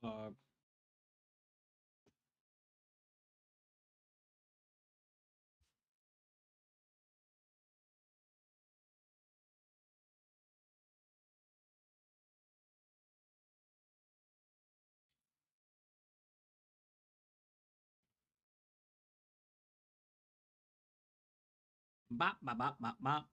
Uh, bop, bop, bop, bop, bop.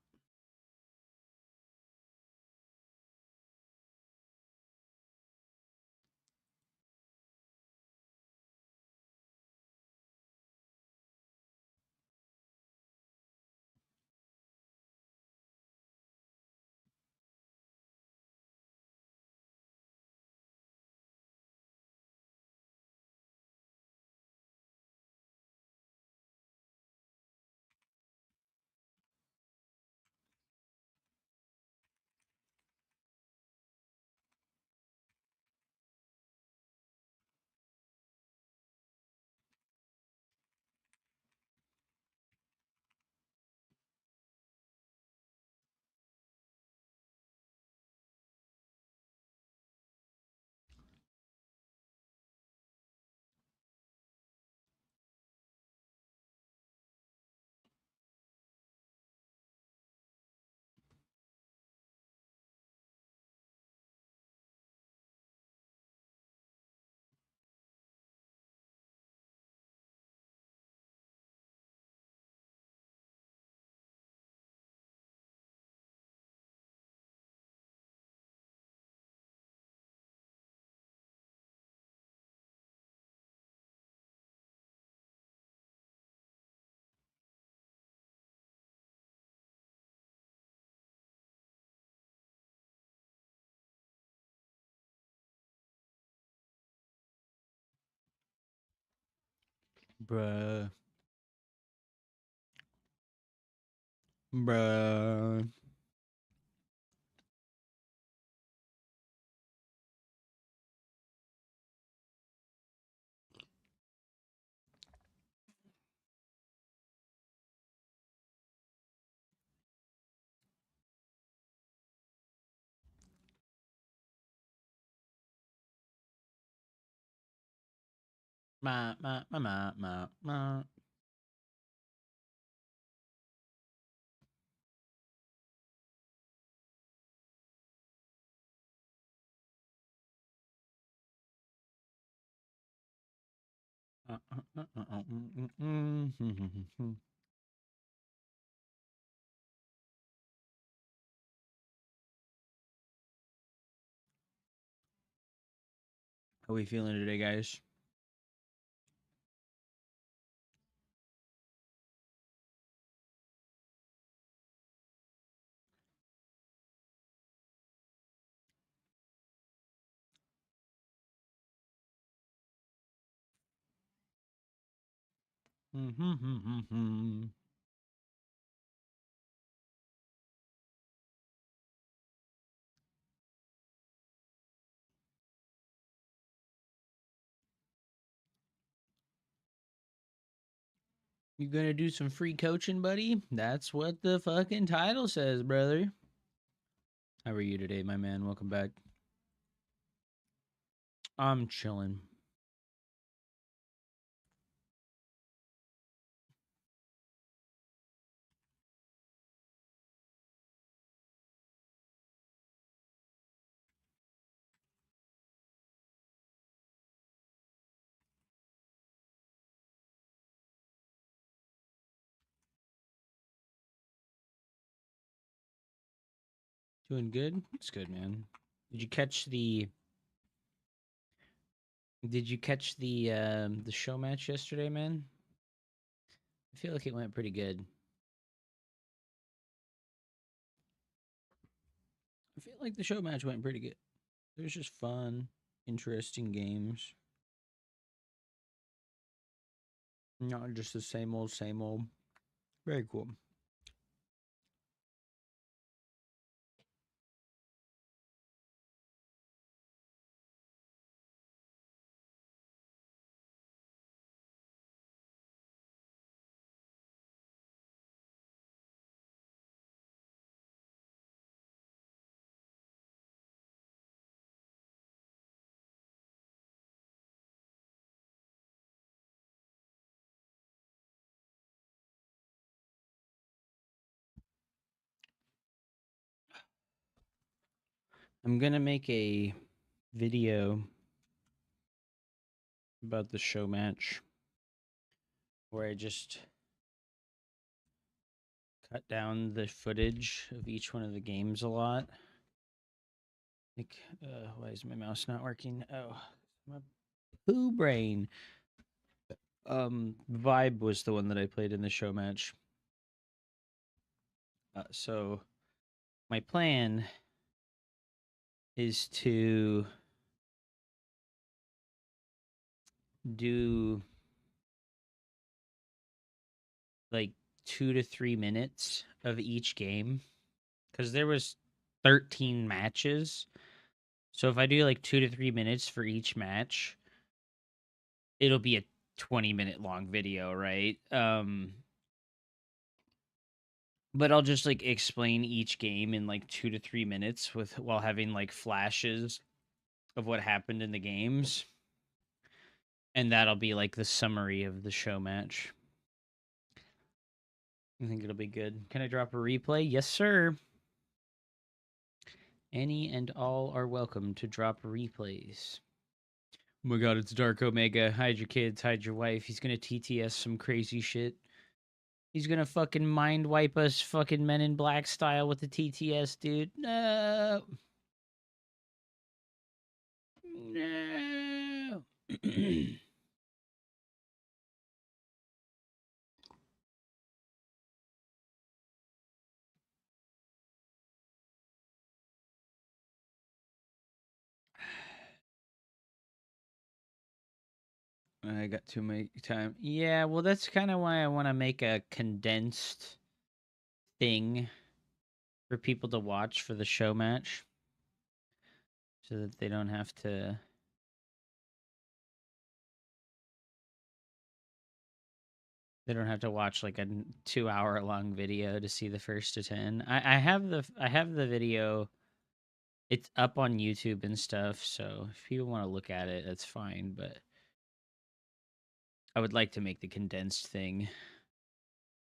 Bruh. Bruh. Ma, ma, ma, ma, ma, ma. How we feeling today, guys? You gonna do some free coaching, buddy? That's what the fucking title says, brother. How are you today, my man? Welcome back. I'm chilling. Doing good? It's good, man. Did you catch the the show match yesterday, man? I feel like it went pretty good. I feel like the show match went pretty good. It was just fun, interesting games. Not just the same old, same old. Very cool. I'm gonna make a video about the show match where I just cut down the footage of each one of the games a lot. Like, why is my mouse not working? Oh, my poo brain. Vibe was the one that I played in the show match. So my plan is to do like 2 to 3 minutes of each game because there was 13 matches. So if I do like 2 to 3 minutes for each match, it'll be a 20-minute long video, right? But I'll just like explain each game in like 2 to 3 minutes with while having like flashes of what happened in the games. And that'll be like the summary of the show match. I think it'll be good. Can I drop a replay? Yes, sir. Any and all are welcome to drop replays. Oh my god, it's Dark Omega. Hide your kids, hide your wife. He's gonna TTS some crazy shit. He's gonna fucking mind wipe us fucking Men in Black style with the TTS, dude. No. No. I got too much time. Yeah, well, that's kind of why I want to make a condensed thing for people to watch for the show match so that they don't have to. They don't have to watch like a 2 hour long video to see the first to 10. I have the video. It's up on YouTube and stuff, so if people want to look at it, that's fine. But I would like to make the condensed thing.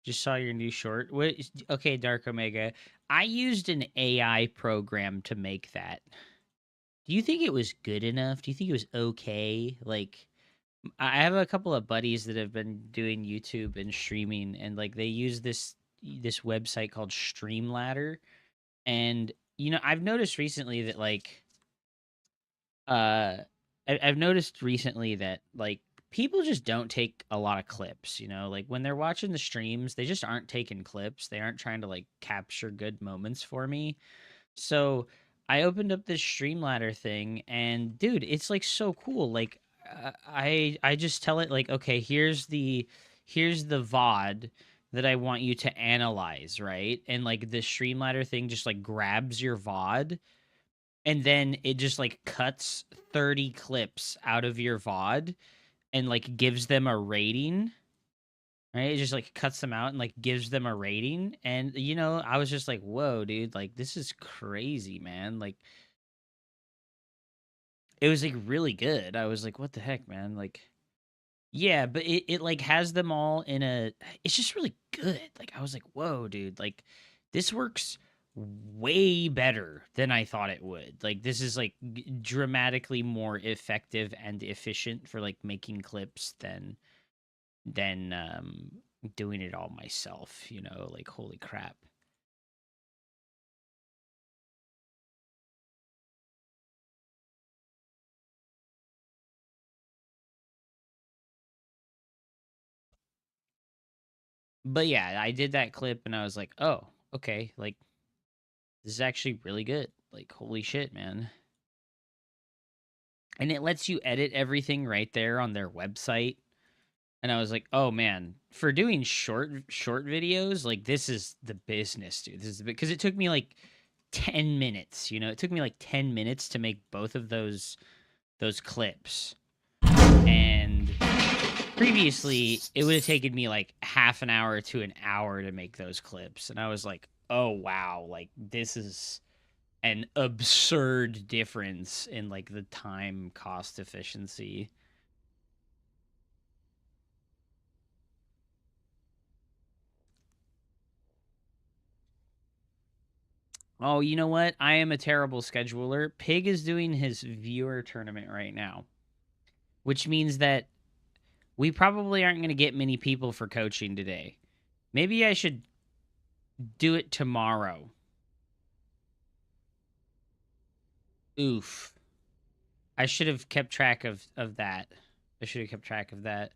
Just saw your new short. What? Okay, Dark Omega. I used an AI program to make that. Do you think it was good enough? Do you think it was okay? Like, I have a couple of buddies that have been doing YouTube and streaming, and like they use this website called Streamladder, and I've noticed recently that like uh I've noticed recently that like people just don't take a lot of clips. Like when they're watching the streams, they just aren't taking clips. They aren't trying to like capture good moments for me. So I opened up this Streamladder thing, and dude, it's like so cool. Like I just tell it like, okay, here's the VOD that I want you to analyze, right? And like the Streamladder thing just like grabs your VOD, and then it just like cuts 30 clips out of your VOD and like gives them a rating. Right? It just like cuts them out and like gives them a rating. And I was just like, whoa, dude, like this is crazy, man. Like it was like really good. I was like, what the heck, man? Like, yeah, but it like has them all in a it's just really good. Like I was like, whoa, dude, like this works way better than I thought it would. Like this is like dramatically more effective and efficient for like making clips than doing it all myself, like holy crap. But yeah, I did that clip and I was like, "Oh, okay, like this is actually really good. Like holy shit, man." And it lets you edit everything right there on their website. And I was like, "Oh man, for doing short videos, like this is the business, dude. This is because it took me like 10 minutes, It took me like 10 minutes to make both of those clips. And previously, it would have taken me like half an hour to an hour to make those clips. And I was like, "Oh wow, like this is an absurd difference in like the time cost efficiency." Oh, you know what? I am a terrible scheduler. Pig is doing his viewer tournament right now, which means that we probably aren't going to get many people for coaching today. Maybe I should do it tomorrow. Oof. I should have kept track of that. I should have kept track of that.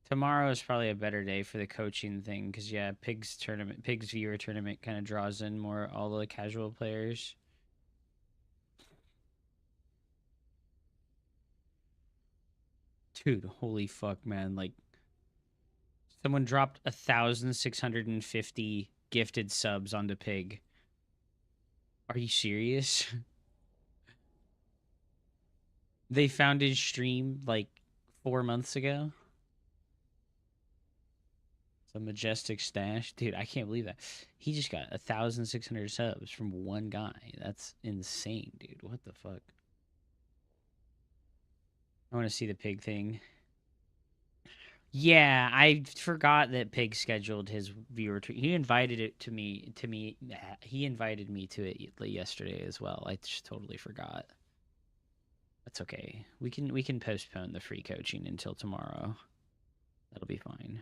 Tomorrow is probably a better day for the coaching thing because yeah, Pig's viewer tournament kind of draws in more all the casual players. Dude, holy fuck, man! Like someone dropped 1,650 gifted subs onto Pig. Are you serious? They found his stream like 4 months ago. It's a majestic stash, dude. I can't believe that he just got 1,600 subs from one guy. That's insane, dude. What the fuck? I want to see the Pig thing. Yeah, I forgot that Pig scheduled his viewer. He invited it to me. He invited me to it yesterday as well. I just totally forgot. That's okay. We can postpone the free coaching until tomorrow. That'll be fine.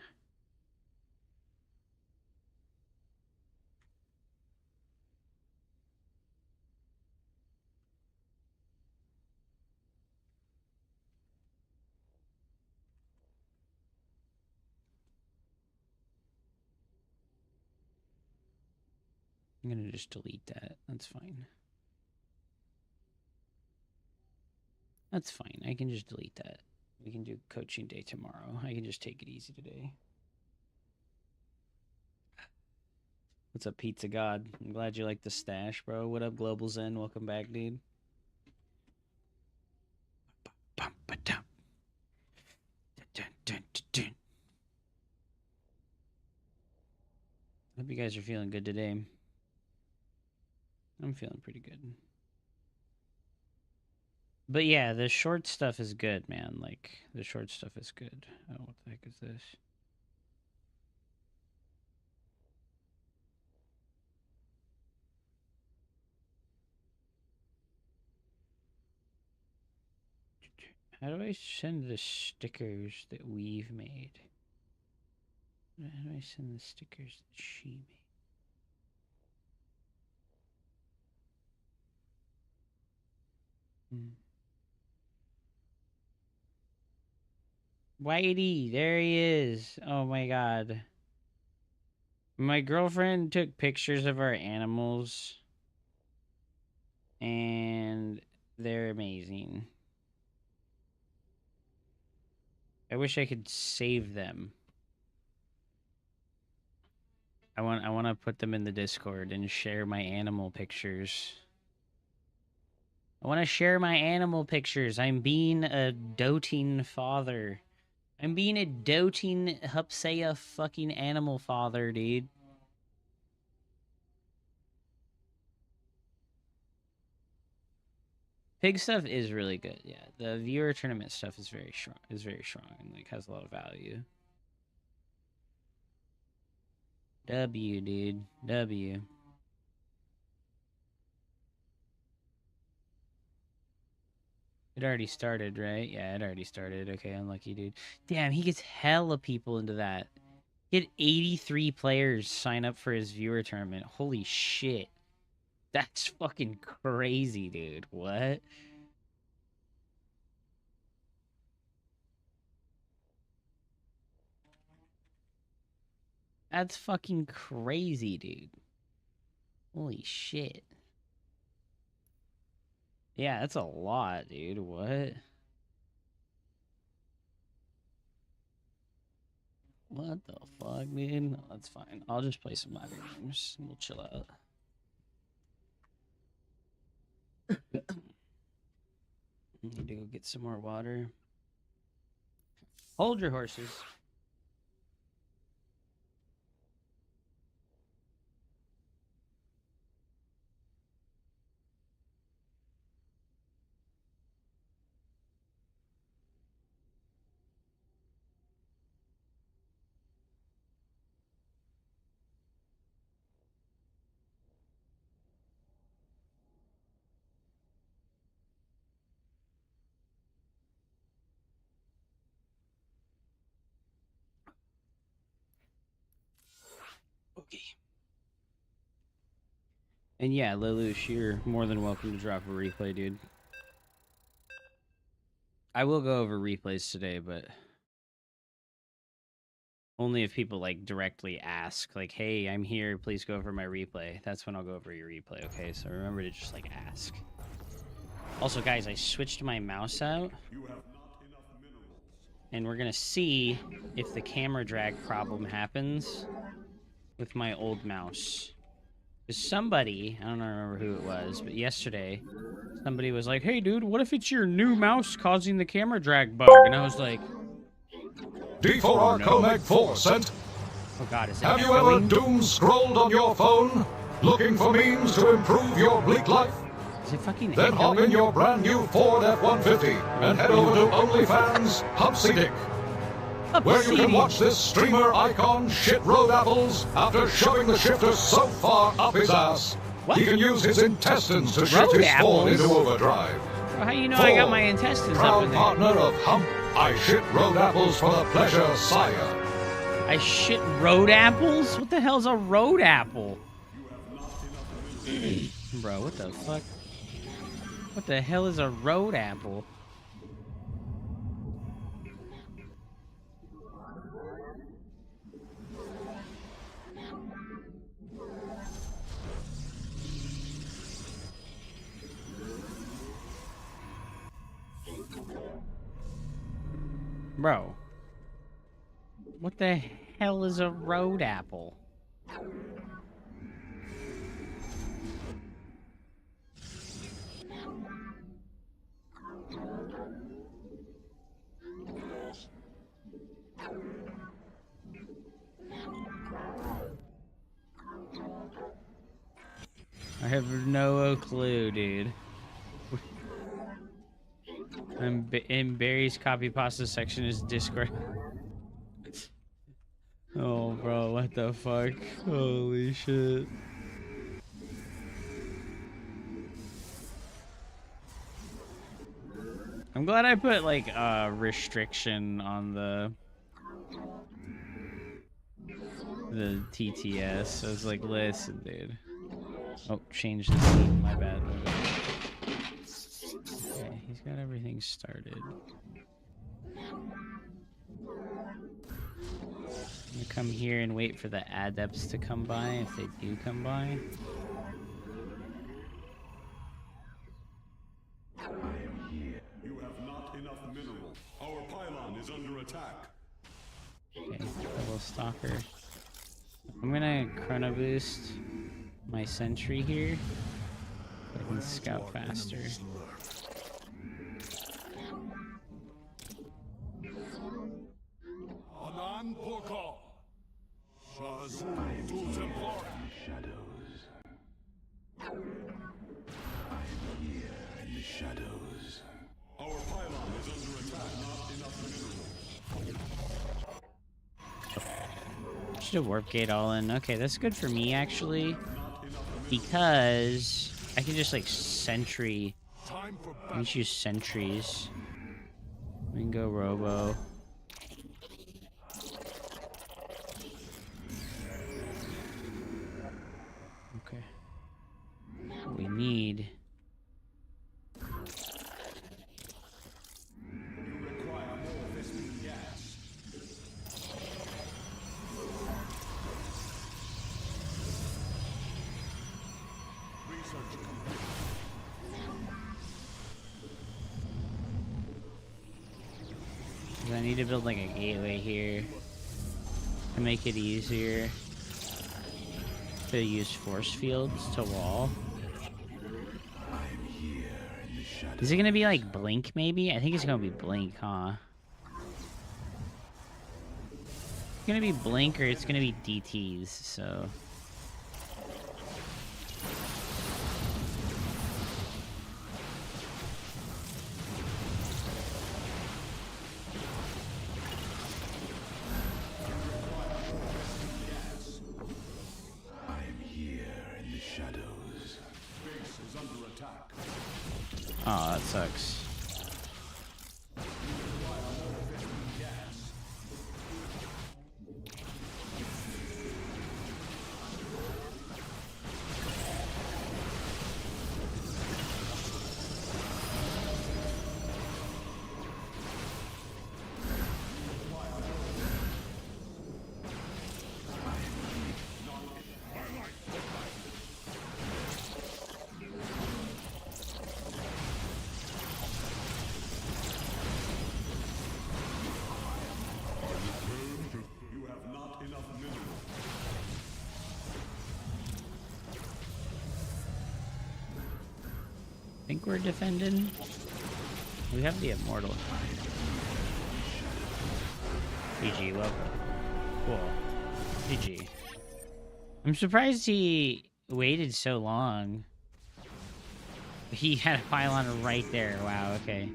I'm gonna just delete that. That's fine. That's fine. I can just delete that. We can do coaching day tomorrow. I can just take it easy today. What's up, Pizza God? I'm glad you like the stash, bro. What up, Global Zen? Welcome back, dude. Hope you guys are feeling good today. I'm feeling pretty good. But yeah, the short stuff is good, man. Like, the short stuff is good. Oh, what the heck is this? How do I send the stickers that we've made? How do I send the stickers that she made? Whitey, there he is. Oh my god. My girlfriend took pictures of our animals, and they're amazing. I wish I could save them. I want to put them in the Discord and share my animal pictures. I want to share my animal pictures. I'm being a doting father. I'm being a doting Hupsaya fucking animal father, dude. Pig stuff is really good. Yeah, the viewer tournament stuff is very strong. And like has a lot of value. W, dude. W. It already started, right? Yeah, it already started. Okay, unlucky, dude. Damn, he gets hella people into that. He had 83 players sign up for his viewer tournament. Holy shit. That's fucking crazy, dude. What? That's fucking crazy, dude. Holy shit. Yeah, that's a lot, dude. What? What the fuck, dude? No, that's fine. I'll just play some live games and we'll chill out. Need to go get some more water. Hold your horses. Okay. And yeah, Lelouch, you're more than welcome to drop a replay, dude. I will go over replays today, but only if people like directly ask, like, "Hey, I'm here. Please go over my replay." That's when I'll go over your replay. Okay, so remember to just like ask. Also, guys, I switched my mouse out, and we're gonna see if the camera drag problem happens with my old mouse. Because somebody, I don't remember who it was, but yesterday, somebody was like, "Hey, dude, what if it's your new mouse causing the camera drag bug?" And I was like, D4R Comeg 4 sent. "Oh God, is it Have you echoing? ever doom scrolled on your phone, looking for means to improve your bleak life? Is it fucking Then hop echoing? in your brand new Ford F-150 and head over to OnlyFans Humpsy Dick, where you can watch this streamer icon shit road apples after shoving the shifter so far up his ass. What? He can use his intestines to shift Road his apples? Ford into overdrive. Well, how you know I got my intestines up Proud in there? partner of Hump, I shit road apples for the pleasure, sire. I shit road apples? What the hell's a road apple? Bro, what the fuck? What the hell is a road apple? Bro, what the hell is a road apple? I have no clue, dude. In Barry's copy pasta section is Discord. Oh, bro, what the fuck? Holy shit. I'm glad I put, like, a restriction on the TTS. I was like, listen, dude. Oh, change the scene. My bad. Okay, he's got everything started. I'm gonna come here and wait for the adepts to come by, if they do come by. You have not enough mineral. Our pylon is under attack. Okay, double stalker. I'm gonna chrono boost my sentry here so I can scout faster. Anan Porkal. Shadows. I'm here in the shadows. Our pylon is under attack. Not enough minerals. Should have warp gate all in. Okay, that's good for me actually, because I can just like sentry. Let me choose sentries. We can go robo. Okay. What we need. I need to build like a gateway here to make it easier to use force fields to wall. Is it gonna be like blink maybe? I think it's gonna be blink, huh? It's gonna be blink or it's gonna be DTs, so. Oh, that sucks. think we're defending. We have the Immortal. GG, welcome. Cool. GG. I'm surprised he waited so long. He had a pylon right there. Wow, okay.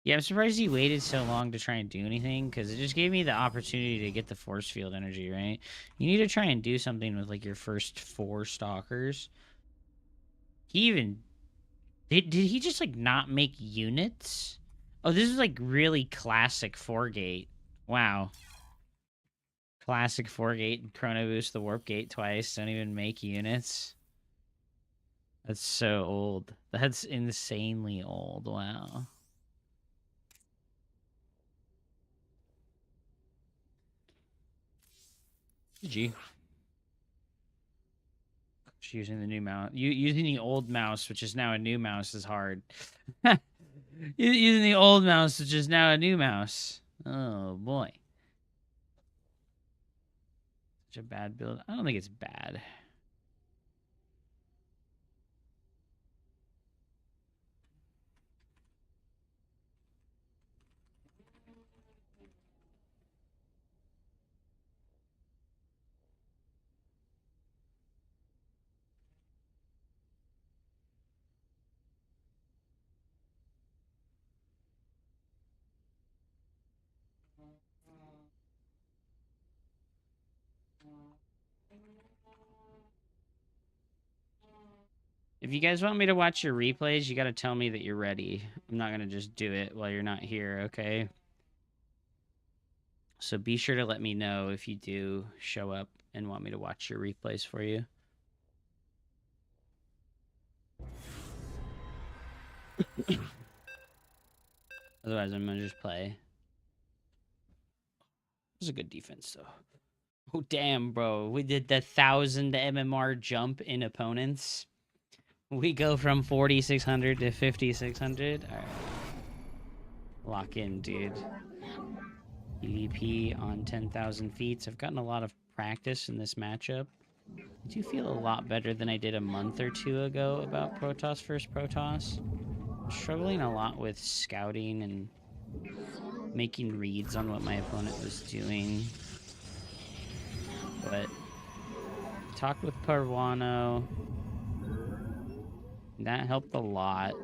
Yeah, I'm surprised he waited so long to try and do anything, because it just gave me the opportunity to get the force field energy, right? You need to try and do something with, like, your first 4 stalkers. He even... Did he just, like, not make units? Oh, this is, like, really classic 4-gate. Wow. Classic 4-gate, Chrono Boost the Warp Gate twice, don't even make units. That's so old. That's insanely old, wow. GG. Using the new mouse. Using the old mouse, which is now a new mouse, is hard. Using the old mouse, which is now a new mouse. Oh, boy. Such a bad build. I don't think it's bad. If you guys want me to watch your replays, you gotta tell me that you're ready. I'm not gonna just do it while you're not here, okay? So be sure to let me know if you do show up and want me to watch your replays for you. Otherwise, I'm gonna just play. It was a good defense, though. Oh, damn, bro. We did the 1,000 MMR jump in opponents. We go from 4,600 to 5,600. All right. Lock in, dude. PvP on 10,000 feet. I've gotten a lot of practice in this matchup. I do feel a lot better than I did a month or 2 ago about Protoss versus Protoss. I'm struggling a lot with scouting and making reads on what my opponent was doing. But talked with Parwano. That helped a lot.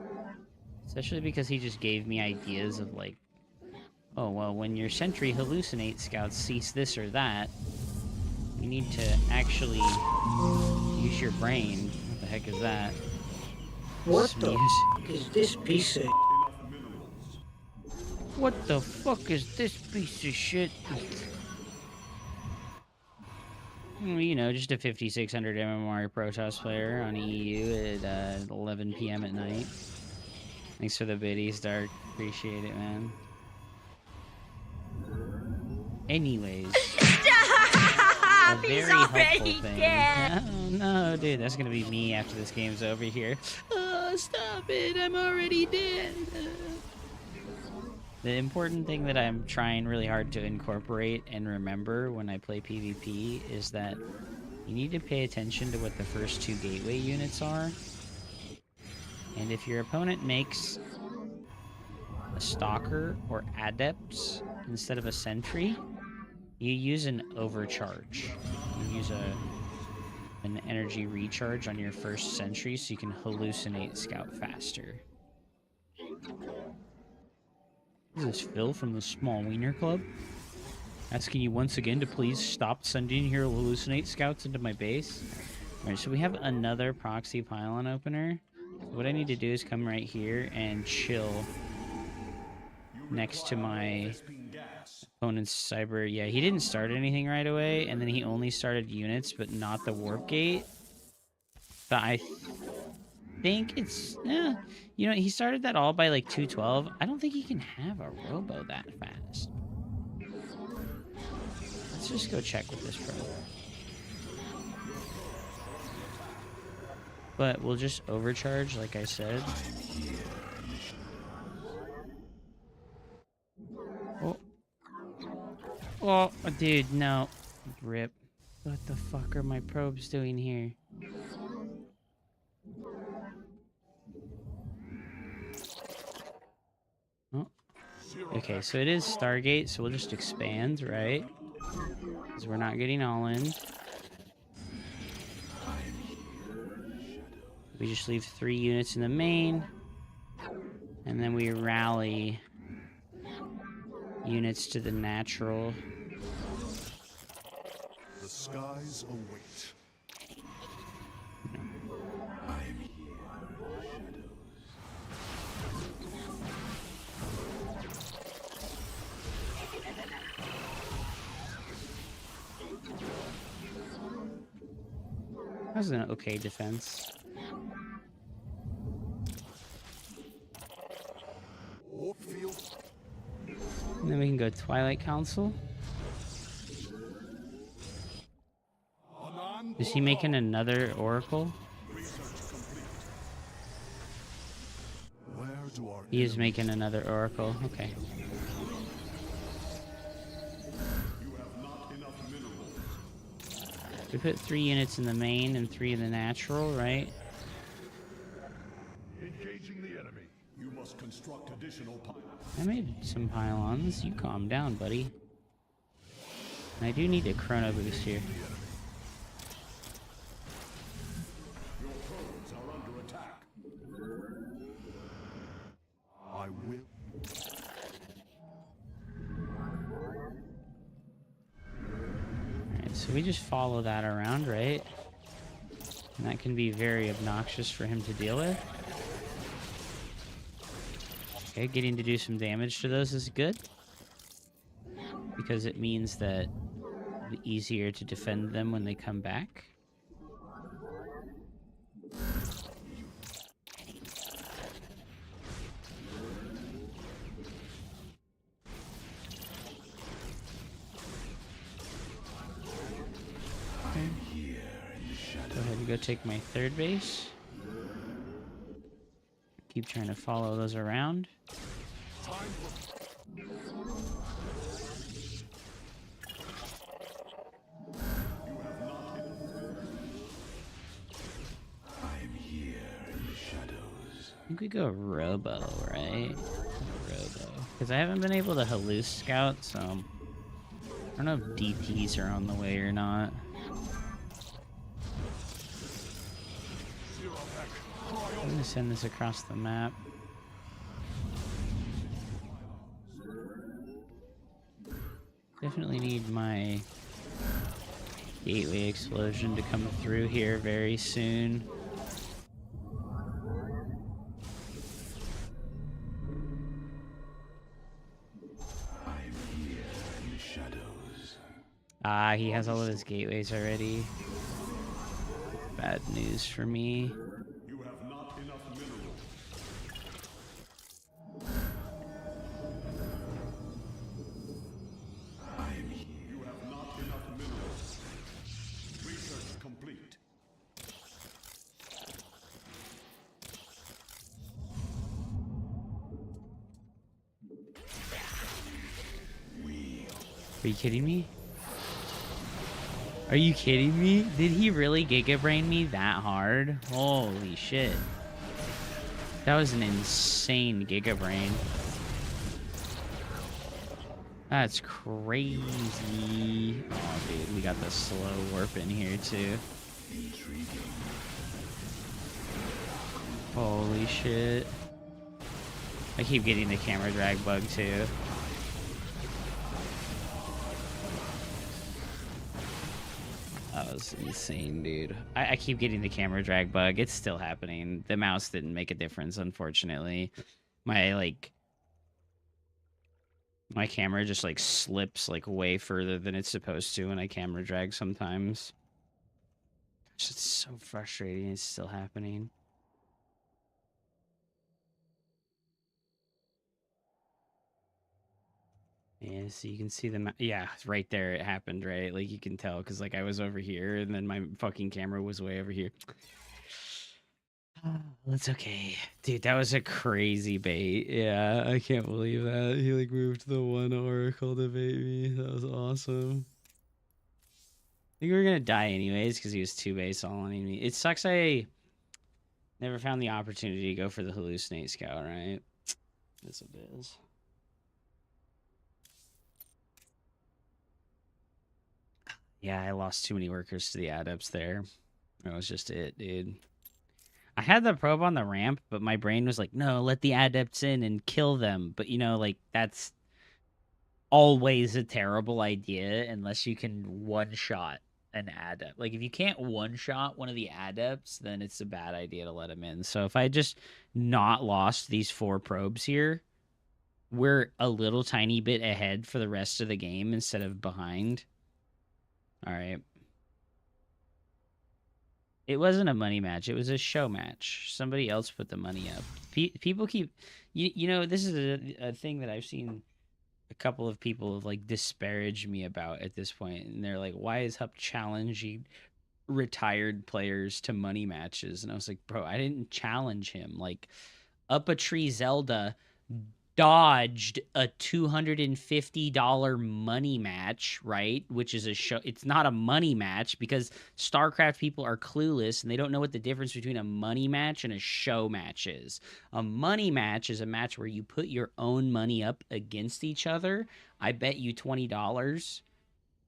Especially because he just gave me ideas of like, oh, well, when your sentry hallucinate scouts cease this or that, you need to actually use your brain. What the heck is that? What the f is this piece of... What the fuck is this piece of shit? You know, just a 5,600 MMR Protoss player on EU at 11 p.m. at night. Thanks for the biddies, Dark. Appreciate it, man. Anyways. A very helpful thing. Dead. Oh no, dude, that's gonna be me after this game's over here. Oh, stop it, I'm already dead. The important thing that I'm trying really hard to incorporate and remember when I play PvP is that you need to pay attention to what the first 2 gateway units are. And if your opponent makes a Stalker or Adepts instead of a Sentry, you use an overcharge. You use an energy recharge on your first Sentry so you can hallucinate Scout faster. Is this Phil from the Small Wiener Club? Asking you once again to please stop sending your hallucinate scouts into my base. Alright, so we have another proxy pylon opener. What I need to do is come right here and chill next to my opponent's cyber. Yeah, he didn't start anything right away, and then he only started units, but not the warp gate. But I think it's... you know, he started that all by like 212. I don't think he can have a robo that fast. Let's just go check with this pro. But we'll just overcharge, like I said. Oh. Oh, dude, no. Rip. What the fuck are my probes doing here? Oh. Okay, so it is Stargate, so we'll just expand, right? Because we're not getting all in. We just leave 3 units in the main. And then we rally units to the natural. The skies await. That was an okay defense. And then we can go Twilight Council. Is he making another Oracle? He is making another Oracle. Okay. We put 3 units in the main and 3 in the natural, right? Engaging the enemy. You must construct additional pylons. I made some pylons. You calm down, buddy. And I do need a chrono boost here. Your probes are under attack. I will. Alright, so we just follow that around, right? And that can be very obnoxious for him to deal with. Okay, getting to do some damage to those is good. Because it means that it's easier to defend them when they come back. Okay. Go ahead and go take my 3rd base. Keep trying to follow those around. I think we go Robo, right? Robo. Because I haven't been able to halluc scout, so I don't know if DPs are on the way or not. I'm gonna send this across the map. Definitely need my gateway explosion to come through here very soon. Ah, he has all of his gateways already. Bad news for me. You have not enough minerals. You have not enough minerals. Research complete. Are you kidding me? Are you kidding me? Did he really Giga Brain me that hard? Holy shit. That was an insane Giga Brain. That's crazy. Oh, dude, we got the slow warp in here, too. Holy shit. I keep getting the camera drag bug, too. That was insane, dude. I keep getting the camera drag bug. It's still happening. The mouse didn't make a difference, unfortunately. My camera just, like, slips, like, way further than it's supposed to when I camera drag sometimes. It's just so frustrating. It's still happening. Yeah, so you can see the yeah, right there it happened, right? Like you can tell because like I was over here and then my fucking camera was way over here. That's okay. Dude, that was a crazy bait. Yeah, I can't believe that. He like moved the one oracle to bait me. That was awesome. I think we were gonna die anyways because he was 2 base all on me. It sucks I never found the opportunity to go for the hallucinate scout, right? Yes, it is. Yeah, I lost too many workers to the adepts there. That was just it, dude. I had the probe on the ramp, but my brain was like, no, let the adepts in and kill them. But, you know, like, that's always a terrible idea unless you can one-shot an adept. Like, if you can't one-shot one of the adepts, then it's a bad idea to let him in. So if I just not lost these 4 probes here, we're a little tiny bit ahead for the rest of the game instead of behind. All right. It wasn't a money match. It was a show match. Somebody else put the money up. People keep... You know, this is a thing that I've seen a couple of people have, like, disparaged me about at this point. And they're like, why is Hup challenging retired players to money matches? And I was like, bro, I didn't challenge him. Like, Up a Tree Zelda dodged a $250 money match, right? Which is a show. It's not a money match because Starcraft people are clueless and they don't know what the difference between a money match and a show match is. A money match is a match where you put your own money up against each other. I bet you $20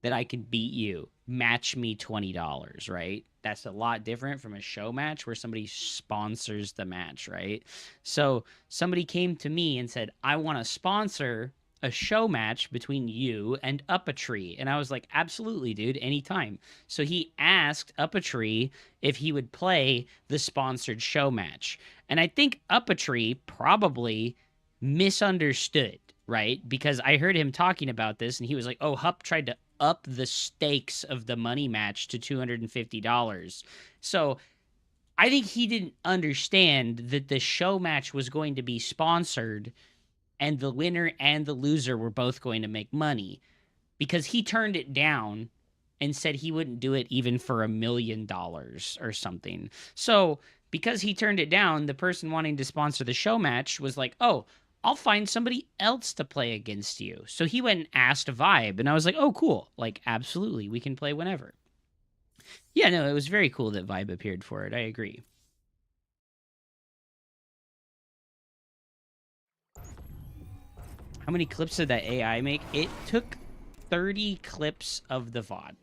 that I can beat you. Match me $20, right? That's a lot different from a show match where somebody sponsors the match, right? So somebody came to me and said, I want to sponsor a show match between you and Up a Tree. And I was like, absolutely, dude, anytime. So he asked Up a Tree if he would play the sponsored show match. And I think Up a Tree probably misunderstood, right? Because I heard him talking about this and he was like, oh, Hup tried to up the stakes of the money match to $250. So I think he didn't understand that the show match was going to be sponsored and the winner and the loser were both going to make money, because he turned it down and said he wouldn't do it even for $1 million or something. So because he turned it down, the person wanting to sponsor the show match was like, oh, I'll find somebody else to play against you. So he went and asked Vibe, and I was like, oh, cool. Like, absolutely, we can play whenever. Yeah, no, it was very cool that Vibe appeared for it. I agree. How many clips did that AI make? It took 30 clips of the VOD.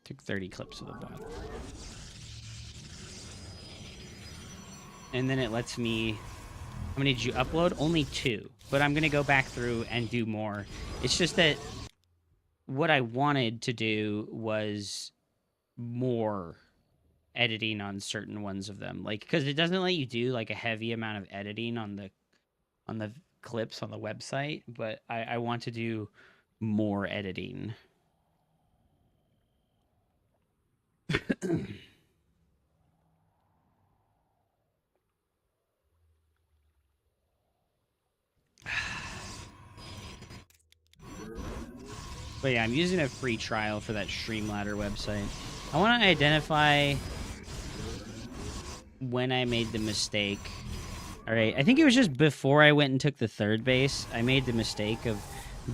Took 30 clips of the VOD. And then it lets me... How many did you upload? Only 2. But I'm going to go back through and do more. It's just that what I wanted to do was more editing on certain ones of them. Like, because it doesn't let you do, like, a heavy amount of editing on the clips on the website. But I want to do more editing. But yeah, I'm using a free trial for that Streamladder website. I want to identify when I made the mistake. All right, I think it was just before I went and took the third base. I made the mistake of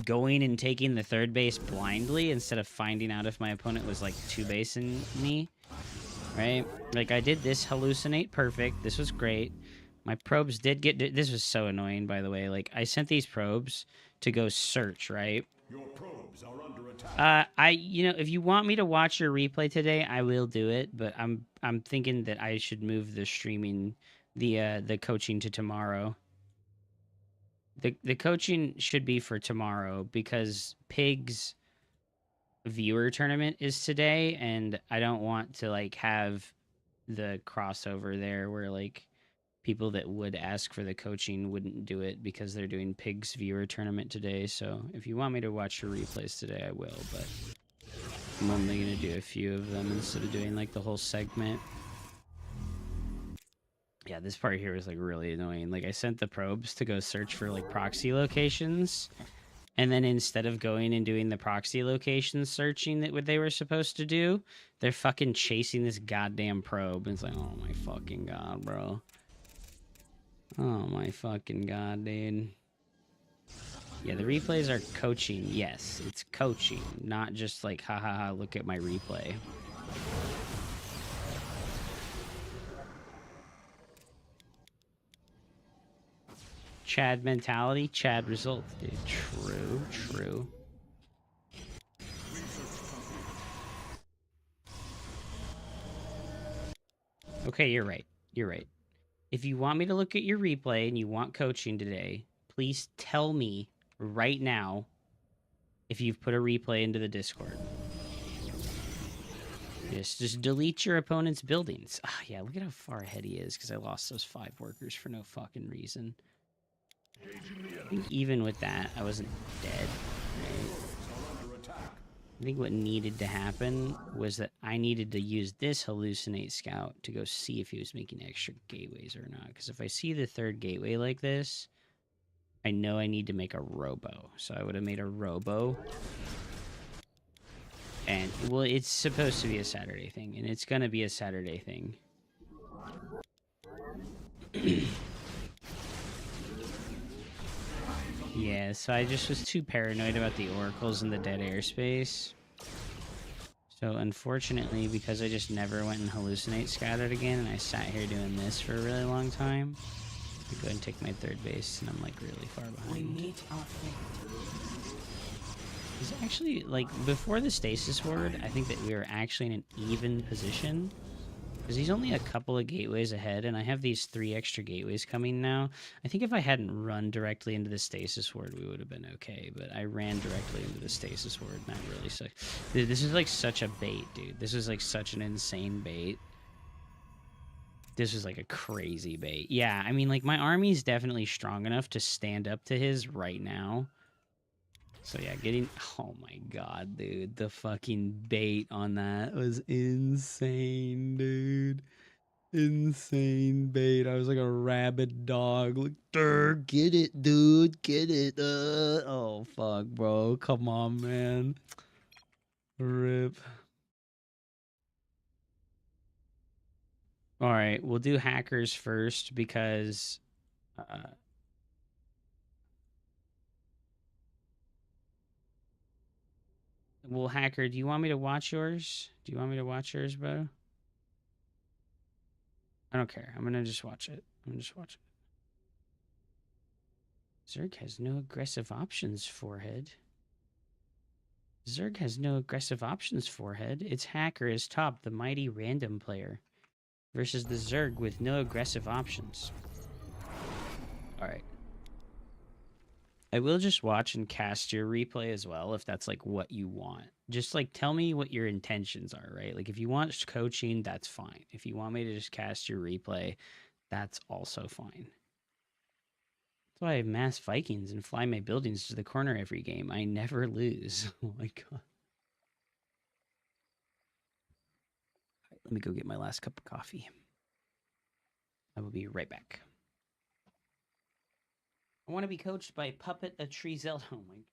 going and taking the third base blindly instead of finding out if my opponent was, like, 2-basing me. Right? Like, I did this hallucinate perfect. This was great. My probes did get... This was so annoying, by the way. Like, I sent these probes to go search, right? Your probes are under attack. You know, if you want me to watch your replay today, I will do it. But I'm thinking that I should move the streaming, the coaching to tomorrow. The coaching should be for tomorrow because Pig's viewer tournament is today, and I don't want to, like, have the crossover there where, like, people that would ask for the coaching wouldn't do it because they're doing Pig's viewer tournament today. So if you want me to watch your replays today, I will, but I'm only going to do a few of them instead of doing, like, the whole segment. Yeah, this part here was, like, really annoying. Like, I sent the probes to go search for, like, proxy locations, and then instead of going and doing the proxy location searching that what they were supposed to do, they're fucking chasing this goddamn probe. And it's like, oh my fucking god, bro. Oh my fucking god, dude. Yeah, the replays are coaching. Yes, it's coaching, not just like, ha ha ha, look at my replay. Chad mentality, Chad results, dude. True, true. Okay, you're right. You're right. If you want me to look at your replay and you want coaching today, please tell me right now if you've put a replay into the Discord. Just delete your opponent's buildings. Ah, yeah, look at how far ahead he is because I lost those 5 workers for no fucking reason. I think even with that, I wasn't dead, right? I think what needed to happen was that I needed to use this hallucinate scout to go see if he was making extra gateways or not. Because if I see the 3rd gateway like this, I know I need to make a robo. So I would have made a robo. And, well, it's supposed to be a Saturday thing, and it's going to be a Saturday thing. Yeah, so I just was too paranoid about the oracles in the dead airspace. So unfortunately, because I just never went and hallucinate scouted again, and I sat here doing this for a really long time, I go ahead and take my 3rd base, and I'm like really far behind. We meet our fate. He's actually, like, before the stasis ward, I think that we were actually in an even position. Because he's only a couple of gateways ahead, and I have these 3 extra gateways coming now. I think if I hadn't run directly into the stasis ward, we would have been okay. But I ran directly into the stasis ward, and that really sucked. Dude, this is like such a bait, dude. This was like such an insane bait. This was like a crazy bait. Yeah, I mean, like, my army's definitely strong enough to stand up to his right now. So yeah, oh my god, dude, the fucking bait on that was insane, dude. Insane bait. I was like a rabid dog. Like, get it, dude, get it. Oh fuck, bro, come on, man. Rip. All right, we'll do hackers first because well, hacker, do you want me to watch yours? Do you want me to watch yours, bro? I don't care. I'm gonna just watch it. Zerg has no aggressive options, forehead. Zerg has no aggressive options, forehead. Its hacker is top, the mighty random player, versus the Zerg with no aggressive options. Alright. I will just watch and cast your replay as well, if that's like what you want. Just like tell me what your intentions are, right? Like if you want coaching, that's fine. If you want me to just cast your replay, that's also fine. That's why I have mass Vikings and fly my buildings to the corner every game. I never lose. Oh my god. Right, let me go get my last cup of coffee. I will be right back. I want to be coached by Puppet a Tree Zelda. Oh my god.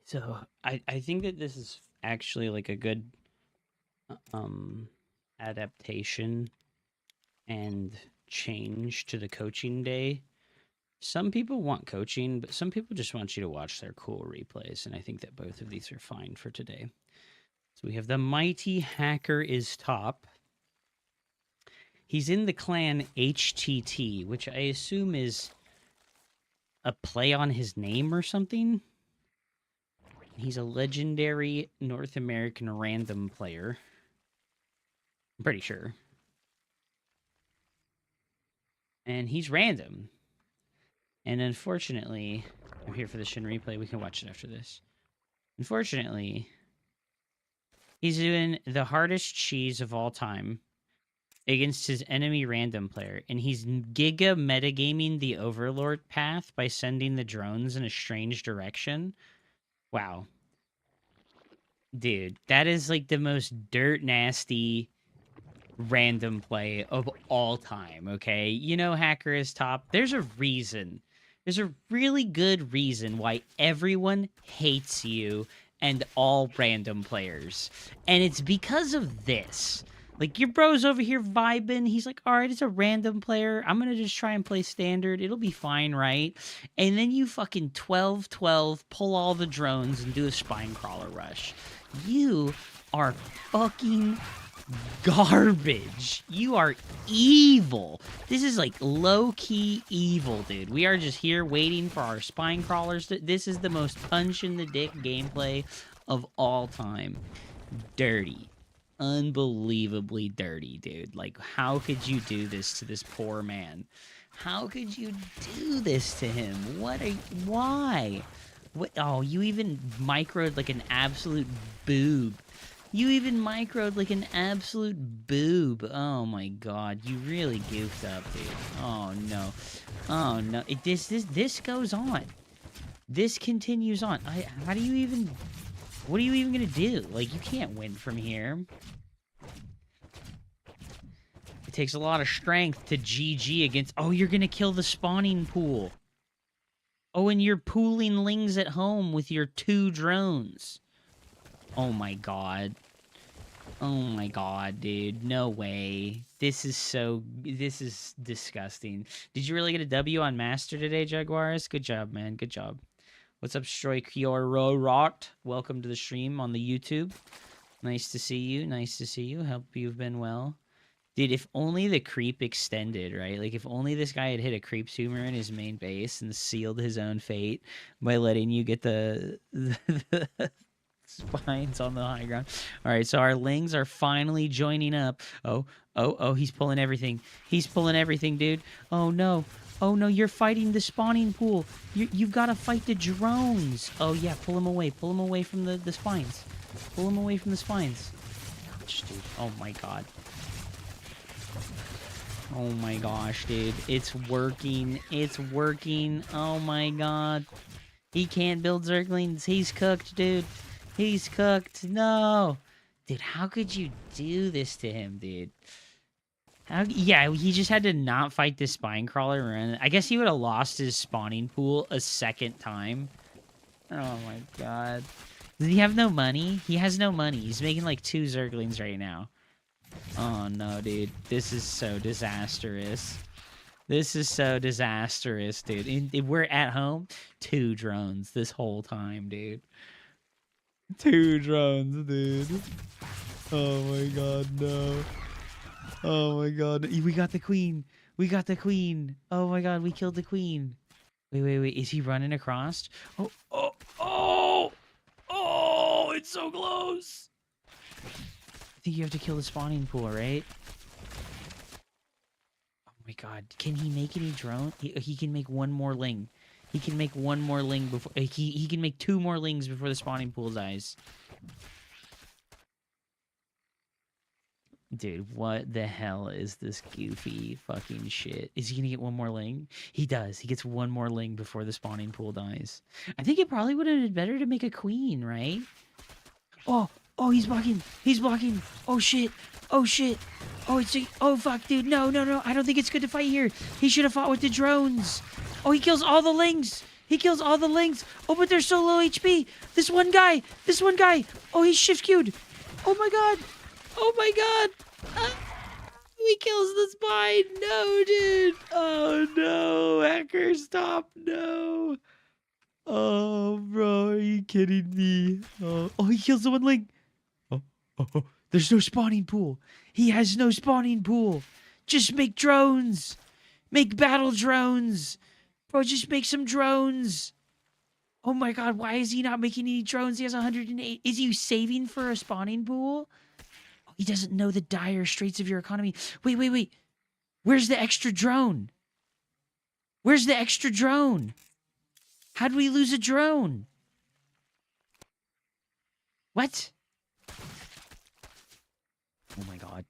So I think that this is actually like a good adaptation and change to the coaching day. Some people want coaching, but some people just want you to watch their cool replays, and I think that both of these are fine for today. So we have the mighty hacker is top. He's in the clan HTT, which I assume is a play on his name or something. He's a legendary North American random player. I'm pretty sure. And he's random. And unfortunately, I'm here for the Shin replay. We can watch it after this. Unfortunately, he's doing the hardest cheese of all time against his enemy random player. And he's giga metagaming the Overlord path by sending the drones in a strange direction. Wow. Dude, that is like the most dirt nasty random play of all time, okay? You know Hacker is top. There's a reason. There's a really good reason why everyone hates you and all random players. And it's because of this. Like, your bro's over here vibing. He's like, all right, it's a random player. I'm going to just try and play standard. It'll be fine, right? And then you fucking 12-12, pull all the drones, and do a spine crawler rush. You are fucking garbage. You are evil. This is like low-key evil, dude. We are just here waiting for our spine crawlers. This is the most punch-in-the-dick gameplay of all time. Dirty. Unbelievably dirty, dude. Like, how could you do this to this poor man? How could you do this to him? Why? What? Oh, you even microed like an absolute boob. You even microed like an absolute boob. Oh my god, you really goofed up, dude. Oh no. Oh no. This goes on. This continues on. How do you even... What are you even gonna do? Like, you can't win from here. It takes a lot of strength to GG against... Oh, you're gonna kill the spawning pool. Oh, and you're pooling lings at home with your 2 drones. Oh my god. Oh my god, dude. No way. This is disgusting. Did you really get a W on Master today, Jaguars? Good job, man. Good job. What's up, Stroikiororot? Welcome to the stream on the YouTube. Nice to see you. Nice to see you. Hope you've been well. Dude, if only the creep extended, right? Like, if only this guy had hit a creep tumor in his main base and sealed his own fate by letting you get the spines on the high ground. All right, so our lings are finally joining up. Oh, he's pulling everything. He's pulling everything, dude. Oh, no. Oh, no, you're fighting the spawning pool. You've got to fight the drones. Oh, yeah, pull him away. Pull him away from the spines. Pull him away from the spines. Ouch, dude. Oh, my God. Oh, my gosh, dude. It's working. It's working. Oh, my God. He can't build zerglings. He's cooked, dude. He's cooked. No. Dude, how could you do this to him, dude? Yeah, he just had to not fight the spine crawler. And I guess he would have lost his spawning pool a second time. Oh my god. Does he have no money? He has no money. He's making like 2 zerglings right now. Oh no, dude. This is so disastrous. This is so disastrous, dude. We're at home. 2 drones this whole time, dude. 2 drones, dude. Oh my god, no. Oh my god. We got the queen. We got the queen. Oh my god, we killed the queen. Wait. Is he running across? Oh, it's so close. I think you have to kill the spawning pool, right? Oh my god. Can he make any drone? He can make 1 more ling. He can make 1 more ling before... He can make 2 more lings before the spawning pool dies. Dude, what the hell is this goofy fucking shit? Is he gonna get 1 more ling? He does. He gets 1 more ling before the spawning pool dies. I think it probably would have been better to make a queen, right? Oh, he's blocking. He's blocking. Oh, shit. Oh, shit. Oh, fuck, dude. No. I don't think it's good to fight here. He should have fought with the drones. Oh, he kills all the lings. He kills all the lings. Oh, but they're so low HP. This one guy. Oh, he's shift queued. Oh, my God. He kills the spine. No, dude. Oh, no. Hacker, stop. No. Oh, bro. Are you kidding me? Oh, he kills the 1 ling. Oh. There's no spawning pool. He has no spawning pool. Just make drones. Make battle drones. Bro, just make some drones. Oh my god, why is he not making any drones? He has 108. Is he saving for a spawning pool? Oh, he doesn't know the dire straits of your economy. Wait. Where's the extra drone? How do we lose a drone? What?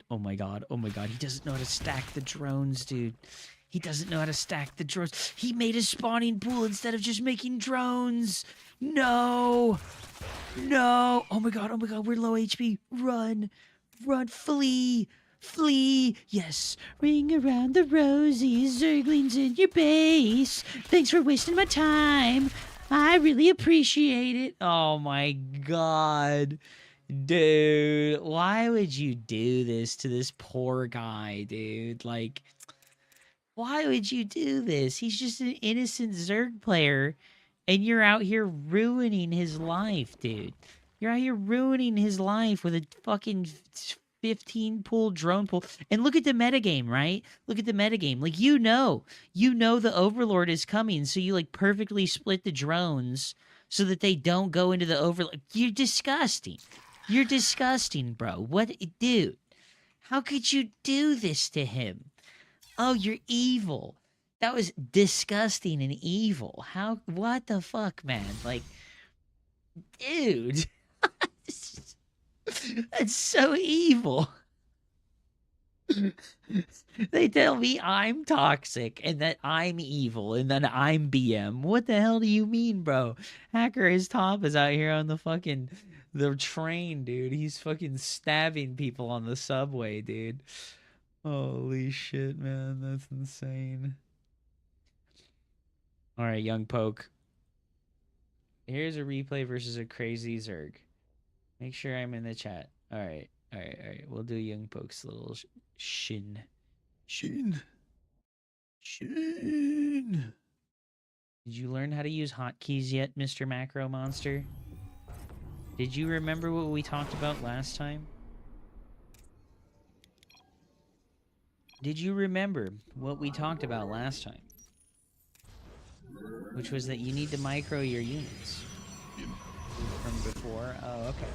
Oh my god. He doesn't know how to stack the drones, dude. He doesn't know how to stack the drones. He made a spawning pool instead of just making drones. No. Oh my god. We're low HP. Run. Flee. Flee, yes, ring around the rosies, Zerglings in your base. Thanks for wasting my time. I really appreciate it. Oh my god. Dude, why would you do this to this poor guy, dude? Like, why would you do this? He's just an innocent Zerg player, and you're out here ruining his life, dude. You're out here ruining his life with a fucking 15 pool drone pool. And look at the metagame, right? Look at the metagame. Like, you know the Overlord is coming, so you, like, perfectly split the drones so that they don't go into the Overlord. You're disgusting. You're disgusting, bro. What, dude? How could you do this to him? Oh, you're evil. That was disgusting and evil. How? What the fuck, man? Like, dude, that's so evil. They tell me I'm toxic and that I'm evil and then I'm BM. What the hell do you mean, bro? Hacker his top is out here on the train, dude. He's fucking stabbing people on the subway, dude. Holy shit, man. That's insane. All right, Young Poke. Here's a replay versus a crazy Zerg. Make sure I'm in the chat. All right. We'll do Young Poke's little shin. Did you learn how to use hotkeys yet, Mr. Macro Monster? Did you remember what we talked about last time? Did you remember what we talked about last time? Which was that you need to micro your units. From before? Oh, okay.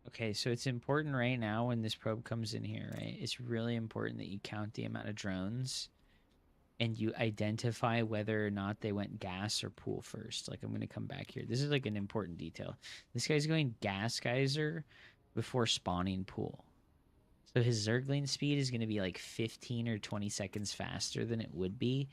Okay, so it's important right now when this probe comes in here, right? It's really important that you count the amount of drones and you identify whether or not they went gas or pool first. Like, I'm going to come back here. This is like an important detail. This guy's going gas geyser before spawning pool. So his Zergling speed is going to be like 15 or 20 seconds faster than it would be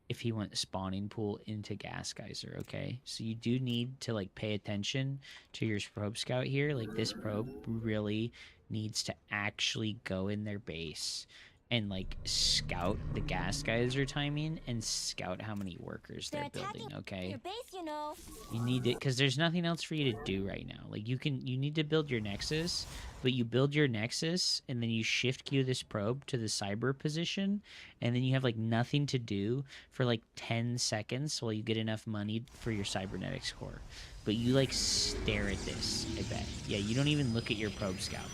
if he went spawning pool into gas geyser, okay? So you do need to, like, pay attention to your probe scout here. Like, this probe really needs to actually go in their base and, like, scout the gas geyser timing and scout how many workers they're building, okay? Your base, you know. You need it because there's nothing else for you to do right now. Like, you need to build your nexus, but you build your nexus and then you shift queue this probe to the cyber position, and then you have, like, nothing to do for like 10 seconds while you get enough money for your cybernetics core. But you, like, stare at this, I bet. Yeah, you don't even look at your probe scout.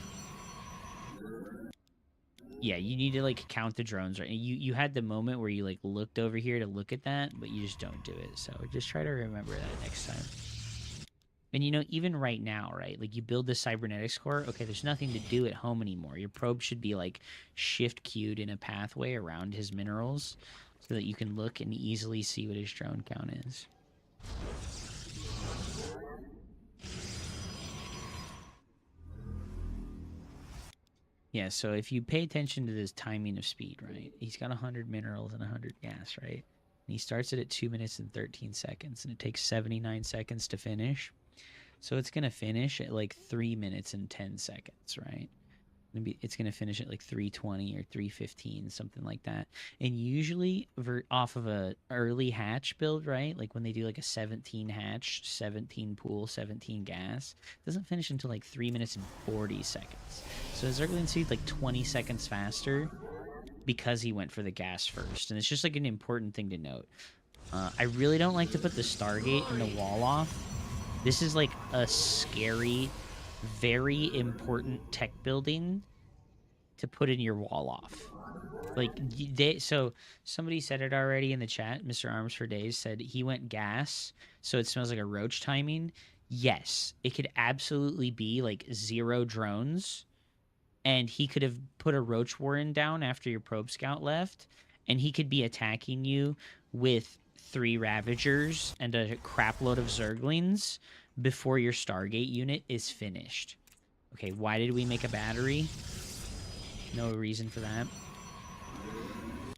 Yeah, you need to, like, count the drones, right? You had the moment where you, like, looked over here to look at that, but you just don't do it. So just try to remember that next time. And, you know, even right now, right? Like, you build the cybernetics core. Okay, there's nothing to do at home anymore. Your probe should be, like, shift queued in a pathway around his minerals so that you can look and easily see what his drone count is. Yeah, so if you pay attention to this timing of speed, right? He's got 100 minerals and 100 gas, right? And he starts it at 2 minutes and 13 seconds, and it takes 79 seconds to finish. So it's going to finish at like 3 minutes and 10 seconds, right? It's going to finish at like 3:20 or 3:15, something like that. And usually off of a early hatch build, right? Like when they do like a 17 hatch, 17 pool, 17 gas, it doesn't finish until like 3 minutes and 40 seconds. So Zergling speed like 20 seconds faster because he went for the gas first. And it's just like an important thing to note. I really don't like to put the Stargate and the wall off. This is like a scary, very important tech building to put in your wall off. Like, so somebody said it already in the chat. Mr. Arms for Days said he went gas, so it smells like a roach timing. Yes, it could absolutely be like 0 drones, and he could have put a roach warren down after your probe scout left, and he could be attacking you with 3 Ravagers and a crap load of Zerglings before your Stargate unit is finished. Okay, why did we make a battery? No reason for that.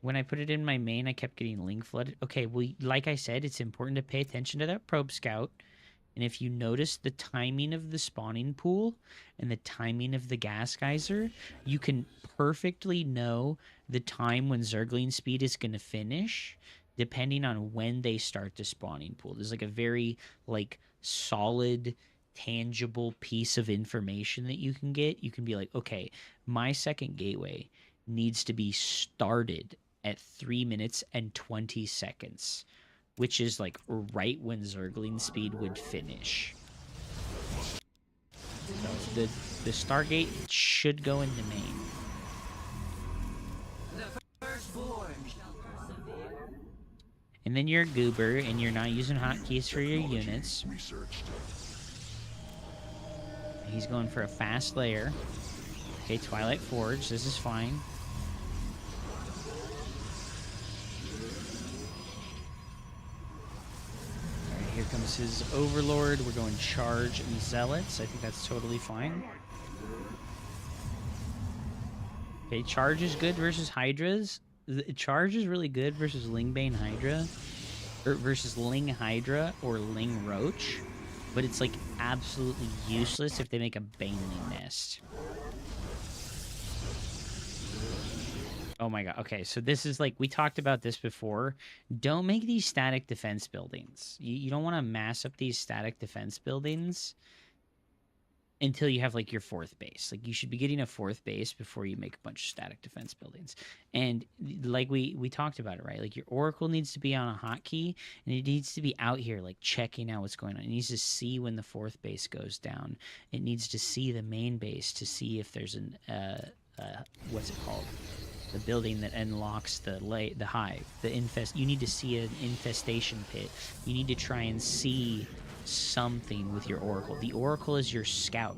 When I put it in my main, I kept getting link flooded. Okay, well, like I said, it's important to pay attention to that probe scout. And if you notice the timing of the spawning pool and the timing of the gas geyser, you can perfectly know the time when Zergling speed is going to finish, depending on when they start the spawning pool. There's like a very like solid, tangible piece of information that you can get. You can be like, okay, my second gateway needs to be started at 3 minutes and 20 seconds, which is like right when Zergling speed would finish. So the Stargate should go into main. And then you're a goober and you're not using hotkeys for your units. He's going for a fast layer. Okay, Twilight Forge, this is fine. Here comes his Overlord. We're going Charge and Zealots. I think that's totally fine. Okay, Charge is good versus Hydras. Charge is really good versus Lingbane Hydra. Or versus Ling Hydra or Ling Roach. But it's like absolutely useless if they make a Baneling Nest. Oh my god. Okay, so this is like, we talked about this before. Don't make these static defense buildings. You don't want to mass up these static defense buildings until you have like your fourth base. Like you should be getting a fourth base before you make a bunch of static defense buildings. And like we talked about it, right? Like your Oracle needs to be on a hotkey and it needs to be out here like checking out what's going on. It needs to see when the fourth base goes down. It needs to see the main base to see if there's an what's it called? The building that unlocks the hive, you need to see an infestation pit. You need to try and see something with your Oracle. The Oracle is your scout.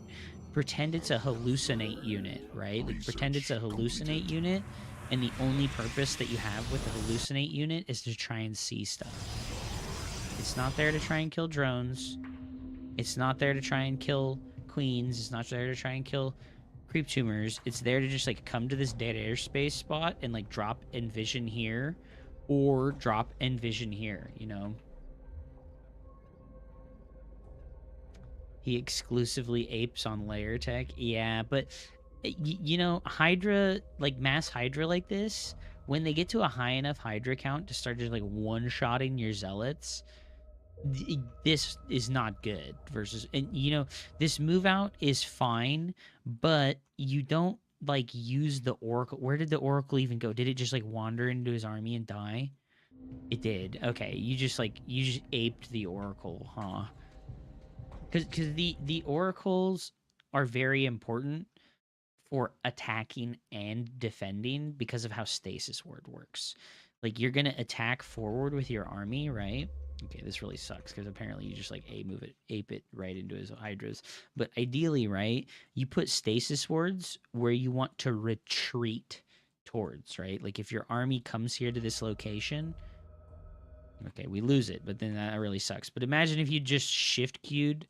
Pretend it's a hallucinate unit, right? Like pretend it's a hallucinate unit, and the only purpose that you have with the hallucinate unit is to try and see stuff. It's not there to try and kill drones. It's not there to try and kill queens. It's not there to try and kill creep tumors. It's there to just like come to this dead airspace spot and like drop envision here or drop envision here, you know. He exclusively apes on layer tech. Yeah, but you know, Hydra, like mass Hydra like this, when they get to a high enough Hydra count to start just like one-shotting your zealots, this is not good versus, and you know, this move out is fine, but you don't like use the Oracle. Where did the Oracle even go? Did it just like wander into his army and die? It did. Okay, you just aped the Oracle, huh? Because the Oracles are very important for attacking and defending because of how Stasis Ward works. Like you're gonna attack forward with your army, right? Okay, this really sucks because apparently you just like ape it right into his Hydras. But ideally, right, you put stasis wards where you want to retreat towards, right? Like if your army comes here to this location, okay, we lose it, but then that really sucks. But imagine if you just shift queued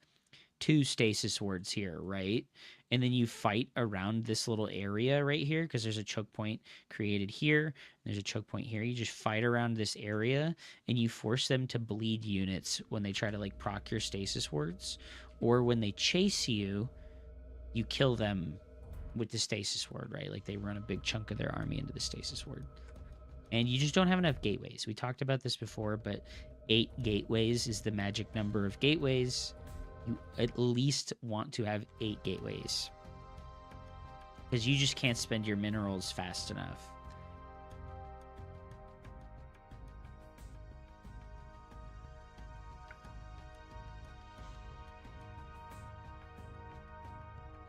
2 stasis wards here, right? And then you fight around this little area right here because there's a choke point created here. There's a choke point here. You just fight around this area and you force them to bleed units when they try to like proc your stasis wards, or when they chase you, you kill them with the stasis ward, right? Like they run a big chunk of their army into the stasis ward. And you just don't have enough gateways. We talked about this before, but 8 gateways is the magic number of gateways. You at least want to have 8 gateways, because you just can't spend your minerals fast enough.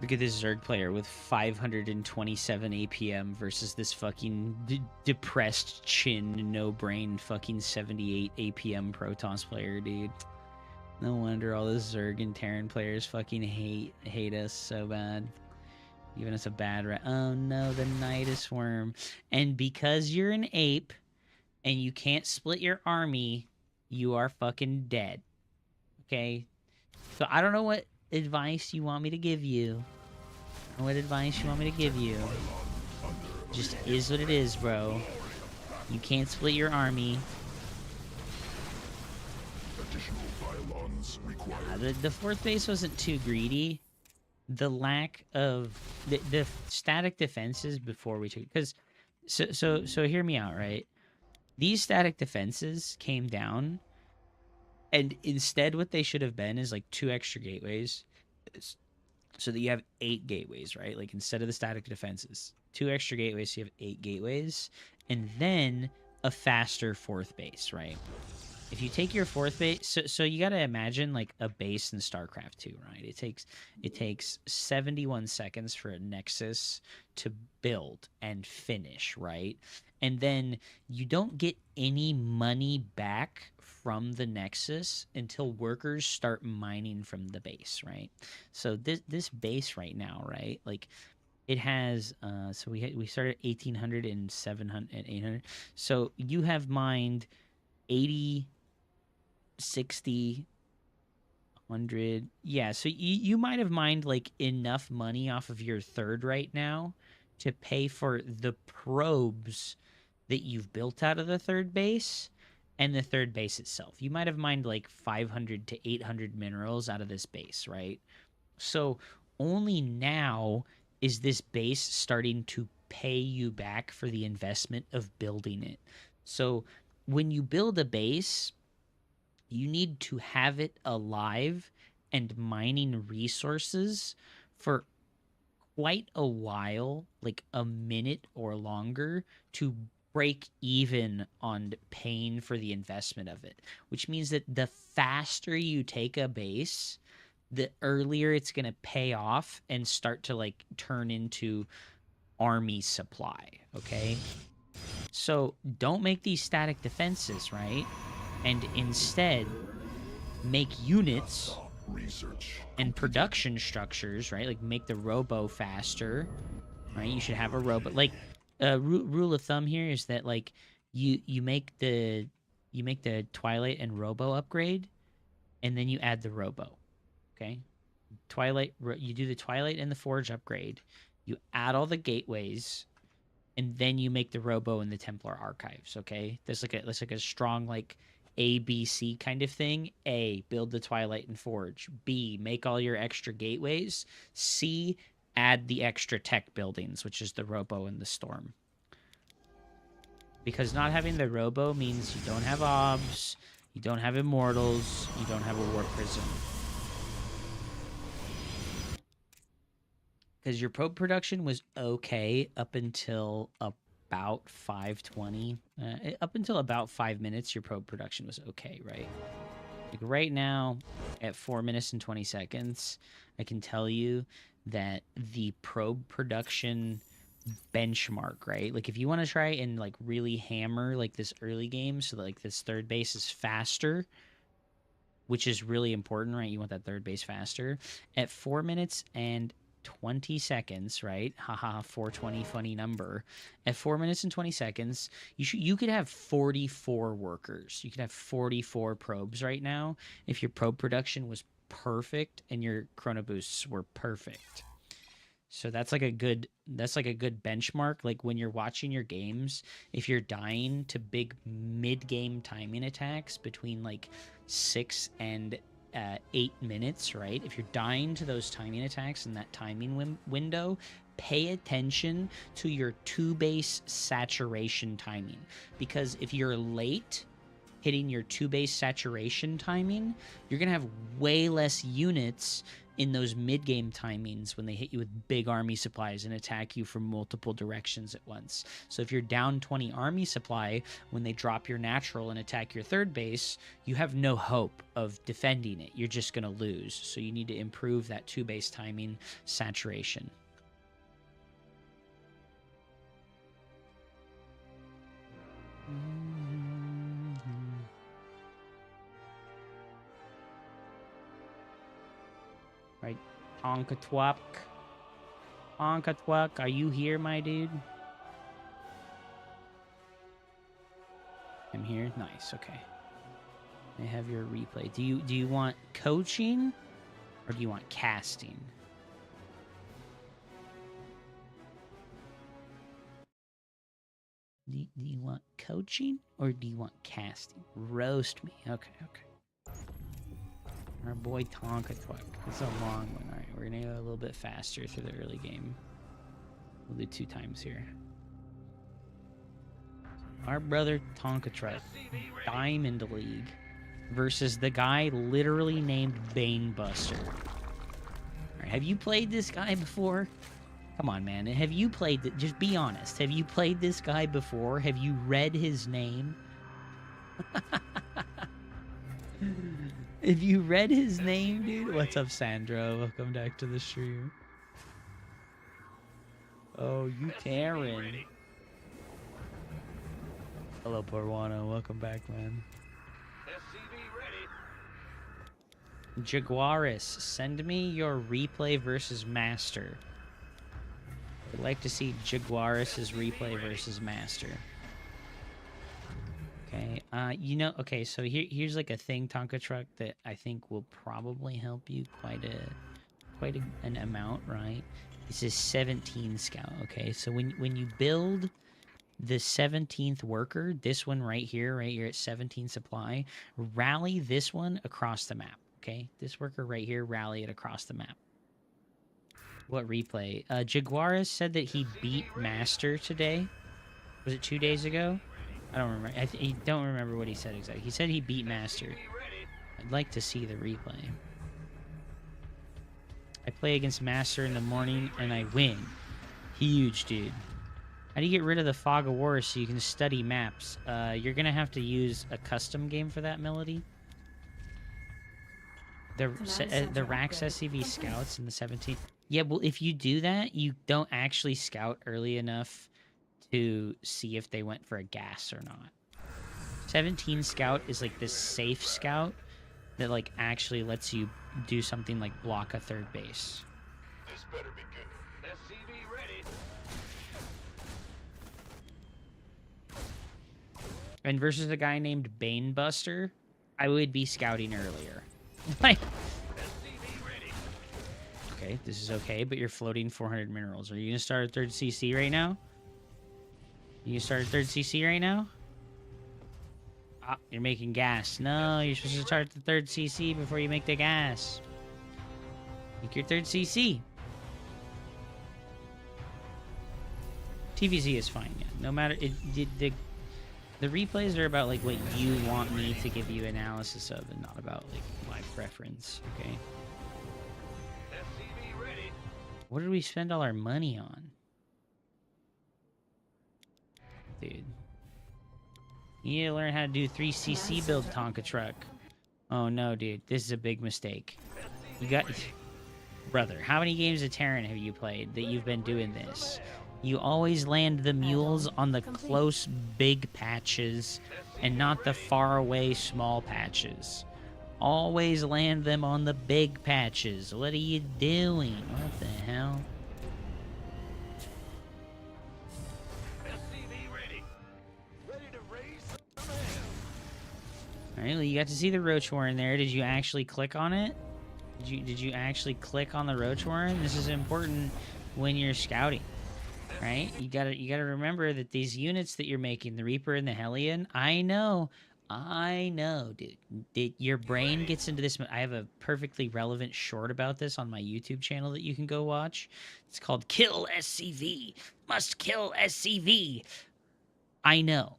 Look at this Zerg player with 527 APM versus this fucking depressed chin, no brain fucking 78 APM Protoss player, dude. No wonder all the Zerg and Terran players fucking hate us so bad. Giving us a bad oh no, the Nidus Worm. And because you're an ape and you can't split your army, you are fucking dead. Okay? So I don't know what advice you want me to give you. What advice you want me to give you. Just is what it is, bro. You can't split your army. Additional pylons required. The fourth base wasn't too greedy. The lack of the static defenses before we took, because so hear me out, right? These static defenses came down, and instead what they should have been is like 2 extra gateways, so that you have 8 gateways, right? Like instead of the static defenses, 2 extra gateways, so you have 8 gateways, and then a faster fourth base, right? If you take your fourth base, so you got to imagine like a base in StarCraft 2, right? It takes 71 seconds for a Nexus to build and finish, right? And then you don't get any money back from the Nexus until workers start mining from the base, right? So this base right now, right? Like it has so we started at 1800 and 700 and 800. So you have mined 80, 60, 100. Yeah, so you might have mined like enough money off of your third right now to pay for the probes that you've built out of the third base and the third base itself. You might have mined like 500 to 800 minerals out of this base, right? So only now is this base starting to pay you back for the investment of building it. So when you build a base, you need to have it alive and mining resources for quite a while, like a minute or longer, to break even on paying for the investment of it, which means that the faster you take a base, the earlier it's going to pay off and start to like turn into army supply. Okay, so don't make these static defenses, right? And instead make units Research. and production structures, right? Like make the robo faster, right? You should have a robo. Like rule of thumb here is that like you make the Twilight and Robo upgrade, and then you add the Robo. Okay, you do the Twilight and the Forge upgrade. You add all the gateways, and then you make the Robo and the Templar archives. Okay, that's like a strong like A, B, C kind of thing. A, build the Twilight and Forge. B, make all your extra gateways. C, add the extra tech buildings, which is the Robo and the Storm. Because not having the Robo means you don't have Obs, you don't have Immortals, you don't have a War Prism. Because your probe production was okay up until about 5:20. Up until about 5 minutes, your probe production was okay, right? Like right now, at 4 minutes and 20 seconds, I can tell you that the probe production benchmark, right? Like if you want to try and like really hammer like this early game so that like this third base is faster, which is really important, right? You want that third base faster. At 4 minutes and 20 seconds, right? Haha, 420, funny number. At 4 minutes and 20 seconds, you could have 44 workers. You could have 44 probes right now if your probe production was perfect and your chrono boosts were perfect. So that's like a good benchmark. Like when you're watching your games, if you're dying to big mid-game timing attacks between like 6 and 8 minutes, right? If you're dying to those timing attacks in that timing window, pay attention to your 2-base saturation timing. Because if you're late hitting your 2-base saturation timing, you're going to have way less units in those mid-game timings when they hit you with big army supplies and attack you from multiple directions at once. So if you're down 20 army supply, when they drop your natural and attack your third base, you have no hope of defending it. You're just going to lose. So you need to improve that 2-base timing saturation. Right, Onkatwak. Onkatwak, are you here, my dude? I'm here. Nice. Okay. I have your replay. Do you want coaching or do you want casting? Do you want coaching or do you want casting? Roast me. Okay, okay. Our boy Tonka Twuck. It's a long one. All right, we're gonna go a little bit faster through the early game. We'll do 2 times here. Our brother Tonka Truck, Diamond League, versus the guy literally named Banebuster. All right, have you played this guy before? Come on, man. Have you played... Just be honest. Have you played this guy before? Have you read his name? If you read his name, dude... What's up, Sandro? Welcome back to the stream. Oh, you Karen. Hello, Porwana. Welcome back, man. Jaguaris, send me your replay versus master. I'd like to see Jaguaris' replay versus master. Okay, you know, okay, so here's like a thing, Tonka Truck, that I think will probably help you quite an amount, right? This is 17 scout, okay? So when you build the 17th worker, this one right here at 17 supply, rally this one across the map, okay? This worker right here, rally it across the map. What replay? Jaguaris said that he beat Master today. Was it 2 days ago? I don't remember. I don't remember what he said exactly. He said he beat Master. I'd like to see the replay. I play against Master in the morning and I win. Huge, dude. How do you get rid of the fog of war so you can study maps? You're gonna have to use a custom game for that, Melody. The Rax SCV scouts in the 17th. Yeah, well, if you do that, you don't actually scout early enough to see if they went for a gas or not. 17 scout is like this safe scout that like actually lets you do something like block a third base. This better be good. SCV ready. And versus a guy named Banebuster, I would be scouting earlier. Like, okay, this is okay, but you're floating 400 minerals. Are you gonna start a 3rd CC right now? You gonna start a 3rd CC right now? Ah, you're making gas. No, you're supposed to start the 3rd CC before you make the gas. Make your 3rd CC. TVZ is fine, yeah. No matter... The replays are about, like, what you want me to give you analysis of and not about, like, my preference, okay? What did we spend all our money on? Dude. You need to learn how to do 3cc build, Tonka Truck. Oh, no, dude. This is a big mistake. You got... Brother, how many games of Terran have you played that you've been doing this? You always land the mules on the close, big patches and not the far-away, small patches. Always land them on the big patches. What are you doing? What the hell? Alright, well, you got to see the Roach Warren there. Did you actually click on it? Did you actually click on the Roach Warren? This is important when you're scouting. Right? You gotta remember that these units that you're making, the Reaper and the Hellion, I know, dude. Your brain gets into this. I have a perfectly relevant short about this on my YouTube channel that you can go watch. It's called Kill SCV. Must kill SCV. I know.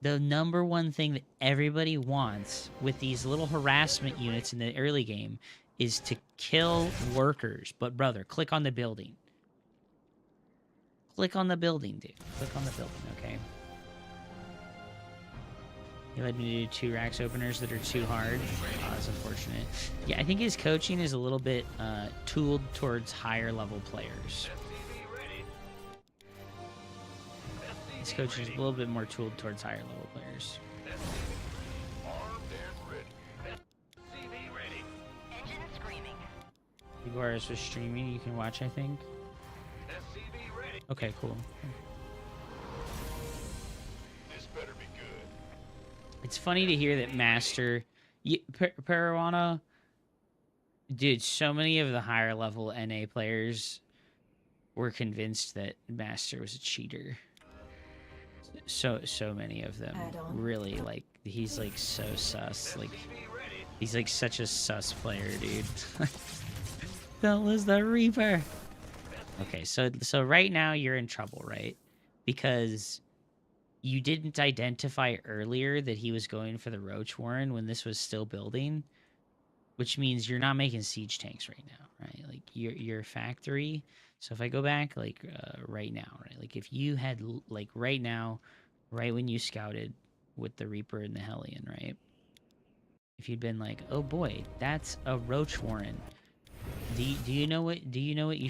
The number one thing that everybody wants with these little harassment units in the early game is to kill workers. But brother, click on the building. Click on the building, dude. Click on the building, okay? He led me to do 2 Rax openers that are too hard. Oh, that's unfortunate. Yeah, I think his coaching is a little bit tooled towards higher level players. His coaching is a little bit more tooled towards higher level players. Jaguaris was streaming. You can watch, I think. Okay, cool. This better be good. It's funny to hear that Master... Parawana... Dude, so many of the higher level NA players were convinced that Master was a cheater. So many of them. Really, like, he's like so sus. Like, he's like such a sus player, dude. Don't lose the Reaper. Okay, so right now you're in trouble, right? Because you didn't identify earlier that he was going for the Roach Warren when this was still building, which means you're not making siege tanks right now, right? Like your factory. So if I go back like right now, right? Like if you had like right now, right when you scouted with the Reaper and the Hellion, right? If you'd been like, "Oh boy, that's a Roach Warren." Do you know what you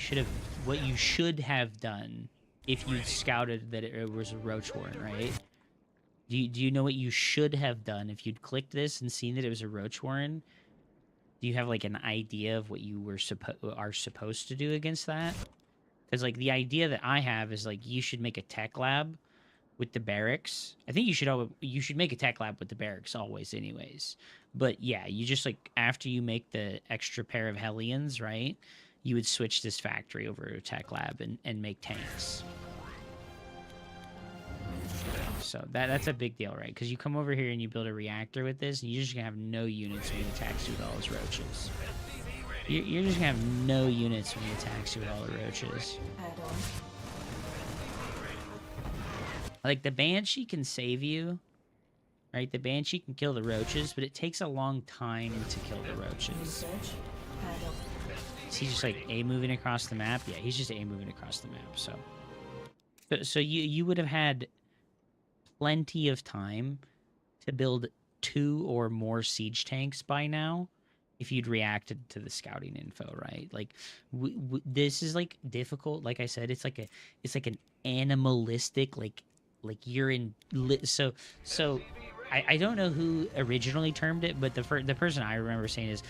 should have done if you'd scouted that it was a Roach Warren, right? Do you know what you should have done if you'd clicked this and seen that it was a Roach Warren? Do you have like an idea of what you are supposed to do against that? Because like the idea that I have is like you should make a tech lab with the barracks. I think you should make a tech lab with the barracks always, anyways. But yeah, you just like after you make the extra pair of Hellions, right? You would switch this factory over to a tech lab and make tanks. So that's a big deal, right? Because you come over here and you build a reactor with this, and you're just gonna have no units when it attacks you with all those roaches. You're just gonna have no units when it attacks you with all the roaches. Like the Banshee can save you, right? The Banshee can kill the roaches, but it takes a long time to kill the roaches. Is he just like A moving across the map? Yeah, he's just A moving across the map. So you would have had plenty of time to build 2 or more siege tanks by now if you'd reacted to the scouting info, right? Like this is like difficult. Like I said, it's like an animalistic like you're in so I don't know who originally termed it, but the person I remember saying is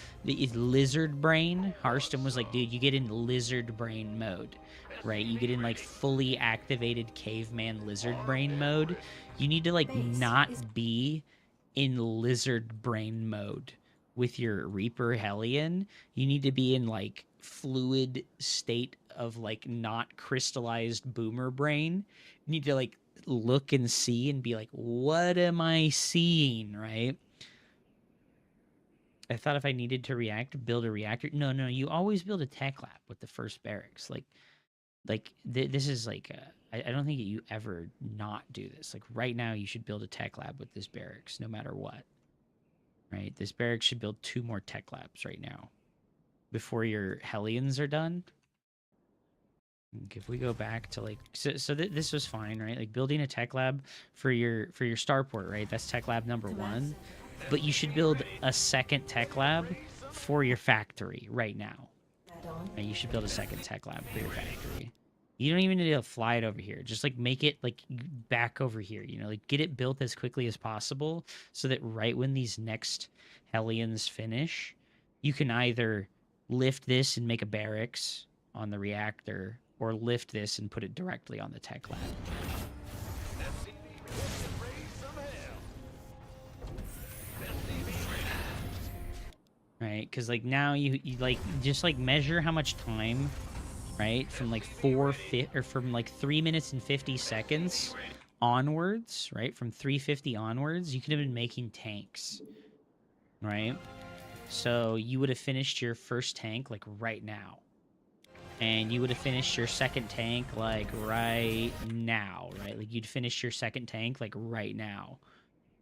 lizard brain. Harston was like, dude, you get in lizard brain mode, right? You get in like fully activated caveman lizard brain mode. You need to like not be in lizard brain mode with your Reaper Hellion. You need to be in like fluid state of like not crystallized boomer brain. You need to like look and see and be like, what am I seeing, right? I thought if I needed to build a reactor. No, you always build a tech lab with the first barracks. This is like I don't think you ever not do this. Like right now you should build a tech lab with this barracks no matter what, right? This barracks should build 2 more tech labs right now before your Hellions are done. If we go back to like this was fine, right? Like building a tech lab for your starport, right? That's tech lab number 1, but you should build a second tech lab for your factory right now. Right? You should build a second tech lab for your factory. You don't even need to fly it over here. Just like make it like back over here, you know, like get it built as quickly as possible so that right when these next Hellions finish, you can either lift this and make a barracks on the reactor, or lift this and put it directly on the tech lab. Right, because like now you like just like measure how much time, right, from like 3 minutes and 50 seconds onwards, right, from 350 onwards, you could have been making tanks, right? So you would have finished your first tank like right now. And you would have finished your second tank like right now, right? Like you'd finish your second tank like right now.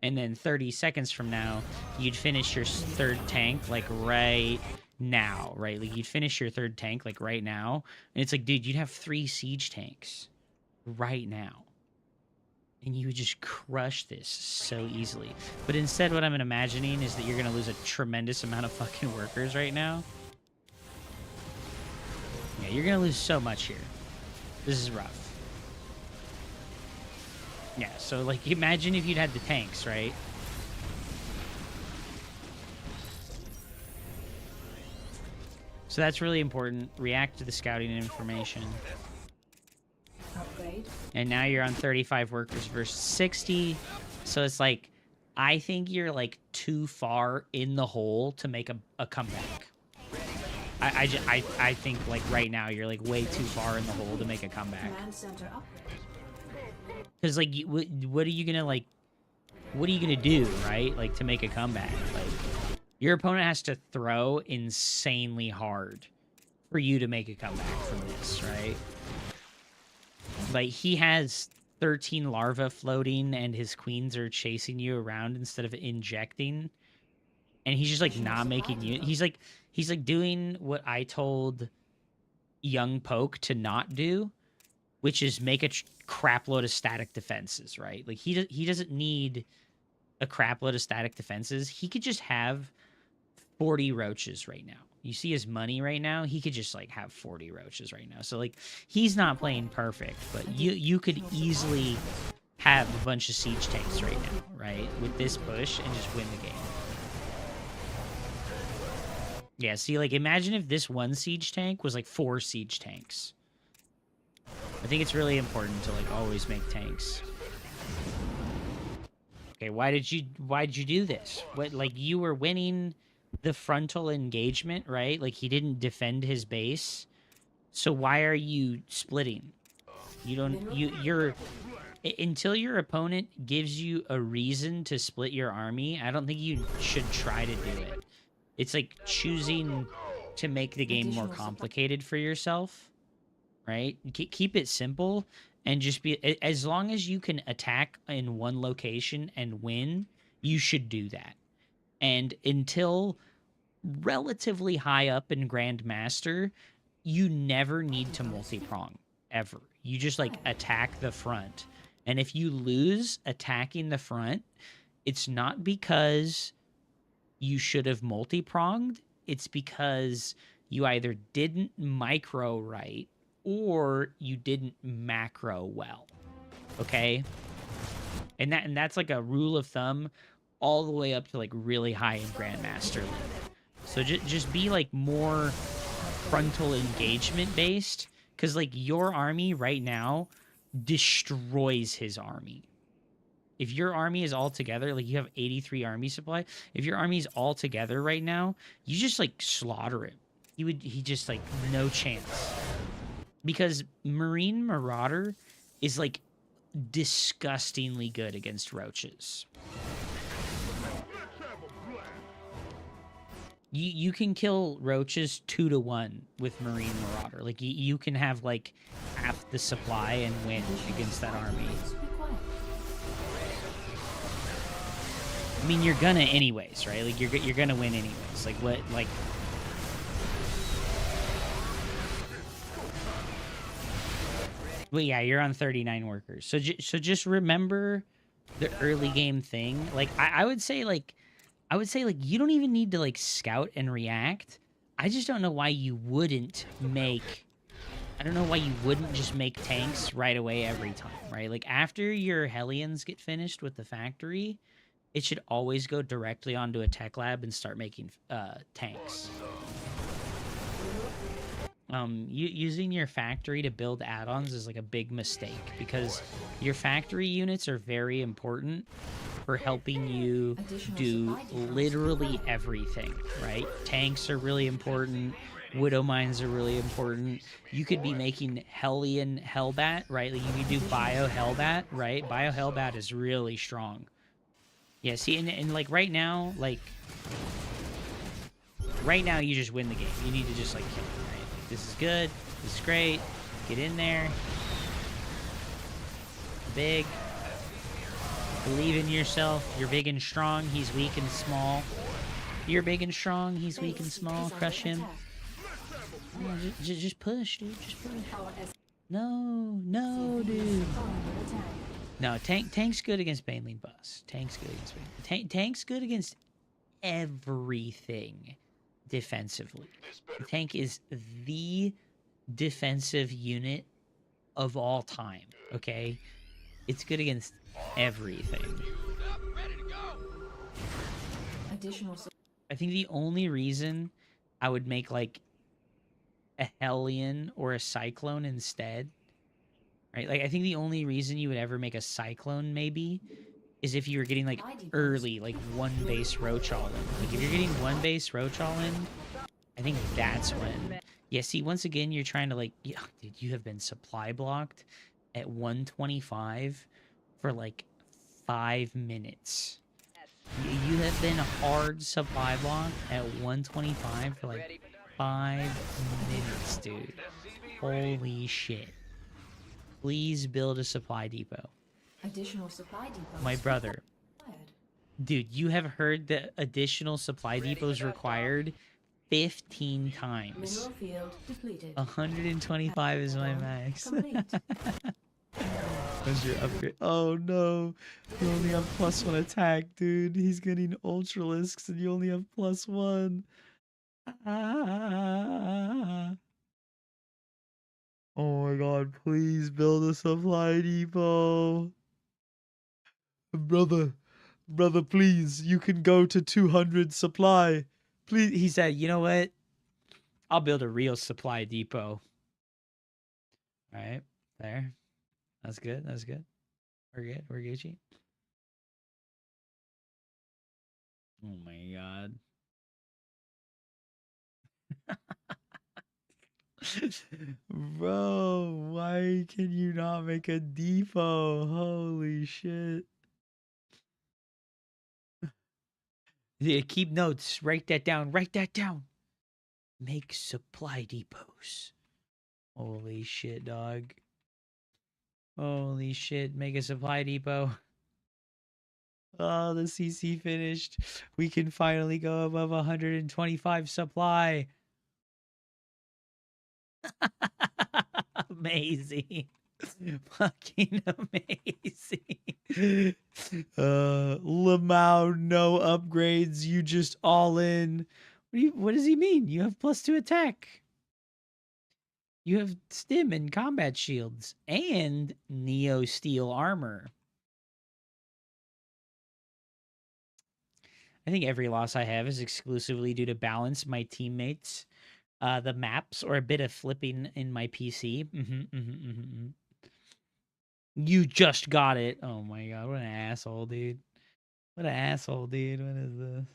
And then 30 seconds from now, you'd finish your third tank like right now, right? Like you'd finish your third tank like right now. And it's like, dude, you'd have 3 siege tanks right now. And you would just crush this so easily. But instead, what I'm imagining is that you're going to lose a tremendous amount of fucking workers right now. Yeah, you're gonna lose so much here. This is rough. Yeah, so like imagine if you'd had the tanks, right? So that's really important. React to the scouting information. Upgrade. And now you're on 35 workers versus 60. So it's like, I think you're like too far in the hole to make a comeback. I think like right now you're like way too far in the hole to make a comeback. Command center upgrade. Because like, what are you gonna like? What are you gonna do, right? Like to make a comeback, like your opponent has to throw insanely hard for you to make a comeback from this, right? Like he has 13 larvae floating and his queens are chasing you around instead of injecting, and he's just like not making you. He's like doing what I told young Poke to not do, which is make a crap load of static defenses, right? Like he doesn't need a crap load of static defenses. He could just have 40 roaches right now. You see his money right now? He could just like have 40 roaches right now. So like he's not playing perfect, but you could easily have a bunch of siege tanks right now, right? With this push and just win the game. Yeah, see, like imagine if this one siege tank was like 4 siege tanks. I think it's really important to like always make tanks. Okay, why did you do this? What, like you were winning the frontal engagement, right? Like he didn't defend his base. So why are you splitting? You're until your opponent gives you a reason to split your army, I don't think you should try to do it. It's like choosing to make the game more complicated for yourself, right? Keep it simple and just be, as long as you can attack in one location and win, you should do that. And until relatively high up in Grandmaster, you never need to multi-prong, ever. You just like attack the front. And if you lose attacking the front, it's not because you should have multi-pronged, it's because you either didn't micro right or you didn't macro well. Okay? And that's like a rule of thumb all the way up to like really high in Grandmaster League. So just be like more frontal engagement based, because like your army right now destroys his army. If your army is all together, like you have 83 army supply, if your army is all together right now, you just like slaughter him. He just like no chance. Because Marine Marauder is like disgustingly good against roaches. You can kill roaches 2-1 with Marine Marauder. Like you can have like half the supply and win against that army. I mean, you're gonna anyways, right? Like you're gonna win anyways. Like what? Like well, yeah, you're on 39 workers. So just remember the early game thing. Like I would say like you don't even need to like scout and react. I just don't know why you wouldn't make. I don't know why you wouldn't just make tanks right away every time, right? Like after your Hellions get finished with the factory, it should always go directly onto a tech lab and start making tanks. Using your factory to build add-ons is like a big mistake, because your factory units are very important for helping you do literally everything, right? Tanks are really important. Widow mines are really important. You could be making Hellion Hellbat, right? Like you could do Bio Hellbat, right? Bio Hellbat is really strong. Yeah, see, and like right now you just win the game. You need to just like kill him, right? Like, this is good. This is great. Get in there. Big. Believe in yourself. You're big and strong. He's weak and small. You're big and strong. He's weak and small. Crush him. Yeah, just push, dude. Just push. No, dude. No, Tank's good against Baneling Bus. Tank's good against Baneling. Tank's good against everything defensively. Tank is the defensive unit of all time, okay? It's good against everything. I think the only reason I would make like a Hellion or a Cyclone instead, right? Like I think the only reason you would ever make a Cyclone maybe is if you were getting like early, like one base roach all in. Like if you're getting one base roach all in, I think that's when. Yeah, see, once again, you're trying to like, yeah, dude, you have been supply blocked at 125 for like 5 minutes. You have been hard supply block at 125 for like 5 minutes, dude. Holy shit. Please build a supply depot. Additional supply depots. My brother. required. Dude, you have heard that additional supply depots required 15 times. Mineral field depleted. 125 is my max. Complete. What's your upgrade? Oh no. You only have +1 attack, dude. He's getting Ultralisks and you only have +1. Ah. Oh my god, please build a supply depot. Brother, please. You can go to 200 supply. Please. He said, you know what? I'll build a real supply depot. All right. There. That's good. That's good. We're good. We're Gucci. Oh my god. Bro, why can you not make a depot? Holy shit. Yeah, keep notes. Write that down. Write that down. Make supply depots. Holy shit, dog. Holy shit. Make a supply depot. Oh, the CC finished. We can finally go above 125 supply. Amazing. Fucking amazing. Lamau, no upgrades. You just all in. What does he mean? You have +2 attack. You have stim and combat shields and Neo Steel armor. I think every loss I have is exclusively due to balance my teammates, the maps, or a bit of flipping in my PC. You just got it. Oh my god, what an asshole, dude. What an asshole, dude. What is this?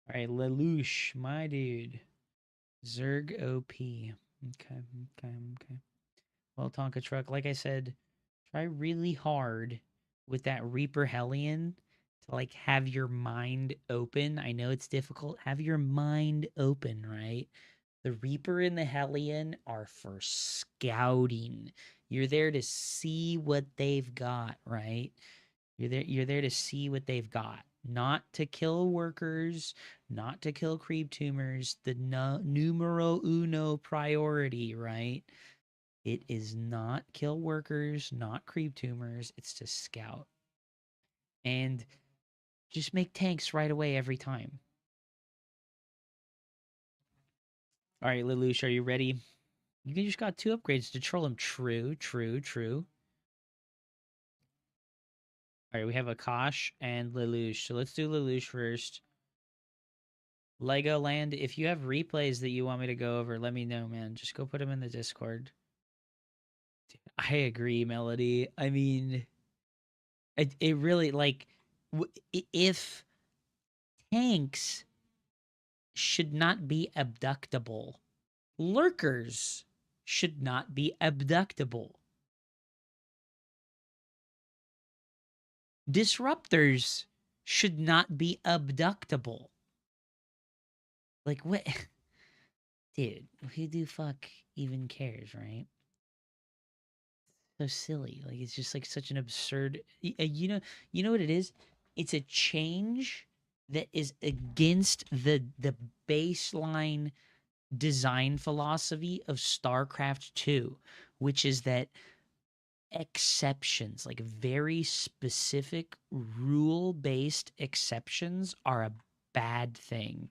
All right, Lelouch, my dude. Zerg OP. Okay. Well, Tonka Truck, like I said, try really hard with that Reaper Hellion to like have your mind open. I know it's difficult. Have your mind open, right? The Reaper and the Hellion are for scouting. You're there to see what they've got, right? You're there to see what they've got. Not to kill workers, not to kill creep tumors. The numero uno priority, right? It is not kill workers, not creep tumors. It's to scout. And just make tanks right away every time. All right, Lelouch, are you ready? You just got 2 upgrades to troll him. True. All right, we have Akash and Lelouch. So let's do Lelouch first. Legoland, if you have replays that you want me to go over, let me know, man. Just go put them in the Discord. I agree, Melody. I mean, it really, like, if tanks should not be abductable, lurkers should not be abductable. Disruptors should not be abductable. Like, what? Dude, who the fuck even cares, right? So silly. Like, it's just like such an absurd. You know what it is? It's a change that is against the baseline design philosophy of StarCraft 2, which is that exceptions, like very specific rule-based exceptions, are a bad thing.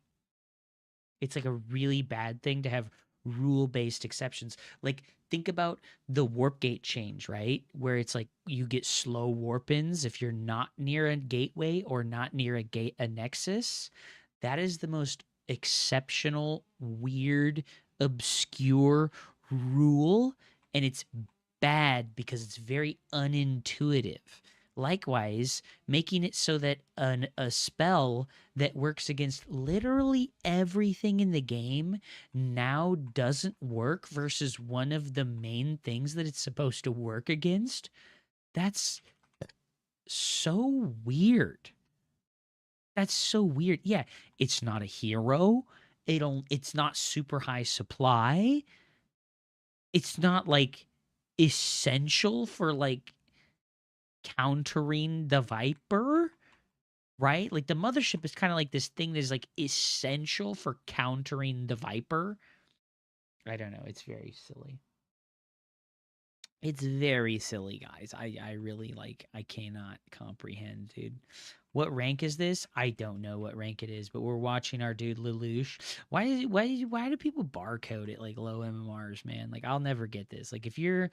It's like a really bad thing to have rule-based exceptions. Like, think about the warp gate change, right? Where it's like you get slow warp-ins if you're not near a gateway or not near a nexus. That is the most exceptional, weird, obscure rule, and it's bad because it's very unintuitive. Likewise, making it so that a spell that works against literally everything in the game now doesn't work versus one of the main things that it's supposed to work against. That's so weird. That's so weird. Yeah, it's not a hero. It's not super high supply. It's not like essential for like countering the Viper, right? Like the mothership is kind of like this thing that is like essential for countering the Viper. I don't know. It's very silly. It's very silly, guys. I really like I cannot comprehend, dude. What rank is this? I don't know what rank it is, but we're watching our dude Lelouch. Why do people barcode it like low MMRs, man? Like I'll never get this. Like if you're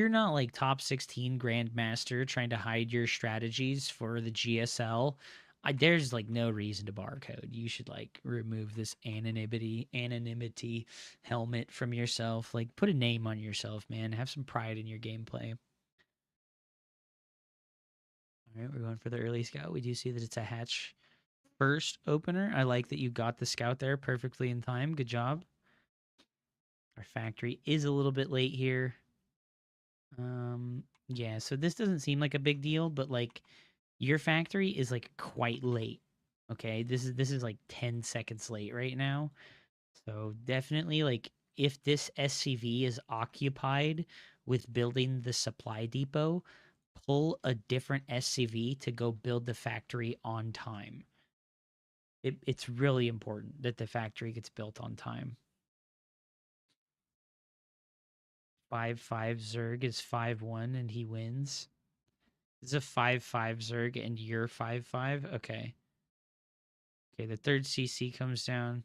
not like top 16 grandmaster trying to hide your strategies for the GSL, there's like no reason to barcode. You should like remove this anonymity helmet from yourself. Like put a name on yourself, man. Have some pride in your gameplay. All right, we're going for the early scout. We do see that it's a hatch first opener. I like that you got the scout there perfectly in time. Good job. Our factory is a little bit late here. Yeah, so this doesn't seem like a big deal, but like your factory is like quite late. Okay, this is like 10 seconds late right now. So definitely like if this SCV is occupied with building the supply depot, pull a different SCV to go build the factory on time. It's really important that the factory gets built on time. 5-5 Zerg is 5-1 and he wins. This is a 5-5 Zerg and you're 5-5? Okay. Okay, the third CC comes down.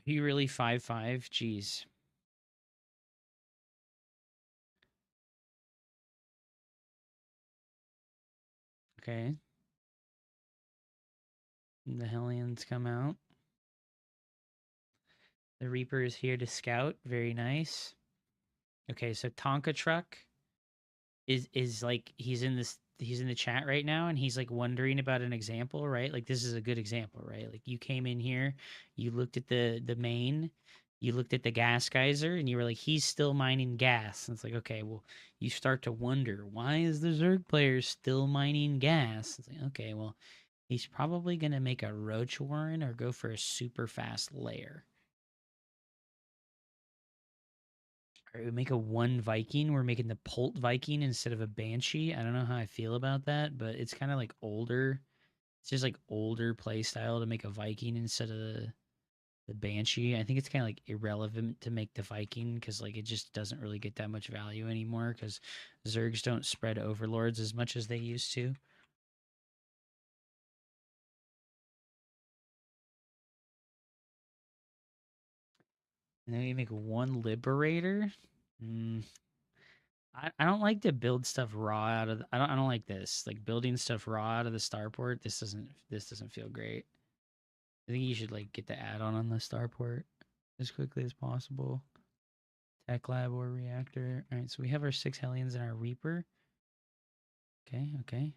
Are you really 5-5? Jeez. Okay. And the Hellions come out. The Reaper is here to scout. Very nice. Okay, so Tonka Truck is like he's in the chat right now and he's like wondering about an example, right? Like this is a good example, right? Like you came in here, you looked at the main, you looked at the gas geyser and you were like he's still mining gas. And it's like okay, well, you start to wonder, why is the Zerg player still mining gas? It's like okay, well, he's probably going to make a roach warren or go for a super fast lair. All right, we make a 1 Viking. We're making the Polt Viking instead of a Banshee. I don't know how I feel about that, but it's kind of like older. It's just like older play style to make a Viking instead of the Banshee. I think it's kind of like irrelevant to make the Viking because like it just doesn't really get that much value anymore because Zergs don't spread overlords as much as they used to. And then we make 1 Liberator. I don't like to build stuff raw out of I don't like this. Like building stuff raw out of the starport. This doesn't feel great. I think you should like get the add-on on the starport as quickly as possible. Tech lab or reactor. All right, so we have our 6 Hellions and our Reaper. Okay, okay.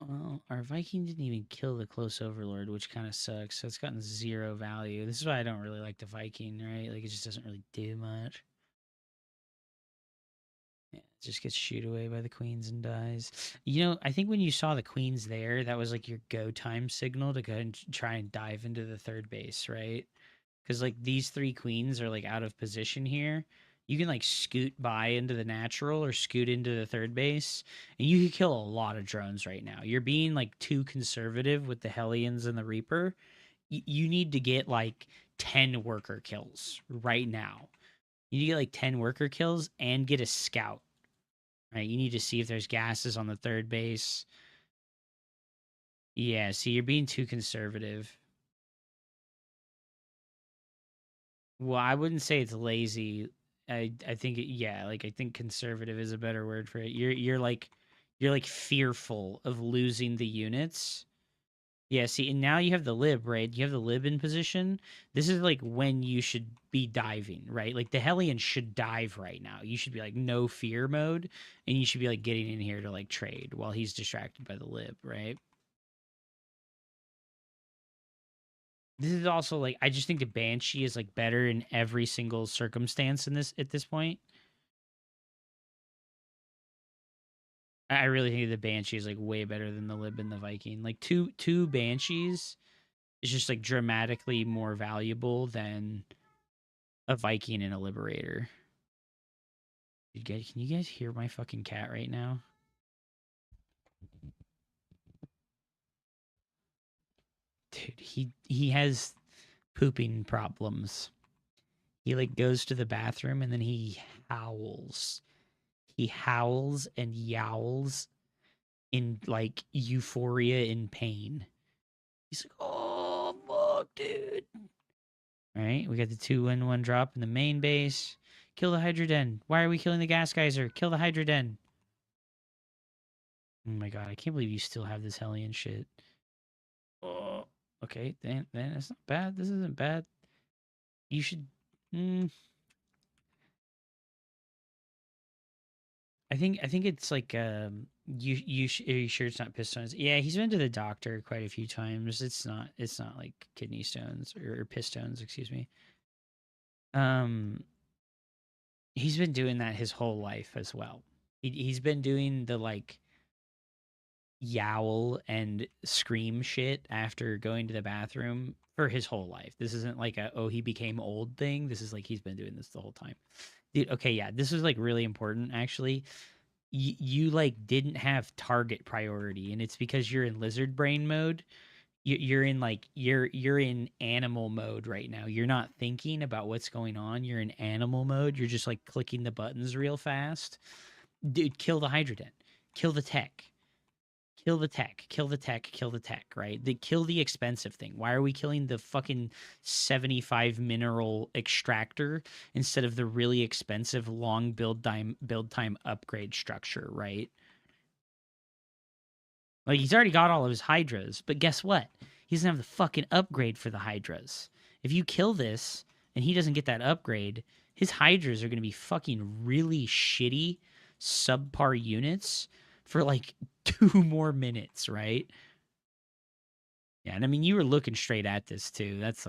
Well, our Viking didn't even kill the close overlord, which kind of sucks. So it's gotten 0 value. This is why I don't really like the Viking, right? Like it just doesn't really do much. Yeah, it just gets shooed away by the queens and dies. You know, I think when you saw the queens there, that was like your go time signal to go and try and dive into the third base, right? Because like these 3 queens are like out of position here. You can like scoot by into the natural or scoot into the third base, and you can kill a lot of drones right now. You're being like too conservative with the Hellions and the Reaper. You need to get like 10 worker kills right now. You need to get like 10 worker kills and get a scout. Right? You need to see if there's gases on the third base. Yeah, see, you're being too conservative. Well, I wouldn't say it's lazy. I think yeah, like I think conservative is a better word for it. You're like fearful of losing the units. Yeah, see, and now you have the lib, right? You have the lib in position. This is like when you should be diving, right? Like the Hellion should dive right now. You should be like no fear mode, and you should be like getting in here to like trade while he's distracted by the lib, right? This is also like I just think the Banshee is like better in every single circumstance in this at this point. I really think the Banshee is like way better than the lib and the Viking. Like two Banshees is just like dramatically more valuable than a Viking and a Liberator. Can you guys hear my fucking cat right now? Dude, he has pooping problems. He like goes to the bathroom and then he howls. He howls and yowls in like euphoria and pain. He's like, "Oh fuck, dude." All right, we got the 2-1 drop in the main base. Kill the Hydra Den. Why are we killing the gas geyser? Kill the Hydra Den. Oh my god, I can't believe you still have this Hellion shit. Oh, okay, then that's not bad. This isn't bad. You should. I think it's like are you sure it's not pistones? Yeah, he's been to the doctor quite a few times. It's not like kidney stones or pistones, excuse me. Um, he's been doing that his whole life as well. He's been doing the like yowl and scream shit after going to the bathroom for his whole life. This isn't like a oh he became old thing. This is like he's been doing this the whole time. Dude, okay, yeah, this is like really important actually. You like didn't have target priority, and it's because you're in lizard brain mode. You're in like you're in animal mode right now. You're not thinking about what's going on. You're in animal mode. You're just like clicking the buttons real fast. Dude, kill the Hydroden. Kill the tech. Kill the tech. Kill the tech. Kill the tech, right? Kill the expensive thing. Why are we killing the fucking 75 mineral extractor instead of the really expensive long build time upgrade structure, right? Like he's already got all of his hydras, but guess what? He doesn't have the fucking upgrade for the hydras. If you kill this and he doesn't get that upgrade, his hydras are going to be fucking really shitty subpar units for like 2 more minutes, right? Yeah, and I mean you were looking straight at this too. That's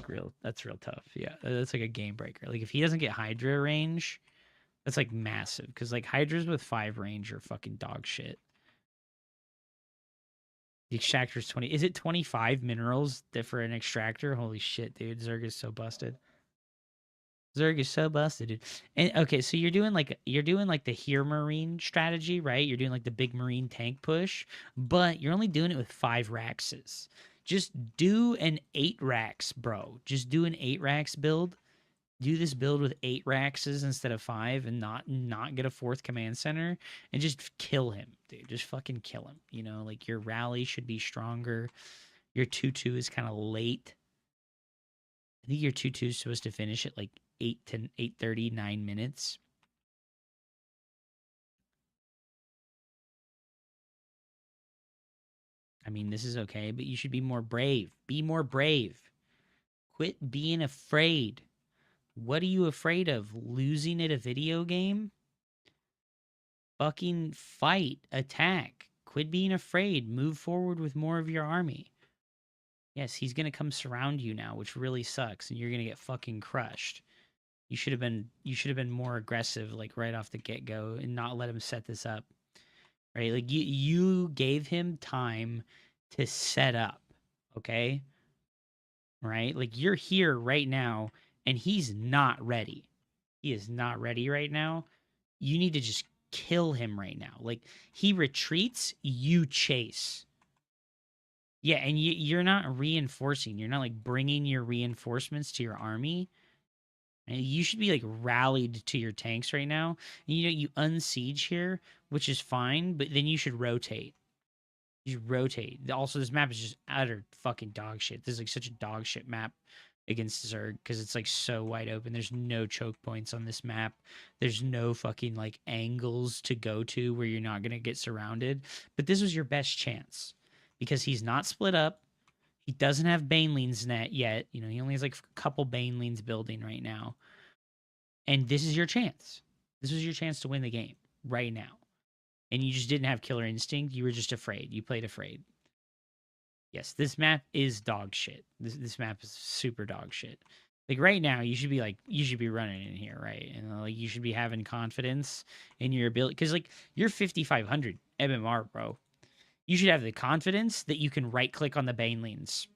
real tough. Yeah, that's like a game breaker. Like if he doesn't get Hydra range, that's like massive because like Hydras with 5 range are fucking dog shit. The extractor's 20. Is it 25 minerals for an extractor? Holy shit, dude. Zerg is so busted. Zerg is so busted, dude. And okay, so you're doing like the here marine strategy, right? You're doing like the big marine tank push, but you're only doing it with 5 Raxes. Just do an 8 Rax, bro. Just do an 8 Rax build. Do this build with 8 Raxes instead of 5 and not get a 4th command center and just kill him, dude. Just fucking kill him. You know, like your rally should be stronger. Your 2-2 is kind of late. I think your 2-2 is supposed to finish at like 8:30, 9 minutes. I mean, this is okay, but you should be more brave. Be more brave. Quit being afraid. What are you afraid of? Losing at a video game? Fucking fight. Attack. Quit being afraid. Move forward with more of your army. Yes, he's going to come surround you now, which really sucks, and you're going to get fucking crushed. You should have been more aggressive like right off the get-go and not let him set this up. Right? Like you gave him time to set up, okay? Right? Like you're here right now and he's not ready. He is not ready right now. You need to just kill him right now. Like he retreats, you chase. Yeah, and you're not reinforcing. You're not like bringing your reinforcements to your army. And you should be like rallied to your tanks right now. And, you unsiege here, which is fine, but then you should rotate. You should rotate. Also, this map is just utter fucking dog shit. This is like such a dog shit map against Zerg because it's like so wide open. There's no choke points on this map. There's no fucking like angles to go to where you're not gonna get surrounded. But this was your best chance because he's not split up. He doesn't have Banelings net yet. You know, he only has like a couple Banelings building right now. And this is your chance. This was your chance to win the game right now. And you just didn't have killer instinct. You were just afraid. You played afraid. Yes, this map is dog shit. This map is super dog shit. Like right now, you should be running in here, right? And like you should be having confidence in your ability, because like you're 5,500 MMR, bro. You should have the confidence that you can right click on the Banelings.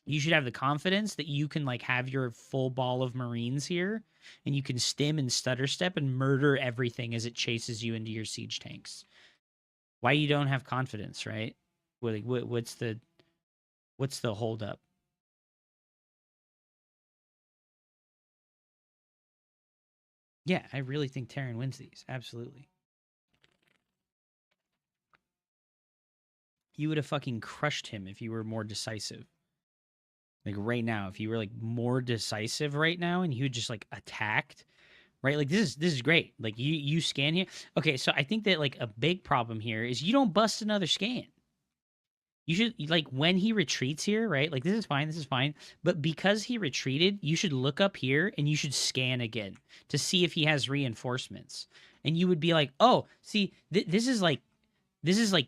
You should have the confidence that you can like have your full ball of Marines here, and you can stim and stutter step and murder everything as it chases you into your siege tanks. Why you don't have confidence, right? What's the holdup? Yeah, I really think Terran wins these. Absolutely. You would have fucking crushed him if you were more decisive. Like right now, if you were like more decisive right now and you had just like attacked, right? Like this is great. Like you scan here. Okay, so I think that like a big problem here is you don't bust another scan. You should, like, when he retreats here, right? Like, this is fine. But because he retreated, you should look up here and you should scan again to see if he has reinforcements. And you would be like, oh, see, this is like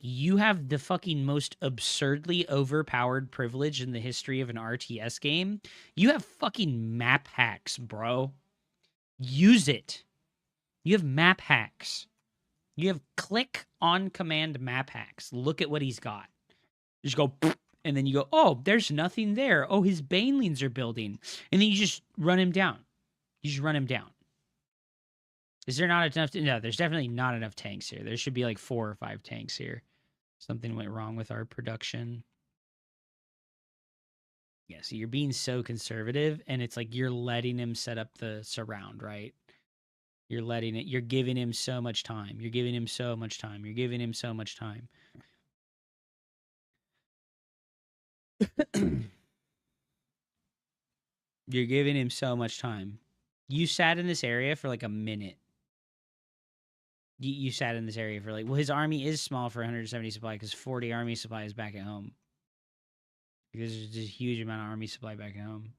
you have the fucking most absurdly overpowered privilege in the history of an RTS game. You have fucking map hacks, bro. Use it. You have map hacks. You have click on command map hacks. Look at what he's got. Just go, and then you go, oh, there's nothing there. Oh, his Banelings are building. And then you just run him down. You just run him down. Is there not enough? No, there's definitely not enough tanks here. There should be like 4 or 5 tanks here. Something went wrong with our production. Yeah, so you're being so conservative, and it's like you're letting him set up the surround, right? You're giving him so much time. You're giving him so much time. You're giving him so much time. You sat in this area for like a minute. You sat in this area for like, well, his army is small for 170 supply because 40 army supply is back at home. Because there's just a huge amount of army supply back at home.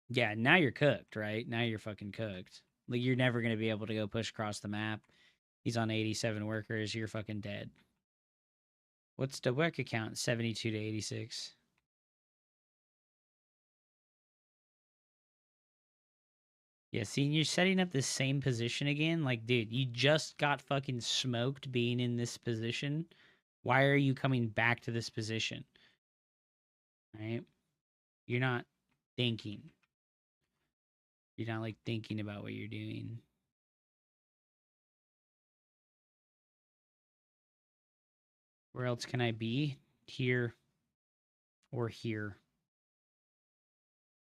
Yeah, now you're cooked, right? Now you're fucking cooked. Like, you're never going to be able to go push across the map. He's on 87 workers. You're fucking dead. What's the worker count? 72 to 86. Yeah, see, you're setting up the same position again. Like, dude, you just got fucking smoked being in this position. Why are you coming back to this position? Right? You're not thinking. You're not, like, thinking about what you're doing. Where else can I be? Here or here.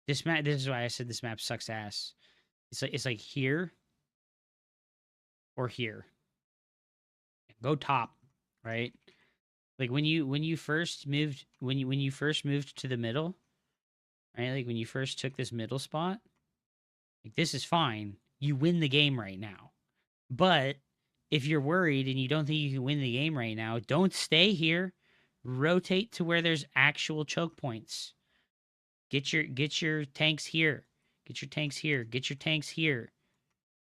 This map, this is why I said this map sucks ass. It's like here or here. Go top, right? Like when you first moved when you first moved to the middle, right? Like when you first took this middle spot, like this is fine. You win the game right now. But if you're worried and you don't think you can win the game right now, don't stay here. Rotate to where there's actual choke points. Get your tanks here. Get your tanks here. Get your tanks here.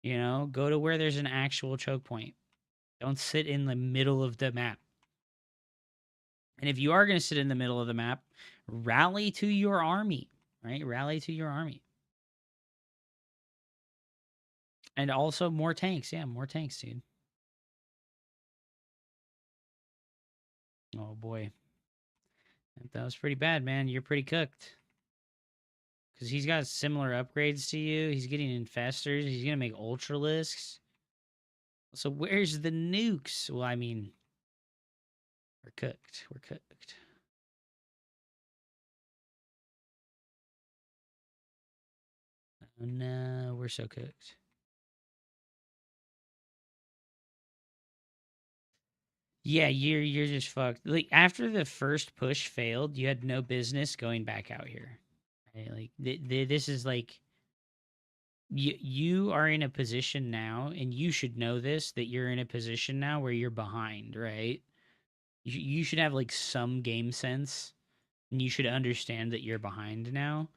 You know, go to where there's an actual choke point. Don't sit in the middle of the map. And if you are going to sit in the middle of the map, rally to your army, right? Rally to your army. And also more tanks. Yeah, more tanks, dude. Oh, boy. That was pretty bad, man. You're pretty cooked. Because he's got similar upgrades to you. He's getting infestors. He's going to make ultralisks. So where's the nukes? Well, I mean, we're cooked. We're cooked. Oh, no, we're so cooked. Yeah, you're just fucked. Like, after the first push failed, you had no business going back out here. Right? Like, this is like... you are in a position now, and you should know this, that you're in a position now where you're behind, right? You should have like some game sense, and you should understand that you're behind now,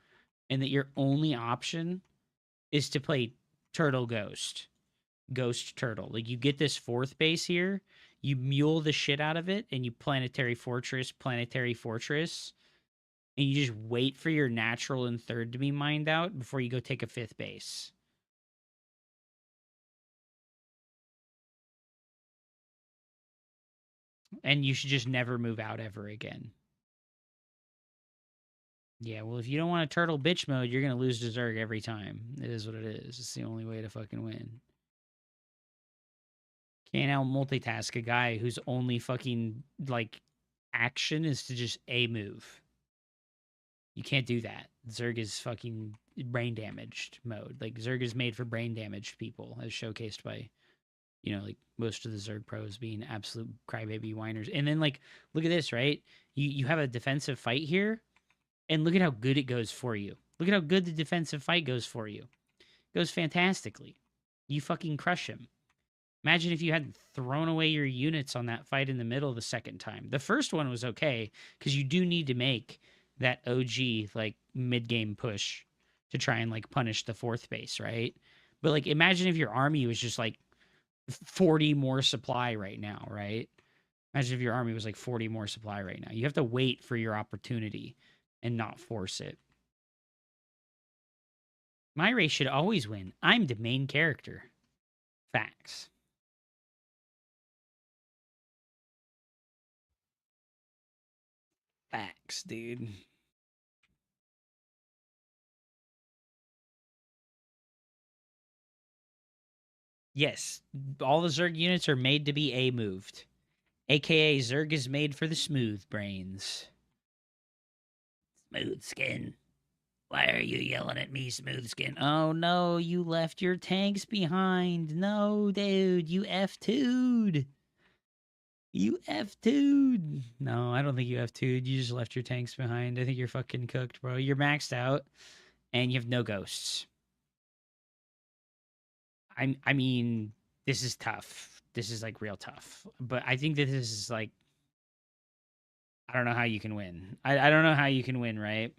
and that your only option is to play Turtle Ghost Turtle. Like you get this fourth base here, you mule the shit out of it, and you Planetary Fortress, and you just wait for your natural and third to be mined out before you go take a fifth base. And you should just never move out ever again. Yeah, well, if you don't want a turtle bitch mode, you're gonna lose to Zerg every time. It is what it is. It's the only way to fucking win. Can't out multitask a guy whose only fucking like action is to just a move. You can't do that. Zerg is fucking brain damaged mode. Like Zerg is made for brain damaged people, as showcased by, you know, like most of the Zerg pros being absolute crybaby whiners. And then like, look at this, right? You have a defensive fight here, and look at how good it goes for you. Look at how good the defensive fight goes for you. It goes fantastically. You fucking crush him. Imagine if you hadn't thrown away your units on that fight in the middle the second time. The first one was okay, because you do need to make that OG like mid-game push to try and like punish the fourth base, right? But like imagine if your army was just like 40 more supply right now, right? Imagine if your army was like 40 more supply right now. You have to wait for your opportunity and not force it. My race should always win. I'm the main character. Facts. Facts, dude. Yes, all the Zerg units are made to be A moved. AKA Zerg is made for the smooth brains. Smooth skin. Why are you yelling at me, smooth skin? Oh no, you left your tanks behind. No, dude, you F2'd. You F2'd. No, I don't think you F2'd. You just left your tanks behind. I think you're fucking cooked, bro. You're maxed out, and you have no ghosts. I mean, this is tough. This is like real tough. But I think that this is like, I don't know how you can win. I don't know how you can win, right?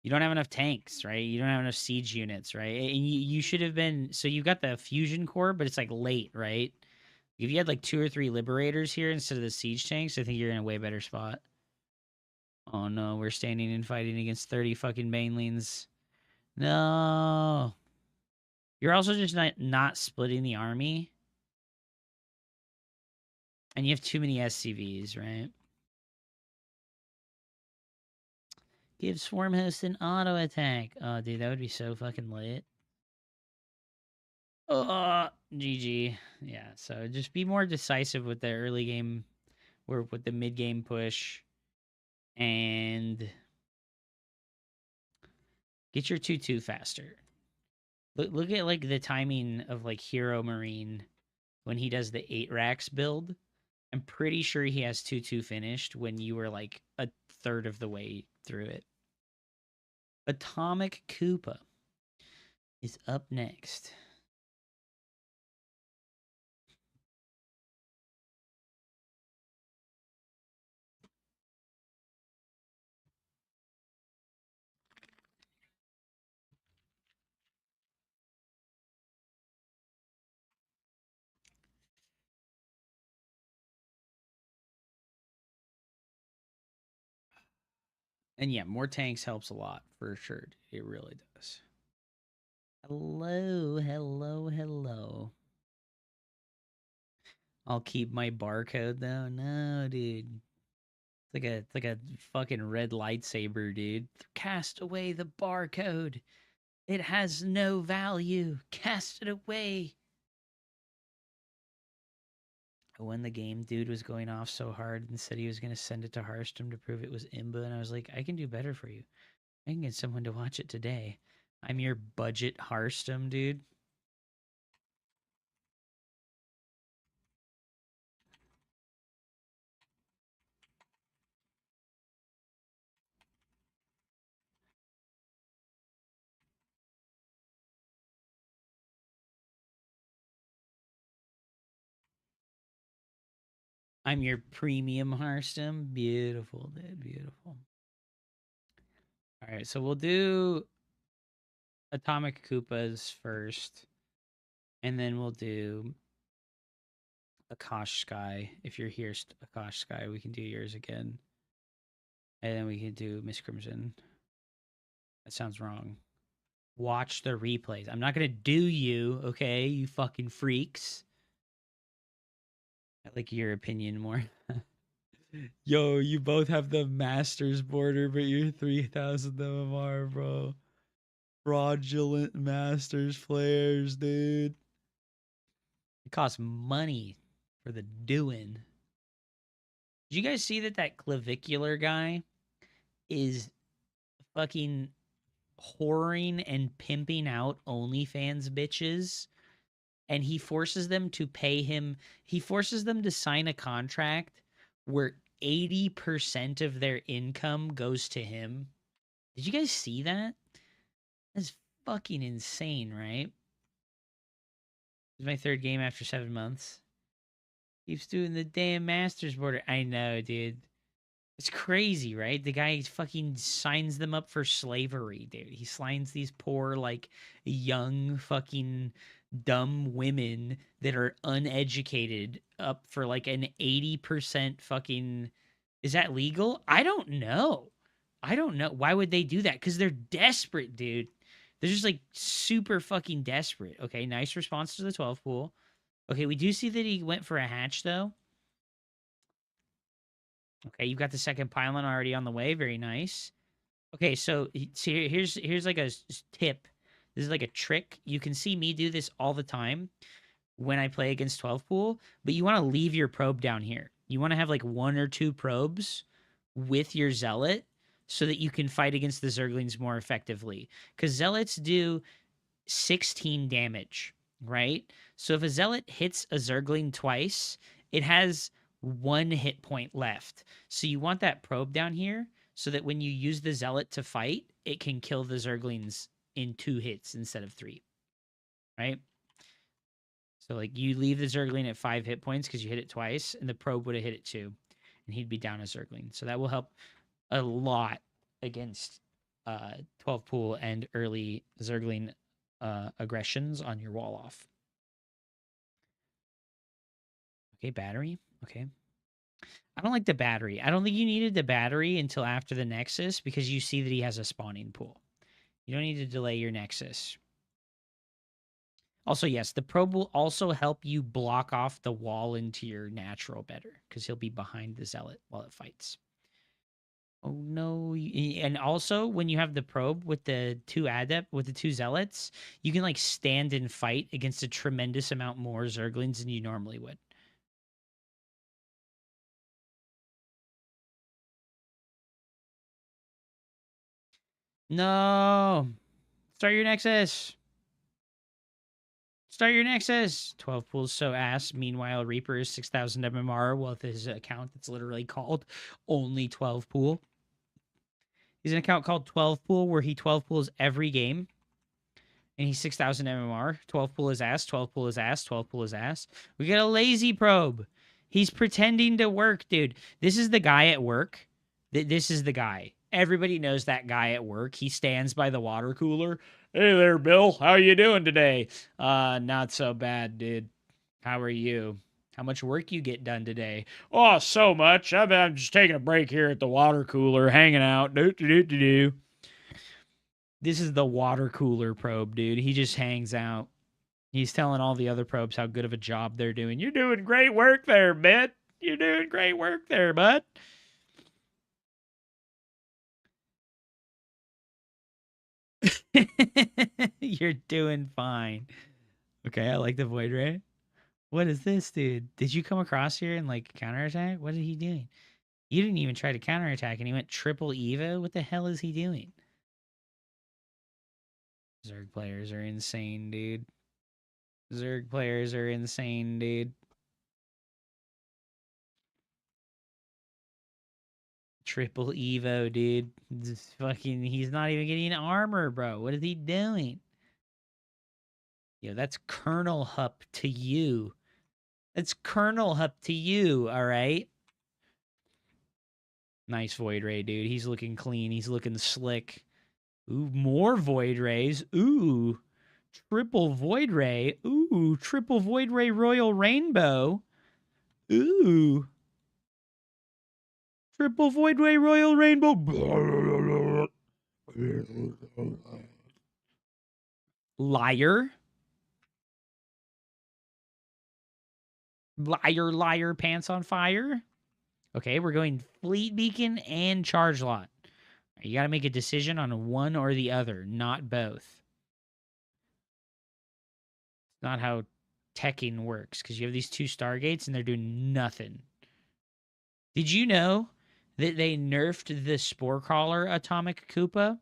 You don't have enough tanks, right? You don't have enough siege units, right? And you should have been, so you got the fusion core, but it's like late, right? If you had like 2 or 3 liberators here instead of the siege tanks, I think you're in a way better spot. Oh no, we're standing and fighting against 30 fucking banelings. No. You're also just not splitting the army. And you have too many SCVs, right? Give Swarm Host an auto attack. Oh, dude, that would be so fucking lit. Oh, GG. Yeah, so just be more decisive with the early game or with the mid game push, and get your 2-2 faster. Look at like the timing of like Hero Marine when he does the 8 racks build. I'm pretty sure he has 2-2 finished when you were like a third of the way through it. Atomic Koopa is up next. And yeah, more tanks helps a lot for sure. It really does. Hello, hello, hello. I'll keep my barcode though. No, dude. It's like a fucking red lightsaber, dude. Cast away the barcode. It has no value. Cast it away. When the game dude was going off so hard and said he was going to send it to Hearthstone to prove it was Imba, and I was like, I can do better for you. I can get someone to watch it today. I'm your budget Hearthstone dude. I'm your premium Hearthstone. Beautiful, dude. Beautiful. All right, so we'll do Atomic Koopas first, and then we'll do Akash Sky. If you're here, Akash Sky, we can do yours again. And then we can do Miss Crimson. That sounds wrong. Watch the replays. I'm not going to do you, okay? You fucking freaks. I like your opinion more. Yo, you both have the Masters border, but you're 3,000 MMR, bro. Fraudulent Masters players, dude. It costs money for the doing. Did you guys see that clavicular guy is fucking whoring and pimping out OnlyFans bitches? And he forces them to pay him. He forces them to sign a contract where 80% of their income goes to him. Did you guys see that? That's fucking insane, right? It's my third game after 7 months. Keeps doing the damn Masters border. I know, dude. It's crazy, right? The guy fucking signs them up for slavery, dude. He signs these poor, like, young fucking dumb women that are uneducated up for like an 80% fucking. Is that legal? I don't know. Why would they do that? Because they're desperate, dude. They're just like super fucking desperate. Okay, nice response to the 12 pool. Okay, we do see that he went for a hatch, though. Okay, you've got the second pylon already on the way. Very nice. Okay, so here's like a tip. This is like a trick. You can see me do this all the time when I play against 12 pool, but you want to leave your probe down here. You want to have like 1 or 2 probes with your zealot so that you can fight against the zerglings more effectively. Because zealots do 16 damage, right? So if a zealot hits a zergling twice, it has 1 hit point left. So you want that probe down here so that when you use the zealot to fight, it can kill the zerglings in 2 hits instead of 3, right? So like you leave the zergling at 5 hit points because you hit it twice, and the probe would have hit it 2, and he'd be down a zergling. So that will help a lot against 12 pool and early zergling aggressions on your wall off. Okay, battery. Okay. I don't like the battery. I don't think you needed the battery until after the Nexus because you see that he has a spawning pool. You don't need to delay your Nexus. Also, yes, the probe will also help you block off the wall into your natural better because he'll be behind the zealot while it fights. Oh no! And also, when you have the probe with the 2 zealots, you can like stand and fight against a tremendous amount more zerglings than you normally would. No! Start your Nexus! Start your Nexus! 12 pools so ass. Meanwhile, Reaper is 6,000 MMR with his account that's literally called only 12 pool. He's an account called 12 pool where he 12 pools every game. And he's 6,000 MMR. 12 pool is ass, 12 pool is ass, 12 pool is ass. We got a lazy probe. He's pretending to work, dude. This is the guy at work. This is the guy. Everybody knows that guy at work. He stands by the water cooler. Hey there, Bill. How you doing today? Not so bad, dude. How are you? How much work you get done today? Oh, so much. I'm just taking a break here at the water cooler, hanging out. Do. This is the water cooler probe, dude. He just hangs out. He's telling all the other probes how good of a job they're doing. You're doing great work there, bud. You're doing great work there, bud. You're doing fine. Okay, I like the void ray. What is this, dude? Did you come across here and like counterattack? What is he doing? You didn't even try to counterattack and he went triple Evo? What the hell is he doing? Zerg players are insane, dude. Zerg players are insane, dude. Triple Evo, dude. Just fucking, he's not even getting armor, bro. What is he doing? Yo, that's Colonel Hup to you. It's Colonel up to you, all right? Nice Void Ray, dude. He's looking clean. He's looking slick. Ooh, more Void Rays. Ooh, triple Void Ray. Ooh, triple Void Ray Royal Rainbow. Ooh. Triple Void Ray Royal Rainbow. Liar. Liar, liar, pants on fire. Okay, we're going Fleet Beacon and Charge Lot. You got to make a decision on one or the other, not both. It's not how teching works, because you have these two Stargates and they're doing nothing. Did you know that they nerfed the Spore Crawler Atomic Koopa?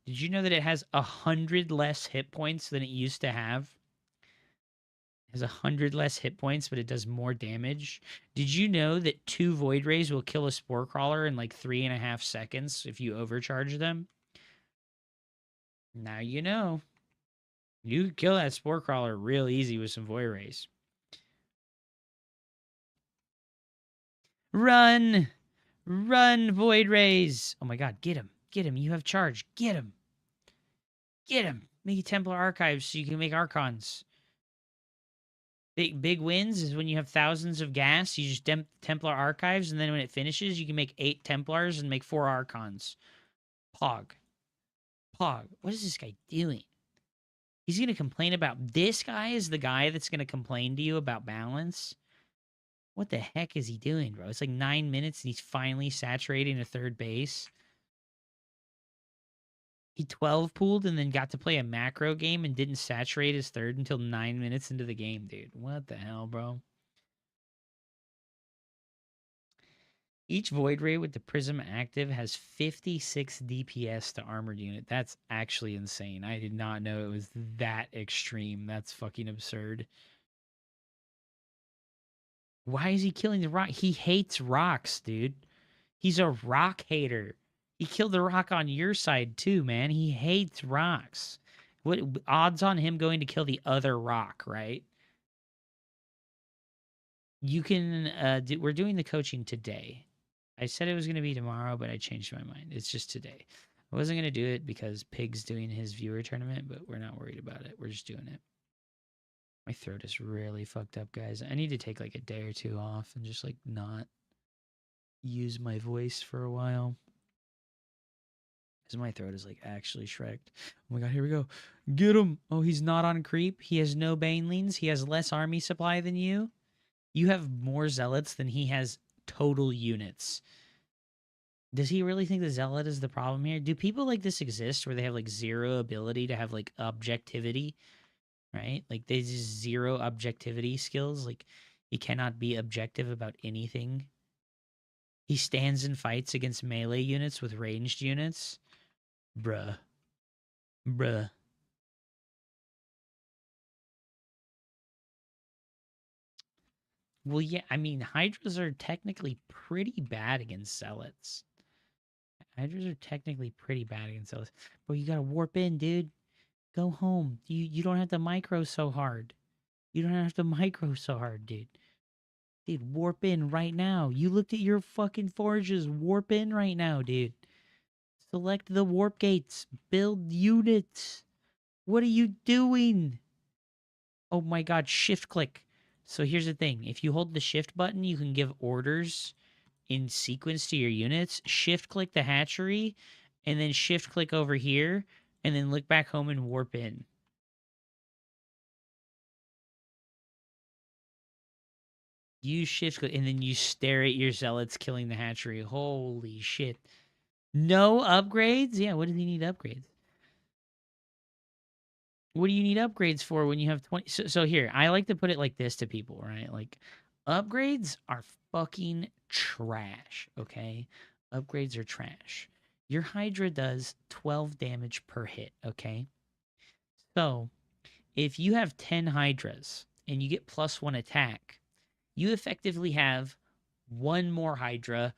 Did you know that it has 100 less hit points than it used to have? It has 100 less hit points, but it does more damage. Did you know that 2 Void Rays will kill a Spore Crawler in like 3.5 seconds if you overcharge them? Now you know. You can kill that Spore Crawler real easy with some Void Rays. Run! Run, Void Rays! Oh my god, get him. Get him. You have charge. Get him. Get him. Make a Templar Archives so you can make Archons. Big wins is when you have thousands of gas, you just Templar Archives, and then when it finishes, you can make 8 Templars and make 4 Archons. Pog. Pog. What is this guy doing? He's going to complain about... This guy is the guy that's going to complain to you about balance? What the heck is he doing, bro? It's like 9 minutes and he's finally saturating a third base. He 12 pooled and then got to play a macro game and didn't saturate his third until 9 minutes into the game, dude. What the hell, bro? Each Void Ray with the Prism active has 56 DPS to armored unit. That's actually insane. I did not know it was that extreme. That's fucking absurd. Why is he killing the rock? He hates rocks, dude. He's a rock hater. He killed the rock on your side too, man. He hates rocks. What odds on him going to kill the other rock, right? You can we're doing the coaching today. I said it was going to be tomorrow, but I changed my mind. It's just today. I wasn't going to do it because Pig's doing his viewer tournament, but we're not worried about it. We're just doing it. My throat is really fucked up, guys. I need to take like a day or 2 off and just like not use my voice for a while. Because my throat is like actually shreked. Oh my god, here we go. Get him. Oh, he's not on creep. He has no banelings. He has less army supply than you. You have more zealots than he has total units. Does he really think the zealot is the problem here? Do people like this exist where they have like 0 ability to have like objectivity? Right? Like there's just 0 objectivity skills. Like he cannot be objective about anything. He stands and fights against melee units with ranged units. Bruh. Bruh. Well, yeah, I mean, Hydras are technically pretty bad against Zealots. Hydras are technically pretty bad against Zealots. Bro, you gotta warp in, dude. Go home. You don't have to micro so hard. You don't have to micro so hard, dude. Dude, warp in right now. You looked at your fucking forges. Warp in right now, dude. Select the warp gates. Build units. What are you doing? Oh my god, shift click. So here's the thing. If you hold the shift button, you can give orders in sequence to your units. Shift click the hatchery, and then shift click over here, and then look back home and warp in. You shift click, and then you stare at your zealots killing the hatchery. Holy shit. No upgrades? Yeah, what does he need upgrades? What do you need upgrades for when you have 20? So here, I like to put it like this to people, right? Like, upgrades are fucking trash, okay? Upgrades are trash. Your Hydra does 12 damage per hit, okay? So, if you have 10 Hydras and you get +1 attack, you effectively have 1 more Hydra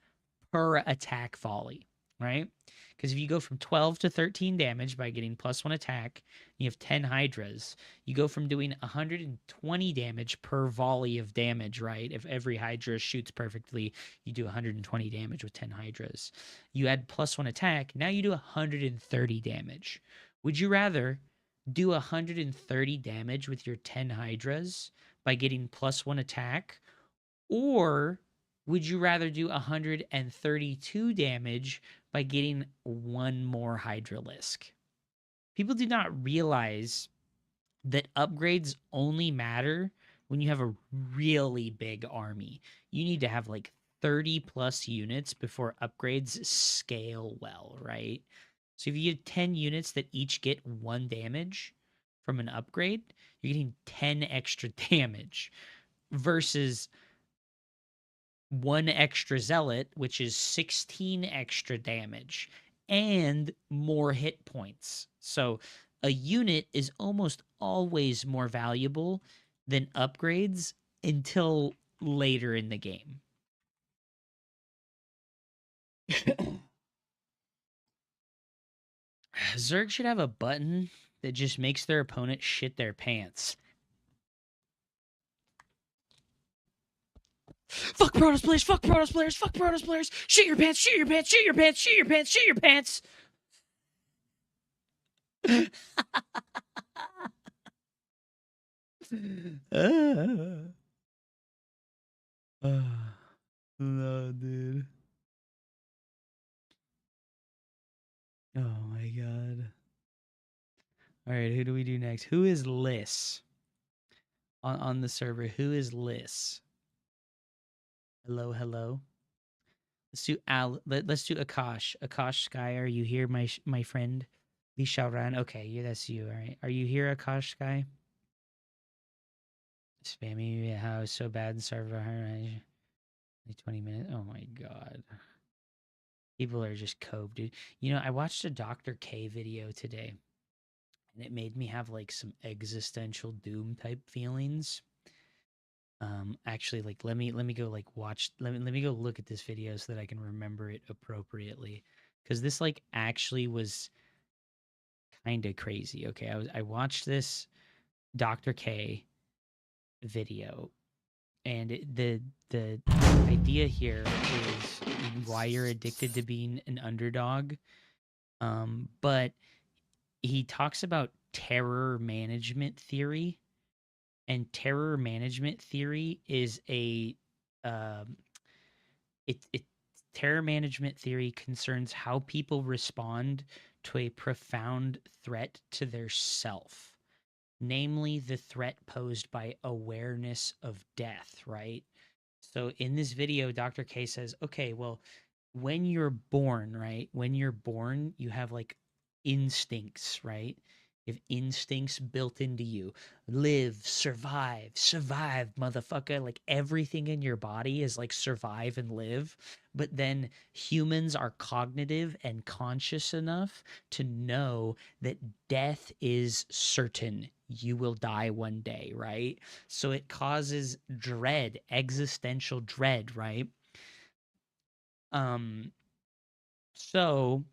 per attack volley, right? Because if you go from 12 to 13 damage by getting +1 attack, you have 10 Hydras. You go from doing 120 damage per volley of damage, right? If every Hydra shoots perfectly, you do 120 damage with 10 Hydras. You add +1 attack, now you do 130 damage. Would you rather do 130 damage with your 10 Hydras by getting +1 attack? Or would you rather do 132 damage by getting one more Hydralisk? People do not realize that upgrades only matter when you have a really big army. You need to have like 30 plus units before upgrades scale well, right? So if you get 10 units that each get 1 damage from an upgrade, you're getting 10 extra damage versus 1 extra zealot, which is 16 extra damage and more hit points. So a unit is almost always more valuable than upgrades until later in the game. Zerg should have a button that just makes their opponent shit their pants. Fuck Protoss players, fuck Protoss players, fuck Protoss players. Shit your pants, shit your pants, shit your pants, shit your pants, shit your pants. No, dude. Oh my god. All right, who do we do next? Who is Liss on the server? Who is Liss? Hello, hello. Let's do let's do Akash. Akash Sky, are you here, my friend? Lisharan. Okay, yeah, that's you. All right. Are you here, Akash Sky? Spammy how is so bad in server 20 minutes. Oh my god. People are just cove, dude. You know, I watched a Dr. K video today, and it made me have like some existential doom type feelings. Actually, like let me go like watch let me go look at this video so that I can remember it appropriately, because this like actually was kind of crazy. Okay, I watched this Dr. K video, and the idea here is why you're addicted to being an underdog. But he talks about terror management theory, and terror management theory is a um, it terror management theory concerns how people respond to a profound threat to their self, namely the threat posed by awareness of death, right? So in this video, Dr. K says, okay, well, when you're born, right? When you're born, you have like instincts, right? You have instincts built into you. Live, survive, motherfucker. Like everything in your body is like survive and live. But then humans are cognitive and conscious enough to know that death is certain. You will die one day, right? So it causes dread, existential dread, right? Um, so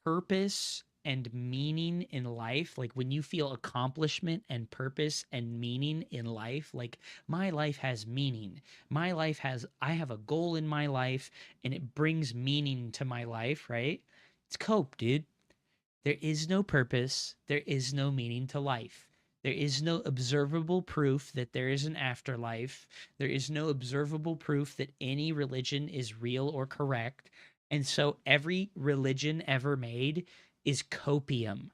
purpose and meaning in life, like when you feel accomplishment and purpose and meaning in life, like my life has meaning. I have a goal in my life and it brings meaning to my life, right? It's cope, dude. There is no purpose, there is no meaning to life. There is no observable proof that there is an afterlife. There is no observable proof that any religion is real or correct. And so every religion ever made is copium.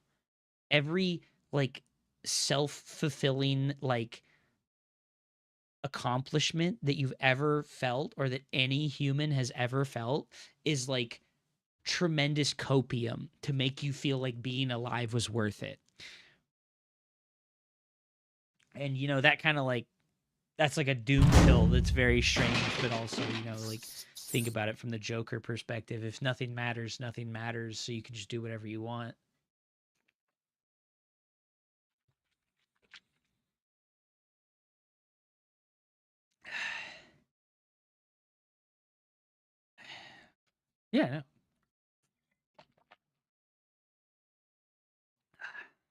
Every like self-fulfilling like accomplishment that you've ever felt or that any human has ever felt is like tremendous copium to make you feel like being alive was worth it. And you know, that kind of like that's like a doom pill that's very strange, but also, you know, like think about it from the Joker perspective. If nothing matters, nothing matters, so you can just do whatever you want. Yeah, no.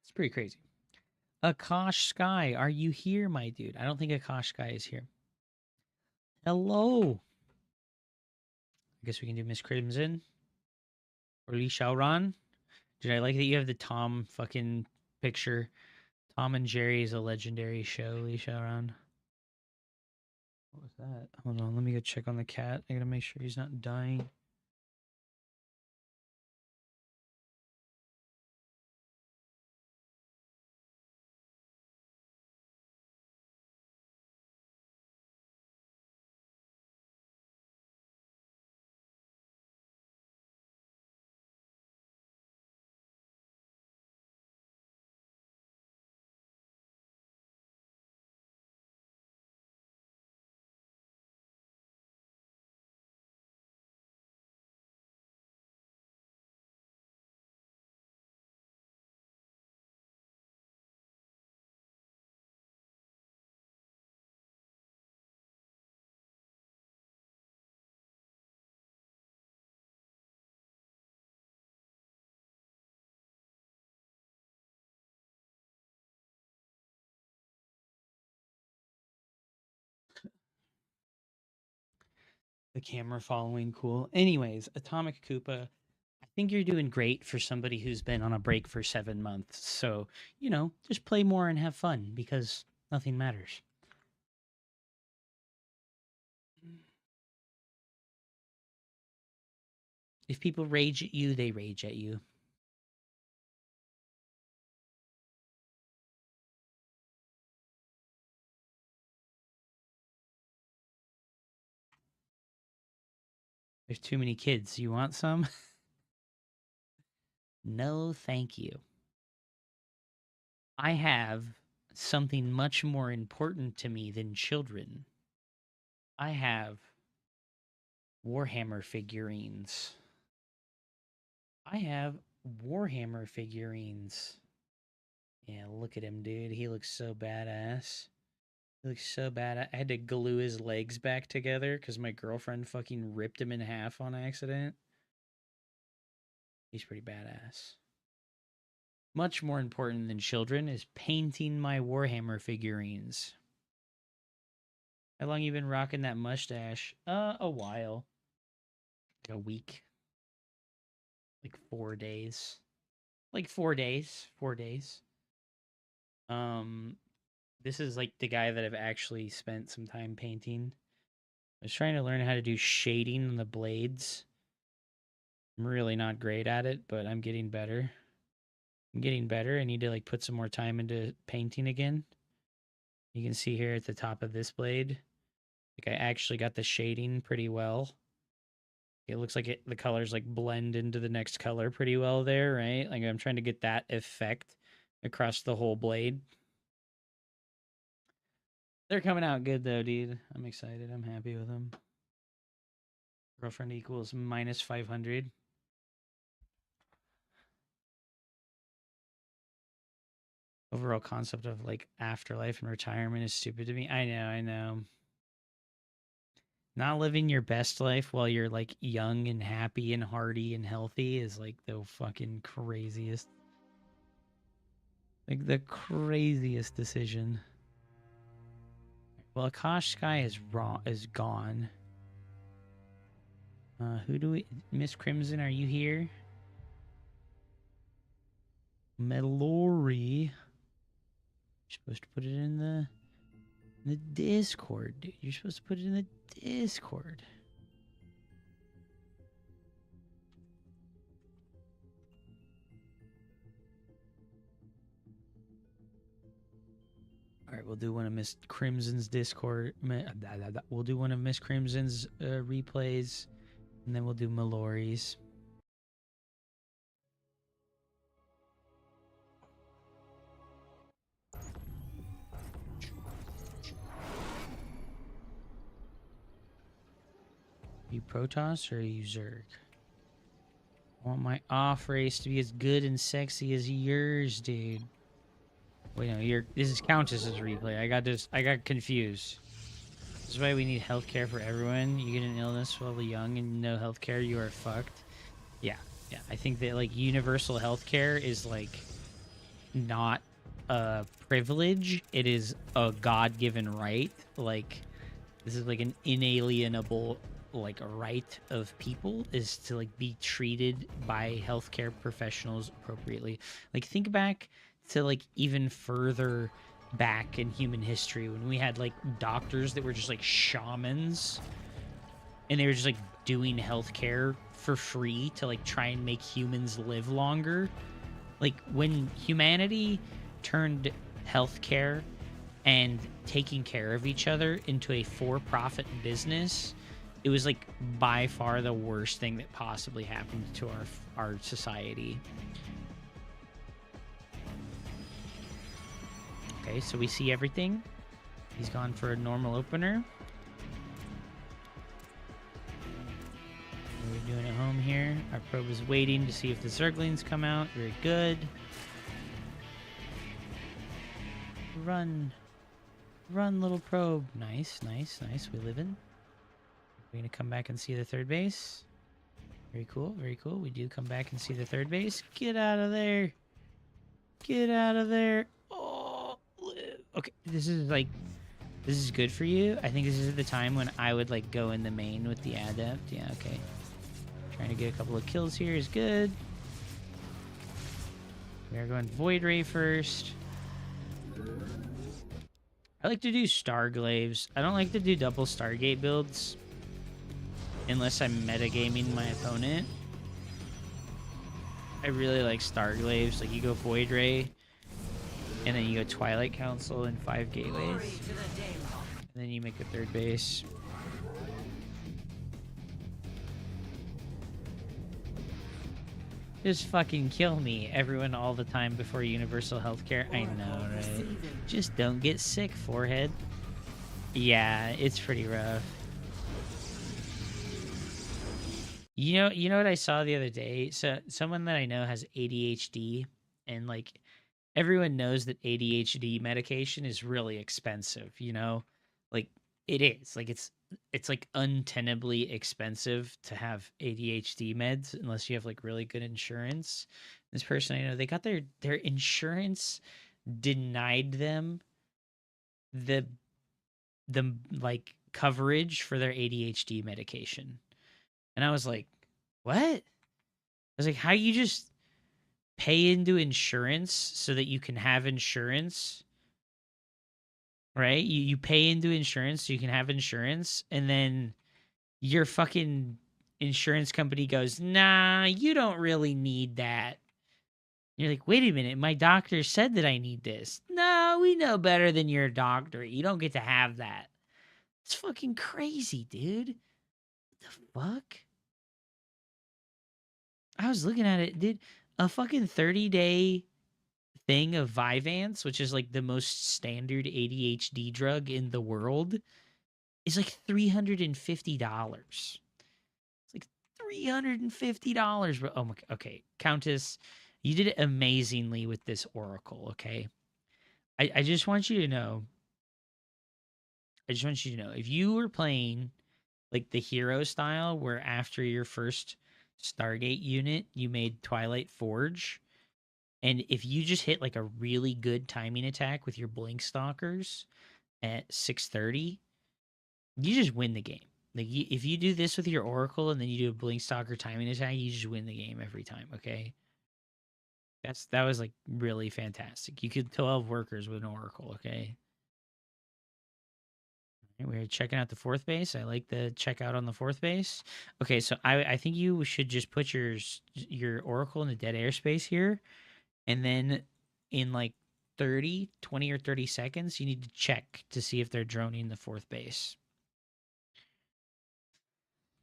It's pretty crazy. Akash Sky, are you here, my dude? I don't think Akash Sky is here. Hello. I guess we can do Miss Crimson. Or Li Xiaoran. Dude, I like that you have the Tom fucking picture. Tom and Jerry is a legendary show, Li Xiaoran. What was that? Hold on, let me go check on the cat. I gotta make sure he's not dying. The camera following, cool. Anyways, Atomic Koopa, I think you're doing great for somebody who's been on a break for 7 months. So, just play more and have fun because nothing matters. If people rage at you, they rage at you. There's too many kids. You want some? No, thank you. I have something much more important to me than children. I have Warhammer figurines. I have Warhammer figurines. Yeah, look at him, dude. He looks so badass. He looks so bad. I had to glue his legs back together because my girlfriend fucking ripped him in half on accident. He's pretty badass. Much more important than children is painting my Warhammer figurines. How long you been rocking that mustache? A while. Like a week. Like 4 days. Like 4 days. 4 days. This is like the guy that I've actually spent some time painting. I was trying to learn how to do shading on the blades. I'm really not great at it, but I'm getting better. I'm getting better. I need to like put some more time into painting again. You can see here at the top of this blade, like I actually got the shading pretty well. It looks like the colors like blend into the next color pretty well there, right? Like I'm trying to get that effect across the whole blade. They're coming out good though, dude. I'm excited. I'm happy with them. Girlfriend equals minus 500. Overall concept of like afterlife and retirement is stupid to me. I know. Not living your best life while you're like young and happy and hearty and healthy is like the fucking craziest. Like the craziest decision. Well, Akash Sky is gone. Who do we... Miss Crimson, are you here? Melori. You're supposed to put it in the Discord, dude. You're supposed to put it in the Discord. All right, we'll do one of Miss Crimson's Discord. We'll do one of Miss Crimson's replays, and then we'll do Malori's. Are you Protoss or are you Zerg? I want my off race to be as good and sexy as yours, dude. Wait, no, this is Countess's replay. I got confused. This is why we need healthcare for everyone. You get an illness while young and no healthcare, you are fucked. Yeah, yeah. I think that like universal healthcare is like not a privilege. It is a God-given right. Like this is like an inalienable like a right of people is to like be treated by healthcare professionals appropriately. Like think back to like even further back in human history when we had like doctors that were just like shamans and they were just like doing healthcare for free to like try and make humans live longer. Like when humanity turned healthcare and taking care of each other into a for-profit business, it was like by far the worst thing that possibly happened to our society. Okay, so we see everything. He's gone for a normal opener. What are we doing at home here? Our probe is waiting to see if the zerglings come out. Very good. Run. Run, little probe. Nice, nice, nice. We live in. We're going to come back and see the third base. Very cool, very cool. We do come back and see the third base. Get out of there. Get out of there. Oh, live. Okay, this is like... This is good for you. I think this is the time when I would like go in the main with the adept. Yeah, okay. Trying to get a couple of kills here is good. We are going Void Ray first. I like to do Starglaves. I don't like to do double Stargate builds unless I'm metagaming my opponent. I really like Starglaves. Like you go Void Ray, and then you go Twilight Council and 5 gateways. And then you make a third base. Just fucking kill me, everyone, all the time before universal healthcare. I know, right? Just don't get sick, forehead. Yeah, it's pretty rough. You know what I saw the other day? So someone that I know has ADHD, and like everyone knows that ADHD medication is really expensive, you know? Like it is. Like it's like untenably expensive to have ADHD meds unless you have like really good insurance. This person I know, they got their insurance denied them the like coverage for their ADHD medication. And I was like, what? I was like, how you just pay into insurance so that you can have insurance? Right? You pay into insurance so you can have insurance, and then your fucking insurance company goes, nah, you don't really need that. You're like, wait a minute, my doctor said that I need this. No, we know better than your doctor. You don't get to have that. It's fucking crazy, dude. What the fuck? I was looking at it, dude. A fucking 30-day thing of Vyvanse, which is like the most standard ADHD drug in the world, is like $350. It's like $350, bro. Oh my, okay, Countess, you did it amazingly with this Oracle. Okay, I just want you to know. I just want you to know, if you were playing like the hero style, where after your first Stargate unit you made Twilight Forge, and if you just hit like a really good timing attack with your Blink Stalkers at 630, you just win the game. Like if you do this with your Oracle and then you do a Blink Stalker timing attack, you just win the game every time. Okay, that was like really fantastic. You could 12 workers with an Oracle. Okay. We're checking out the fourth base. I like the checkout on the fourth base. Okay, so I think you should just put your Oracle in the dead airspace here. And then in like 20 or 30 seconds, you need to check to see if they're droning the fourth base.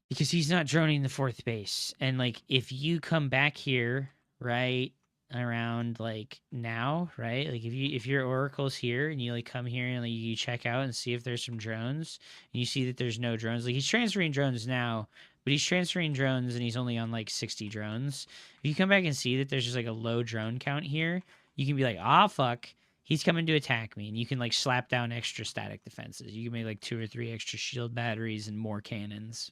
Because he's not droning the fourth base. And like if you come back here, right, around like now, right? Like if your Oracle's here and you like come here and like you check out and see if there's some drones, and you see that there's no drones. Like he's transferring drones now, but he's transferring drones and he's only on like 60 drones. If you come back and see that there's just like a low drone count here, you can be like, ah, fuck, he's coming to attack me, and you can like slap down extra static defenses. You can make like 2 or 3 extra shield batteries and more cannons.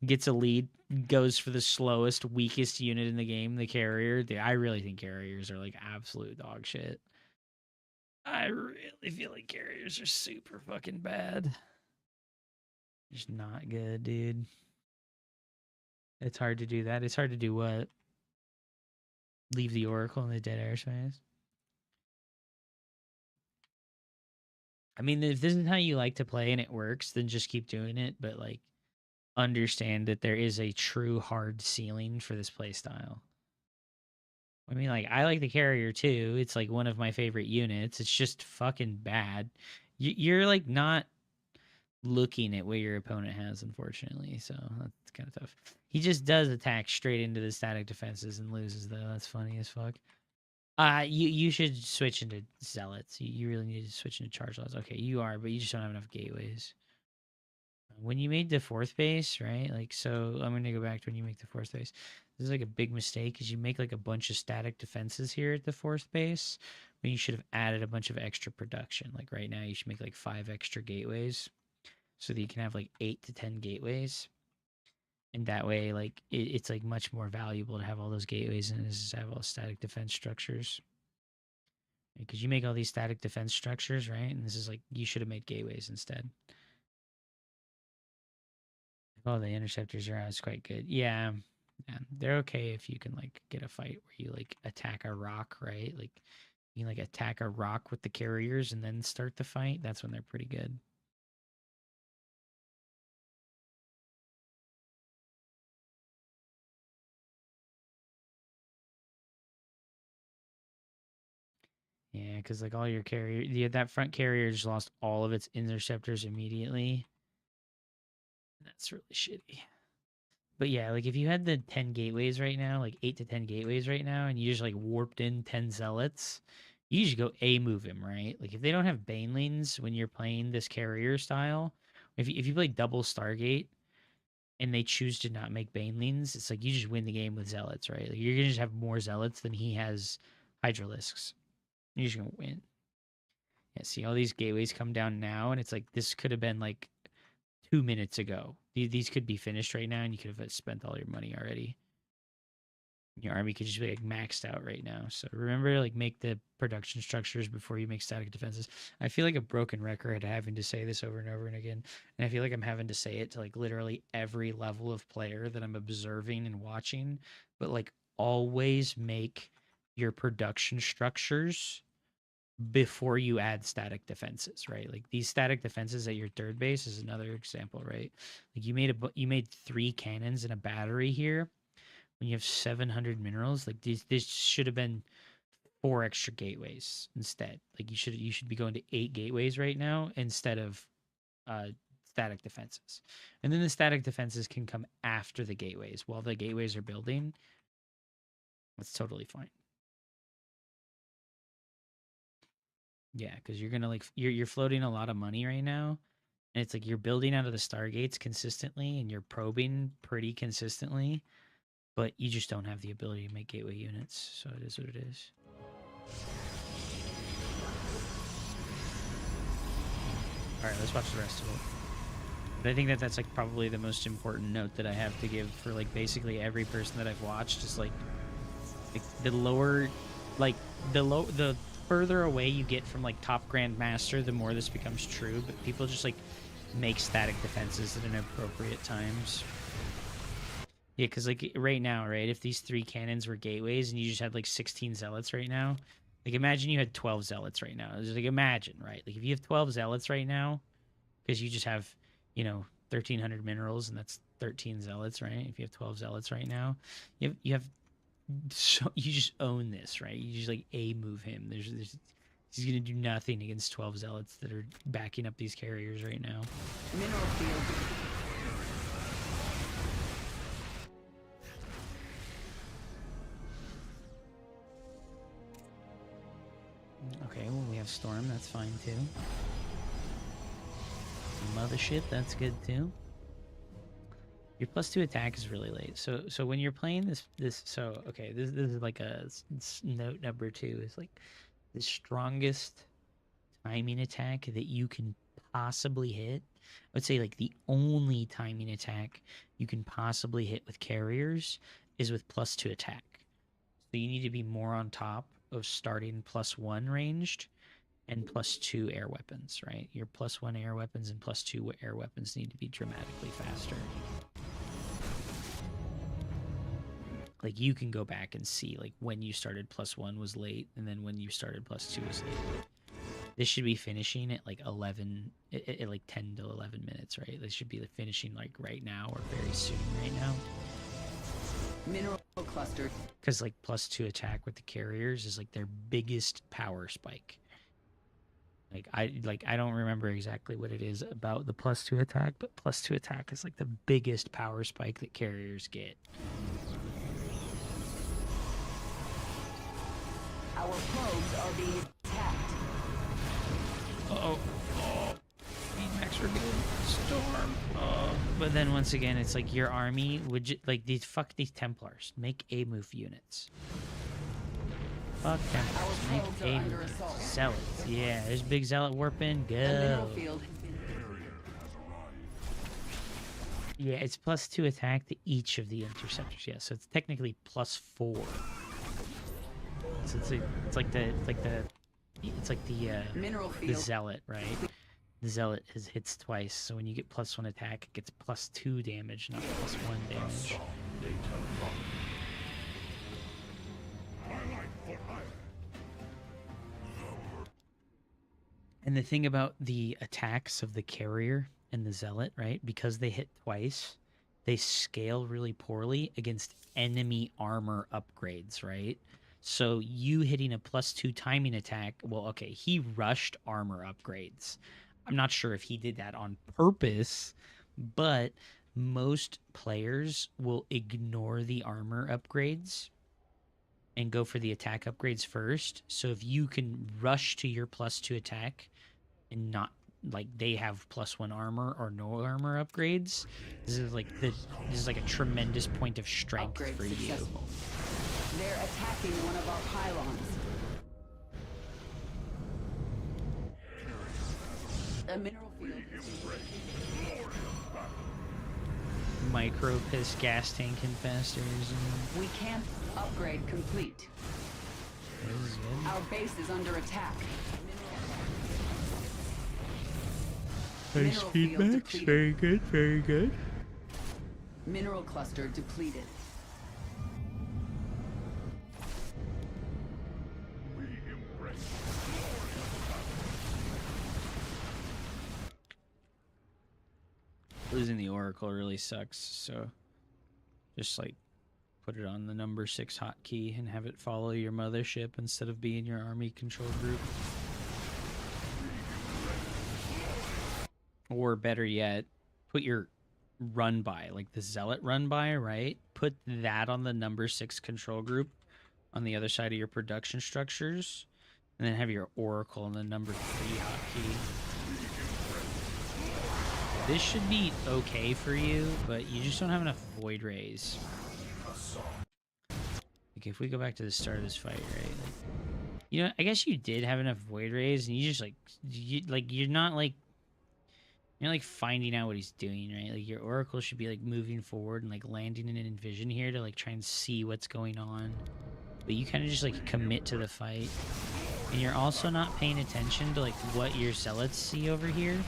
Gets a lead, goes for the slowest, weakest unit in the game, the carrier. I really think carriers are like absolute dog shit. I really feel like carriers are super fucking bad. Just not good, dude. It's hard to do that. It's hard to do what? Leave the Oracle in the dead airspace? I mean, if this is how you like to play and it works, then just keep doing it. But like, understand that there is a true hard ceiling for this playstyle. I mean, like, I like the carrier too. It's like one of my favorite units. It's just fucking bad. You're like not looking at what your opponent has, unfortunately. So that's kind of tough. He just does attack straight into the static defenses and loses, though. That's funny as fuck. You should switch into zealots. You really need to switch into charge laws. Okay, you are, but you just don't have enough gateways. When you made the 4th base, right? Like, so I'm gonna go back to when you make the 4th base. This is like a big mistake because you make like a bunch of static defenses here at the 4th base when you should have added a bunch of extra production. Like right now, you should make like 5 extra gateways so that you can have like 8 to 10 gateways. And that way, like, it's like much more valuable to have all those gateways and just have all static defense structures. Because you make all these static defense structures, right? And this is like, you should have made gateways instead. Oh, the interceptors are always quite good. Yeah, they're okay if you can like get a fight where you like attack a rock, right? Like you can like attack a rock with the carriers and then start the fight. That's when they're pretty good. Yeah, because like all your carrier, that front carrier just lost all of its interceptors immediately. That's really shitty. But yeah, like if you had the 10 gateways right now, like 8 to 10 gateways right now, and you just like warped in 10 zealots, you just go A move him, right? Like if they don't have banelings when you're playing this carrier style, if you play double Stargate and they choose to not make banelings, it's like you just win the game with zealots, right? Like you're gonna just have more zealots than he has hydralisks. You're just gonna win. Yeah, see all these gateways come down now, and it's like this could have been like 2 minutes ago. These could be finished right now, and you could have spent all your money already. Your army could just be like maxed out right now. So remember, like make the production structures before you make static defenses. I feel like a broken record having to say this over and over and again, and I feel like I'm having to say it to like literally every level of player that I'm observing and watching. But like always make your production structures before you add static defenses, right? Like these static defenses at your 3rd base is another example, right? Like you made 3 cannons and a battery here when you have 700 minerals. Like this should have been 4 extra gateways instead. Like you should be going to 8 gateways right now instead of static defenses. And then the static defenses can come after the gateways. While the gateways are building, that's totally fine. Yeah, because you're gonna like you're floating a lot of money right now, and it's like you're building out of the Stargates consistently, and you're probing pretty consistently, but you just don't have the ability to make gateway units. So it is what it is. All right, let's watch the rest of it. But I think that's like probably the most important note that I have to give for like basically every person that I've watched is like the lower, like the further away you get from like top grandmaster, the more this becomes true. But people just like make static defenses at inappropriate times. Yeah, because like right now, right, if these 3 cannons were gateways and you just had like 16 zealots right now, like imagine you had 12 zealots right now. It's like imagine, right? Like if you have 12 zealots right now, because you just have, 1,300 minerals and that's 13 zealots, right? If you have 12 zealots right now, you have so you just own this, right? You just like A move him. He's gonna do nothing against 12 zealots that are backing up these carriers right now. Mineral field. Okay, well we have Storm, that's fine too. Mothership, that's good too. Your +2 attack is really late. So when you're playing this okay, this is like a note number 2 is like the strongest timing attack that you can possibly hit. I would say like the only timing attack you can possibly hit with carriers is with +2 attack. So you need to be more on top of starting +1 ranged and +2 air weapons, right? Your +1 air weapons and +2 air weapons need to be dramatically faster. Like you can go back and see like when you started +1 was late and then when you started +2 was late. This should be finishing at like 11, at like 10 to 11 minutes, right? This should be finishing like right now or very soon right now. Mineral cluster. Because like +2 attack with the carriers is like their biggest power spike. I don't remember exactly what it is about the +2 attack, but +2 attack is like the biggest power spike that carriers get. Our probes are being attacked. Oh, max we're good. Storm. But then once again, it's like your army would like fuck these Templars. Make A move units. Fuck Templars. Make A move units. Zealots. Yeah, there's big zealot warping. Go. Yeah, it's +2 attack to each of the interceptors. Yeah, so it's technically +4. So it's like the zealot, right? The zealot hits twice, so when you get +1 attack, it gets +2 damage, not +1 damage. And the thing about the attacks of the carrier and the zealot, right? Because they hit twice, they scale really poorly against enemy armor upgrades, right? So you hitting a +2 timing attack, well, okay, he rushed armor upgrades. I'm not sure if he did that on purpose, but most players will ignore the armor upgrades and go for the attack upgrades first. So if you can rush to your +2 attack and not like they have +1 armor or no armor upgrades, this is like a tremendous point of strength Upgrade for successful. you. They're attacking one of our pylons. A mineral field. Micro piss gas tank infestors. We can't upgrade complete. Our base is under attack. Nice Mineral feedback. field depleted. Very good, very good. Mineral cluster depleted. Losing the Oracle really sucks, so just like put it on the number 6 hotkey and have it follow your mothership instead of being your army control group. Or better yet, put your run by, like the zealot run by, right? Put that on the number 6 control group on the other side of your production structures, and then have your Oracle on the number 3 hotkey. This should be okay for you, but you just don't have enough void rays. Like if we go back to the start of this fight, right? Like, you know, I guess you did have enough void rays, and you just you're not finding out what he's doing, right? Like your Oracle should be like moving forward and like landing in an envision here to like try and see what's going on. But you kind of just like commit to the fight, and you're also not paying attention to like what your zealots see over here.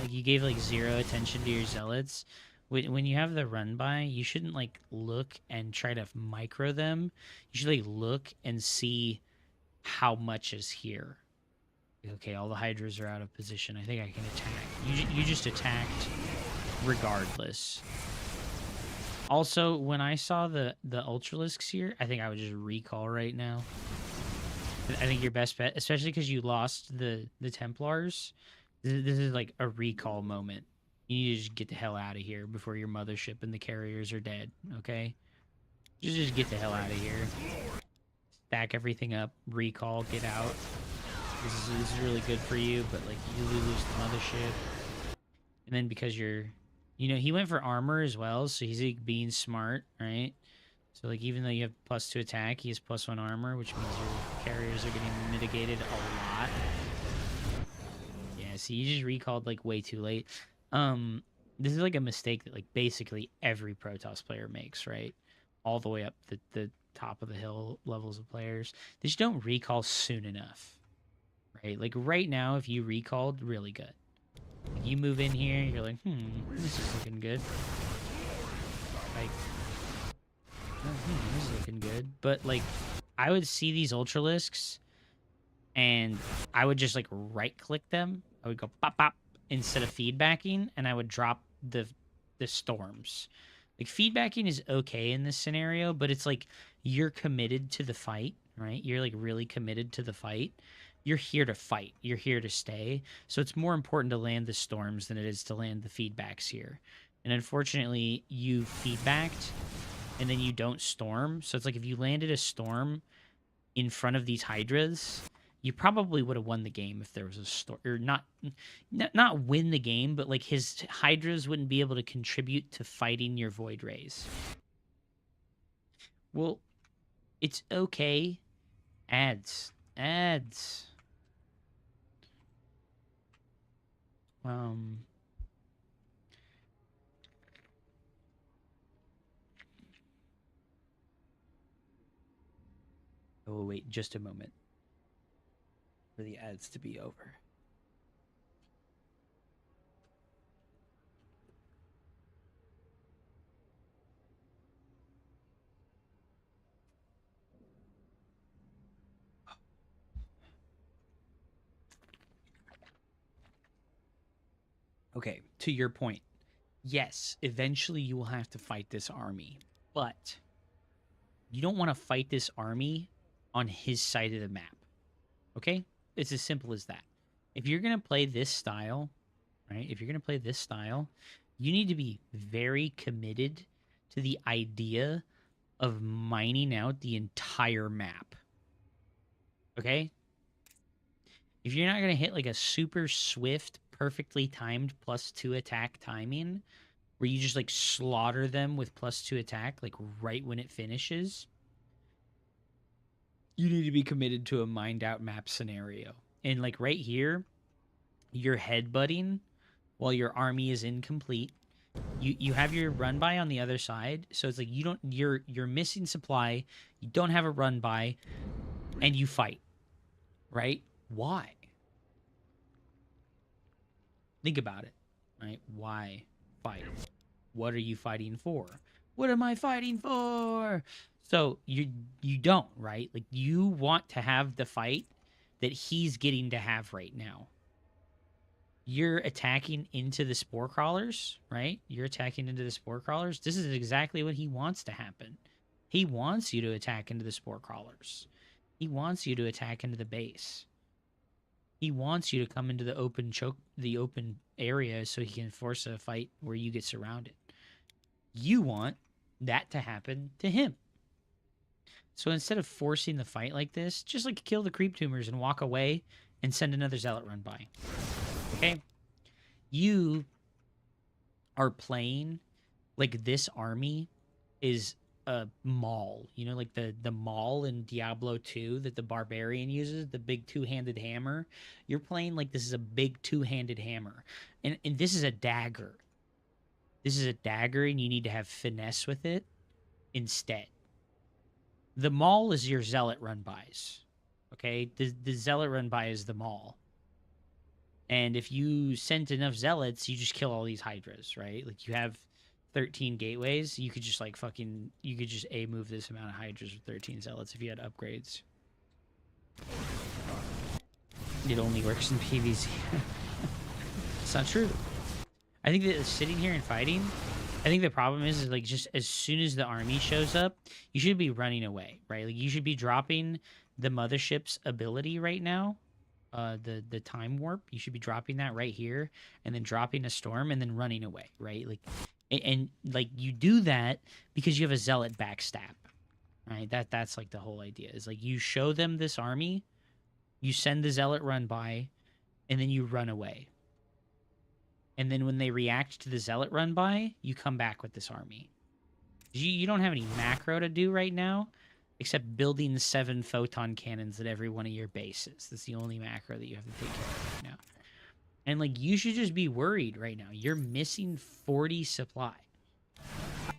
Like you gave like 0 attention to your zealots. When you have the run by, you shouldn't like look and try to micro them. You should like look and see how much is here. Okay, all the hydras are out of position. I think I can attack. You just attacked regardless. Also, when I saw the Ultralisks here, I think I would just recall right now. I think your best bet, especially because you lost the Templars, this is like a recall moment. You need to just get the hell out of here before your mothership and the carriers are dead, okay? Just get the hell out of here. Stack everything up, recall, get out. This is really good for you, but like you lose the mothership. And then because your You know, he went for armor as well, so he's like being smart, right? So like even though you have +2 attack, he has +1 armor, which means your carriers are getting mitigated a lot. Yeah, see, you just recalled like way too late. This is like a mistake that like basically every Protoss player makes, right? All the way up the top of the hill levels of players. They just don't recall soon enough. Right? Like right now, if you recalled, really good. Like you move in here, you're like, this is looking good. Like, this is looking good. But like, I would see these Ultralisks, and I would just like right-click them. I would go pop pop instead of feedbacking, and I would drop the storms. Like feedbacking is okay in this scenario, but it's like you're committed to the fight, right? You're like really committed to the fight. You're here to fight. You're here to stay. So it's more important to land the storms than it is to land the feedbacks here. And unfortunately, you feedbacked and then you don't storm. So it's like if you landed a storm in front of these Hydras, you probably would have won the game if there was a storm. Or not win the game, but like his Hydras wouldn't be able to contribute to fighting your Void Rays. Well, it's okay. Ads. Oh, wait, just a moment for the ads to be over. Okay, to your point. Yes, eventually you will have to fight this army, but you don't want to fight this army on his side of the map. Okay? It's as simple as that. If you're going to play this style, right? If you're going to play this style, you need to be very committed to the idea of mining out the entire map. Okay? If you're not going to hit like a super swift, perfectly timed +2 attack timing, where you just like slaughter them with +2 attack, like right when it finishes, you need to be committed to a mined out map scenario. And like right here, you're headbutting while your army is incomplete. You have your run by on the other side, so it's like you're missing supply, you don't have a run by, and you fight. Right? Why? Think about it. Right? Why fight? What are you fighting for? What am I fighting for? So you don't, right? Like you want to have the fight that he's getting to have right now. You're attacking into the spore crawlers, right? You're attacking into the spore crawlers. This is exactly what he wants to happen. He wants you to attack into the spore crawlers. He wants you to attack into the base. He wants you to come into the open area so he can force a fight where you get surrounded. You want that to happen to him. So instead of forcing the fight like this, just like kill the creep tumors and walk away and send another zealot run by. Okay? You are playing like this army is a maul. You know, like the maul in Diablo 2 that the barbarian uses, the big two-handed hammer. You're playing like this is a big two-handed hammer. And this is a dagger. This is a dagger, and you need to have finesse with it instead. The maul is your zealot run-bys. Okay? The zealot run-by is the maul. And if you sent enough zealots, you just kill all these hydras, right? Like you have 13 gateways, you could just like you could just move this amount of hydras with 13 zealots if you had upgrades. It only works in PvZ. It's not true. I think that sitting here and fighting, I think the problem is like just as soon as the army shows up, you should be running away, right? Like you should be dropping the mothership's ability right now. The time warp, you should be dropping that right here, and then dropping a storm, and then running away, right? Like, and like you do that because you have a zealot backstab, right? That's like the whole idea is like you show them this army, you send the zealot run by, and then you run away. And then when they react to the Zealot run by, you come back with this army. You don't have any macro to do right now, except building 7 photon cannons at every one of your bases. That's the only macro that you have to take care of right now. And, like, you should just be worried right now. You're missing 40 supply.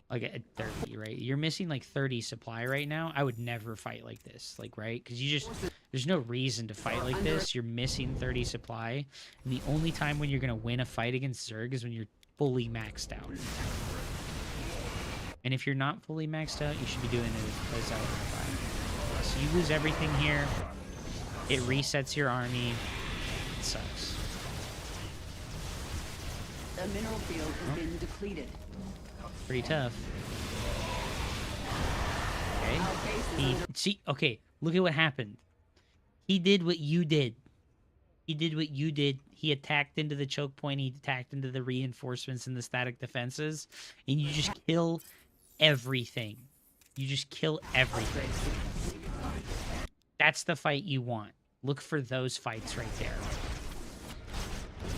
Like, at 30, right? You're missing, like, 30 supply right now. I would never fight like this, like, right? Because you just... There's no reason to fight like this. You're missing 30 supply. And the only time when you're going to win a fight against Zerg is when you're fully maxed out. And if you're not fully maxed out, you should be doing it as Zealot run by. So you lose everything here. It resets your army. It sucks. The mineral field has been depleted. Pretty tough. Okay. See, okay, look at what happened. He did what you did. He did what you did. He attacked into the choke point. He attacked into the reinforcements and the static defenses. And you just kill everything. You just kill everything. That's the fight you want. Look for those fights right there.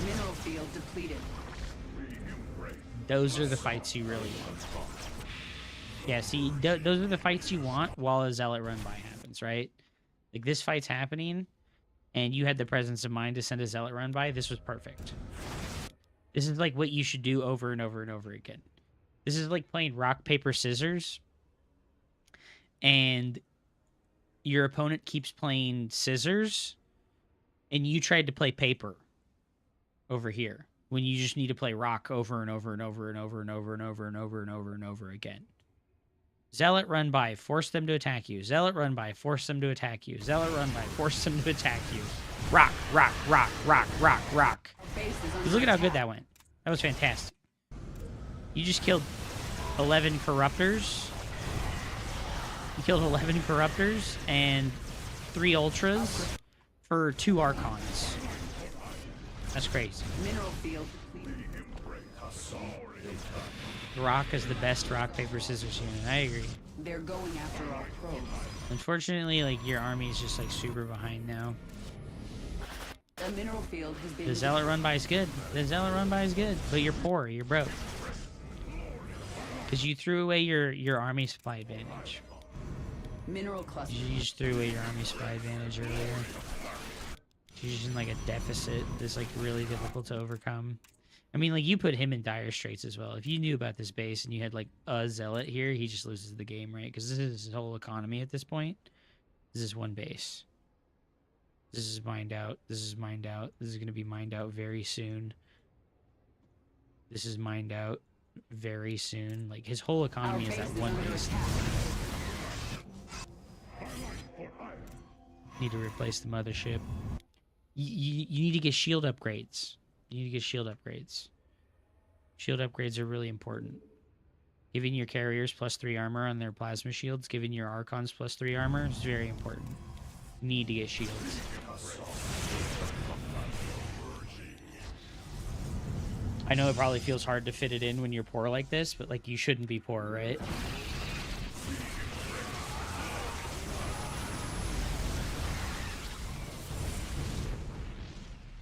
Mineral field depleted. Those are the fights you really want. Yeah, see, those are the fights you want while a Zealot run by happens, right? Like, this fight's happening, and you had the presence of mind to send a Zealot run by. This was perfect. This is, like, what you should do over and over and over again. This is like playing rock, paper, scissors, and your opponent keeps playing scissors, and you tried to play paper over here when you just need to play rock over and over and over and over and over and over and over and over and over again. Zealot run by, force them to attack you. Zealot run by, force them to attack you. Zealot run by, force them to attack you. Rock, rock, rock, rock, rock, rock. Look at how good that went. That was fantastic. You just killed 11 Corruptors. You killed 11 Corruptors and 3 Ultras for 2 Archons. That's crazy. Mineral field depleted. Rock is the best rock, paper, scissors unit. I agree. They're going after our probes. Unfortunately, like, your army is just, like, super behind now. The mineral field has been... The Zealot run by is good. The Zealot run by is good, but you're poor. You're broke. Because you threw away your army supply advantage. Mineral cluster. You just threw away your army supply advantage earlier. You're just in, like, a deficit that's, like, really difficult to overcome. I mean, like, you put him in dire straits as well. If you knew about this base and you had, like, a Zealot here, he just loses the game, right? Because this is his whole economy at this point. This is one base. This is mined out. This is mined out. This is going to be mined out very soon. This is mined out very soon. Like, his whole economy is that one base. Need to replace the mothership. You need to get shield upgrades. You need to get shield upgrades. Shield upgrades are really important. Giving your carriers +3 armor on their plasma shields, giving your Archons +3 armor is very important. You need to get shields. I know it probably feels hard to fit it in when you're poor like this, but, like, you shouldn't be poor, right?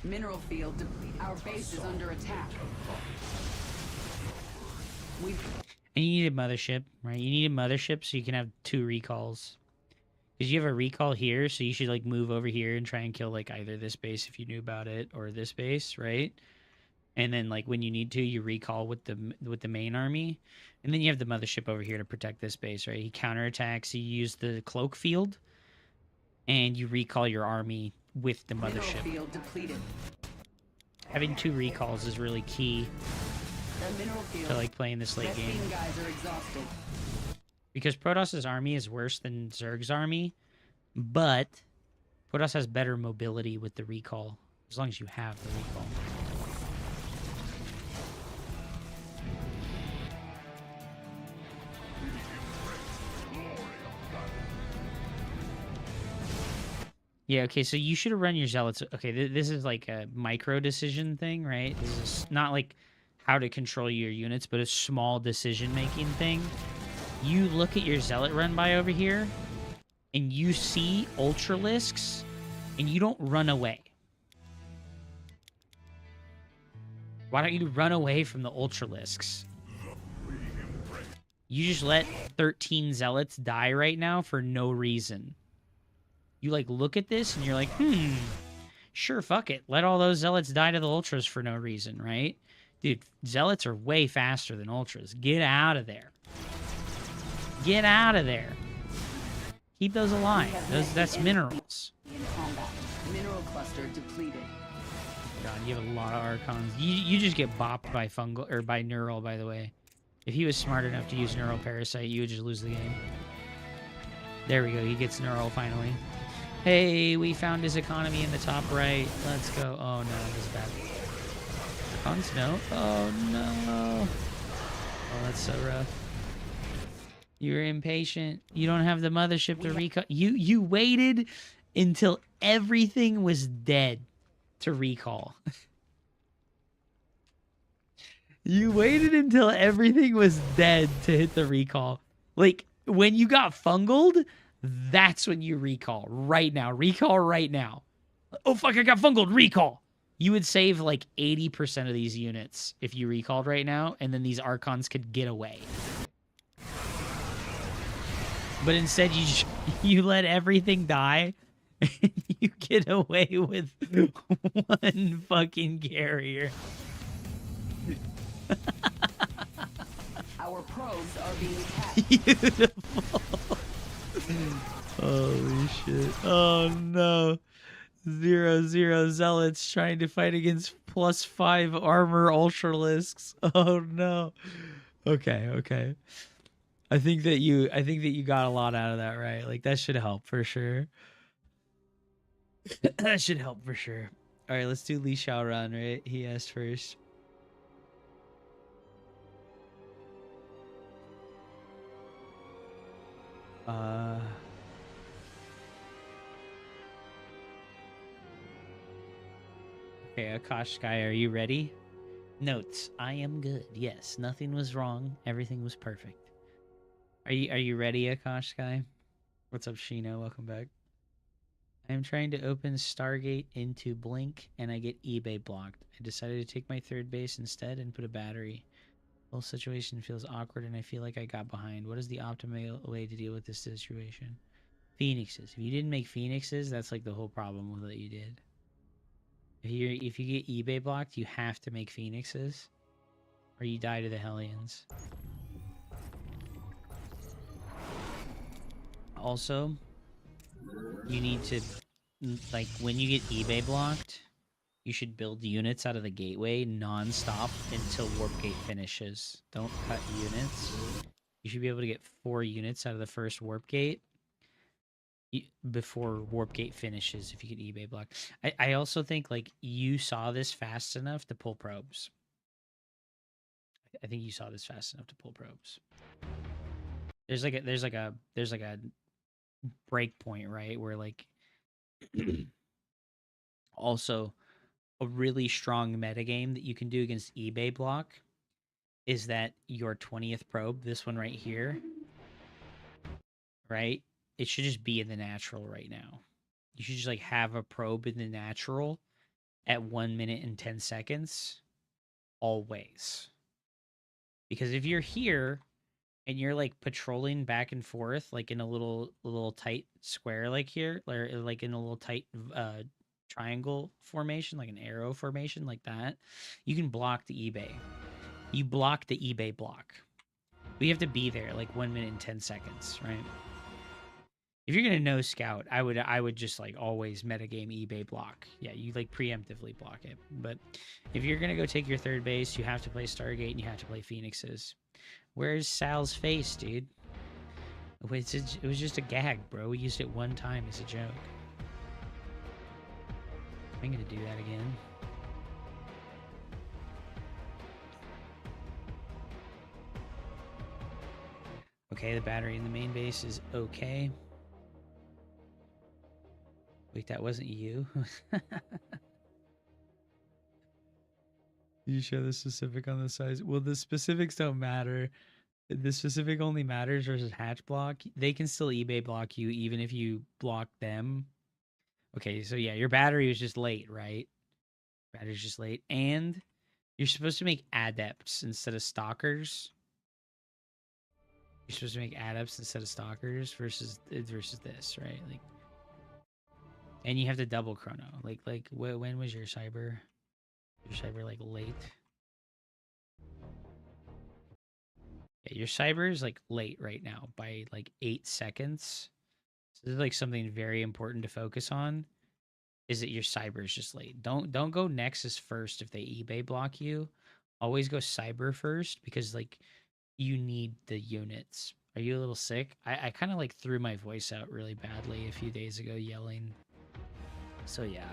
Mineral field depleted. Our base is under attack. And you need a mothership, right? You need a mothership so you can have 2 recalls. Because you have a recall here, so you should, like, move over here and try and kill, like, either this base if you knew about it, or this base, right? And then, like, when you need to, you recall with the main army. And then you have the mothership over here to protect this base, right? He counterattacks, you use the cloak field, and you recall your army with the mothership. Field depleted. Having 2 recalls is really key to, like, playing this late game. Guys are exhausted. Because Protoss' army is worse than Zerg's army, but Protoss has better mobility with the recall, as long as you have the recall. Yeah, okay, so you should have run your Zealots. Okay, this is like a micro decision thing, right? This is not like how to control your units, but a small decision-making thing. You look at your Zealot run by over here, and you see Ultralisks, and you don't run away. Why don't you run away from the Ultralisks? You just let 13 Zealots die right now for no reason. You, like, look at this and you're like, sure, fuck it. Let all those Zealots die to the Ultras for no reason, right? Dude, Zealots are way faster than Ultras. Get out of there. Get out of there. Keep those alive. That's minerals. In combat. Mineral cluster depleted. God, you have a lot of Archons. You just get bopped by fungal or by Neural, by the way. If he was smart enough to use Neural Parasite, you would just lose the game. There we go. He gets Neural finally. Hey, we found his economy in the top right. Let's go. Oh no, this is bad. Archons, no. Oh no. Oh, that's so rough. You're impatient. You don't have the mothership to recall. You waited until everything was dead to recall. You waited until everything was dead to hit the recall. Like, when you got fungled, that's when you recall. Right now. Recall right now. Oh, fuck, I got fungled. Recall. You would save, like, 80% of these units if you recalled right now, and then these Archons could get away. But instead, you let everything die, and you get away with one fucking carrier. Our probes are being attacked. Beautiful. Holy shit. Oh no. 0-0 Zealots trying to fight against +5 armor Ultralisks. Oh no. Okay. I think that you got a lot out of that, right? Like, that should help for sure. That should help for sure. All right, let's do Li Xiaoran, right? He asked first. Okay, Akash Sky, are you ready? Notes: I am good. Yes, nothing was wrong. Everything was perfect. Are you ready, Akash Sky? What's up, Shino? Welcome back. I am trying to open Stargate into Blink, and I get eBay blocked. I decided to take my third base instead and put a battery. The whole situation feels awkward, and I feel like I got behind. What is the optimal way to deal with this situation? Phoenixes. If you didn't make Phoenixes, that's like the whole problem with what you did. If you get eBay blocked, you have to make Phoenixes, or you die to the Hellions. Also, you need to, like, when you get eBay blocked, you should build units out of the gateway non-stop until Warp Gate finishes. Don't cut units. You should be able to get 4 units out of the first Warp Gate before Warp Gate finishes if you get eBay blocked. I also think, like, you saw this fast enough to pull probes. I think you saw this fast enough to pull probes. There's like a break point, right, where, like, also a really strong metagame that you can do against eBay block is that your 20th probe, this one right here, right, it should just be in the natural right now. You should just, like, have a probe in the natural at 1 minute and 10 seconds always. Because if you're here and you're, like, patrolling back and forth, like, in a little tight square, like here, or like in a little tight triangle formation, like an arrow formation, like that, you can block the eBay. You block the eBay block. We have to be there like 1 minute and 10 seconds, right? If you're gonna no scout, I would just, like, always metagame eBay block. Yeah, you, like, preemptively block it. But if you're gonna go take your third base, you have to play Stargate and you have to play Phoenixes. Where's Sal's face, dude? It was just a gag, bro. We used it one time as a joke. I'm gonna do that again. Okay, the battery in the main base is okay. Wait, that wasn't you? You show the specific on the size. Well, the specifics don't matter. The specific only matters versus hatch block. They can still eBay block you even if you block them. Okay, so yeah, your battery was just late, right? Battery's just late. And You're supposed to make adepts instead of stalkers. You're supposed to make adepts instead of stalkers versus this, right? Like, and you have to double chrono. Like when was your cyber? Your cyber like late? Yeah, your cyber is like late right now by like 8 seconds. So this is like something very important to focus on. Is that your cyber is just late? Don't go Nexus first if they eBay block you. Always go cyber first because like you need the units. Are you a little sick? I kind of like threw my voice out really badly a few days ago yelling. So yeah,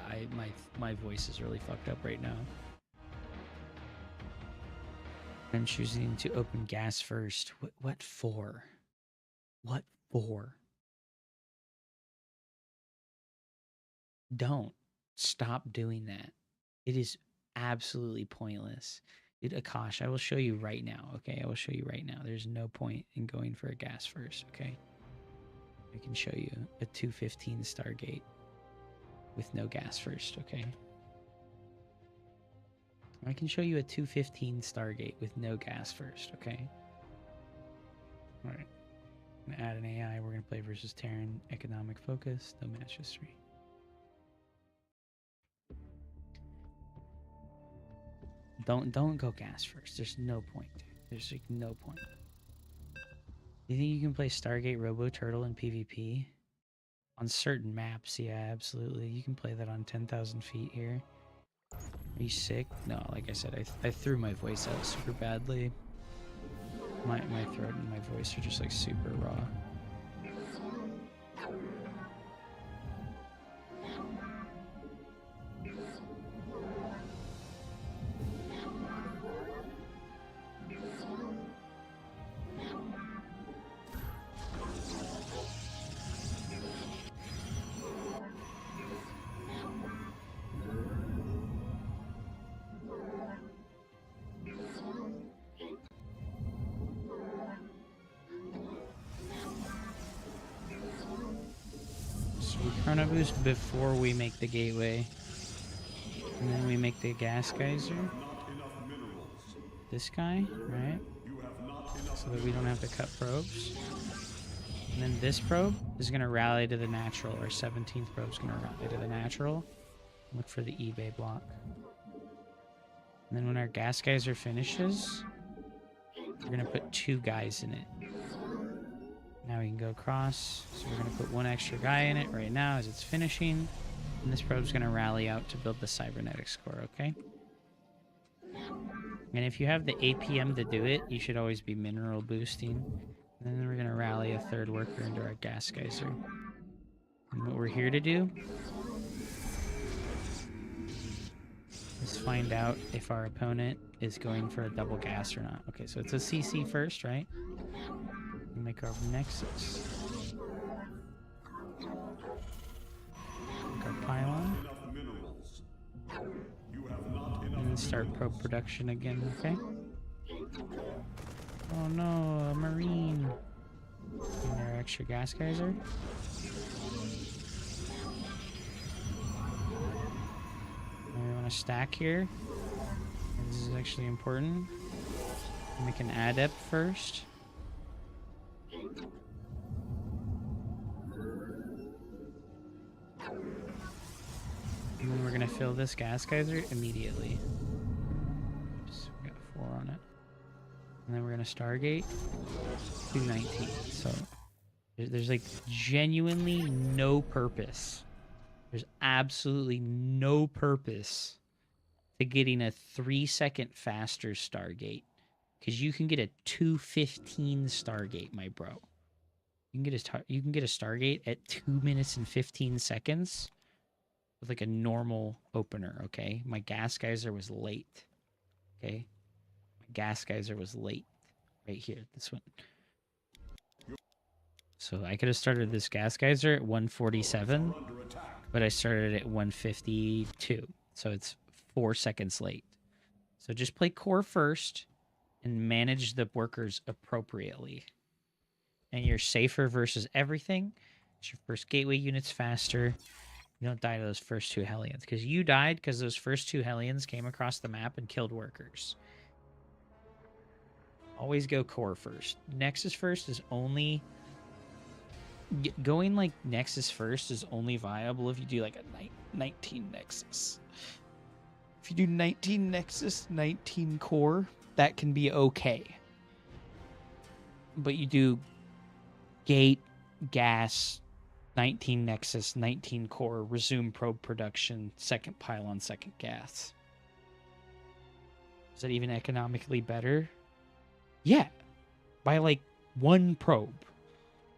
my voice is really fucked up right now. I'm choosing to open gas first. What for? What for? Don't stop doing that. It is absolutely pointless. Dude, Akash, I will show you right now, okay? I will show you right now. There's no point in going for a gas first, okay? I can show you a 215 Stargate with no gas first, okay? I can show you a 215 Stargate with no gas first, okay? Alright. I'm gonna add an AI. We're gonna play versus Terran. Economic focus, no match history. Don't go gas first. There's no point. There's like no point. Do you think you can play Stargate Robo Turtle in PvP? On certain maps, yeah, absolutely. You can play that on 10,000 feet here. Are you sick? No, like I said, I threw my voice out super badly. My throat and my voice are just like super raw. Chrono boost before we make the gateway. And then we make the gas geyser. This guy, right? So that we don't have to cut probes. And then this probe is going to rally to the natural. Our 17th probe is going to rally to the natural. Look for the eBay block. And then when our gas geyser finishes, we're going to put 2 guys in it. Now we can go across. So we're going to put 1 extra guy in it right now as it's finishing. And this probe's going to rally out to build the cybernetics core, okay? And if you have the APM to do it, you should always be mineral boosting. And then we're going to rally a 3rd worker into our gas geyser. And what we're here to do is find out if our opponent is going for a double gas or not. Okay, so it's a CC first, right? We make our nexus. Make our pylon. And then start probe production again, okay? Oh no, a marine. And our extra gas geyser. And we want to stack here. This is actually important. Make an adept first. And then we're going to fill this gas geyser immediately. Oops, we got 4 on it. And then we're going to Stargate 219. So there's like genuinely no purpose. There's absolutely no purpose to getting a 3-second faster Stargate. Because you can get a 2:15 Stargate, my bro. You can get a Stargate at 2 minutes and 15 seconds with like a normal opener, okay? My gas geyser was late. Okay? My gas geyser was late. Right here, this one. So I could have started this gas geyser at 147, but I started at 152. So it's 4 seconds late. So just play core first and manage the workers appropriately. And you're safer versus everything. It's your first gateway unit's faster. You don't die to those first two Hellions, because you died because those first two Hellions came across the map and killed workers. Always go core first. Nexus first is only... Going like Nexus first is only viable if you do like a 19 Nexus. If you do 19 Nexus, 19 core, that can be okay. But you do gate, gas, 19 Nexus, 19 core, resume probe production, second pylon, second gas. Is that even economically better? Yeah. By like one probe.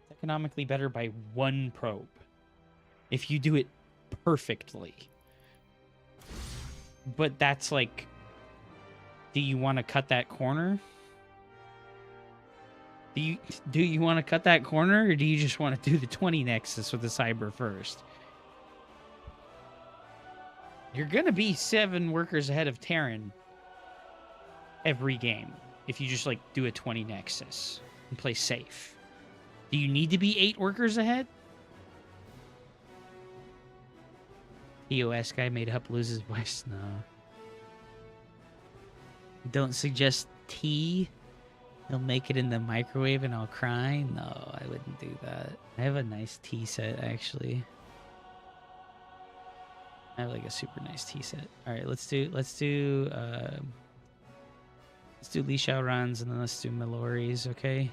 It's economically better by one probe. If you do it perfectly. But that's like, do you want to cut that corner? Do you want to cut that corner, or do you just want to do the 20 Nexus with the Cyber first? You're going to be 7 workers ahead of Terran every game if you just like do a 20 Nexus and play safe. Do you need to be 8 workers ahead? EOS guy made up lose his voice. No. Don't suggest tea. He'll make it in the microwave and I'll cry. No, I wouldn't do that. I have a nice tea set, actually. I have like a super nice tea set. All right, let's do Li Shao runs and then let's do Melories, okay?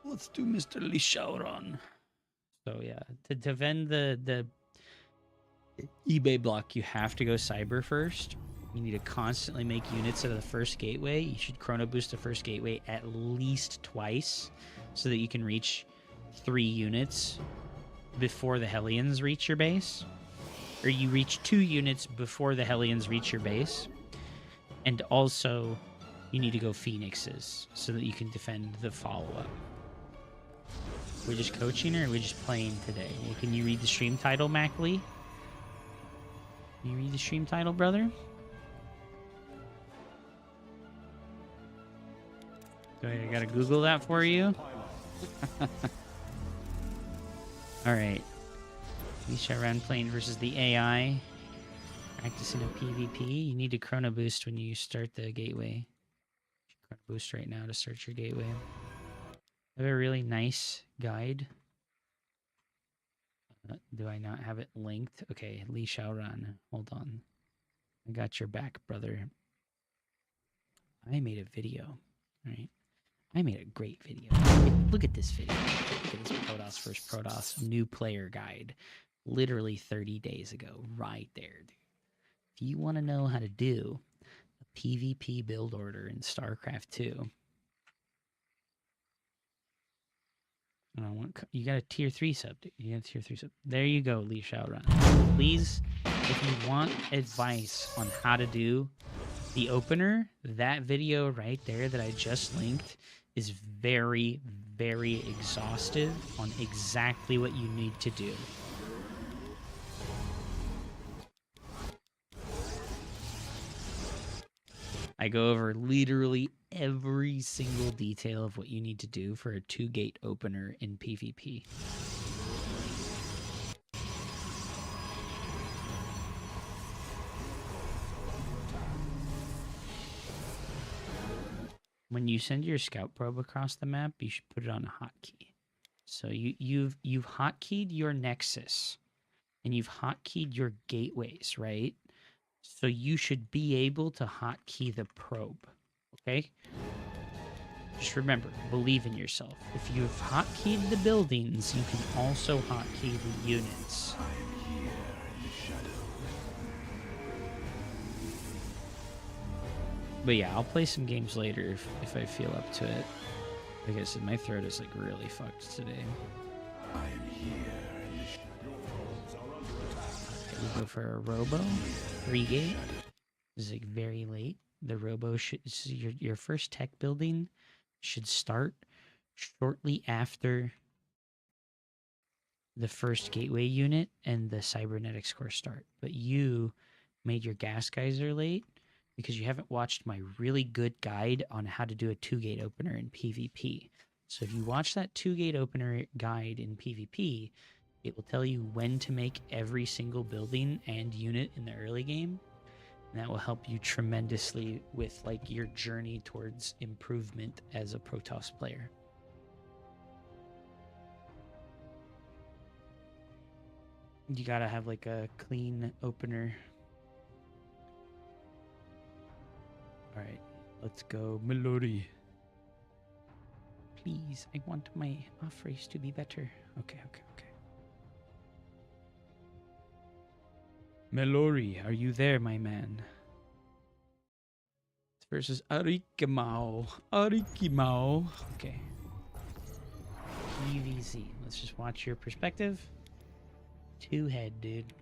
Let's do Mr. Li Shao run. So yeah, to vend the eBay block, you have to go cyber first. You need to constantly make units out of the first gateway. You should chrono boost the first gateway at least twice so that you can reach 3 units before the Hellions reach your base. Or you reach 2 units before the Hellions reach your base. And also, you need to go Phoenixes so that you can defend the follow-up. We're just coaching or are we just playing today? Can you read the stream title, Mac Lee? Can you read the stream title, brother? I gotta Google that for you. Alright. We shall run playing versus the AI. Practicing a PvP. You need to chrono boost when you start the gateway. Chrono boost right now to start your gateway. I have a really nice guide. Do I not have it linked? Okay, Li Shaoran. Hold on. I got your back, brother. I made a video. Alright. I made a great video. Look at this video. Look at this Protoss first Protoss new player guide. Literally 30 days ago. Right there, dude. If you want to know how to do a PvP build order in Starcraft 2, you got a tier 3 sub. You got a tier 3 sub. There you go, Li Shaoran. Please, if you want advice on how to do the opener, that video right there that I just linked is very, very exhaustive on exactly what you need to do. I go over literally every single detail of what you need to do for a 2-gate opener in PvP. When you send your scout probe across the map, you should put it on a hotkey. So you've hotkeyed your nexus, and you've hotkeyed your gateways, right? So you should be able to hotkey the probe, okay? Just remember, believe in yourself. If you've hotkeyed the buildings, you can also hotkey the units. But yeah, I'll play some games later if I feel up to it. Like I said, my throat is like really fucked today. I am here. We go for a Robo 3-gate. This is like very late. The Robo should your first tech building should start shortly after the first gateway unit and the cybernetics core start. But you made your gas geyser late because you haven't watched my really good guide on how to do a 2-gate opener in PvP. So if you watch that 2-gate opener guide in PvP, it will tell you when to make every single building and unit in the early game. And that will help you tremendously with like your journey towards improvement as a Protoss player. You gotta have like a clean opener. All right, let's go, Melody. Please, I want my off race to be better. Okay. Melori, are you there, my man? Versus Arikimao. Okay. PVZ. Let's just watch your perspective. 2-head, dude.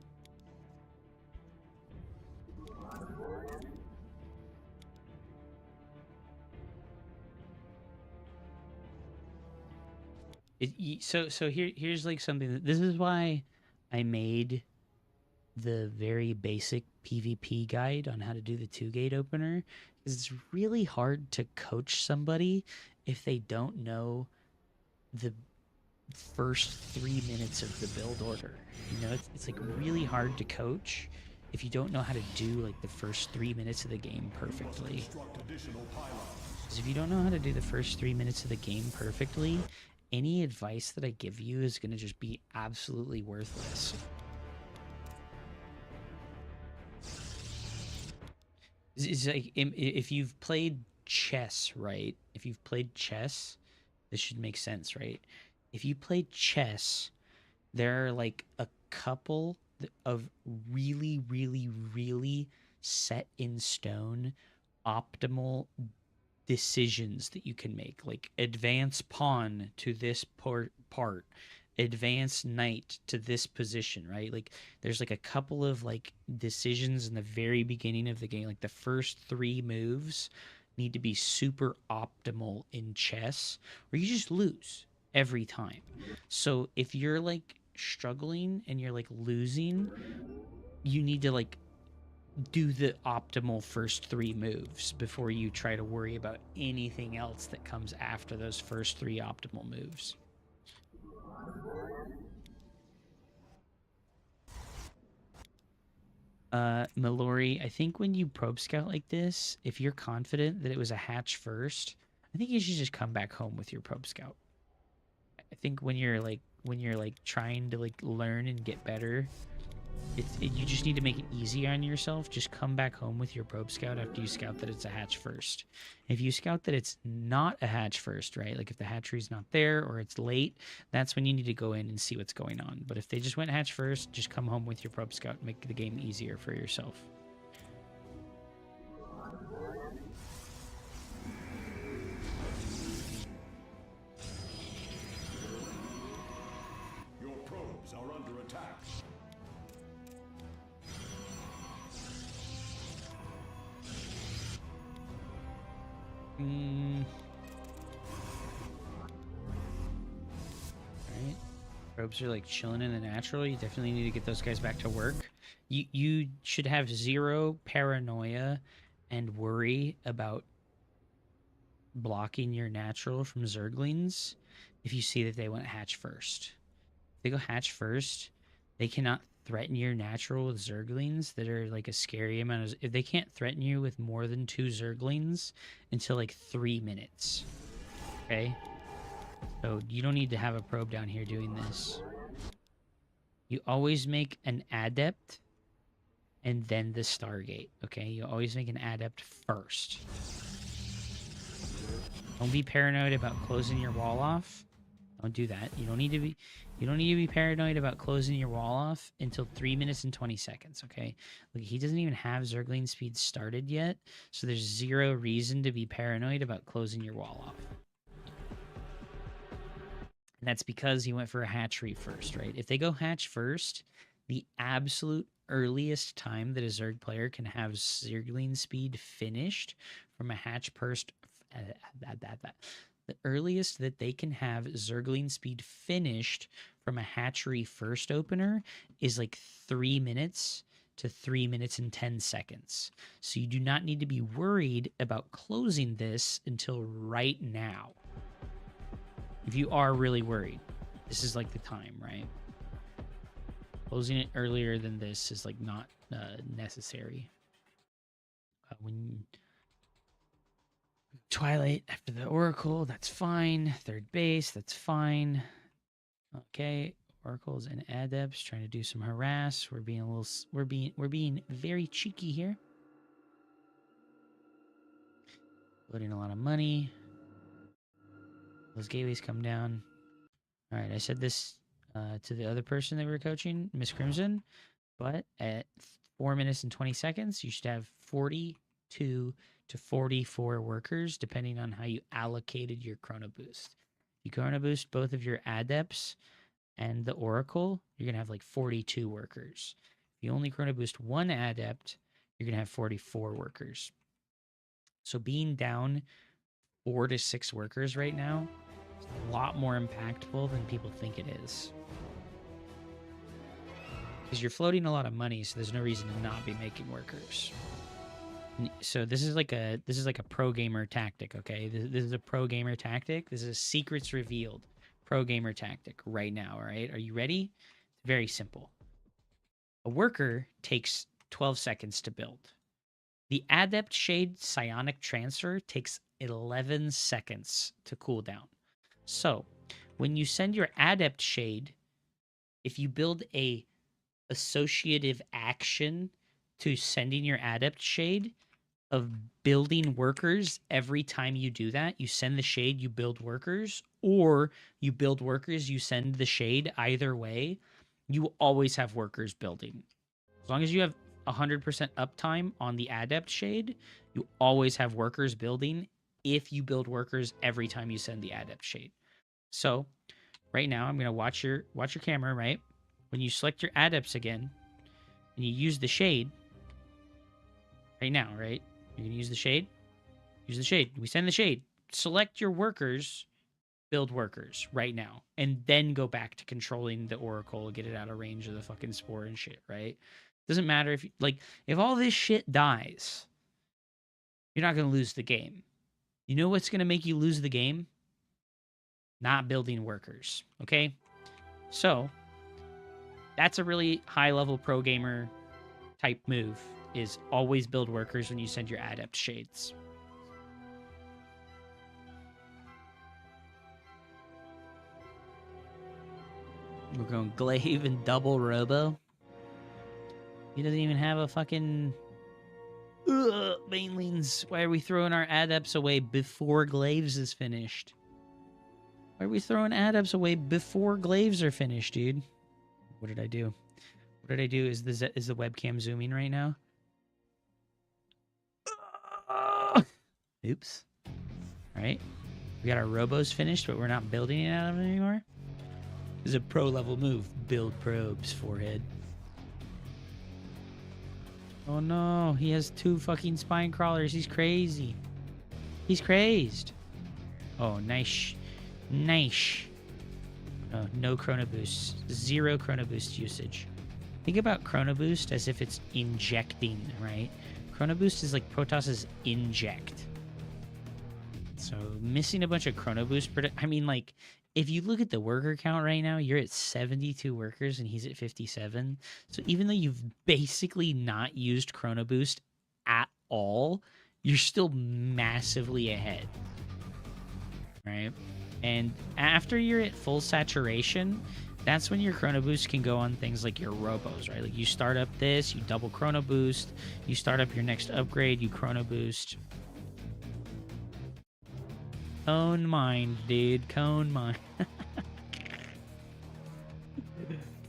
Here's like something that this is why I made the very basic PvP guide on how to do the 2-gate opener, because it's really hard to coach somebody if they don't know the first 3 minutes of the build order. You know, it's like really hard to coach if you don't know how to do like the first 3 minutes of the game perfectly. Because if you don't know how to do the first 3 minutes of the game perfectly, any advice that I give you is going to just be absolutely worthless. It's like if you've played chess, right? If you've played chess, this should make sense, right? If you played chess, there are like a couple of really, really, really set in stone optimal decisions that you can make, like advance pawn to this part, advance knight to this position, right? Like there's like a couple of like decisions in the very beginning of the game, like the first 3 moves need to be super optimal in chess or you just lose every time. So if you're like struggling and you're like losing, you need to like do the optimal first 3 moves before you try to worry about anything else that comes after those first 3 optimal moves. Mallory, I think when you probe scout like this, if you're confident that it was a hatch first, I think you should just come back home with your probe scout. I think when you're like trying to like learn and get better, you just need to make it easier on yourself. Just come back home with your probe scout after you scout that it's a hatch first. If you scout that it's not a hatch first, right? Like if the hatchery's not there or it's late, that's when you need to go in and see what's going on. But if they just went hatch first, just come home with your probe scout and make the game easier for yourself. Your probes are under attack. Alright. Probes are like chilling in the natural. You definitely need to get those guys back to work. You should have 0 paranoia and worry about blocking your natural from Zerglings if you see that they went hatch first. If they go hatch first, they cannot threaten your natural with Zerglings that are like a scary amount of... If they can't threaten you with more than 2 Zerglings until like 3 minutes. Okay? So you don't need to have a probe down here doing this. You always make an adept and then the Stargate. Okay? You always make an adept first. Don't be paranoid about closing your wall off. Don't do that. You don't need to be paranoid about closing your wall off until 3 minutes and 20 seconds, okay? Like he doesn't even have Zergling speed started yet, so there's 0 reason to be paranoid about closing your wall off. And that's because he went for a hatchery first, right? If they go hatch first, the absolute earliest time that a Zerg player can have Zergling speed finished from a hatch first... The earliest that they can have Zergling speed finished from a hatchery first opener is like 3 minutes to 3 minutes and 10 seconds. So you do not need to be worried about closing this until right now. If you are really worried, this is like the time, right? Closing it earlier than this is like not necessary. When Twilight after the Oracle, that's fine. Third base, that's fine. Okay, Oracles and Adepts trying to do some harass. We're being a little, we're being very cheeky here. Loading a lot of money. Those gateways come down. All right, I said this to the other person that we were coaching, Miss Crimson, but at 4 minutes and 20 seconds, you should have 42 to 44 workers, depending on how you allocated your Chrono Boost. If you Chrono Boost both of your Adepts and the Oracle, you're going to have like 42 workers. If you only Chrono Boost one Adept, you're going to have 44 workers. So being down 4 to 6 workers right now is a lot more impactful than people think it is. Because you're floating a lot of money, so there's no reason to not be making workers. So this is like a pro gamer tactic, okay? This is a pro gamer tactic. This is secrets revealed pro gamer tactic right now, all right? Are you ready? It's very simple. A worker takes 12 seconds to build. The Adept Shade Psionic Transfer takes 11 seconds to cool down. So, when you send your Adept Shade, if you build a associative action to sending your Adept Shade of building workers every time you do that, you send the shade, you build workers, or you build workers, you send the shade, either way, you always have workers building. As long as you have 100% uptime on the Adept Shade, you always have workers building if you build workers every time you send the Adept Shade. So, right now, I'm going to watch your camera, right? When you select your Adepts again, and you use the shade, right now, right? You're going to use the shade. Use the shade. We send the shade. Select your workers, build workers right now, and then go back to controlling the Oracle, get it out of range of the fucking Spore and shit, right? Doesn't matter if, if all this shit dies, you're not going to lose the game. You know what's going to make you lose the game? Not building workers, okay? So, that's a really high-level pro gamer type move, is always build workers when you send your Adept Shades. We're going Glaive and double Robo. He doesn't even have a fucking... Banelings. Why are we throwing our Adepts away before Glaives is finished? Why are we throwing Adepts away before Glaives are finished, dude? What did I do? What did I do? Is the webcam zooming right now? Oops. All right. We got our Robos finished, but we're not building it out of them anymore. This is a pro-level move. Build probes, forehead. Oh no, he has 2 fucking spine crawlers. He's crazy. He's crazed. Oh, nice. Nice. Oh, no Chrono Boost. 0 Chrono Boost usage. Think about Chrono Boost as if it's injecting, right? Chrono Boost is like Protoss's inject. So missing a bunch of Chrono Boost, I mean, like, if you look at the worker count right now, you're at 72 workers and he's at 57. So even though you've basically not used Chrono Boost at all, you're still massively ahead, right? And after you're at full saturation, that's when your Chrono Boost can go on things like your Robos, right? Like you start up this, you double Chrono Boost, you start up your next upgrade, you Chrono Boost. Cone mind, dude. Cone mind.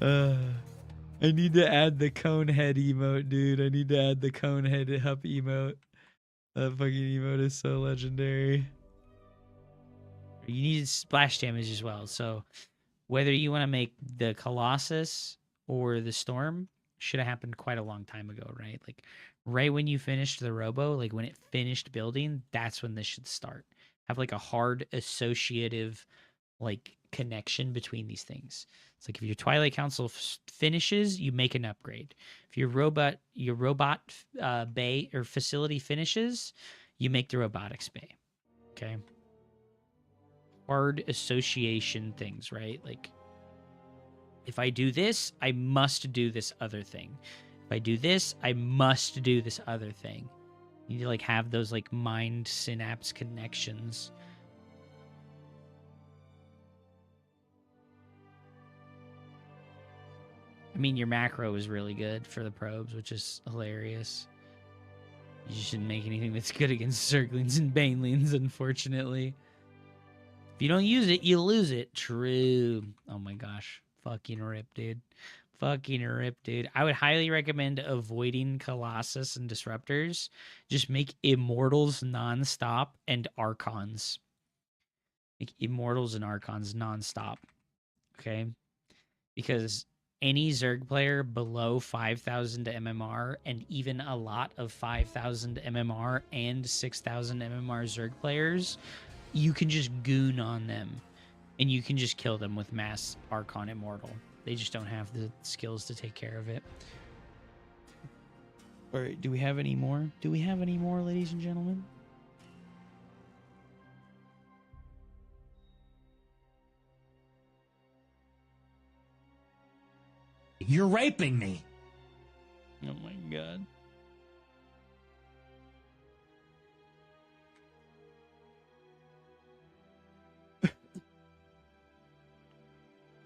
I need to add the cone head emote, dude. I need to add the cone head hup emote. That fucking emote is so legendary. You need splash damage as well. So whether you want to make the Colossus or the Storm should have happened quite a long time ago, right? Like right when you finished the Robo, like when it finished building, that's when this should start. Have like a hard associative like connection between these things. It's like if your Twilight Council finishes, you make an upgrade. If your robot bay or facility finishes, you make the robotics bay. Okay. hard association things, right? Like, if I do this, I must do this other thing. If I do this, I must do this other thing. You need to like have those like mind synapse connections. I mean, your macro is really good for the probes, which is hilarious. You shouldn't make anything that's good against Zerglings and Banelings, unfortunately. If you don't use it, you lose it. True. Oh my gosh. Fucking rip, dude. Fucking rip, dude. I would highly recommend avoiding Colossus and Disruptors. Just make Immortals nonstop and Archons. Make Immortals and Archons nonstop. Okay? Because any Zerg player below 5,000 MMR and even a lot of 5,000 MMR and 6,000 MMR Zerg players, you can just goon on them and you can just kill them with Mass Archon Immortal. They just don't have the skills to take care of it. All right, do we have any more? Do we have any more, ladies and gentlemen? You're raping me. Oh my god.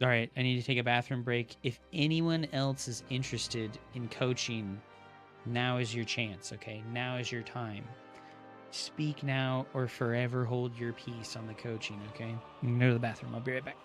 All right, I need to take a bathroom break. If anyone else is interested in coaching, now is your chance, okay? Now is your time. Speak now or forever hold your peace on the coaching, okay? I'm gonna go to the bathroom. I'll be right back.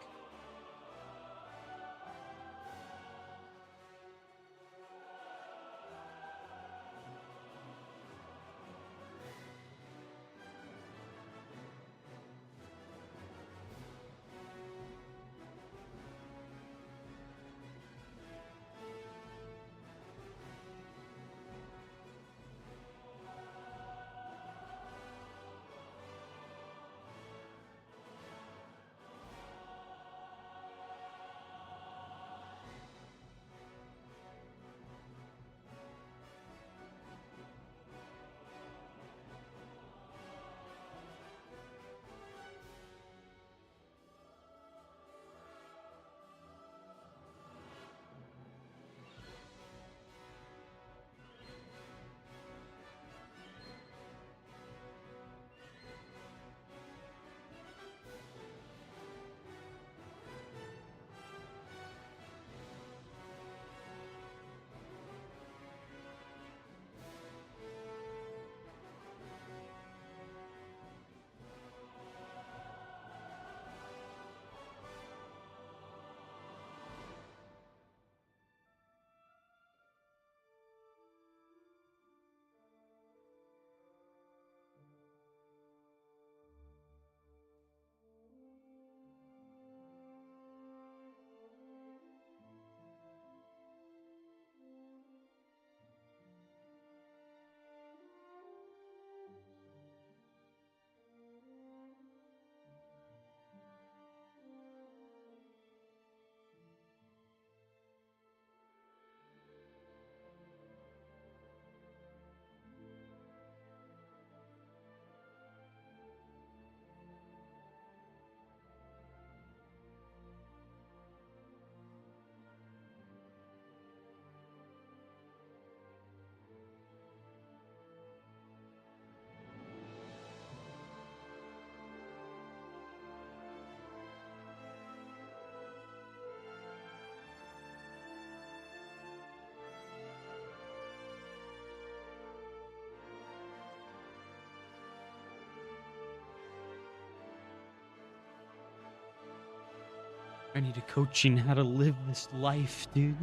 I need a coaching how to live this life, dude.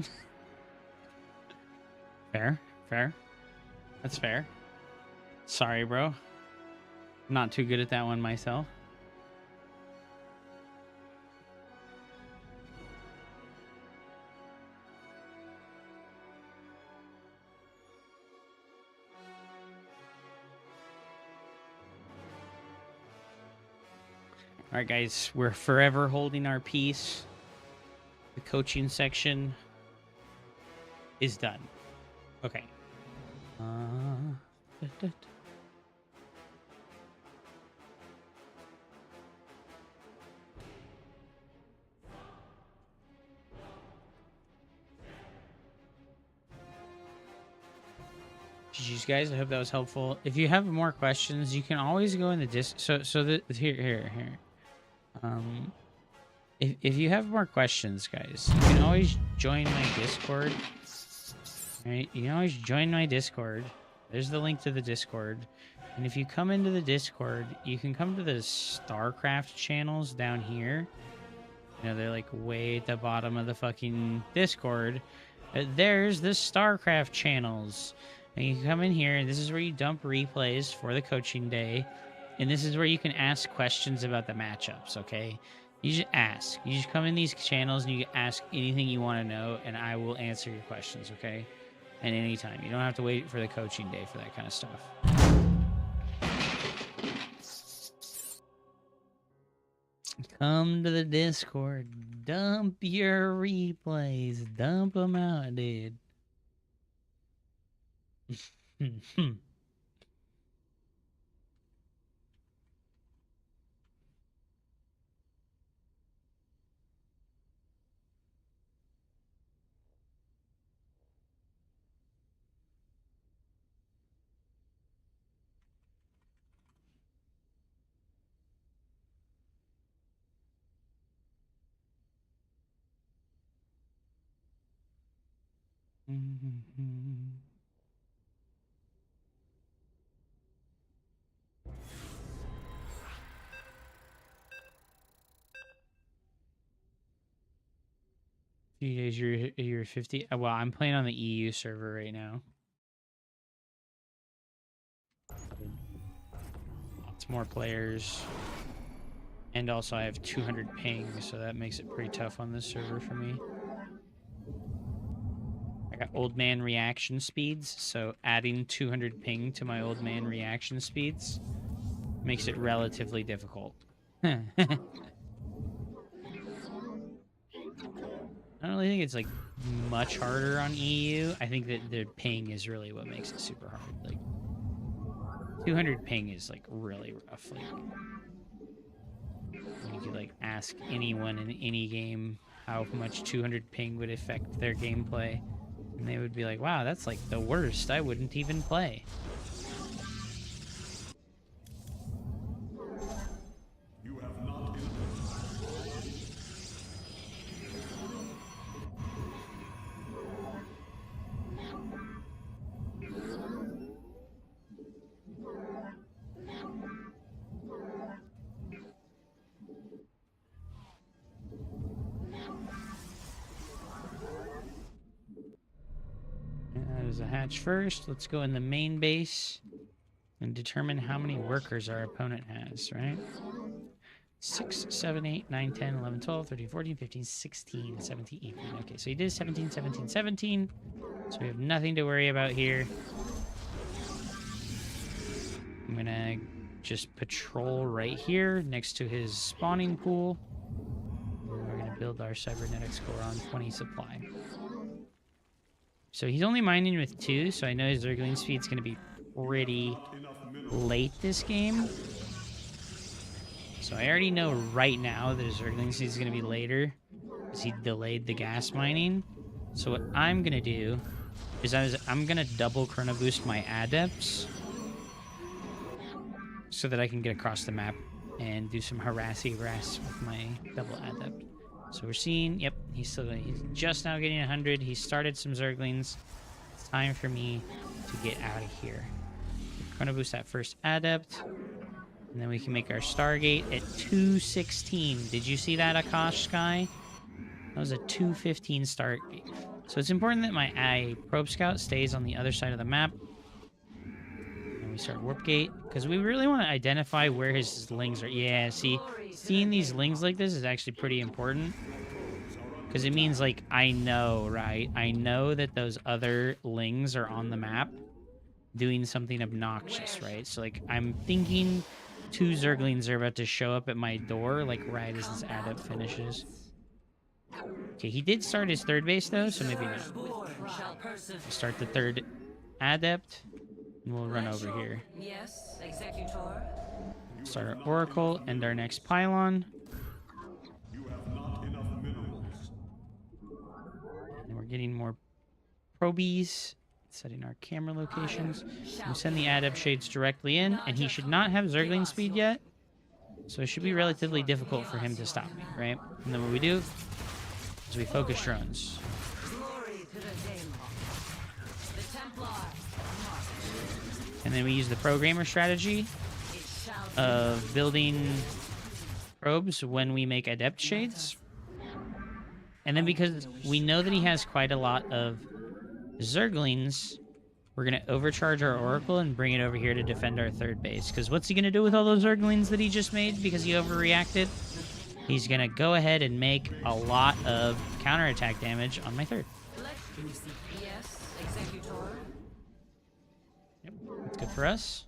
Fair, fair. That's fair. Sorry, bro. Not too good at that one myself. All right, guys, we're forever holding our peace. The coaching section is done. Okay. Da. GG's, guys. I hope that was helpful. If you have more questions, you can always go in the here. If you have more questions, guys, you can always join my Discord. Right? You can always join my Discord. There's the link to the Discord. And if you come into the Discord, you can come to the Starcraft channels down here. You know, they're like way at the bottom of the fucking Discord. There's the Starcraft channels. And you can come in here, and this is where you dump replays for the coaching day. And this is where you can ask questions about the matchups, okay? You just ask. You just come in these channels, and you ask anything you want to know, and I will answer your questions, okay? At any time. You don't have to wait for the coaching day for that kind of stuff. Come to the Discord. Dump your replays. Dump them out, dude. Few days you're 50. Well, I'm playing on the EU server right now. Lots more players. And also I have 200 ping, so that makes it pretty tough on this server for me. I got old man reaction speeds, so adding 200 ping to my old man reaction speeds makes it relatively difficult. I don't really think it's like much harder on EU. I think that the ping is really what makes it super hard. Like 200 ping is like really rough. Like you could like ask anyone in any game how much 200 ping would affect their gameplay, and they would be like, "Wow, that's like the worst. I wouldn't even play." That is a hatch first. Let's go in the main base and determine how many workers our opponent has, right? 6, 7, 8, 9, 10, 11, 12, 13, 14, 15, 16, 17, 18. Okay, so he did 17, 17, 17. So we have nothing to worry about here. I'm gonna just patrol right here next to his spawning pool. And we're gonna build our cybernetics core on 20 supply. So he's only mining with 2, so I know his Zergling speed's going to be pretty late this game. So I already know right now that his Zergling speed's going to be later because he delayed the gas mining. So what I'm going to do is I'm going to double chrono boost my adepts so that I can get across the map and do some harassy with my double adept. So we're seeing, yep, he's just now getting 100. He started some Zerglings. It's time for me to get out of here. Chrono boost that first adept. And then we can make our Stargate at 216. Did you see that, Akash Sky? That was a 215 Stargate. So it's important that my probe scout stays on the other side of the map. And we start warp gate because we really want to identify where his lings are. Yeah, see, seeing these lings like this is actually pretty important because it means like I know, right? I know that those other lings are on the map doing something obnoxious, right? So like I'm thinking 2 Zerglings are about to show up at my door like right as this adept finishes. Okay, he did start his third base though, so maybe not. We'll start the third adept. We'll run over here. Yes, Executor. Start our Oracle and our next pylon. And we're getting more probies. setting our camera locations. We send the adept shades directly in, and he should not have Zergling speed yet. So it should be relatively difficult for him to stop me, right? And then what we do is we focus drones. And then we use the programmer strategy of building probes when we make adept shades. And then because we know that he has quite a lot of Zerglings, we're going to overcharge our Oracle and bring it over here to defend our third base. Because what's he going to do with all those Zerglings that he just made because he overreacted? He's going to go ahead and make a lot of counterattack damage on my third. Yep, that's good for us.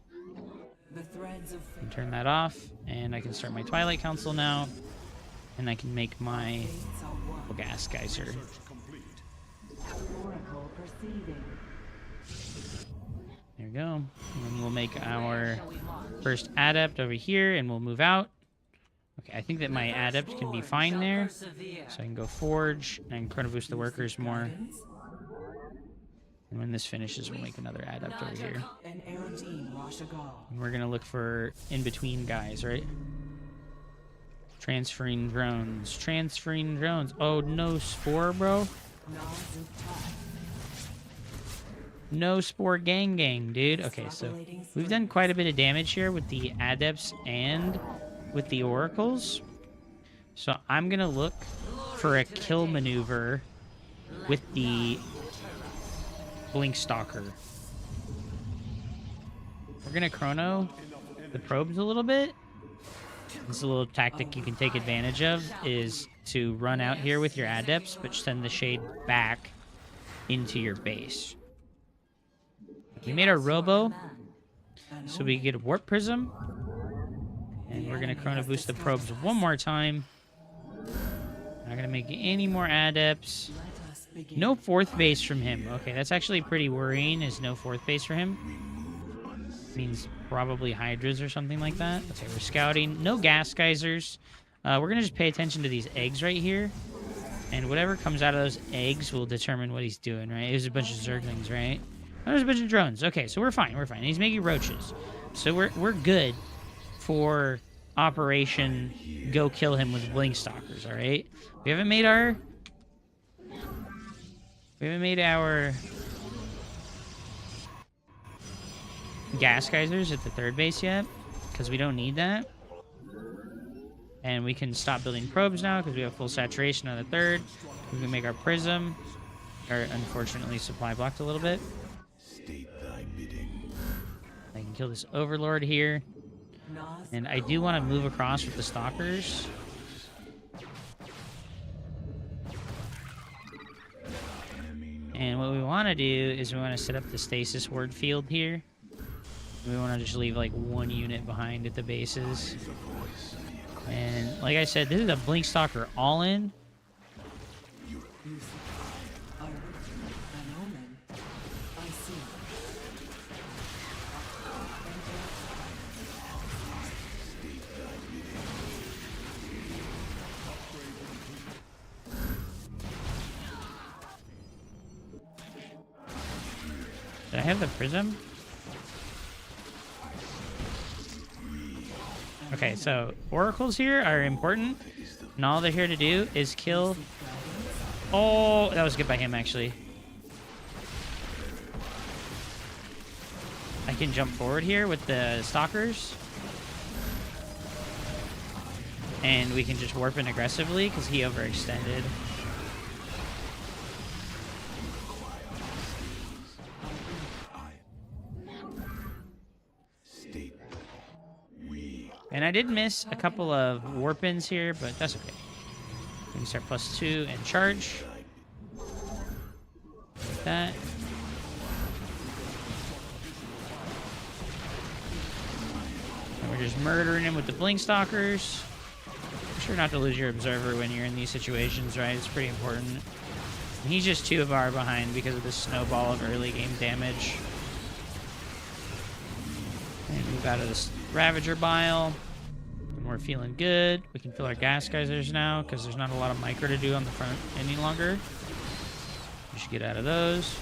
And turn that off, and I can start my Twilight Council now, and I can make my gas geyser. There we go. And then we'll make our first adept over here, and we'll move out. Okay, I think that my adept can be fine there, so I can go forge and chrono boost the workers more. And when this finishes, we'll make another adept over here. And we're gonna look for in-between guys, right? Transferring drones. Transferring drones. Oh, no spore, bro. No spore gang, dude. Okay, so we've done quite a bit of damage here with the adepts and with the oracles. So I'm gonna look for a kill maneuver with the Blink Stalker. We're gonna chrono the probes a little bit. This is a little tactic you can take advantage of, is to run out here with your adepts, but send the shade back into your base. We made our robo, so we get a warp prism, and we're gonna chrono boost the probes one more time. Not gonna make any more adepts. No fourth base from him. Okay, that's actually pretty worrying, is no fourth base for him. Means probably hydras or something like that. Okay, we're scouting. No gas geysers. We're gonna just pay attention to these eggs right here. And whatever comes out of those eggs will determine what he's doing, right? There's a bunch of Zerglings, right? Oh, there's a bunch of drones. Okay, so we're fine, we're fine. He's making roaches. So we're good for Operation Go Kill Him with Blink Stalkers, alright? We haven't made our gas geysers at the third base yet, because we don't need that. And we can stop building probes now because we have full saturation on the third. We can make our prism. Or unfortunately supply blocked a little bit. I can kill this overlord here. And I do want to move across with the stalkers. And what we want to do is we want to set up the stasis word field here. We want to just leave like one unit behind at the bases. And like I said, this is a Blink Stalker all-in. Did I have the prism? Okay, so oracles here are important, and all they're here to do is kill. Oh, that was good by him, actually. I can jump forward here with the stalkers, and we can just warp in aggressively because he overextended. And I did miss a couple of warp-ins here, but that's okay. We can start +2 and charge. Like that. And we're just murdering him with the Blink Stalkers. Be sure not to lose your observer when you're in these situations, right? It's pretty important. And he's just 2 bar behind because of the snowball of early game damage. And move out of this Ravager Bile. And we're feeling good. We can fill our gas geysers now because there's not a lot of micro to do on the front any longer. We should get out of those.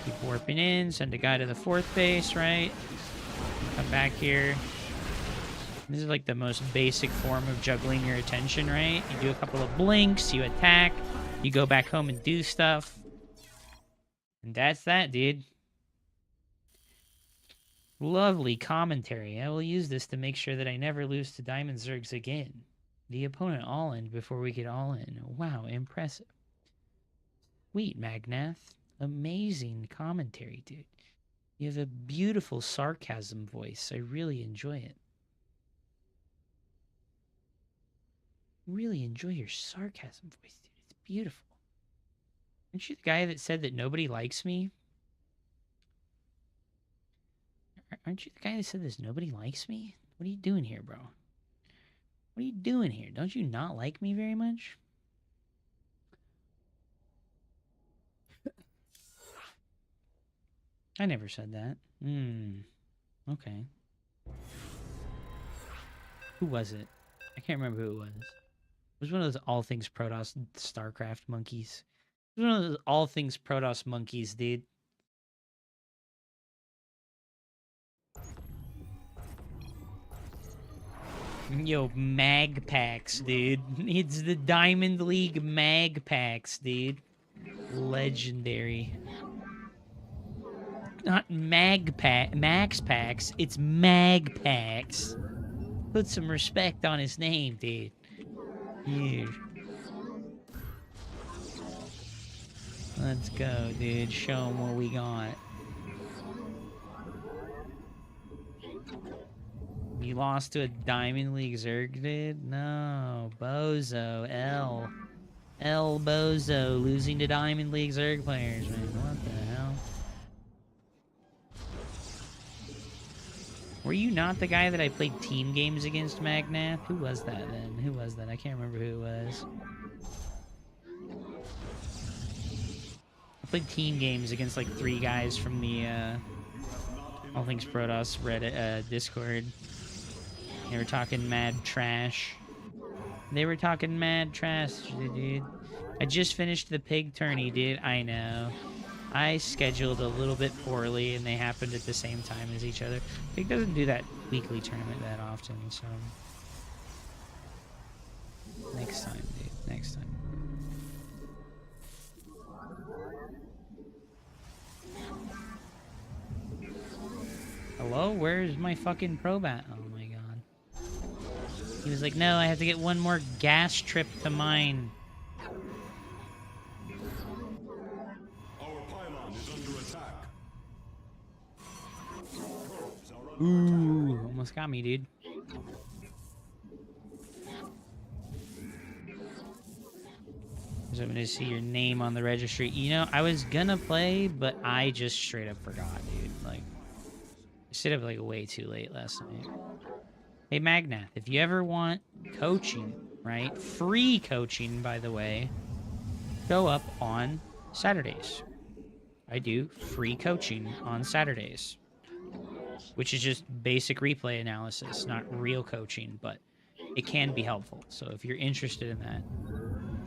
Keep warping in, send a guy to the 4th base, right? Come back here. This is like the most basic form of juggling your attention, right? You do a couple of blinks, you attack, you go back home and do stuff. And that's that, dude. Lovely commentary. I will use this to make sure that I never lose to Diamond Zergs again. The opponent all-in before we get all-in. Wow, impressive. Sweet, Magnath. Amazing commentary, dude. You have a beautiful sarcasm voice. I really enjoy it. Really enjoy your sarcasm voice, dude. It's beautiful. Aren't you the guy that said that nobody likes me? Aren't you the guy that said this nobody likes me? What are you doing here, bro? What are you doing here? Don't you not like me very much? I never said that. Okay. Who was it? I can't remember who it was. It was one of those all things Protoss Starcraft monkeys. It was one of those all things Protoss monkeys, dude. Yo, mag packs, dude. It's the Diamond League mag packs, dude. Legendary. Not max packs, it's mag packs. Put some respect on his name, dude. Here. Let's go, dude. Show him what we got. You lost to a Diamond League Zerg, dude? No. Bozo. L Bozo. Losing to Diamond League Zerg players, man. What the hell? Were you not the guy that I played team games against, Magnath? Who was that then? Who was that? I can't remember who it was. I played team games against like 3 guys from the All Things Protoss Reddit Discord. They were talking mad trash. Dude. I just finished the pig tourney, dude. I know. I scheduled a little bit poorly, and they happened at the same time as each other. Pig doesn't do that weekly tournament that often, so... Next time, dude. Next time. Hello? Where's my fucking probat? Oh my god. He was like, no, I have to get one more gas trip to mine. Our pylon is under attack. Ooh, almost got me, dude. So I'm gonna see your name on the registry. You know, I was gonna play, but I just straight up forgot, dude. Like, I stayed up like way too late last night. Hey, Magnath, if you ever want coaching, right? Free coaching, by the way, show up on Saturdays. I do free coaching on Saturdays, which is just basic replay analysis, not real coaching, but it can be helpful. So if you're interested in that,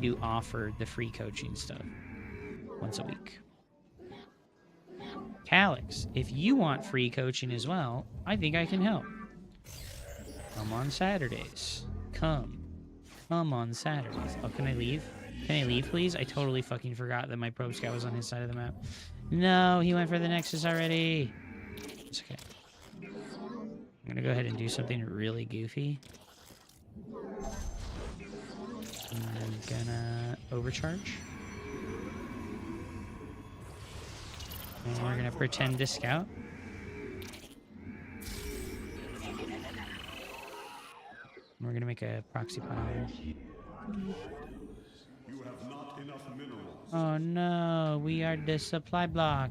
you offer the free coaching stuff once a week. Calix, if you want free coaching as well, I think I can help. Come on Saturdays. Come on Saturdays. Oh, can I leave? Can I leave, please? I totally fucking forgot that my probe scout was on his side of the map. No, he went for the Nexus already. It's okay. I'm gonna go ahead and do something really goofy. I'm gonna overcharge. And we're gonna pretend to scout. We're gonna make a proxy pile. You have not enough minerals. Oh no, we are the supply block.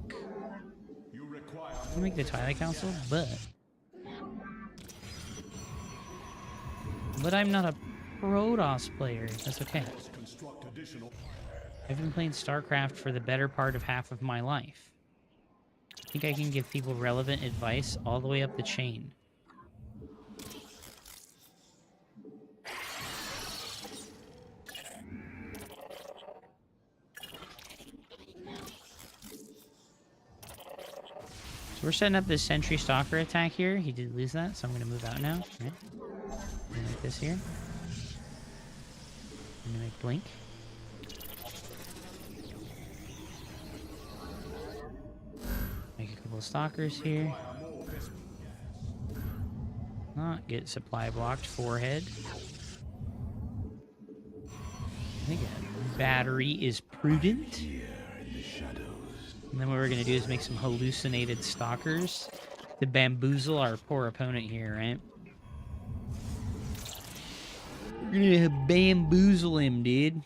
You require We'll make the Twilight Council, but I'm not a Protoss player. That's okay. construct additional. I've been playing StarCraft for the better part of half of my life. I think I can give people relevant advice all the way up the chain. So we're setting up this sentry stalker attack here. He did lose that, so I'm going to move out now. Right? I'm going to make this here. I'm going to make blink. Make a couple of stalkers here. Not get supply blocked. Forehead. I think a battery is prudent. And then what we're going to do is make some hallucinated stalkers to bamboozle our poor opponent here, right? We're going to bamboozle him, dude.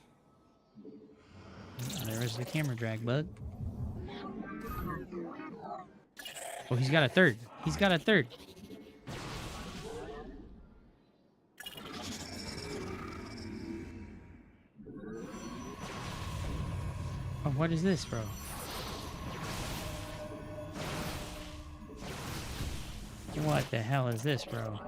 Oh, there was the camera drag bug. Oh, he's got a third. He's got a third. Oh, what is this, bro? What the hell is this, bro?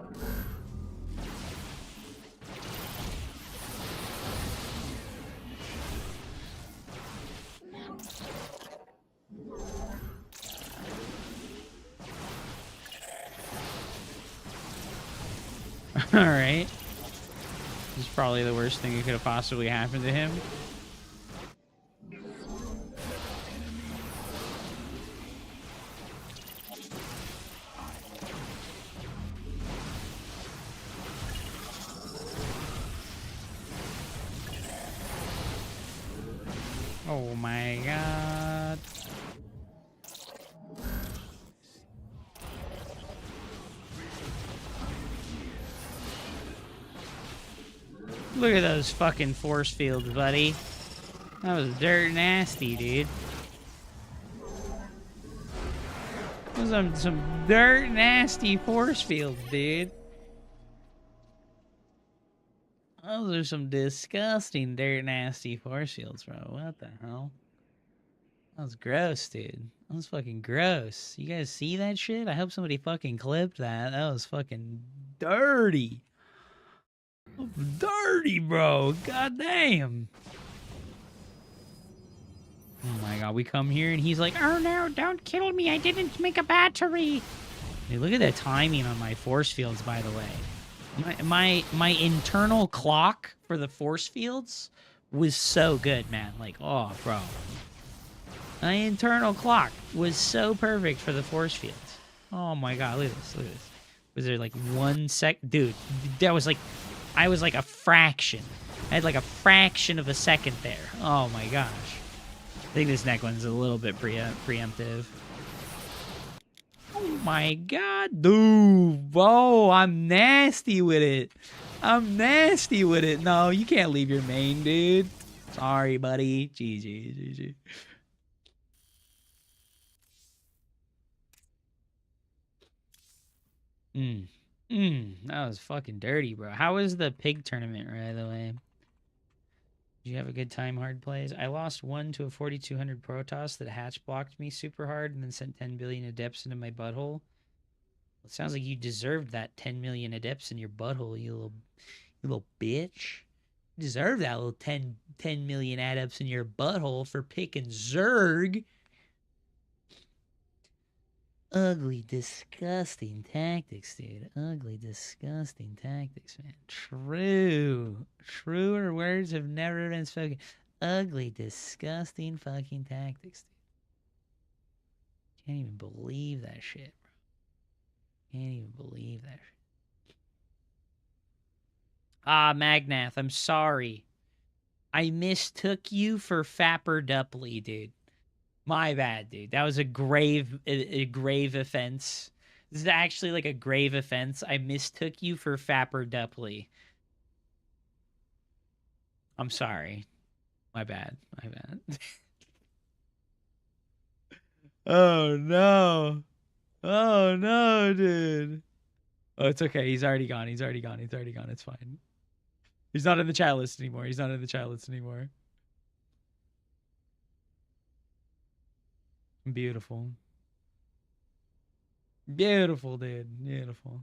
Alright. This is probably the worst thing that could have possibly happened to him. Oh my god. Look at those fucking force fields, buddy. That was dirt nasty, dude. Those are some dirt nasty force fields, dude. Those are some disgusting dirt nasty force fields, bro. What the hell? That was gross, dude. That was fucking gross. You guys see that shit? I hope somebody fucking clipped that. That was fucking dirty. Dirty, bro. God damn. Oh my god, we come here and he's like, oh no, don't kill me. I didn't make a battery. Hey, look at the timing on my force fields, by the way. My internal clock for the force fields was so good, man. Like, oh, bro. My internal clock was so perfect for the force fields. Oh my god, look at this, look at this. Was there like 1 sec? Dude, that was like, I was like a fraction. I had like a fraction of a second there. Oh my gosh. I think this next one's a little bit preemptive. Oh my god, dude. Whoa, I'm nasty with it. I'm nasty with it. No, you can't leave your main, dude. Sorry, buddy. GG. That was fucking dirty, bro. How was the pig tournament, by the way? Did you have a good time, hard plays? I lost 1 to a 4200 Protoss that hatch blocked me super hard and then sent 10 billion adepts into my butthole. It sounds like you deserved that 10 million adepts in your butthole, you little bitch. You deserve that little 10 million adepts in your butthole for picking Zerg. Ugly, disgusting tactics, dude. Ugly, disgusting tactics, man. True. Truer words have never been spoken. Ugly, disgusting fucking tactics, dude. Can't even believe that shit, bro. Can't even believe that shit. Ah, Magnath, I'm sorry. I mistook you for Fapper Dupley, dude. My bad, dude. That was a grave offense. This is actually like a grave offense. I mistook you for Fapper Dupley. I'm sorry. My bad. Oh, no. Oh, no, dude. Oh, it's okay. He's already gone. It's fine. He's not in the chat list anymore. Beautiful. Beautiful, dude. Beautiful.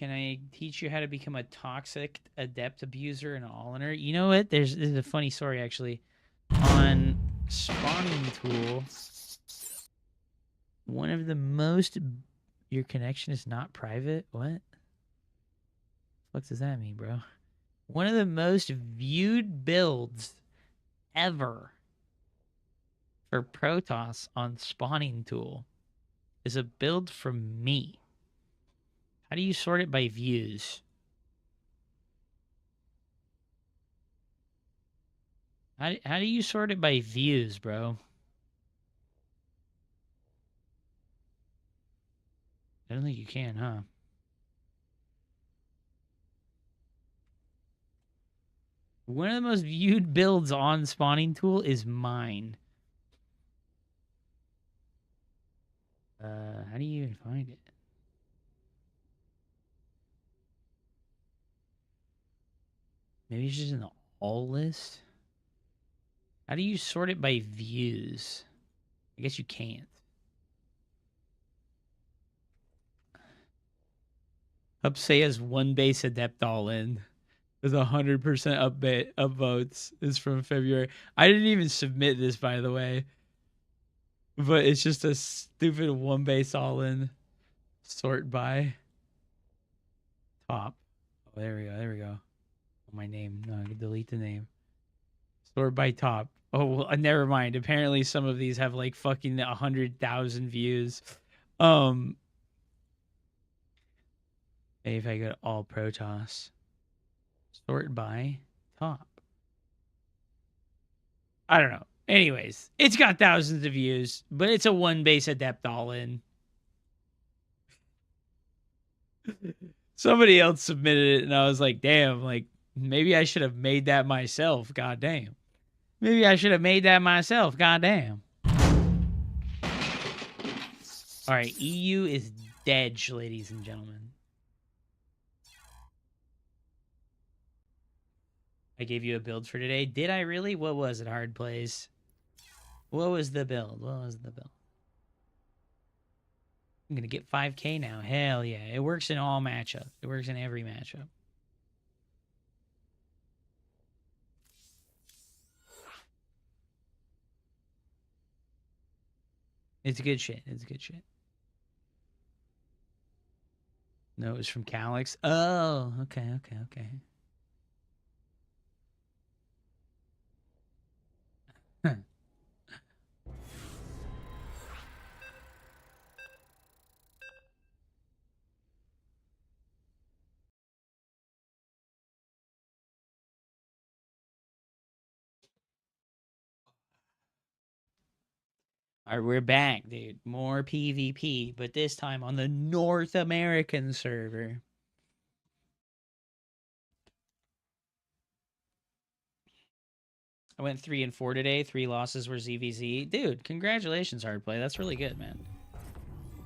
Can I teach you how to become a toxic adept abuser and all-iner? You know what? This is a funny story, actually. On Spawning Tool, one of the most... Your connection is not private? What? What does that mean, bro? One of the most viewed builds ever for Protoss on Spawning Tool is a build from me. How do you sort it by views? How do you sort it by views, bro? I don't think you can, huh? One of the most viewed builds on Spawning Tool is mine. How do you even find it? Maybe it's just in the all list? How do you sort it by views? I guess you can't. Upsay has one base adept all in. There's 100% upvotes. Is from February. I didn't even submit this, by the way. But it's just a stupid one base all in. Sort by top. Oh, there we go. There we go. Oh, my name. No, I can delete the name. Sort by top. Oh, well, never mind. Apparently some of these have like fucking 100,000 views. Maybe if I go to all Protoss. Sort by top. I don't know. Anyways, it's got thousands of views, but it's a one base adept all in. Somebody else submitted it and I was like, damn, like maybe I should have made that myself. God damn. Maybe I should have made that myself. God damn. All right, EU is dead, ladies and gentlemen. I gave you a build for today. Did I really? What was it, Hard Plays? What was the build? What was the build? I'm going to get 5K now. Hell yeah. It works in all matchups. It works in every matchup. It's good shit. It's good shit. No, it was from Calix. Oh, okay. Huh. All right, we're back, dude. More PvP, but this time on the North American server. I went 3 and 4 today. 3 losses were ZVZ. Dude, congratulations, Hardplay. That's really good, man.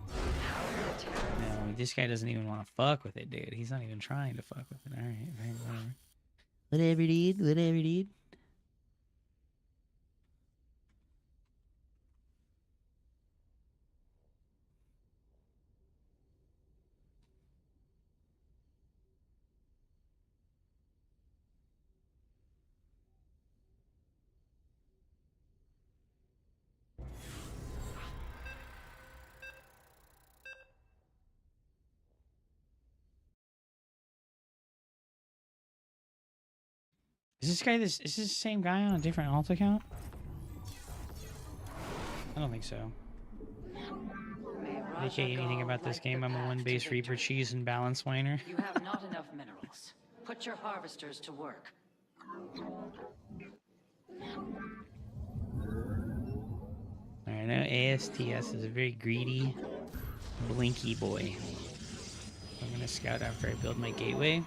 No, this guy doesn't even want to fuck with it, dude. He's not even trying to fuck with it. All right, whatever. Whatever, dude. Whatever, dude. Is this the same guy on a different alt account? I don't think so. AK, anything about this game? I'm a one base Reaper cheese and balance whiner. You have not enough minerals. Put your harvesters to work. I know ASTS is a very greedy, blinky boy. I'm gonna scout after I build my gateway,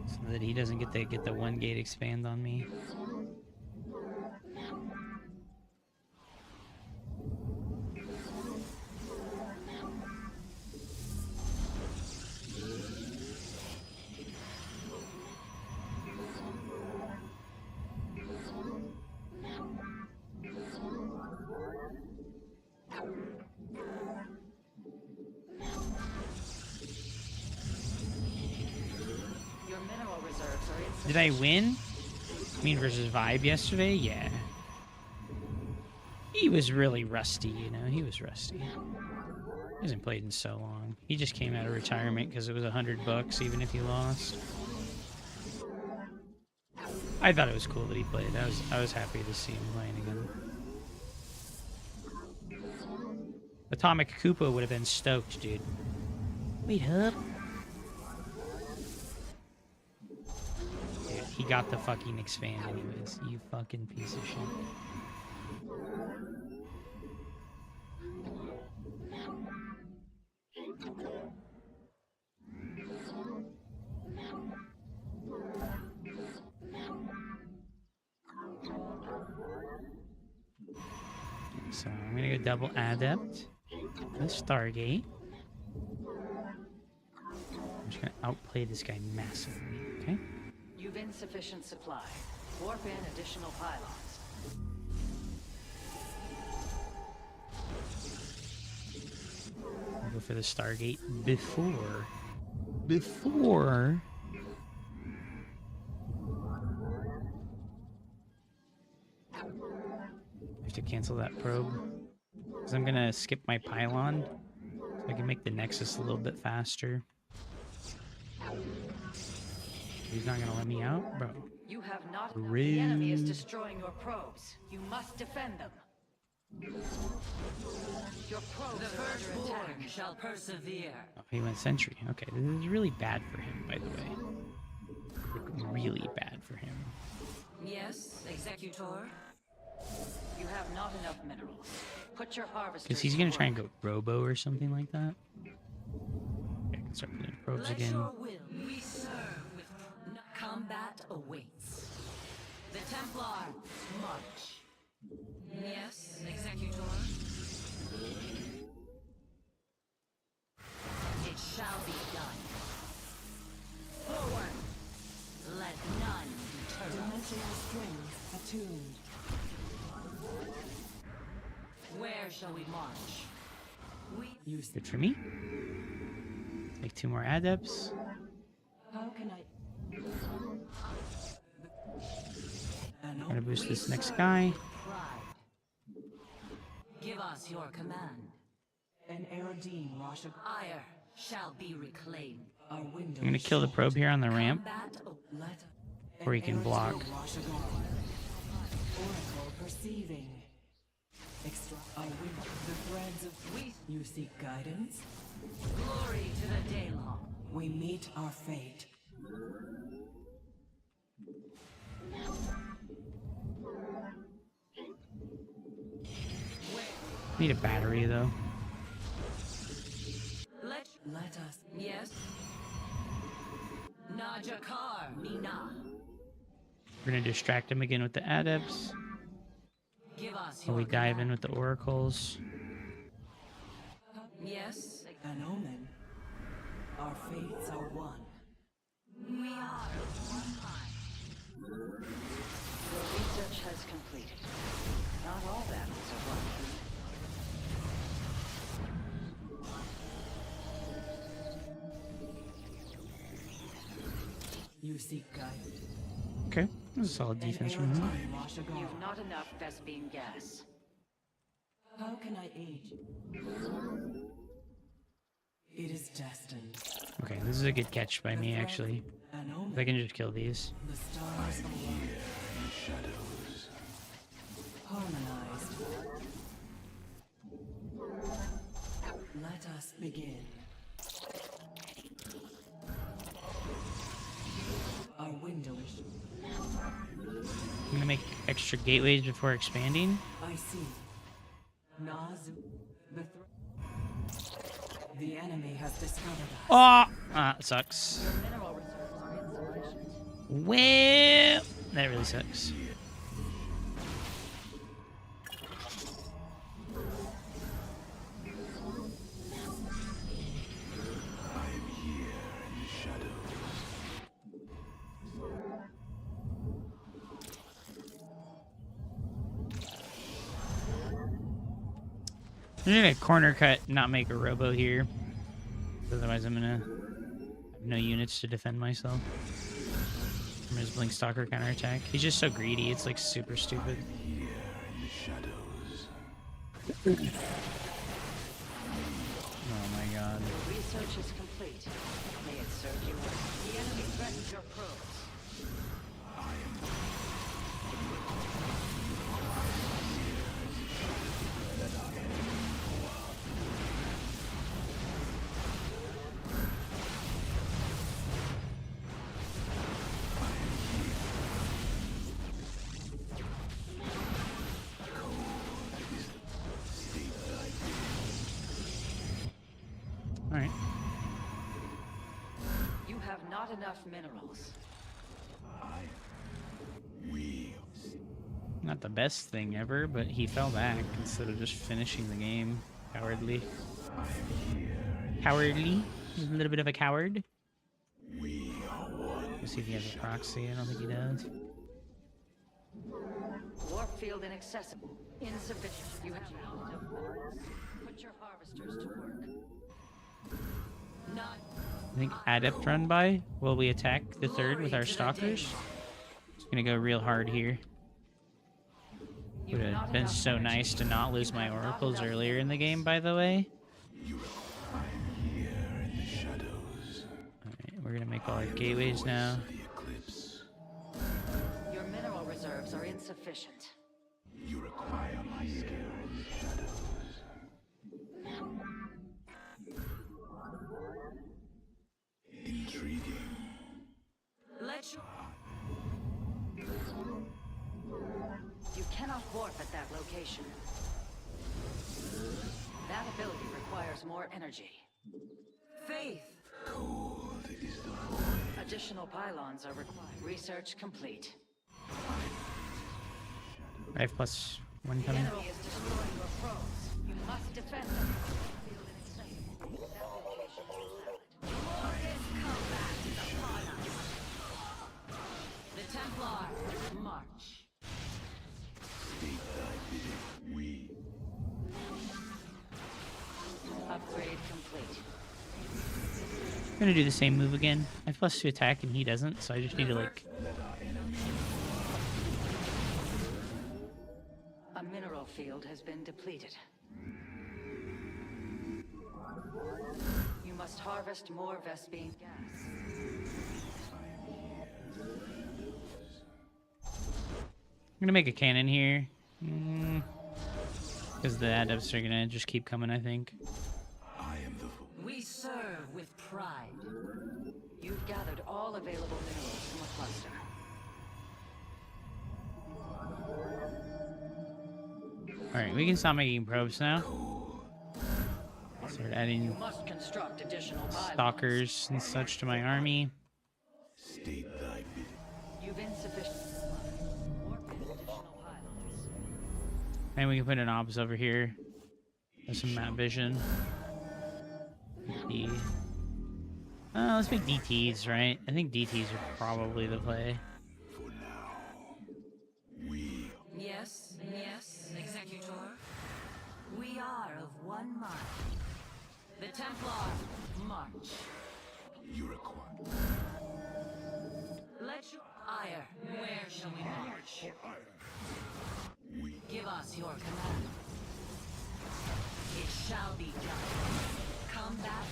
so that he doesn't get the one gate expand on me. Did I win? I mean, versus Vibe yesterday? Yeah. He was really rusty, you know? He was rusty. He hasn't played in so long. He just came out of retirement because it was $100 even if he lost. I thought it was cool that he played. I was happy to see him playing again. Atomic Koopa would have been stoked, dude. Wait up. Dude, he got the fucking expand anyways. You fucking piece of shit. So I'm gonna go double adept. The Stargate. I'm just gonna outplay this guy massively, okay? You've insufficient supply. Warp in additional pylons. I'll go for the Stargate before. I have to cancel that probe. Because I'm gonna skip my pylon. So I can make the Nexus a little bit faster. He's not gonna let me out, bro. You have not. The enemy is destroying your probes. You must defend them. Your probes are under attack. Shall persevere. Oh, he went Sentry. Okay, this is really bad for him, by the way. Like, really bad for him. Yes, Executor. You have not enough minerals. Put your harvesters. Because he's gonna try and go Robo or something like that. Okay, I can start putting probes Let again. your will we serve with combat awaits. The Templar march. Yes, Executor. It shall be done. Forward. Let none deter. Dimensional strings attuned. Where shall we march? Use Good for me. Make 2 more adepts. How can I? I'm gonna boost this next guy. Pride. Give us your command. An Aerodine Rasha. Ire shall be reclaimed. Our window. I'm gonna kill the probe here on the ramp, Combat Let. or he can block. Oracle perceiving. Extra. Our window. The threads of. You seek guidance. glory to the Daylong. We meet our fate. Need a battery though. Let us. Yes. Najakar Mina. We're gonna distract him again with the adepts. Give us While your we dive in command. with the oracles. Yes. An omen. Our fates are one. We are one mind. Your research has completed. Not all battles are won. You seek guidance. Okay, that's a solid defense from him. You've not enough Vespine gas. How can I aid you? It is destined. Okay, this is a good catch by me actually. An If omen. I can just kill these. The stars align. Harmonized. Let us begin. Our window is. I'm gonna make extra gateways before expanding. I see. Nazu. The enemy has discovered us. Oh, that sucks. Your mineral reserves are insufficient. Well, that really sucks. I'm gonna corner cut, not make a robo here. Otherwise, I'm gonna have no units to defend myself. from his Blink Stalker counterattack. He's just so greedy, it's like super stupid. Here in the shadows. Oh my god. Research is complete. May it serve you well. The enemy threatens your probes. Alright. You have not enough minerals. Not the best thing ever, but he fell back instead of just finishing the game. Cowardly. Cowardly? He's a little bit of a coward. Let's see if he has a proxy. I don't think he does. Warp field inaccessible. Insufficient. You have not enough minerals. Put your harvesters to work. Not. I think Adept run by while we attack the third with our stalkers. It's gonna go real hard here. Would have been so nice to not lose my oracles earlier in the game, by the way. Alright, we're gonna make all our gateways now. Your mineral reserves are insufficient. You require my skills. Intriguing. Let you. You cannot warp at that location. That ability requires more energy. Faith. Cold is the void. Additional pylons are required. Research complete. 5+1 The coming. enemy is destroying your probes. You must defend them. That location is valid. Glorious combat is upon us. The Templar, march. State thy bidding. We Upgrade complete. I'm gonna do the same move again. I have +2 attack and he doesn't, so I just need to like... A mineral field has been depleted. You must harvest more Vespine gas. I'm gonna make a cannon here. Because the adepts are gonna just keep coming, I think. I am the We serve with pride. You've gathered all available minerals from a cluster. Alright, we can stop making probes now. Start adding You must construct additional pylons. stalkers and such to my army. state thy bidding. You've insufficient. Warp in additional pylons. And we can put an obs over here. There's some map vision. Let's make DTs, right? I think DTs are probably the play. For now, we Yes, yes, Executor. We are of one mind. The Templar, march. you require. Let you ire. Where shall we march? We Give us your command. It shall be done. Combat.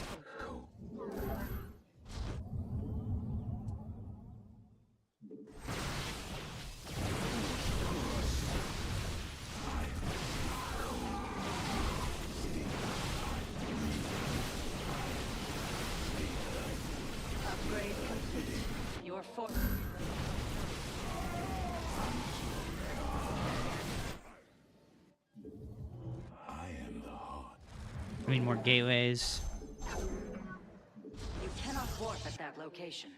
Upgrade complete. Your force. I am the heart. We need more gateways. You cannot warp at that location.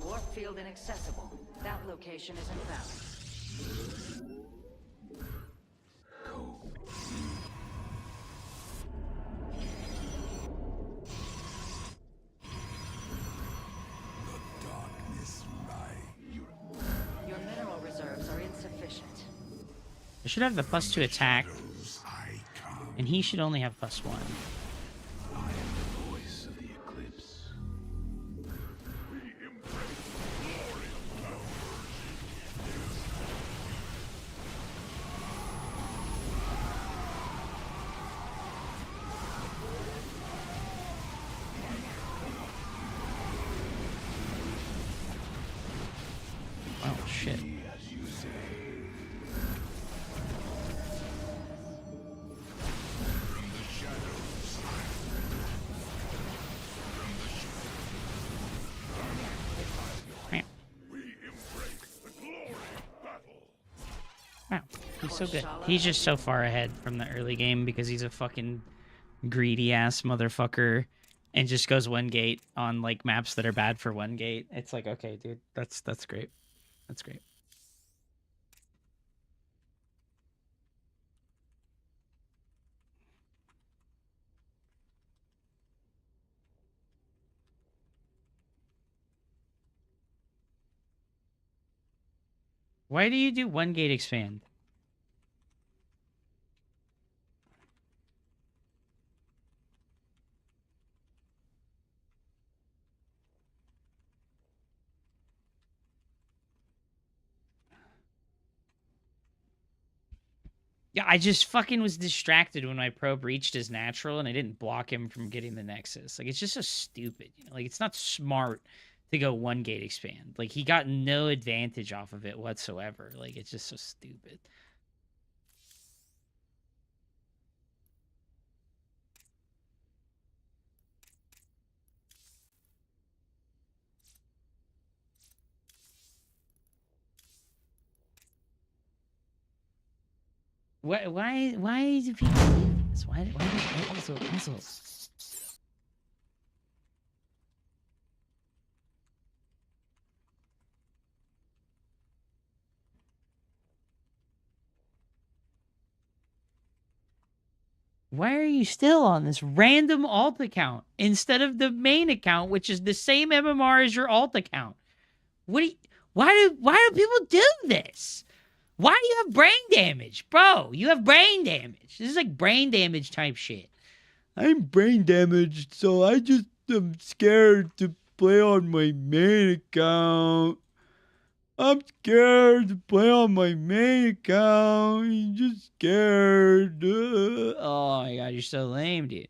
Warp field inaccessible. That location is invalid. Darkness Your mineral reserves are insufficient. I should have the +2 attack, I come. and he should only have +1. I am the voice of the eclipse. Wow, he's so good. He's just so far ahead from the early game because he's a fucking greedy ass motherfucker and just goes one gate on like maps that are bad for one gate. It's like, okay, dude, that's great. That's great. Why do you do one gate expand? Yeah, I just fucking was distracted when my probe reached his natural and I didn't block him from getting the Nexus. Like, it's just so stupid. You know? Like, it's not smart to go one gate expand. Like, he got no advantage off of it whatsoever. Like, it's just so stupid. Why do people do this? Why also why are you still on this random alt account instead of the main account, which is the same MMR as your alt account? Why do people do this? Why do you have brain damage? Bro, you have brain damage. This is like brain damage type shit. I'm brain damaged, so I just am scared to play on my main account. I'm scared to play on my main account. I'm just scared. Oh my god, you're so lame, dude.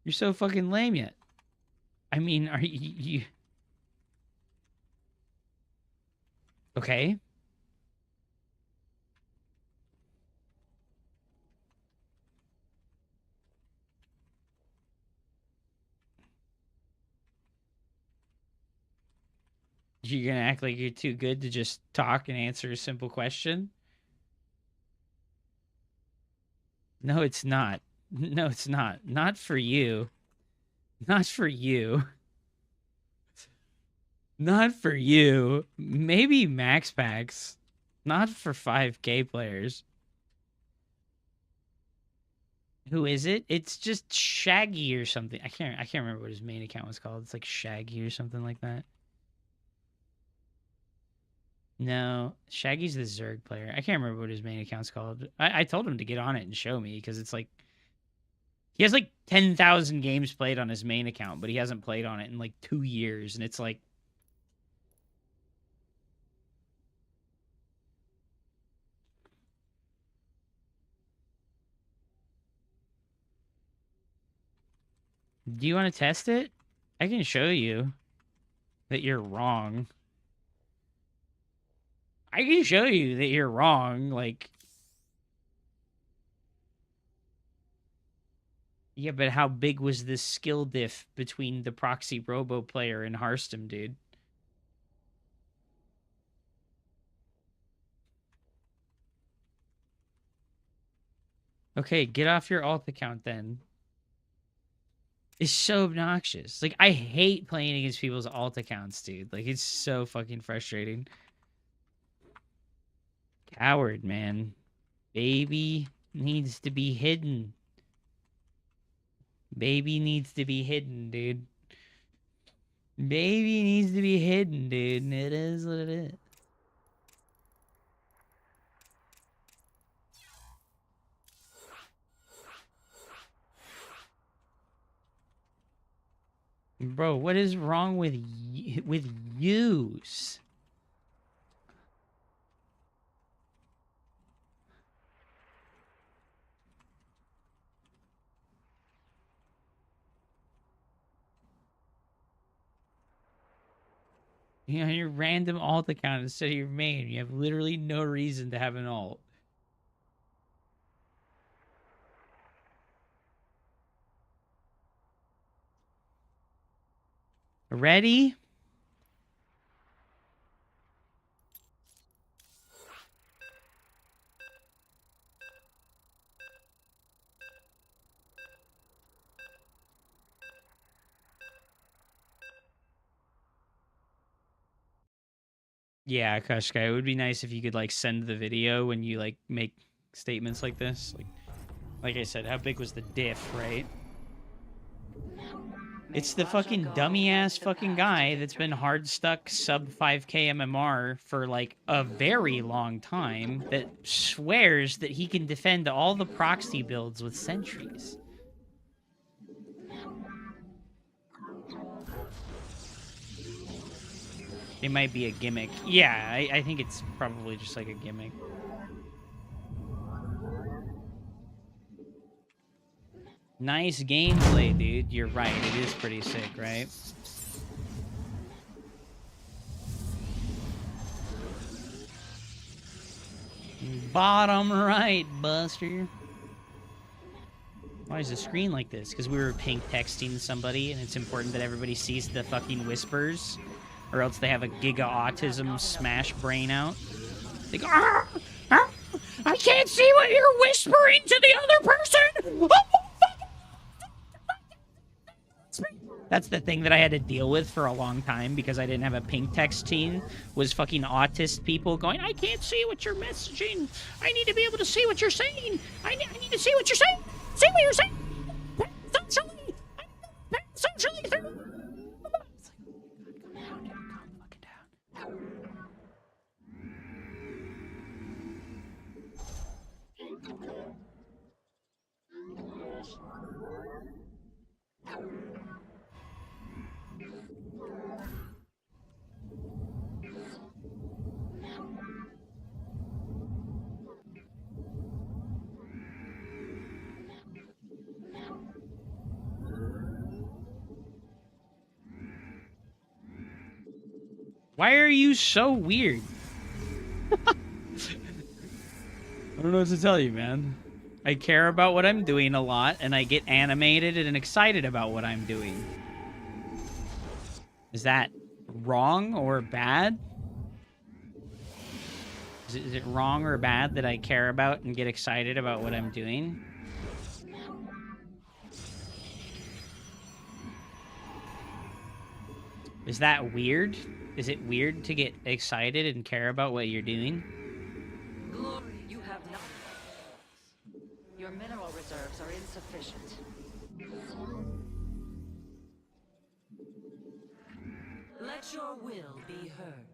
You're so fucking lame yet. I mean, are you... Okay. You're gonna act like you're too good to just talk and answer a simple question? No, it's not. No, it's not. Not for you. Not for you. Not for you. Maybe max packs. Not for 5K players. Who is it? It's just Shaggy or something. I can't remember what his main account was called. It's like Shaggy or something like that. No, Shaggy's the Zerg player. I can't remember what his main account's called. I told him to get on it and show me because it's like he has like 10,000 games played on his main account, but he hasn't played on it in like 2 years, and it's like do you want to test it? I can show you that you're wrong. I can show you that you're wrong. Like, yeah, but how big was this skill diff between the proxy robo player and Hearthstone, dude? Okay, get off your alt account then. It's so obnoxious. Like, I hate playing against people's alt accounts, dude. Like, it's so fucking frustrating. Coward, man. Baby needs to be hidden. Baby needs to be hidden, dude. Baby needs to be hidden, dude. And it is what it is. Bro, what is wrong with yous? You know, your random alt account instead of your main. You have literally no reason to have an alt. Ready? Yeah, Kushka, it would be nice if you could like send the video when you like make statements like this. Like I said, how big was the diff, right? It's the fucking dummy-ass fucking guy that's been hard stuck sub 5k MMR for like a very long time that swears that he can defend all the proxy builds with sentries. It might be a gimmick. Yeah, I think it's probably just like a gimmick. Nice gameplay, dude. You're right. It is pretty sick, right? Bottom right, Buster. Why is the screen like this? Because we were pink texting somebody, and it's important that everybody sees the fucking whispers, or else they have a giga autism smash brain out. They go, "Ah, ah, I can't see what you're whispering to the other person." That's the thing that I had to deal with for a long time because I didn't have a pink text team, was fucking autist people going, I can't see what you're messaging. I need to be able to see what you're saying. I need to see what you're saying. See what you're saying. Socially. Socially through. Calm fucking down. Why are you so weird? I don't know what to tell you, man. I care about what I'm doing a lot, and I get animated and excited about what I'm doing. Is that wrong or bad? Is it wrong or bad that I care about and get excited about what I'm doing? Is that weird? Is it weird to get excited and care about what you're doing? Glory, you have not. Your mineral reserves are insufficient. Let your will be heard.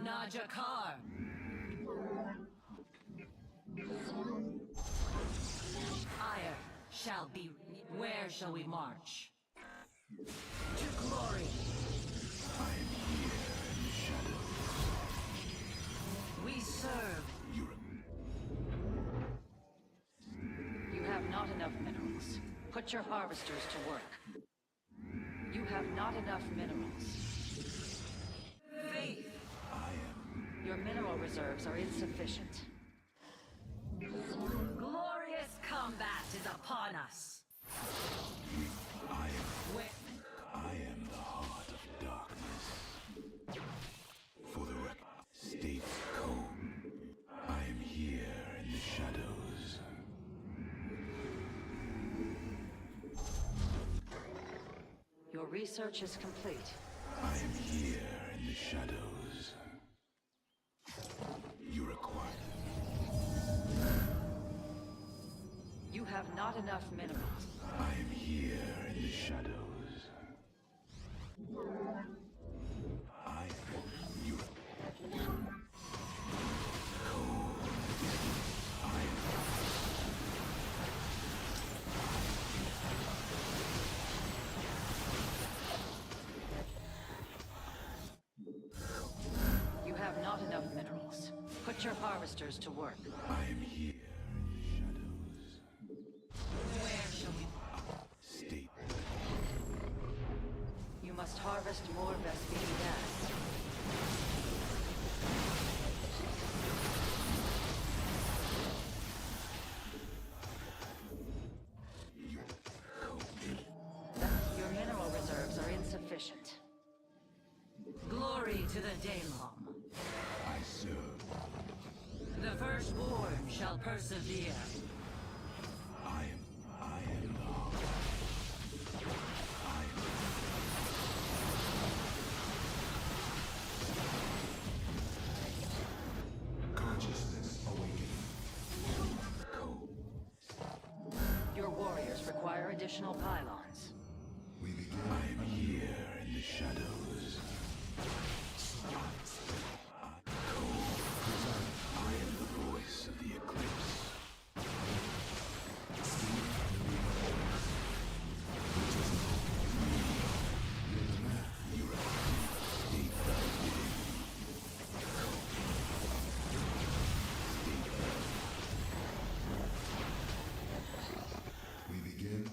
Najakar. Ire shall be. Where shall we march? To glory. I am here in the shadows. We serve. You have not enough minerals. Put your harvesters to work. You have not enough minerals. Faith. Your mineral reserves are insufficient. Glorious combat is upon us. I am the heart of darkness. For the record, stay calm. I am here in the shadows. Your research is complete. I am here in the shadows. You require. You have not enough minerals. I am here in the shadows. You have not enough minerals. Put your harvesters to work. I am here in the shadows. Where shall we? Stay. You must harvest more Vespine gas. Your mineral reserves are insufficient. Glory to the Daylom. I serve. The firstborn shall persevere. I am the heart. additional pylons. We begin. I am here in the shadows. I am the voice of the eclipse. We begin.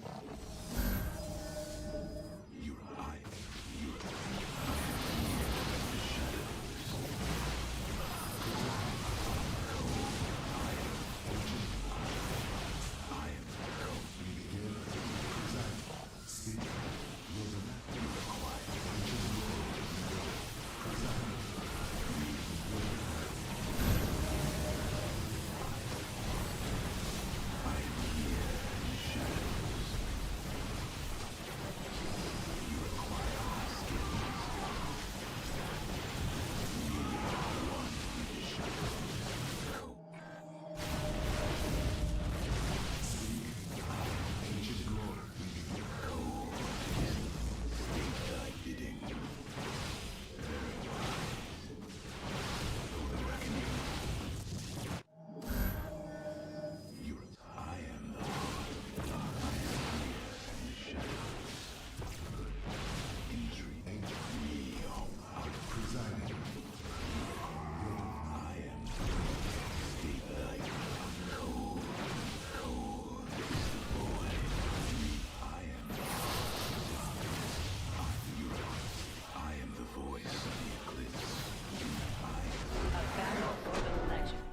A battle for the legend.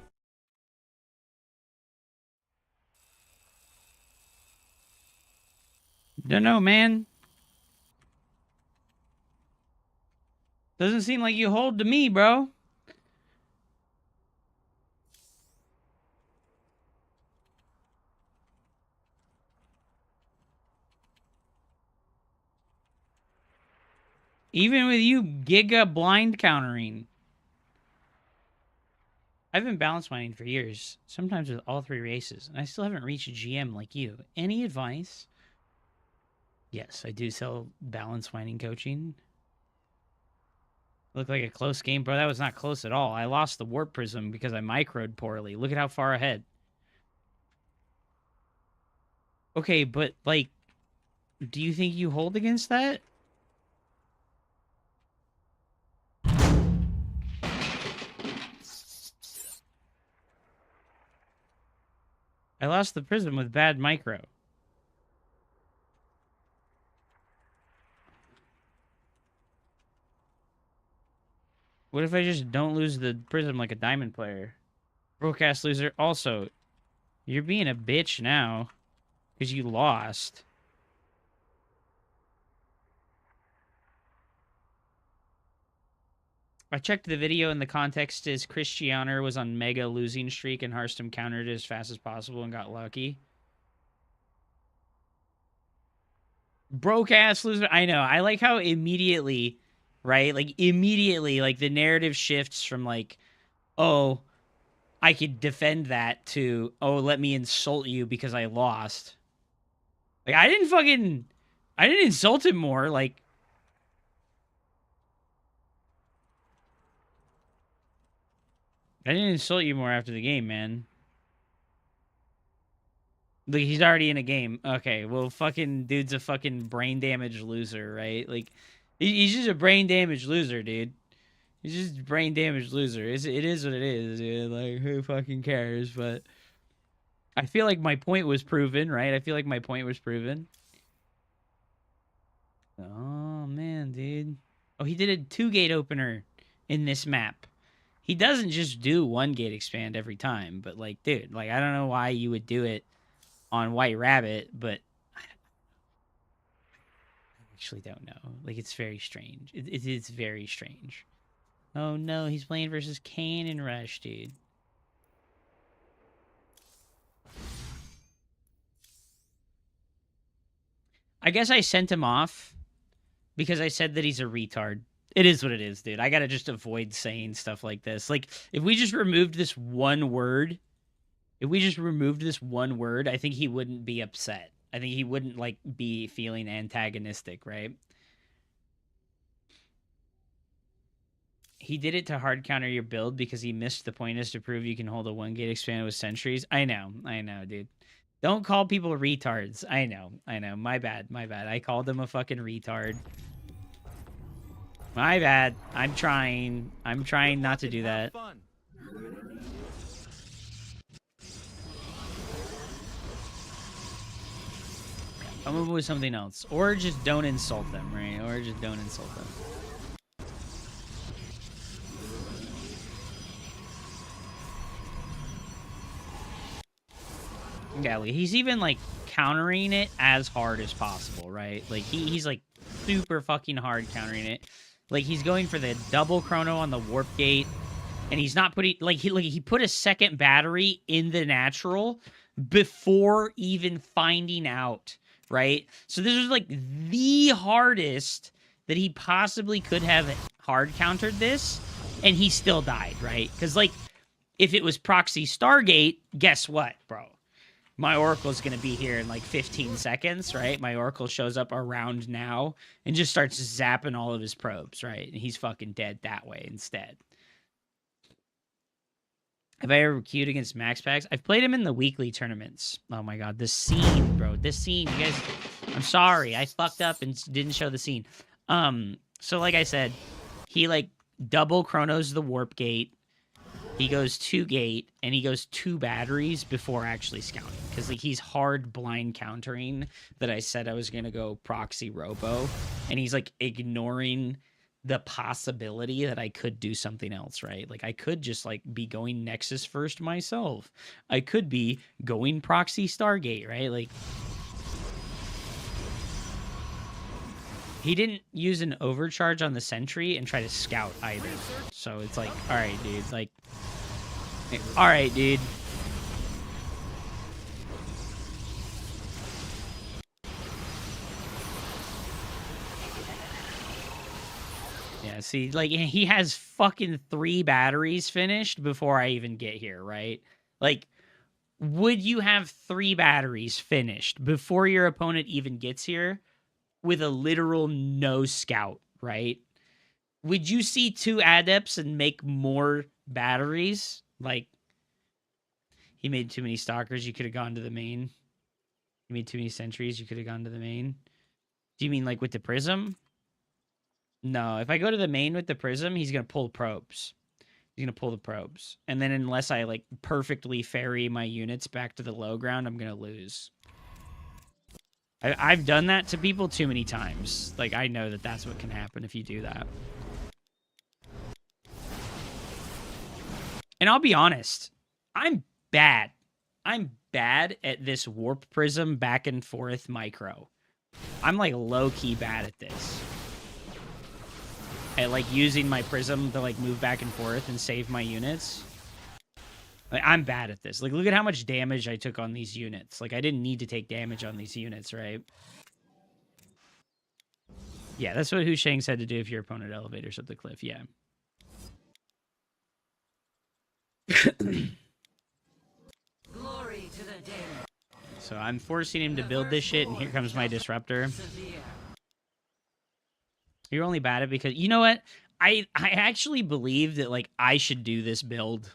Don't know, man. Doesn't seem like you hold to me, bro. Even with you giga blind countering. I've been balance mining for years, sometimes with all 3 races, and I still haven't reached a GM like you. Any advice? Yes, I do sell balance mining coaching. Looked like a close game, bro. That was not close at all. I lost the warp prism because I microed poorly. Look at how far ahead. Okay, but, like, do you think you hold against that? I lost the prism with bad micro. What if I just don't lose the prism like a diamond player? Broadcast loser. Also, you're being a bitch now because you lost. I checked the video and the context is Cristiano was on mega losing streak and Hearthstone countered it as fast as possible and got lucky. Broke ass loser. I know. I like how immediately, right? Like immediately, like the narrative shifts from like, oh, I could defend that to, oh, let me insult you because I lost. Like I didn't insult him more. Like, I didn't insult you more after the game, man. Like, he's already in a game. Okay, well, fucking dude's a fucking brain damaged loser, right? Like, he's just a brain damaged loser, dude. He's just a brain damaged loser. It is what it is, dude. Like, who fucking cares? But I feel like my point was proven, right? I feel like my point was proven. Oh, man, dude. Oh, he did a 2-gate opener in this map. He doesn't just do 1-gate expand every time, but, like, dude, like, I don't know why you would do it on White Rabbit, but I actually don't know. Like, it's very strange. It is very strange. Oh, no, he's playing versus Kane and Rush, dude. I guess I sent him off because I said that he's a retard. It is what it is, dude. I gotta just avoid saying stuff like this. Like, if we just removed this one word, I think he wouldn't be upset. I think he wouldn't like be feeling antagonistic, right? He did it to hard counter your build because he missed the point is to prove you can hold a 1 gate expand with sentries. I know, dude. Don't call people retards. I know. My bad. I called him a fucking retard. My bad. I'm trying not to do that. Come up with something else. Or just don't insult them, right? Or just don't insult them. Yeah, like, he's even, like, countering it as hard as possible, right? Like, he's, like, super fucking hard countering it. Like, he's going for the double chrono on the warp gate, and he's not putting... Like, he put a second battery in the natural before even finding out, right? So this was, like, the hardest that he possibly could have hard countered this, and he still died, right? Because, like, if it was Proxy Stargate, guess what, bro? My Oracle's going to be here in like 15 seconds, right? My Oracle shows up around now and just starts zapping all of his probes, right? And he's fucking dead that way instead. Have I ever queued against Max Packs? I've played him in the weekly tournaments. Oh my god, this scene, bro. This scene, you guys... I'm sorry, I fucked up and didn't show the scene. So like I said, he like double chronos the warp gate. He goes 2 gate, and he goes 2 batteries before actually scouting. Because like, he's hard blind countering that I said I was going to go proxy robo. And he's like ignoring the possibility that I could do something else, right? Like I could just like be going Nexus first myself. I could be going proxy Stargate, right? Like he didn't use an overcharge on the sentry and try to scout either. So it's like, all right, dude, like, all right, dude. Yeah, see, like, he has fucking 3 batteries finished before I even get here, right? Like, would you have 3 batteries finished before your opponent even gets here with a literal no scout, right? Would you see 2 adepts and make more batteries? Like, he made too many stalkers, you could have gone to the main. He made too many sentries, you could have gone to the main. Do you mean like with the prism? No, if I go to the main with the prism, he's going to pull probes. He's going to pull the probes. And then unless I like perfectly ferry my units back to the low ground, I'm going to lose. I've done that to people too many times. Like, I know that that's what can happen if you do that. And I'll be honest, I'm bad. I'm bad at this warp prism back and forth micro. I'm like low-key bad at this. At like using my prism to like move back and forth and save my units. Like, I'm bad at this. Like, look at how much damage I took on these units. Like, I didn't need to take damage on these units, right? Yeah, that's what Hu Shang said to do if your opponent elevators up the cliff. Yeah. Glory to the day. So I'm forcing him to build this shit, and here comes my disruptor. You're only bad at because... You know what? I actually believe that, like, I should do this build.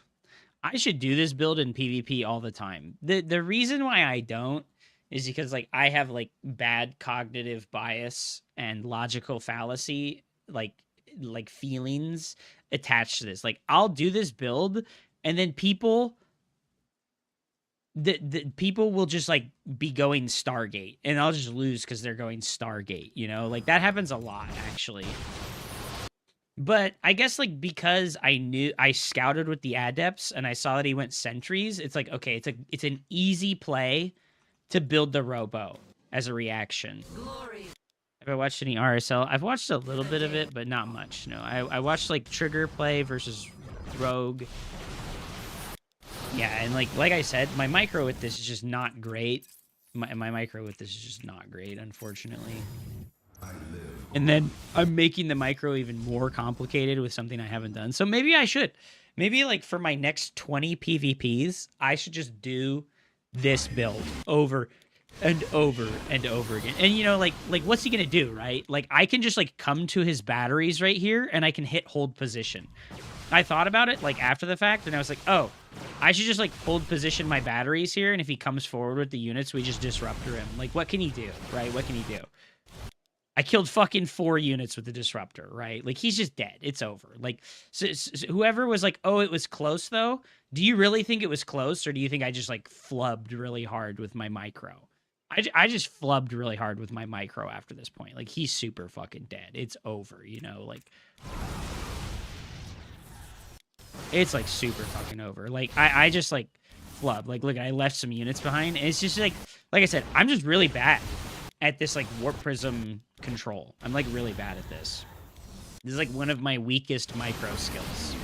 I should do this build in PvP all the time. The reason why I don't is because, like, I have, like, bad cognitive bias and logical fallacy, like feelings attached to this. Like, I'll do this build, and then people... The people will just, like, be going Stargate, and I'll just lose because they're going Stargate, you know? Like, that happens a lot, actually. But I guess, like, because I scouted with the adepts, and I saw that he went sentries, it's like, okay, it's an easy play to build the robo as a reaction. Have I watched any RSL? I've watched a little bit of it, but not much, no. I watched, like, Trigger play versus Rogue. Yeah, and like I said, my micro with this is just not great. My micro with this is just not great, unfortunately. And then I'm making the micro even more complicated with something I haven't done. So maybe I should. Maybe like for my next 20 PvPs, I should just do this build over and over again. And you know, like what's he gonna do, right? Like I can just like come to his batteries right here and I can hit hold position. I thought about it like after the fact and I was like, oh, I should just like hold position my batteries here, and if he comes forward with the units, we just disruptor him. Like what can he do, right? What can he do? I killed fucking 4 units with the disruptor, right? Like he's just dead. It's over. Like so whoever was like, oh, it was close though. Do you really think it was close, or do you think I just like flubbed really hard with my micro? I just flubbed really hard with my micro after this point. Like he's super fucking dead. It's over, you know, like it's like super fucking over. Like I just like flubbed. Like look, I left some units behind. And it's just like I said, I'm just really bad at this like warp prism control. I'm like really bad at this. This is like one of my weakest micro skills.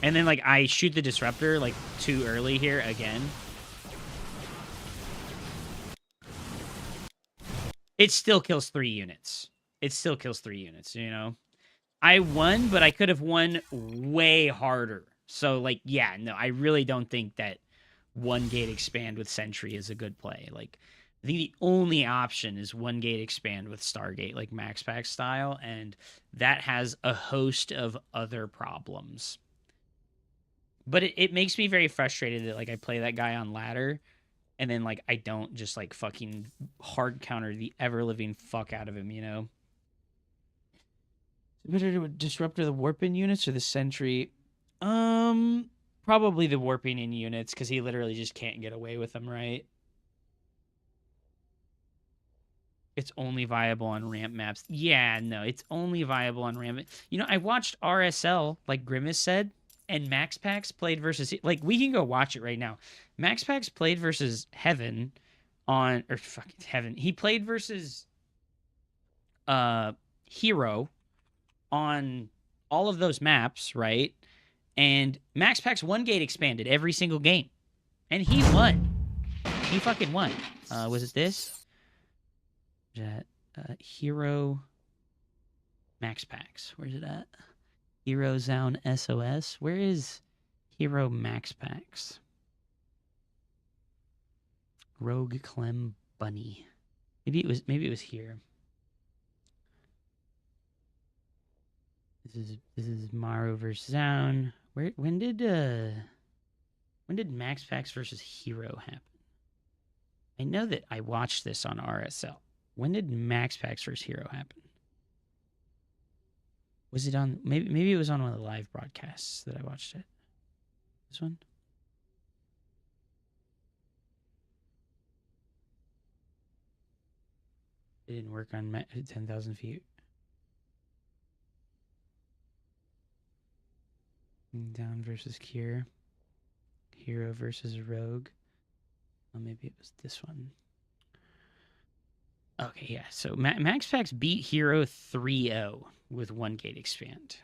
And then like I shoot the disruptor like too early here again. It still kills 3 units. It still kills 3 units, you know? I won, but I could have won way harder. So, like, yeah, no, I really don't think that 1 gate expand with Sentry is a good play. Like, I think the only option is 1 gate expand with Stargate, like Max Pack style, and that has a host of other problems. But it makes me very frustrated that, like, I play that guy on ladder, and then, like, I don't just, like, fucking hard counter the ever-living fuck out of him, you know? Better to disruptor the warping units or the Sentry? Probably the warping in units, because he literally just can't get away with them, right? It's only viable on ramp maps. Yeah, no, it's only viable on ramp. You know, I watched RSL, like Grimace said, and Max Pax played versus, like, we can go watch it right now. Max Pax played versus Heaven on, or fucking Heaven. He played versus Hero on all of those maps, right? And Max Pax 1 gate expanded every single game. And he won. He fucking won. Was it this? Hero Max Pax. Where's it at? Hero Zone SOS. Where is Hero Max Pax? Rogue Clem Bunny. Maybe it was here. This is Maru versus Zone. When did Max Pax versus Hero happen? I know that I watched this on RSL. When did Max Pax versus Hero happen? Was it on maybe it was on one of the live broadcasts that I watched it. This one? It didn't work on 10,000 feet. Down versus Cure. Hero versus Rogue. Oh, maybe it was this one. Okay, yeah. So Max Pax beat Hero 3-0 with 1 gate expand.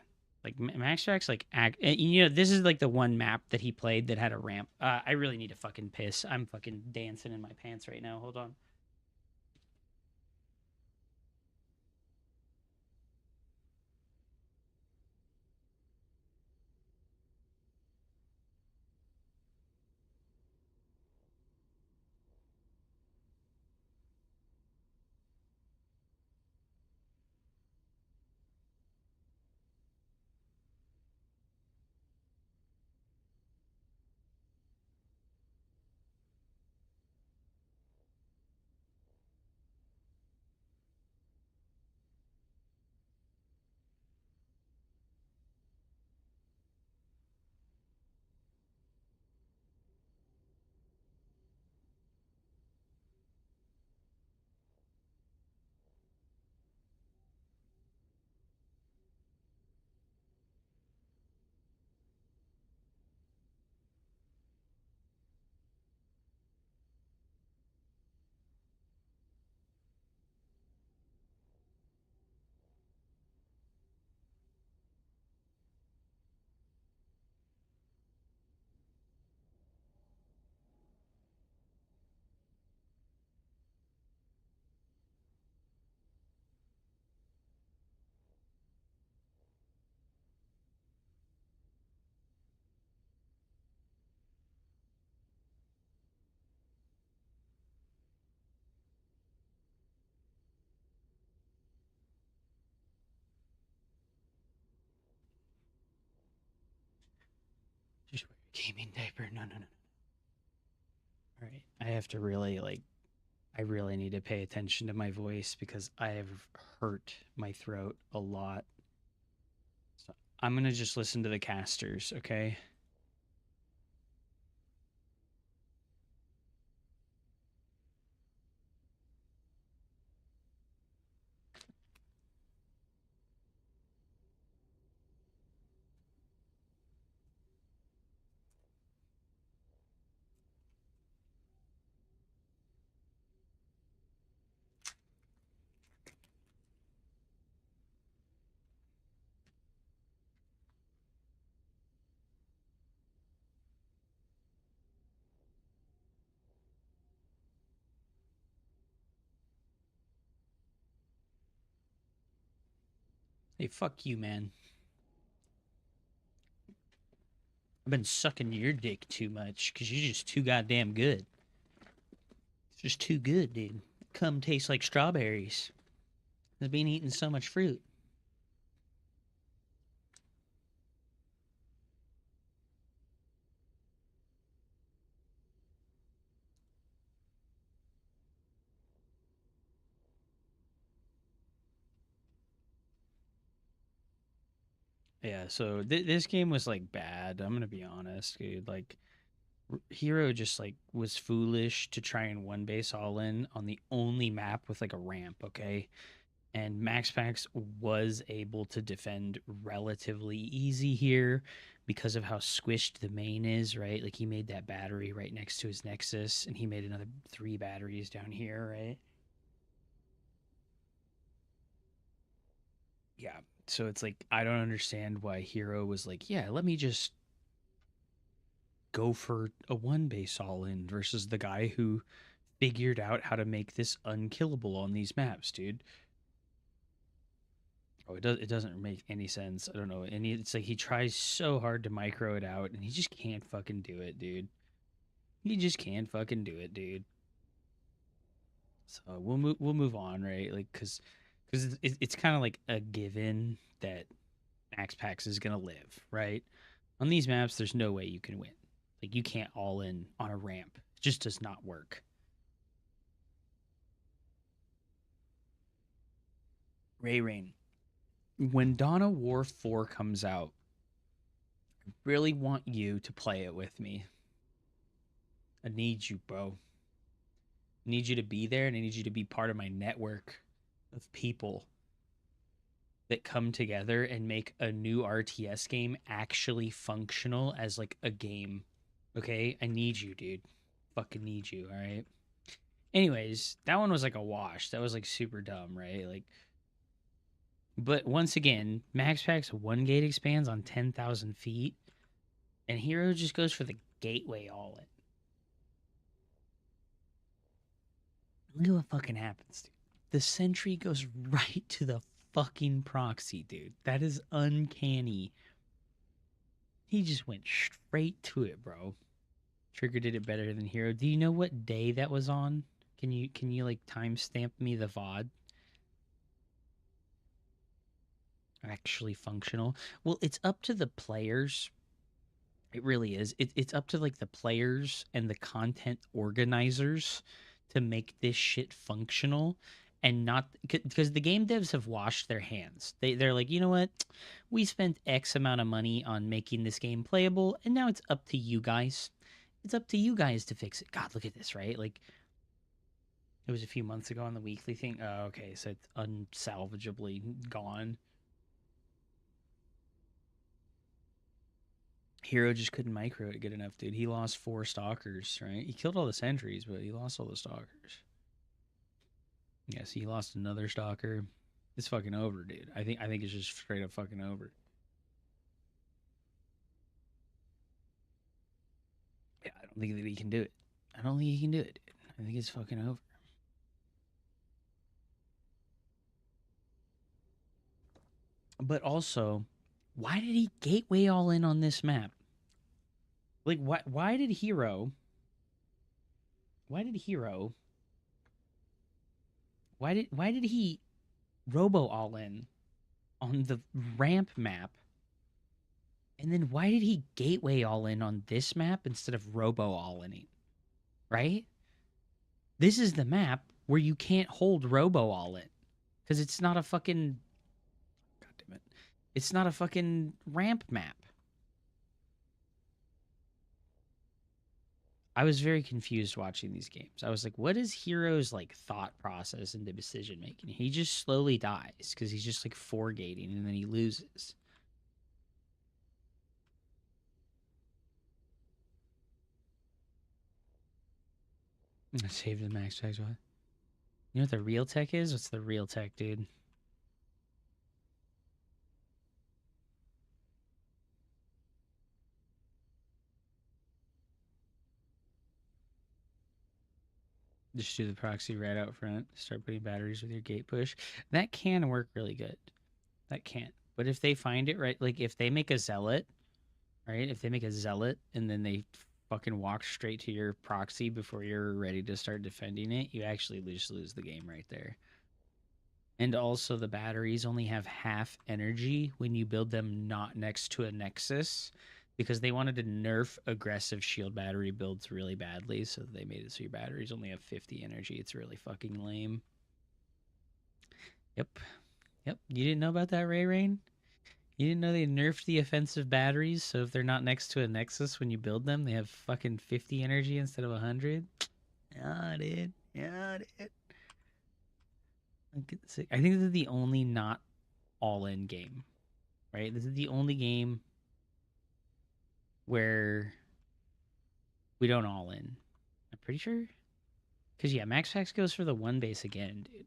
Like Max Pax, like you know, this is like the one map that he played that had a ramp. I really need to fucking piss. I'm fucking dancing in my pants right now. Hold on. Gaming diaper. No, no, no. All right. I have to really I really need to pay attention to my voice because I have hurt my throat a lot. So I'm going to just listen to the casters, okay? Hey, fuck you, man. I've been sucking your dick too much because you're just too goddamn good. It's just too good, dude. Cum tastes like strawberries. I've been eating so much fruit. Yeah, so this game was like bad. I'm gonna be honest, dude. Like, Hero just like was foolish to try and one base all in on the only map with like a ramp, okay? And MaxPax was able to defend relatively easy here because of how squished the main is, right? Like he made that battery right next to his Nexus, and he made another 3 batteries down here, right? Yeah. So it's like I don't understand why Hero was like, yeah, let me just go for a one base all in versus the guy who figured out how to make this unkillable on these maps, dude. Oh, it doesn't make any sense. I don't know. And it's like he tries so hard to micro it out and he just can't fucking do it, dude. He just can't fucking do it, dude. So we'll move on, right? Like cuz it's kind of like a given that Max Pax is going to live, right? On these maps there's no way you can win. Like you can't all in on a ramp. It just does not work. Ray Rain. When Dawn of War 4 comes out, I really want you to play it with me. I need you, bro. I need you to be there and I need you to be part of my network of people that come together and make a new RTS game actually functional as like a game. Okay? I need you, dude. Fucking need you, all right? Anyways, that one was like a wash. That was like super dumb, right? Like but once again, Max Pac's one gate expands on 10,000 feet, and Hero just goes for the gateway all in. Look at what fucking happens, dude. The sentry goes right to the fucking proxy, dude. That is uncanny. He just went straight to it, bro. Trigger did it better than Hero. Do you know what day that was on? Can you like timestamp me the VOD? Actually functional. Well, it's up to the players. It really is. It's up to like the players and the content organizers to make this shit functional and not because the game devs have washed their hands. They're like, you know what? We spent X amount of money on making this game playable, and now it's up to you guys. It's up to you guys to fix it. God, look at this, right? Like it was a few months ago on the weekly thing. Oh, okay, so it's unsalvageably gone. Hero just couldn't micro it good enough, dude. He lost 4 stalkers, right? He killed all the sentries, but he lost all the stalkers. Yeah, so he lost another stalker. It's fucking over, dude. I think it's just straight up fucking over. Yeah, I don't think that he can do it. I don't think he can do it, dude. I think it's fucking over. But also, why did he gateway all in on this map? Like, why did Hero... Why did Hero... Why did he robo all in on the ramp map And then why did he gateway all in on this map instead of robo all in? Right? This is the map where you can't hold robo all in because it's not a fucking. God damn it! It's not a fucking ramp map. I was very confused watching these games. I was like, what is Hero's like thought process into decision making? He just slowly dies because he's just like four-gating and then he loses. Save the max tags. What? You know what the real tech is? What's the real tech, dude? Just do the proxy right out front. Start putting batteries with your gate push. That can work really good. That can. But if they find it right, like if they make a zealot, right? If they make a zealot and then they fucking walk straight to your proxy before you're ready to start defending it, you actually just lose the game right there. And also the batteries only have half energy when you build them not next to a nexus, because they wanted to nerf aggressive shield battery builds really badly, so they made it so your batteries only have 50 energy. It's really fucking lame. Yep. You didn't know about that, Ray Rain? You didn't know they nerfed the offensive batteries, so if they're not next to a nexus when you build them, they have fucking 50 energy instead of 100? Yeah, dude. I think this is the only not all-in game, right? This is the only game where we don't all in. I'm pretty sure. Because, yeah, Max Pax goes for the one base again, dude.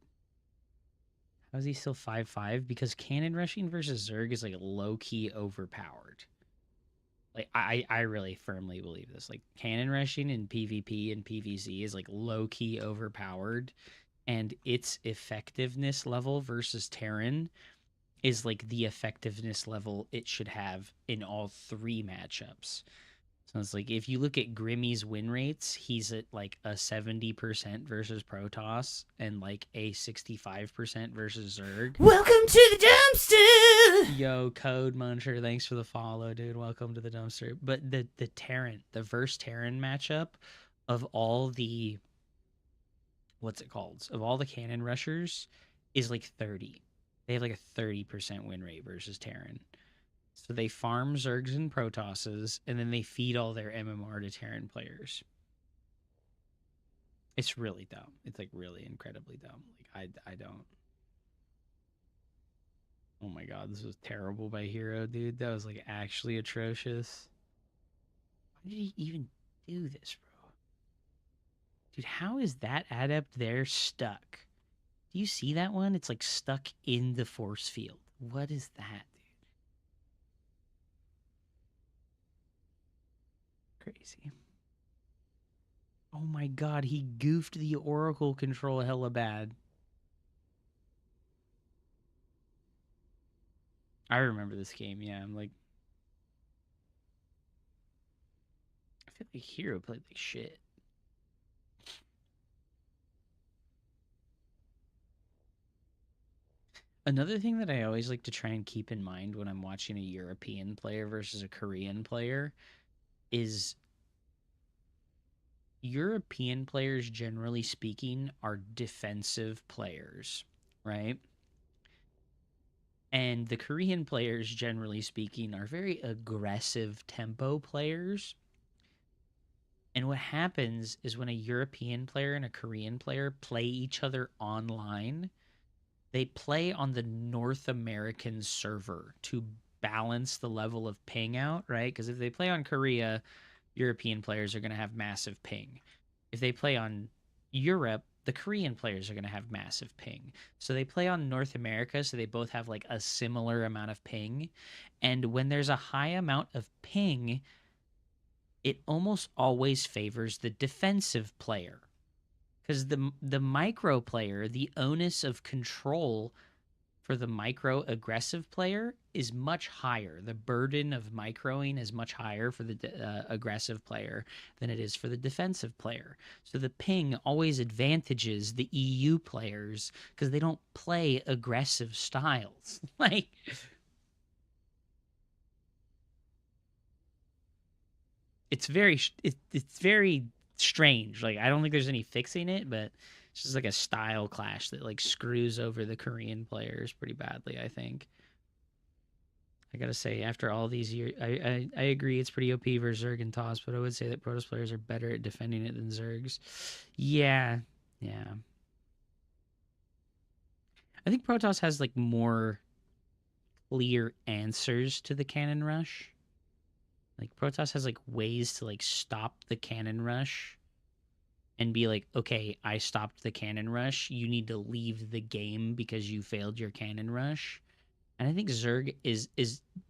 How is he still 5-5? Because cannon rushing versus Zerg is, like, low-key overpowered. Like, I really firmly believe this. Like, cannon rushing in PvP and PvZ is, like, low-key overpowered. And its effectiveness level versus Terran is, like, the effectiveness level it should have in all three matchups. So it's like, if you look at Grimmy's win rates, he's at like a 70% versus Protoss and like a 65% versus Zerg. Welcome to the dumpster! Yo, Code Muncher, thanks for the follow, dude. Welcome to the dumpster. But the Terran, the verse Terran matchup of all the, what's it called? Of all the cannon rushers is like 30. They have like a 30% win rate versus Terran. So they farm Zergs and Protosses, and then they feed all their MMR to Terran players. It's really dumb. It's like really incredibly dumb. Like I don't. Oh my god, this was terrible by Hero, dude. That was like actually atrocious. Why did he even do this, bro? Dude, how is that adept there stuck? Do you see that one? It's like stuck in the force field. What is that? Crazy. Oh my god, he goofed the Oracle control hella bad. I remember this game, yeah. I'm like, I feel like Hero played like shit. Another thing that I always like to try and keep in mind when I'm watching a European player versus a Korean player is European players, generally speaking, are defensive players, right? And the Korean players, generally speaking, are very aggressive tempo players. And what happens is when a European player and a Korean player play each other online, they play on the North American server to balance the level of ping out, right? Because if they play on Korea, European players are going to have massive ping. If they play on Europe, the Korean players are going to have massive ping. So they play on North America, so they both have like a similar amount of ping. And when there's a high amount of ping, it almost always favors the defensive player. Because the micro player, the onus of control for the micro aggressive player is much higher. The burden of microing is much higher for the aggressive player than it is for the defensive player. So the ping always advantages the EU players because they don't play aggressive styles. Like, it's very it's very strange. Like I don't think there's any fixing it, but it's just like a style clash that like screws over the Korean players pretty badly, I think. I gotta say, after all these years, I agree it's pretty OP versus Zerg and Toss, but I would say that Protoss players are better at defending it than Zergs. Yeah, yeah. I think Protoss has like more clear answers to the cannon rush. Like Protoss has like ways to like stop the cannon rush and be like, okay, I stopped the cannon rush. You need to leave the game because you failed your cannon rush. And I think Zerg is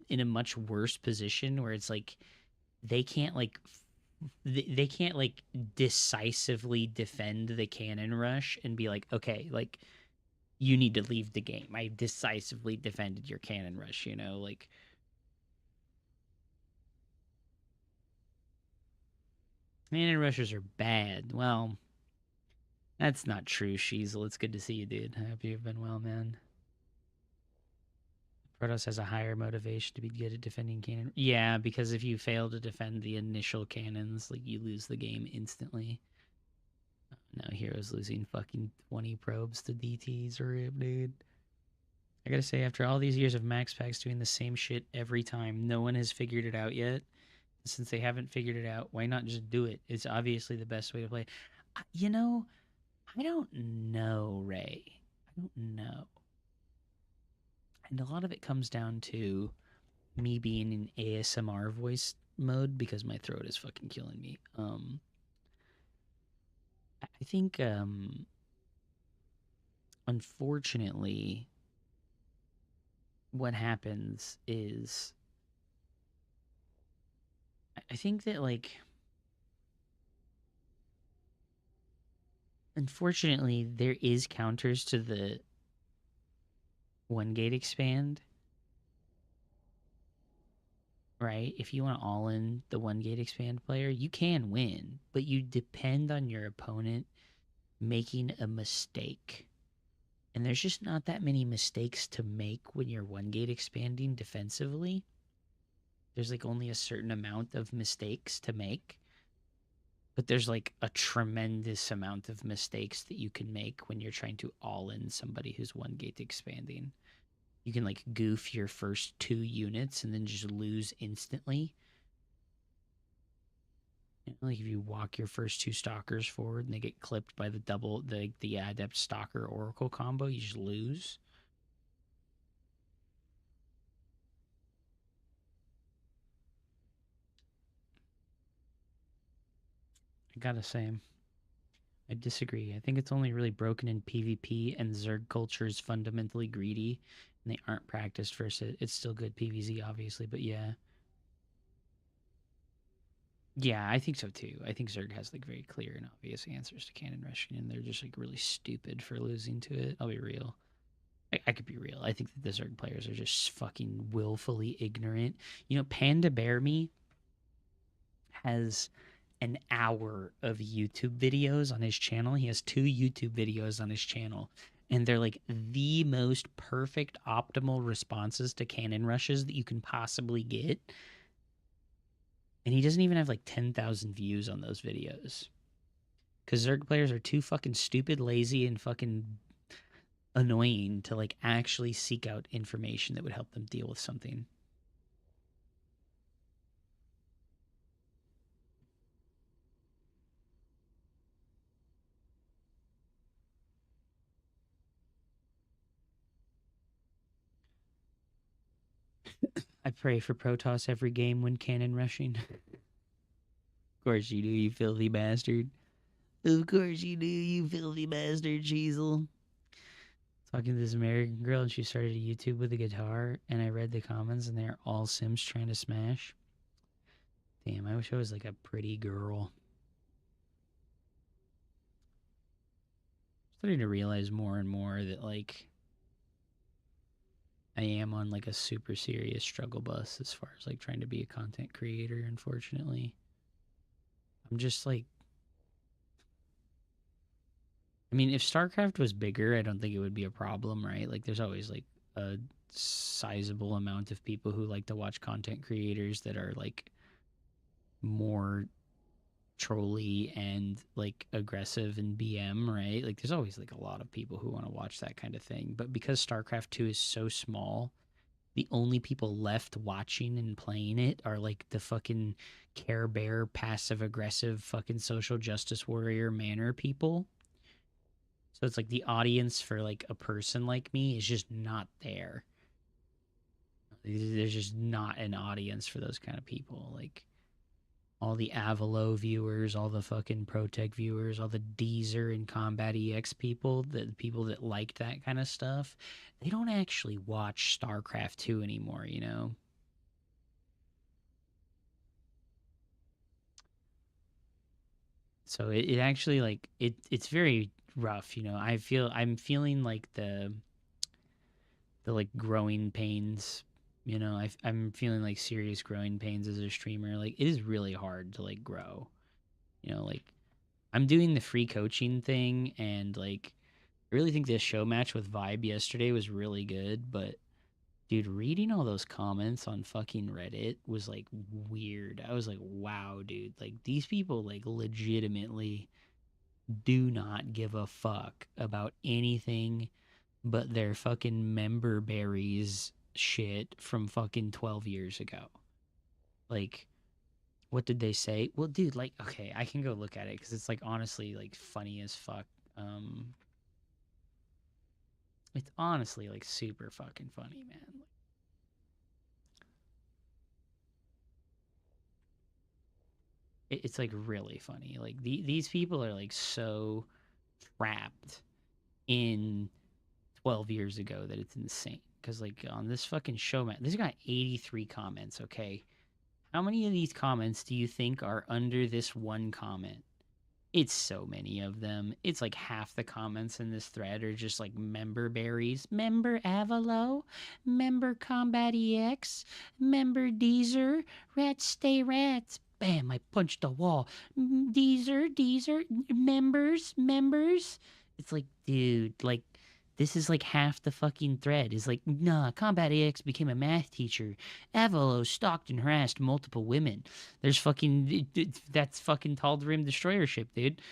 in a much worse position where it's like they can't like they can't like decisively defend the cannon rush and be like, okay, like you need to leave the game. I decisively defended your cannon rush, you know, like cannon rushers are bad. Well, that's not true, Sheezel. It's good to see you, dude. I hope you've been well, man. Protoss has a higher motivation to be good at defending cannon. Yeah, because if you fail to defend the initial cannons, like you lose the game instantly. Now Hero's losing fucking 20 probes to DTs. Rip, dude. I gotta say, after all these years of Max Packs doing the same shit every time, no one has figured it out yet. Since they haven't figured it out, why not just do it? It's obviously the best way to play. You know, I don't know, Ray. I don't know. And a lot of it comes down to me being in ASMR voice mode because my throat is fucking killing me. I think, unfortunately, what happens is I think that, like, unfortunately, there is counters to the one gate expand, right? If you want to all in the one gate expand player, you can win, but you depend on your opponent making a mistake. And there's just not that many mistakes to make when you're one gate expanding defensively. There's like only a certain amount of mistakes to make. But there's like a tremendous amount of mistakes that you can make when you're trying to all in somebody who's one gate expanding. You can like goof your first 2 units and then just lose instantly. You know, like if you walk your first 2 stalkers forward and they get clipped by the adept stalker oracle combo, you just lose. I gotta say, I disagree. I think it's only really broken in PvP, and Zerg culture is fundamentally greedy, and they aren't practiced for it. It's still good PvZ, obviously, but yeah. Yeah, I think so too. I think Zerg has like very clear and obvious answers to cannon rushing, and they're just like really stupid for losing to it. I'll be real. I could be real. I think that the Zerg players are just fucking willfully ignorant. You know, Panda Bear Me has an hour of YouTube videos on his channel. He has 2 YouTube videos on his channel, and they're like the most perfect optimal responses to cannon rushes that you can possibly get. And he doesn't even have like 10,000 views on those videos. Because Zerg players are too fucking stupid, lazy, and fucking annoying to like actually seek out information that would help them deal with something. I pray for Protoss every game when cannon rushing. Of course you do, you filthy bastard. Of course you do, you filthy bastard, Cheezel. Talking to this American girl, and she started a YouTube with a guitar, and I read the comments, and they're all Sims trying to smash. Damn, I wish I was like a pretty girl. Starting to realize more and more that like I am on like a super serious struggle bus as far as like trying to be a content creator, unfortunately. I'm just like, I mean, if Starcraft was bigger, I don't think it would be a problem, right? Like there's always like a sizable amount of people who like to watch content creators that are like more trolly and like aggressive and BM, right? Like there's always like a lot of people who want to watch that kind of thing. But because StarCraft 2 is so small, the only people left watching and playing it are like the fucking Care Bear, passive aggressive, fucking social justice warrior manner people. So it's like the audience for like a person like me is just not there. There's just not an audience for those kind of people. Like all the Avalo viewers, all the fucking Protec viewers, all the Deezer and Combat EX people, the people that liked that kind of stuff, they don't actually watch StarCraft 2 anymore, you know? So it actually like it's very rough, you know. I'm feeling like the like growing pains, you know. I'm feeling like serious growing pains as a streamer. Like it is really hard to like grow, you know. Like I'm doing the free coaching thing, and like I really think this show match with Vibe yesterday was really good. But dude, reading all those comments on fucking Reddit was like weird. I was like, wow, dude, like these people like legitimately do not give a fuck about anything but their fucking member berries shit from fucking 12 years ago. Like, what did they say? Well, dude, like, okay, I can go look at it because it's like honestly like funny as fuck. Um, it's honestly like super fucking funny, man. It's like really funny. Like these people are like so trapped in 12 years ago that it's insane. Because like on this fucking show, man, this got 83 comments. Okay, how many of these comments do you think are under this one comment? It's so many of them. It's like half the comments in this thread are just like member berries, member Avalo, member Combat EX, member Deezer, rats stay rats. Bam, I punched the wall. Deezer, members. It's like, dude, like, this is like half the fucking thread. Is like, nah, Combat EX became a math teacher. Avalo stalked and harassed multiple women. There's fucking that's fucking Tal'Darim destroyer ship, dude.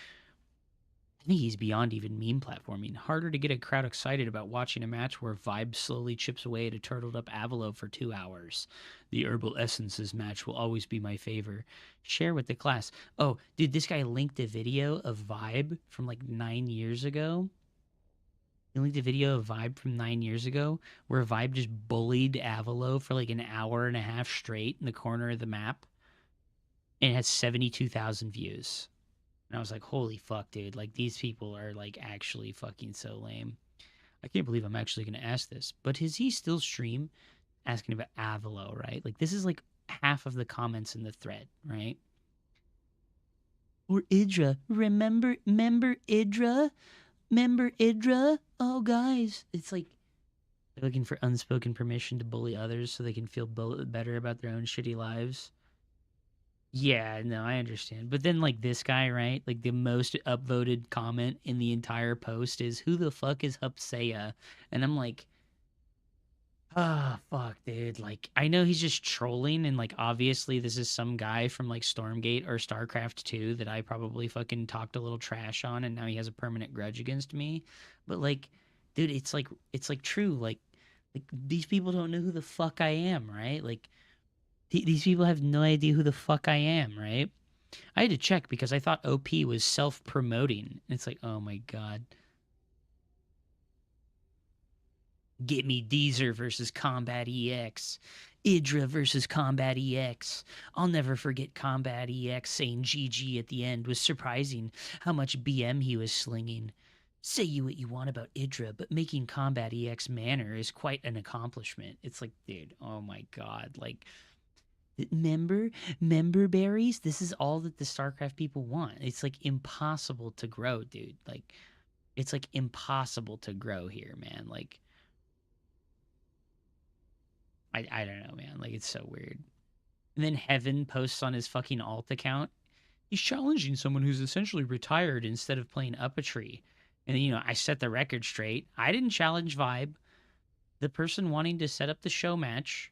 I think he's beyond even meme platforming. Harder to get a crowd excited about watching a match where Vibe slowly chips away at a turtled up Avalo for 2 hours. The Herbal Essences match will always be my favor. Share with the class. Oh, dude, this guy linked a video of Vibe from like 9 years ago. He linked a video of Vibe from 9 years ago where Vibe just bullied Avalo for like an hour and a half straight in the corner of the map. And it has 72,000 views. And I was like, holy fuck, dude. Like, these people are, like, actually fucking so lame. I can't believe I'm actually going to ask this. But does he still stream asking about Avalo, right? Like, this is, like, half of the comments in the thread, right? Or Idra. Remember Idra? Member Idra? Oh, guys. It's like they're looking for unspoken permission to bully others so they can feel better about their own shitty lives. Yeah, no, I understand. But then, like, this guy, right? Like, the most upvoted comment in the entire post is, who the fuck is Hupsea? And I'm like, ah, fuck, dude. Like, I know he's just trolling, and, like, obviously this is some guy from, like, Stormgate or StarCraft 2 that I probably fucking talked a little trash on, and now he has a permanent grudge against me. But, like, dude, it's like true. Like, these people don't know who the fuck I am, right? Like, these people have no idea who the fuck I am, right? I had to check because I thought OP was self-promoting. It's like, oh my god. Get me Deezer versus Combat EX. Idra versus Combat EX. I'll never forget Combat EX saying GG at the end was surprising how much BM he was slinging. Say you what you want about Idra, but making Combat EX manner is quite an accomplishment. It's like, dude, oh my god, like... member berries, this is all that the StarCraft people want. It's like impossible to grow, dude. Like, it's like impossible to grow here, man. Like, I don't know, man. Like, it's so weird. And then Heaven posts on his fucking alt account, he's challenging someone who's essentially retired instead of playing up a tree. And then, you know, I set the record straight. I didn't challenge Vibe. The person wanting to set up the show match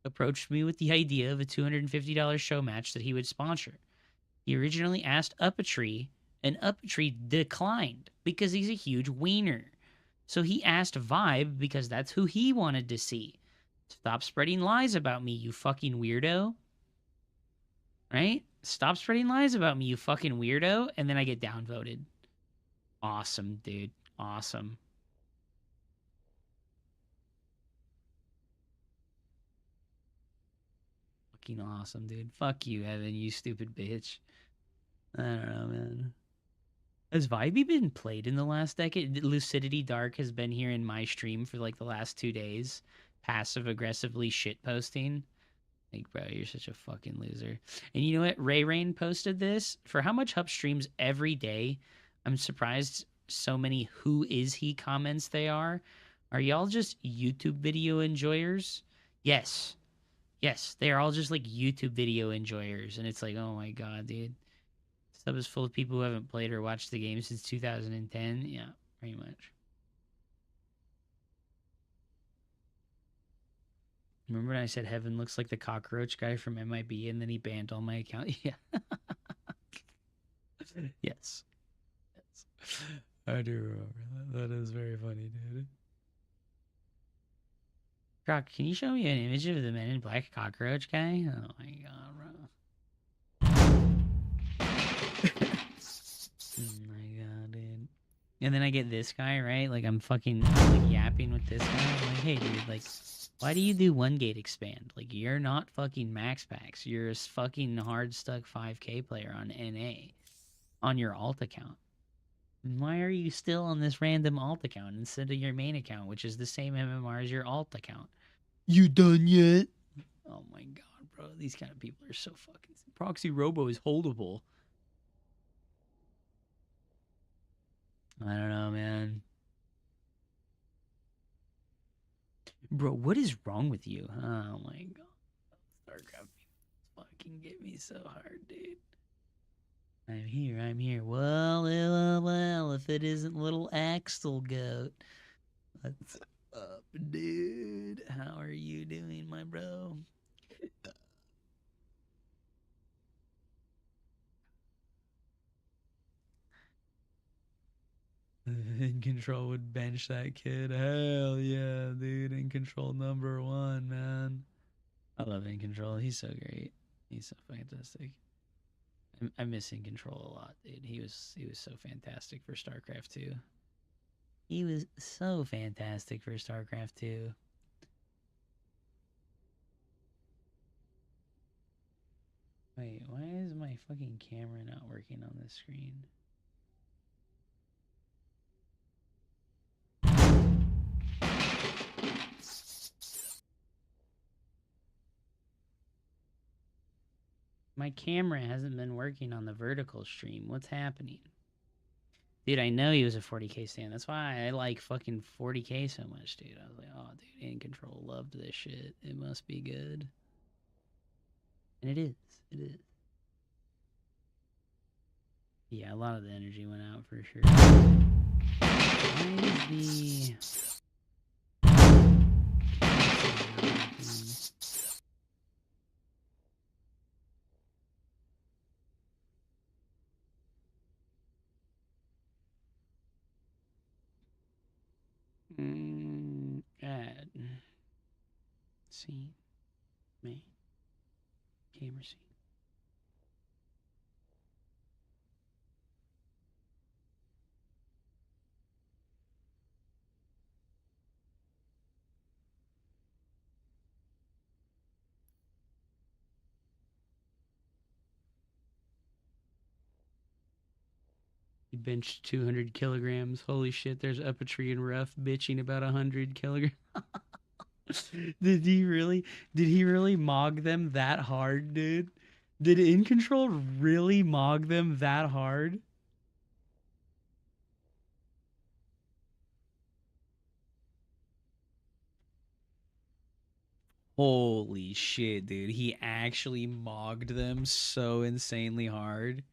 approached me with the idea of a $250 show match that he would sponsor. He originally asked Uppatry, and Uppatry declined because he's a huge wiener. So he asked Vibe because that's who he wanted to see. Stop spreading lies about me, you fucking weirdo. Right? Stop spreading lies about me, you fucking weirdo. And then I get downvoted. Awesome, dude. Awesome. Fucking awesome, dude. Fuck you, Evan, you stupid bitch. I don't know, man. Has Vibey been played in the last decade? Lucidity Dark has been here in my stream for like the last 2 days, passive aggressively shit posting. Like, bro, you're such a fucking loser. And you know what? Ray Rain posted this. For how much Hup streams every day, I'm surprised so many who is he comments they are. Are y'all just YouTube video enjoyers? Yes. Yes, they are all just like YouTube video enjoyers. And it's like, oh my god, dude. Sub is full of people who haven't played or watched the game since 2010. Yeah, pretty much. Remember when I said Heaven looks like the cockroach guy from MIB and then he banned all my account? Yeah. Yes. Yes. I do remember that. That is very funny, dude. Croc, can you show me an image of the Men in Black cockroach guy? Oh my god, bro. Oh my god, dude. And then I get this guy, right? Like, I'm fucking like yapping with this guy. I'm like, hey, dude, like, why do you do one gate expand? Like, you're not fucking max packs. You're a fucking hard stuck 5K player on NA on your alt account. Why are you still on this random alt account instead of your main account, which is the same MMR as your alt account? You done yet? Oh my god, bro. These kind of people are so fucking... Proxy Robo is holdable. I don't know, man. Bro, what is wrong with you? Oh my god. Starcraft fucking get me so hard, dude. I'm here, I'm here. Well, if it isn't little Axel Goat. What's up, dude? How are you doing, my bro? In Control would bench that kid. Hell yeah, dude. In Control #1, man. I love In Control. He's so great. He's so fantastic. I miss In Control a lot, dude. He was so fantastic for StarCraft 2. He was so fantastic for StarCraft 2. Wait, why is my fucking camera not working on this screen? My camera hasn't been working on the vertical stream. What's happening? Dude, I know he was a 40k stan. That's why I like fucking 40k so much, dude. I was like, oh, dude, In Control loved this shit. It must be good. And it is. It is. Yeah, a lot of the energy went out for sure. Why is add scene main camera scene. He benched 200 kilograms. Holy shit, there's Uppatry and Rough bitching about 100 kilograms. Did he really mog them that hard, dude? Did In Control really mog them that hard? Holy shit, dude. He actually mogged them so insanely hard.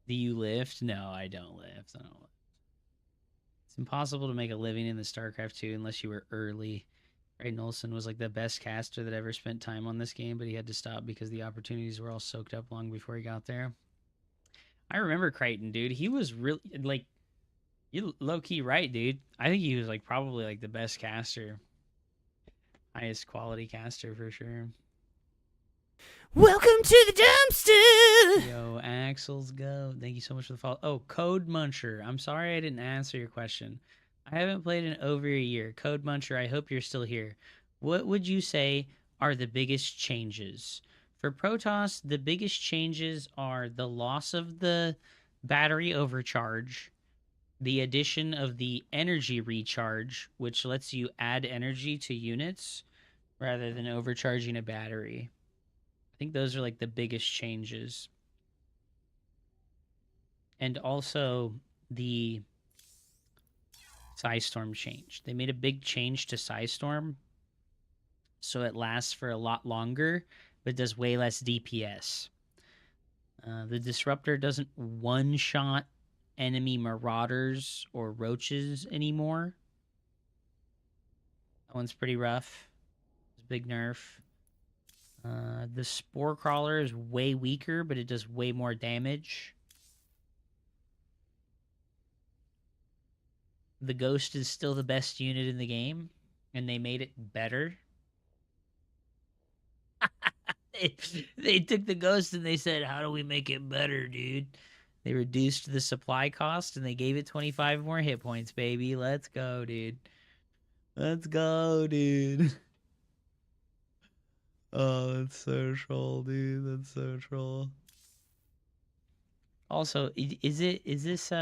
Do you lift? No, I don't lift. I don't lift. It's impossible to make a living in the StarCraft 2 unless you were early. Ray Olsen was like the best caster that ever spent time on this game, but he had to stop because the opportunities were all soaked up long before he got there. I remember Crichton, dude. He was really like, you low key right, dude. I think he was like probably like the best caster, highest quality caster for sure. Welcome to the dumpster. Yo, Axel's go. Thank you so much for the follow. Oh, Code Muncher. I'm sorry I didn't answer your question. I haven't played in over a year. Code Muncher, I hope you're still here. What would you say are the biggest changes? For Protoss, the biggest changes are the loss of the battery overcharge, the addition of the energy recharge, which lets you add energy to units rather than overcharging a battery. I think those are like the biggest changes. And also the Psystorm change. They made a big change to Psystorm, so it lasts for a lot longer, but does way less DPS. The Disruptor doesn't one-shot enemy Marauders or Roaches anymore. That one's pretty rough. It's a big nerf. The Spore Crawler is way weaker, but it does way more damage. The Ghost is still the best unit in the game, and they made it better. They took the Ghost and they said, how do we make it better, dude? They reduced the supply cost and they gave it 25 more hit points, baby. Let's go, dude. Let's go, dude. Oh, that's so troll, dude. That's so troll. Also, is this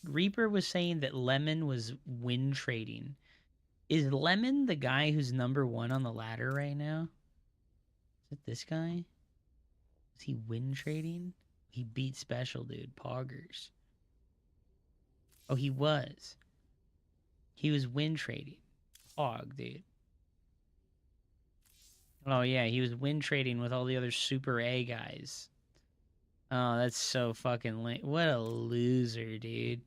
Reaper was saying that Lemon was win trading. Is Lemon the guy who's #1 on the ladder right now? Is it this guy? Is he win trading? He beat Special, dude. Poggers. Oh, he was. He was win trading. Pog, dude. Oh, yeah, he was win trading with all the other Super A guys. Oh, that's so fucking lame. What a loser, dude.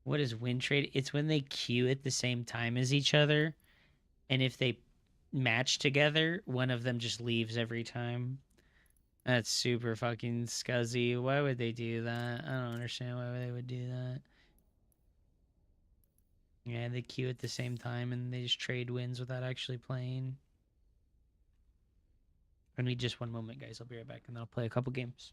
What is win trade? It's when they queue at the same time as each other, and if they match together, one of them just leaves every time. That's super fucking scuzzy. Why would they do that? I don't understand why they would do that. Yeah, they queue at the same time and they just trade wins without actually playing. I need just one moment, guys. I'll be right back and then I'll play a couple games.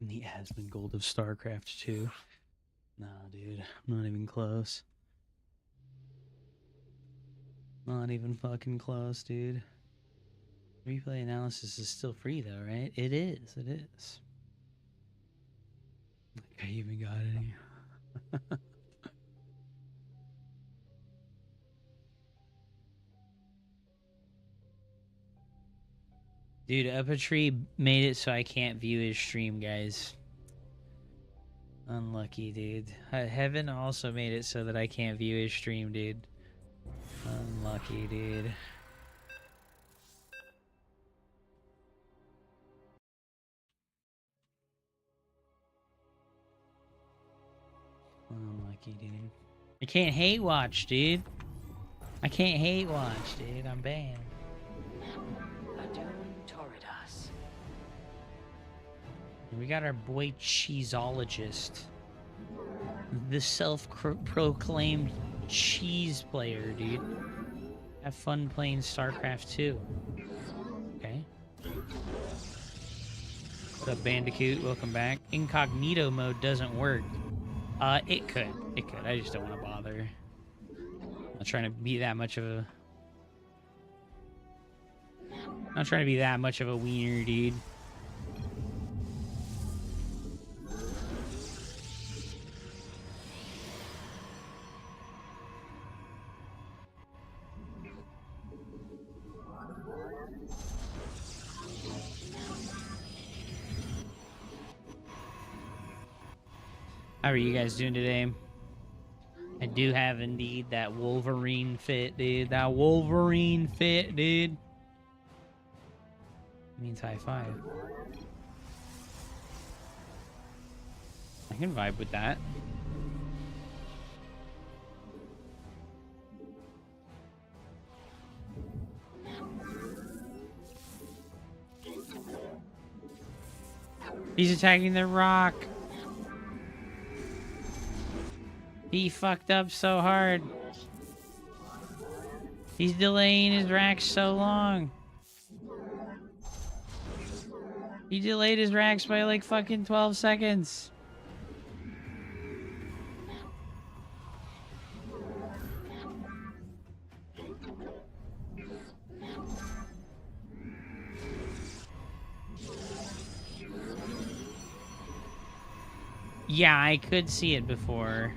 The Asmon Gold of Starcraft 2. Nah, dude. I'm not even close. Not even fucking close, dude. Replay analysis is still free though, right? It is. It is. Like I even got any. Dude, Uppertree made it so I can't view his stream, guys. Unlucky, dude. Heaven also made it so that I can't view his stream, dude. Unlucky, dude. Unlucky, dude. I can't hate watch, dude. I can't hate watch, dude. I'm banned. We got our boy Cheeseologist. The self-proclaimed cheese player, dude. Have fun playing Starcraft 2. Okay. What's up, Bandicoot? Welcome back. Incognito mode doesn't work. It could. It could. I just don't want to bother. I'm not trying to be that much of a... I'm not trying to be that much of a wiener, dude. How are you guys doing today? I do have indeed that Wolverine fit, dude. That Wolverine fit, dude. It means high five. I can vibe with that. He's attacking the rock. He fucked up so hard. He's delaying his racks so long. He delayed his racks by like fucking 12 seconds. Yeah, I could see it before.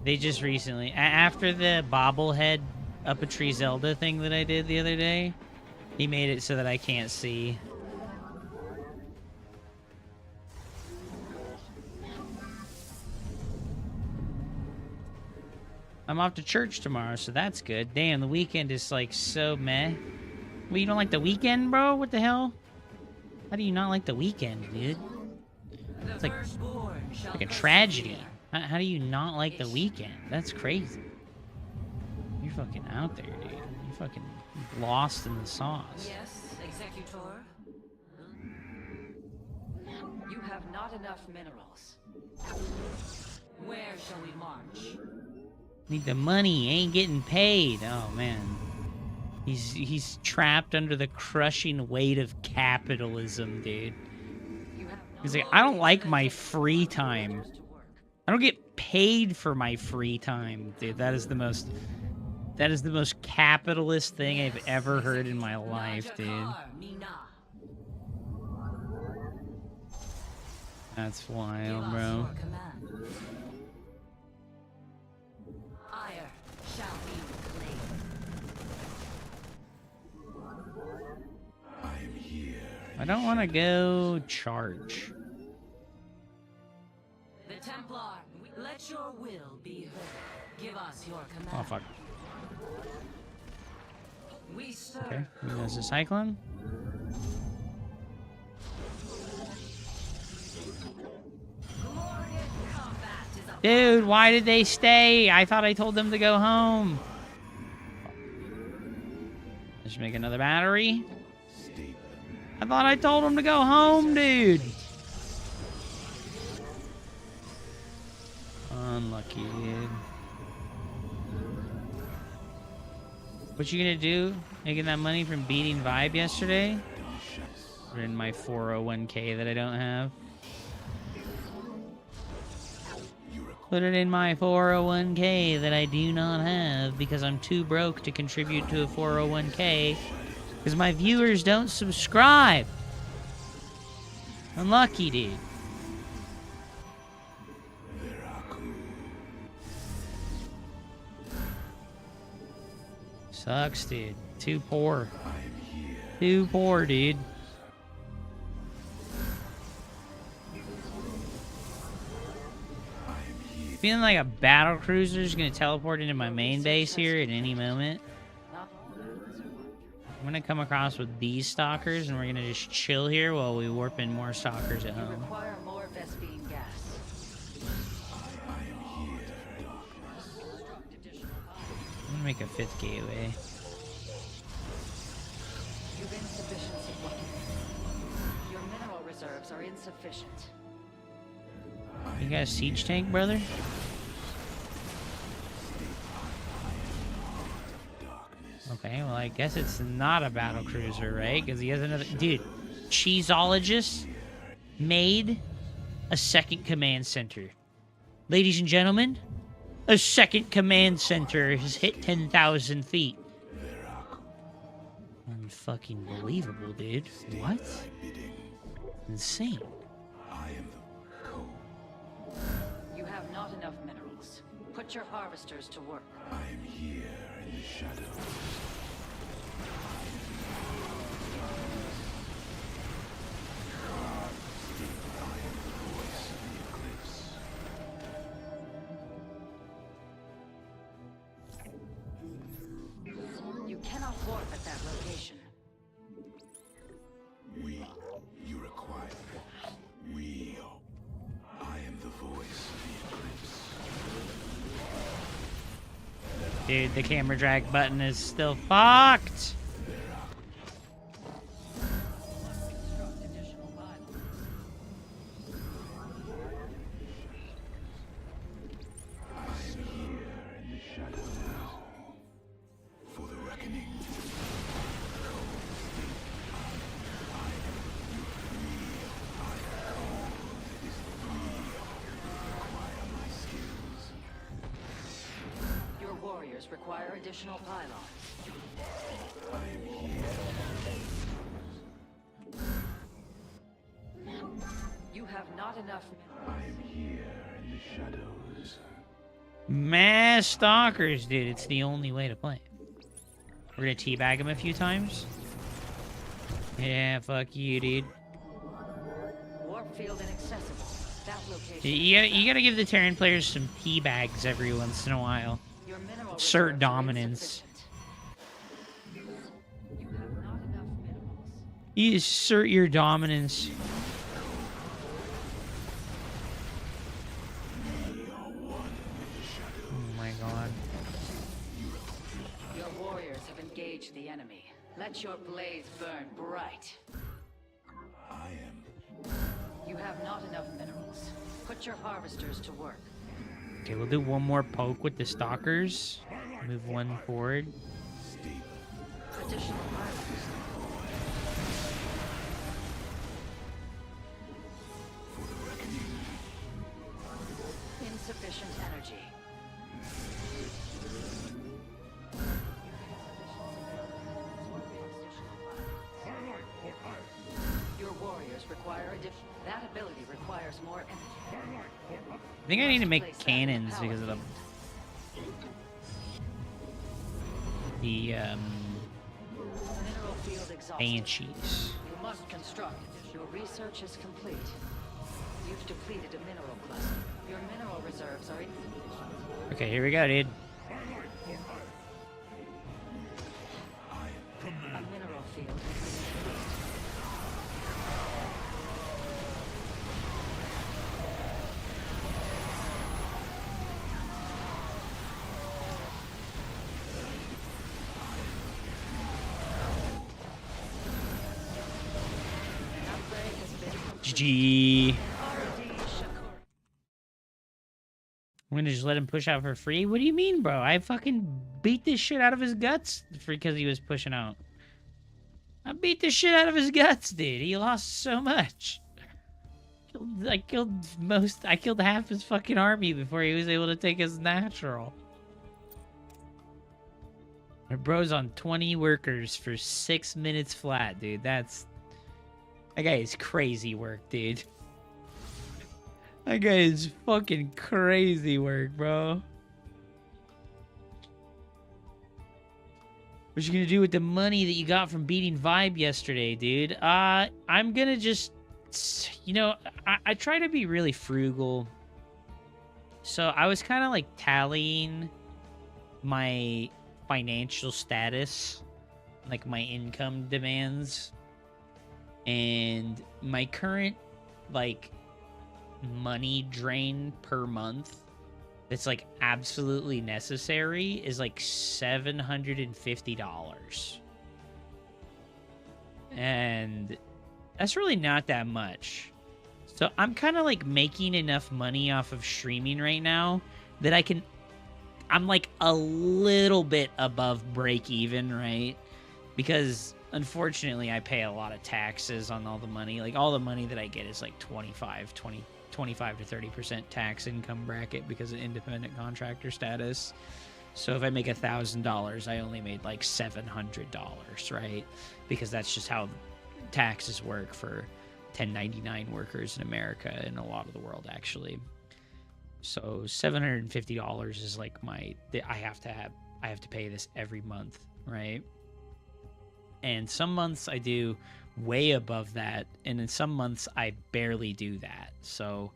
They just recently, after the bobblehead Up-a-Tree Zelda thing that I did the other day, he made it so that I can't see. I'm off to church tomorrow, so that's good. Damn, the weekend is like so meh. Well, you don't like the weekend, bro? What the hell? How do you not like the weekend, dude? It's like a tragedy. How do you not like the weekend? That's crazy. You're fucking out there, dude. You're fucking lost in the sauce. Yes, Executor. You have not enough minerals. Where shall we march? Need the money. Ain't getting paid. Oh man. He's trapped under the crushing weight of capitalism, dude. He's like, I don't like my free time. I don't get paid for my free time, dude. That is the most capitalist thing I've ever heard in my life, dude. That's wild, bro. I don't want to go charge. The Templar, let your will be heard. Give us your command. Oh fuck. We serve. Okay, there's a cyclone. Dude, why did they stay? I thought I told them to go home. Let's make another battery. I thought I told them to go home, dude. Unlucky, dude. What you gonna do? Making that money from beating Vibe yesterday? Or in my 401k that I don't have? Put it in my 401k that I do not have because I'm too broke to contribute to a 401k. Because my viewers don't subscribe. Unlucky, dude. Sucks, dude. Too poor. Too poor, dude. Feeling like a battle cruiser is gonna teleport into my main base here at any moment. I'm gonna come across with these stalkers, and we're gonna just chill here while we warp in more stalkers at home. Require more Vespine gas. I'm gonna make a 5th gateway. You've insufficient supply. Your mineral reserves are insufficient. You got a siege tank, brother? Okay, well, I guess it's not a battle cruiser, right? Because he has another... Dude, Cheeseologist made a second command center. Ladies and gentlemen, a second command center has hit 10,000 feet. Unfucking believable, dude. What? Insane. You have not enough minerals. Put your harvesters to work. I am here in the shadows. You cannot warp at that location. You require. I am the voice of the eclipse. Dude, the camera drag button is still fucked. For the reckoning. Your warriors require additional pylons. You have not enough. I am here in the shadows. Mass stalkers, dude. It's the only way to play. We're gonna teabag him a few times. Yeah, fuck you, dude. Warp field inaccessible. That location. You gotta give the Terran players some teabags every once in a while. Your mineral Assert reserves are dominance. insufficient. You have not enough minerals. You assert your dominance. Oh my god. Your warriors have engaged the enemy. Let your blaze burn bright. I am. You have not enough minerals. Put your harvesters to work. Okay, we'll do one more poke with the stalkers. Move one forward. Additional pylons. Insufficient energy. Your warriors require additional. That ability requires more energy. I think I need to make cannons because of the Mineral field exhausted. banshees. You must construct. Your research is complete. You've depleted a mineral cluster. Your mineral reserves are insufficient. Okay, here we go, dude. A mineral field has been depleted. An upgrade has been completed. GG. R.D. Shakur. I'm gonna just let him push out for free? What do you mean, bro? I fucking beat this shit out of his guts because he was pushing out. I beat the shit out of his guts, dude. He lost so much. I killed half his fucking army before he was able to take his natural. My bro's on 20 workers for 6 minutes flat, dude. That guy is crazy work, dude. That guy is fucking crazy work, bro. What you gonna do with the money that you got from beating Vibe yesterday, dude? I'm gonna just, you know, I try to be really frugal. So I was kind of like tallying my financial status, like my income demands, and my current, like, money drain per month that's like absolutely necessary is like $750, and that's really not that much. So I'm kind of like making enough money off of streaming right now that I'm like a little bit above break even, right? Because unfortunately I pay a lot of taxes on all the money. Like, all the money that I get is like 25 to 30% tax income bracket because of independent contractor status. So if I make $1,000, I only made like $700, right? Because that's just how taxes work for 1099 workers in America and a lot of the world, actually. So $750 is like I have to pay this every month, right? And some months I do way above that, and in some months I barely do that. So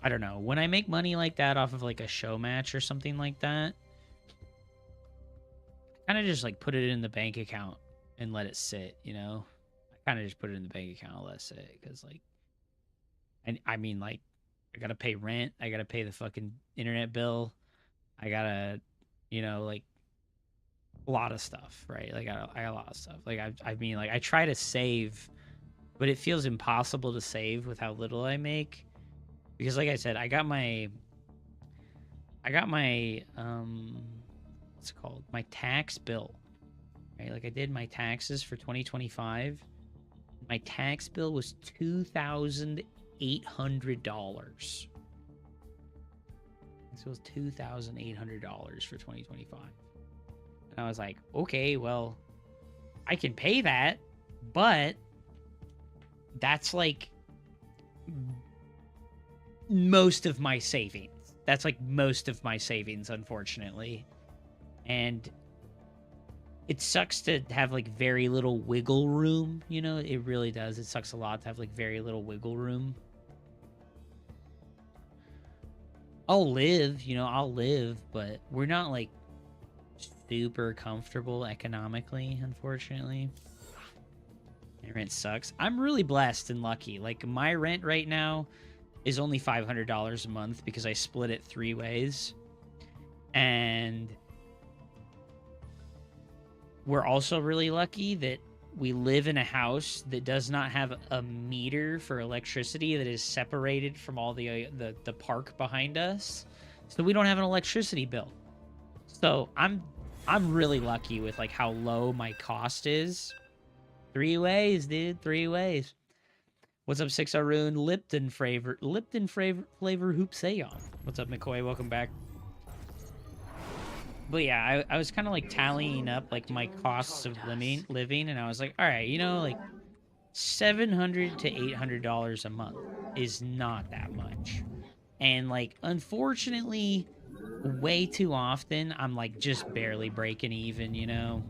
I don't know. When I make money like that off of like a show match or something like that, I kind of just like put it in the bank account and let it sit, you know? I kind of just put it in the bank account and let it sit, because like, I mean, like, I gotta pay rent, I gotta pay the fucking internet bill, I gotta, you know, like, a lot of stuff, right? Like, I got a lot of stuff. Like, I mean, like, I try to save, but it feels impossible to save with how little I make, because like I said, I got my what's it called, my tax bill, right? Like, I did my taxes for 2025. My tax bill was $2,800. This was $2,800 for 2025. And I was like, okay, well, I can pay that, but that's like most of my savings. That's like most of my savings, unfortunately. And it sucks to have like very little wiggle room, you know? It really does. It sucks a lot to have like very little wiggle room. I'll live, you know, I'll live, but we're not like super comfortable economically, unfortunately. My rent sucks. I'm really blessed and lucky. Like, my rent right now is only $500 a month because I split it 3 ways. And we're also really lucky that we live in a house that does not have a meter for electricity that is separated from all the park behind us. So we don't have an electricity bill. So I'm really lucky with like how low my cost is. 3 ways, dude. 3 ways. What's up, 6 Arun? Lipton flavor Hoopsayon. What's up, McCoy? Welcome back. But yeah, I was kind of like tallying up like my costs of living, and I was like, all right, you know, like $700 to $800 a month is not that much. And like, unfortunately, way too often I'm like just barely breaking even, you know.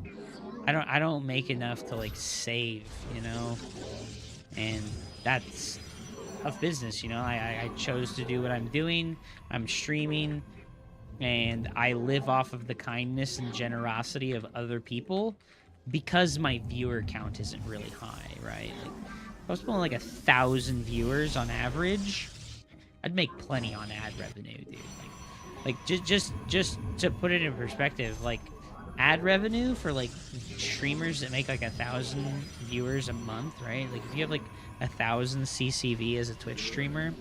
I don't make enough to like save, you know. And that's tough business, you know. I chose to do what I'm doing. I'm streaming, and I live off of the kindness and generosity of other people because my viewer count isn't really high, right? Like, if I was pulling like 1,000 viewers on average, I'd make plenty on ad revenue, dude. Like just to put it in perspective, like, ad revenue for like streamers that make like 1,000 viewers a month, right? Like, if you have like 1,000 CCV as a Twitch streamer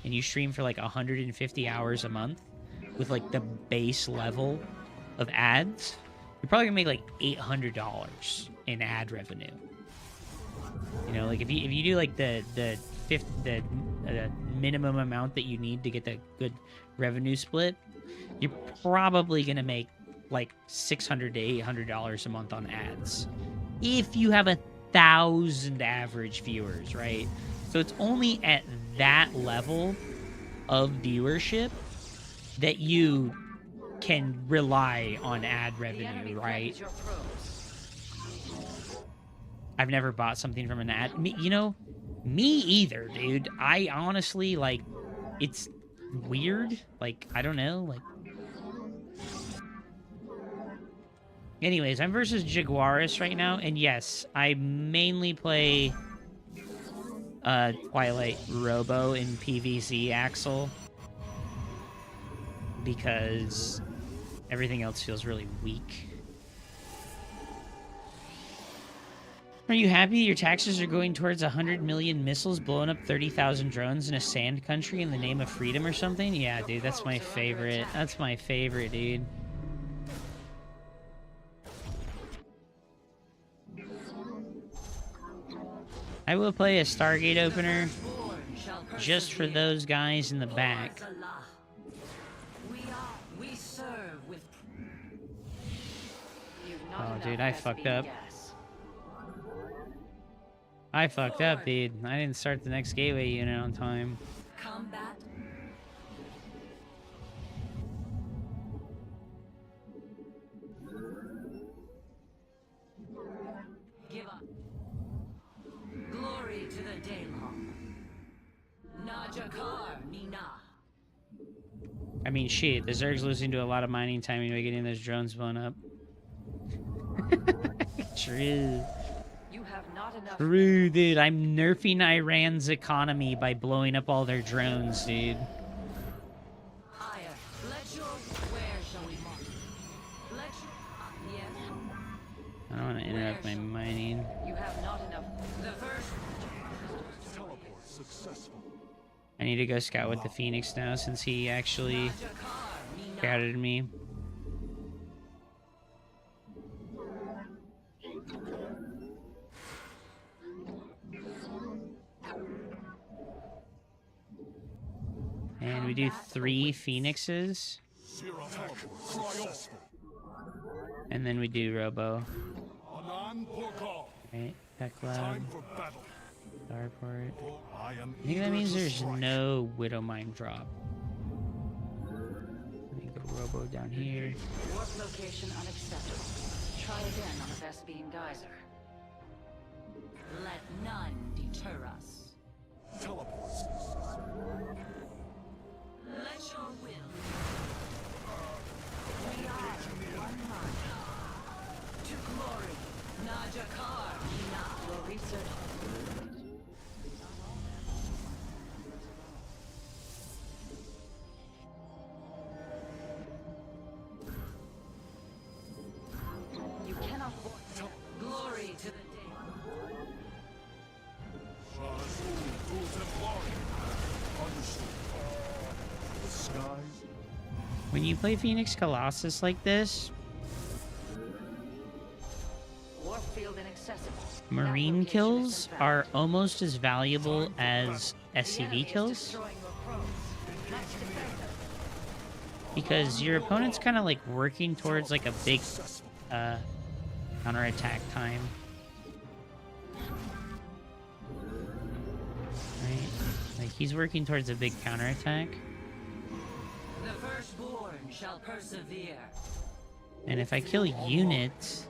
and you stream for like 150 hours a month with like the base level of ads, you're probably gonna make like $800 in ad revenue. You know, like if you do like the minimum amount that you need to get the good revenue split, you're probably gonna make like $600 to $800 a month on ads. If you have 1,000 average viewers, right? So it's only at that level of viewership that you can rely on ad revenue, right? I've never bought something from an ad. Me either, dude. I honestly, like, it's weird. Like, I don't know, like... Anyways, I'm versus Jaguaris right now, and yes, I mainly play Twilight Robo in PvZ Axel because everything else feels really weak. Are you happy your taxes are going towards 100 million missiles blowing up 30,000 drones in a sand country in the name of freedom or something? Yeah, dude, that's my favorite. That's my favorite, dude. I will play a Stargate opener just for those guys in the back. Oh, dude, I fucked up. I fucked up, dude. I didn't start the next gateway unit on time. Combat. Give up. Glory to the Daylong. Najakar Mina. I mean, shit, the Zerg's losing to a lot of mining time anyway, getting those drones blown up. True. You have not enough. True, dude. I'm nerfing Iran's economy by blowing up all their drones, dude. Higher. Let your where shall we march? Let your yes. I don't want to interrupt my mining. You have not enough. The first Teleport successful. I need to go scout with the Phoenix now since he actually scouted me. And we do 3 Phoenixes. And then we do Robo. Right, Tech Lab. Starport. I think that means there's no Widow Mine drop. Let me go Robo down here. warp location unacceptable. Try again on the best beam geyser. Let none deter us. Teleport. Let your will. We are one mind. To glory. Najakar Mina. Your research. You cannot void. Glory to the day. When you play Phoenix Colossus like this, Warfield inaccessible. Marine kills are almost as valuable as SCV kills. Because your opponent's kind of like working towards like a big counterattack time. Right? Like he's working towards a big counterattack. The firstborn shall persevere. And if I kill units,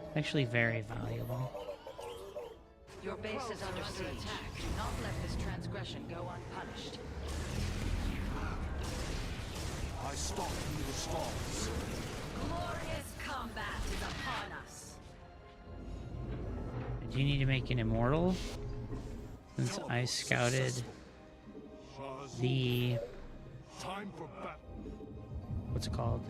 it's actually very valuable. Your base is under siege. Do not let this transgression go unpunished. I stalk through the stars. Glorious combat is upon us. Do you need to make an immortal? Since I scouted the... Time for battle. What's it called?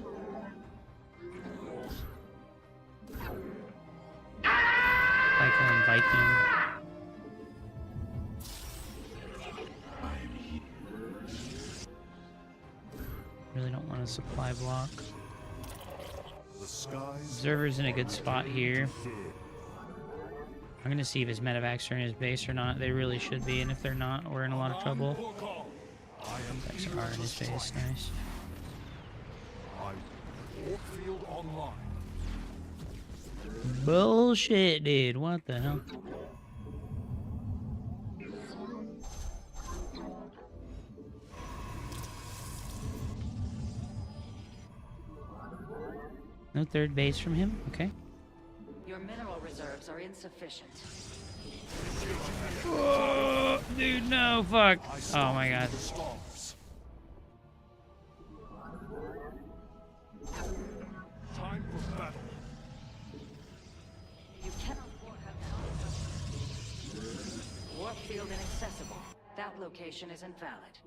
Cyclone Viking. Really don't want a supply block. The skies. Observer's in a good spot here. I'm gonna see if his medevacs are in his base or not. They really should be, and if they're not, we're in a lot of trouble. Medevacs are in his base, nice. Field online. Bullshit, dude. What the hell? No third base from him? Okay. Your mineral reserves are insufficient. Oh, dude, no, fuck. Oh my god. Time for battle. You cannot warp field inaccessible. That location is invalid.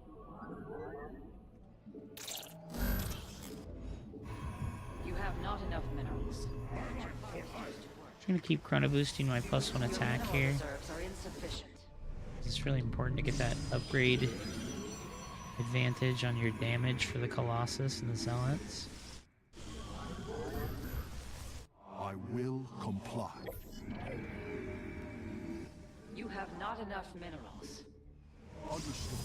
You have not enough minerals. I'm gonna keep chrono boosting my +1 attack here. Reserves are insufficient. It's really important to get that upgrade advantage on your damage for the Colossus and the Zealots. I will comply. You have not enough minerals. Understood.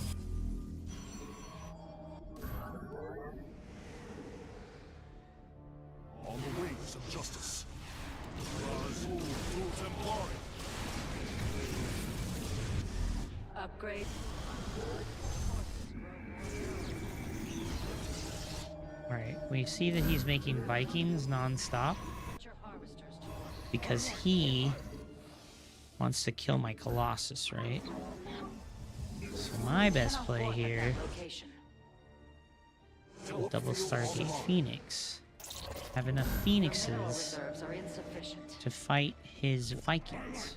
On the wings of justice. Razul Templari. Upgrade. Alright, we see that he's making Vikings non-stop because he wants to kill my Colossus, right? So my best play here is double Stargate Phoenix. Have enough Phoenixes to fight his Vikings.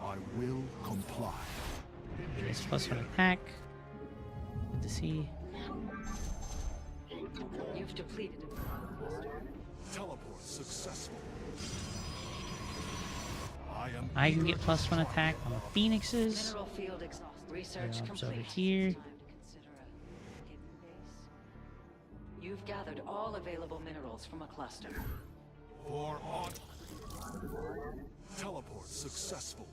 I will comply. His +1 attack. Good to see. You've depleted it. Teleport successful. I can get +1 attack on the Phoenixes. Mineral field exhausted. Research Jumps complete. over here. Time to consider a hidden base. You've gathered all available minerals from a cluster. For honor. Teleport successful.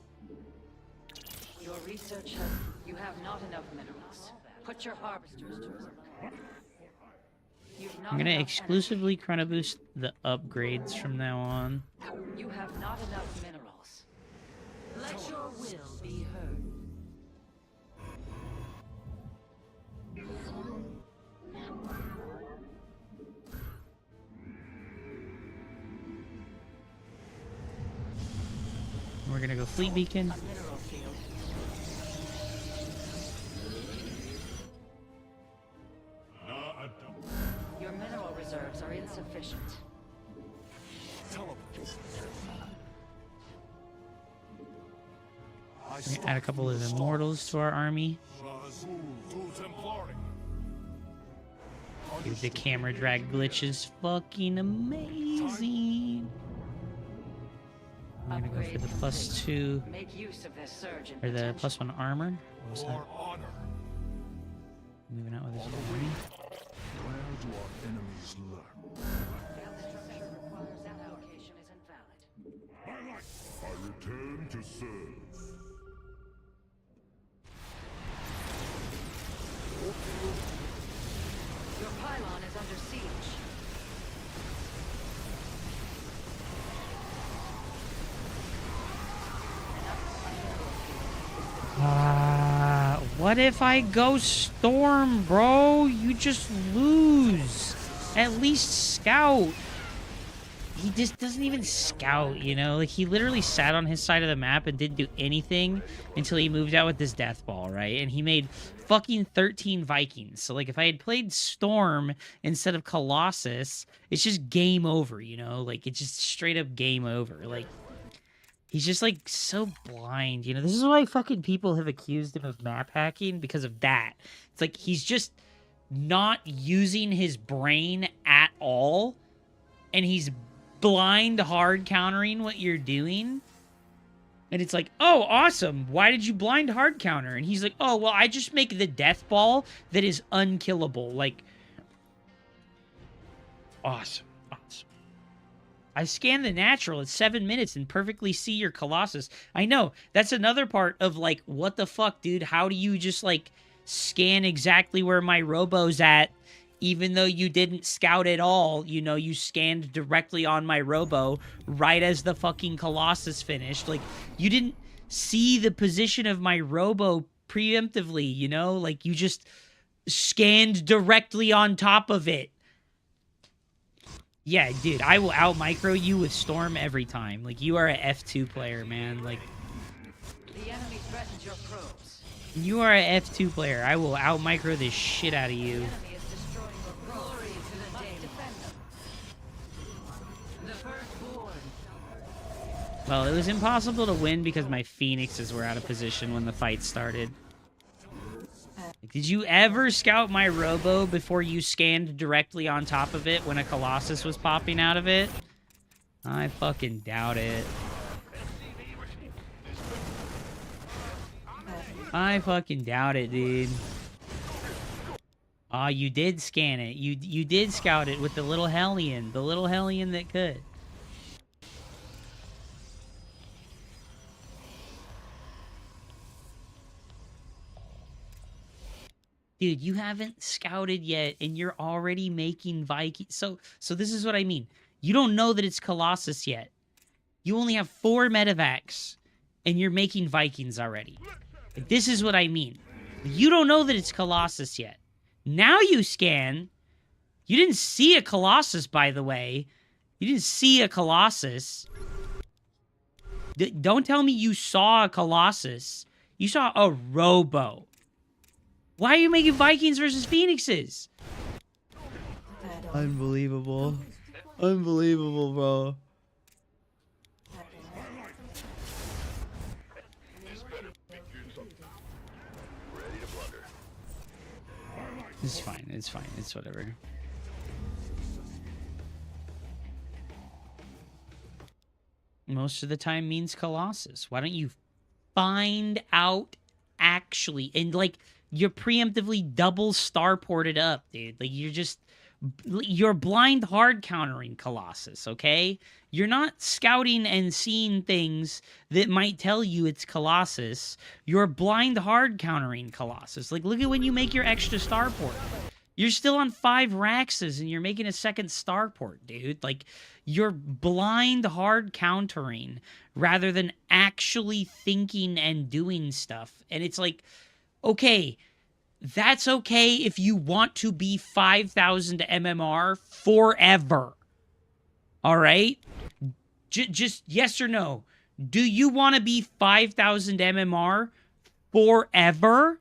Your research has... You have not enough minerals. Put your harvesters to work. You've not I'm gonna enough exclusively chrono boost the upgrades from now on. energy. You have not enough minerals. Let your will be heard. We're gonna go Fleet Beacon. A mineral field. Your mineral reserves are insufficient. Teleport. We add a couple of Immortals to our army. Razul Templari. Dude, the camera drag glitch is fucking amazing. I'm gonna go for the +2 Make use of this surge in or the potential. +1 armor. What was that? For honor. Moving out with his army. Where do our enemies lurk? Failed structure requires that allocation is invalid. I return to serve. Your pylon is under siege. What if I go Storm, bro? You just lose. At least scout. He just doesn't even scout, you know? Like, he literally sat on his side of the map and didn't do anything until he moved out with this death ball, right? And he made fucking 13 Vikings. So, like, if I had played Storm instead of Colossus, it's just game over, you know? Like, it's just straight up game over. Like, he's just, like, so blind, you know? This is why fucking people have accused him of map hacking, because of that. It's like, he's just not using his brain at all, and he's blind hard countering what you're doing. And it's like, oh, awesome. Why did you blind hard counter? And he's like, oh, well, I just make the death ball that is unkillable. Like, awesome. Awesome. I scan the natural at 7 minutes and perfectly see your Colossus. I know. That's another part of, like, what the fuck, dude? How do you just, like, scan exactly where my Robo's at even though you didn't scout at all, you know, you scanned directly on my robo right as the fucking Colossus finished. Like, you didn't see the position of my robo preemptively, you know? Like, you just scanned directly on top of it. Yeah, dude, I will out-micro you with Storm every time. Like, you are a F2 player, man. Like, The enemy threatens your probes. you are a F2 player. I will out-micro the shit out of you. The enemy is destroying your probes. Glory to the day. Defend them. The firstborn. Well, it was impossible to win because my Phoenixes were out of position when the fight started. Did you ever scout my robo before you scanned directly on top of it when a Colossus was popping out of it? I fucking doubt it. I fucking doubt it, dude. Aw, you did scan it. You did scout it with the little Hellion. The little Hellion that could. Dude, you haven't scouted yet, and you're already making Vikings. So this is what I mean. You don't know that it's Colossus yet. You only have 4 medevacs, and you're making Vikings already. Like, this is what I mean. You don't know that it's Colossus yet. Now you scan. You didn't see a Colossus, by the way. You didn't see a Colossus. Don't tell me you saw a Colossus. You saw a Robo. Why are you making Vikings versus Phoenixes? Unbelievable. Unbelievable, bro. It's fine. It's fine. It's whatever. Most of the time means Colossus. Why don't you find out actually? And, like, you're preemptively double starported up, dude. Like, you're blind hard countering Colossus, okay? You're not scouting and seeing things that might tell you it's Colossus. You're blind hard countering Colossus. Like, look at when you make your extra starport. You're still on 5 Raxes and you're making a second starport, dude. Like, you're blind hard countering rather than actually thinking and doing stuff. And it's like, okay, that's okay if you want to be 5,000 MMR forever. All right? Just yes or no. Do you want to be 5,000 MMR forever?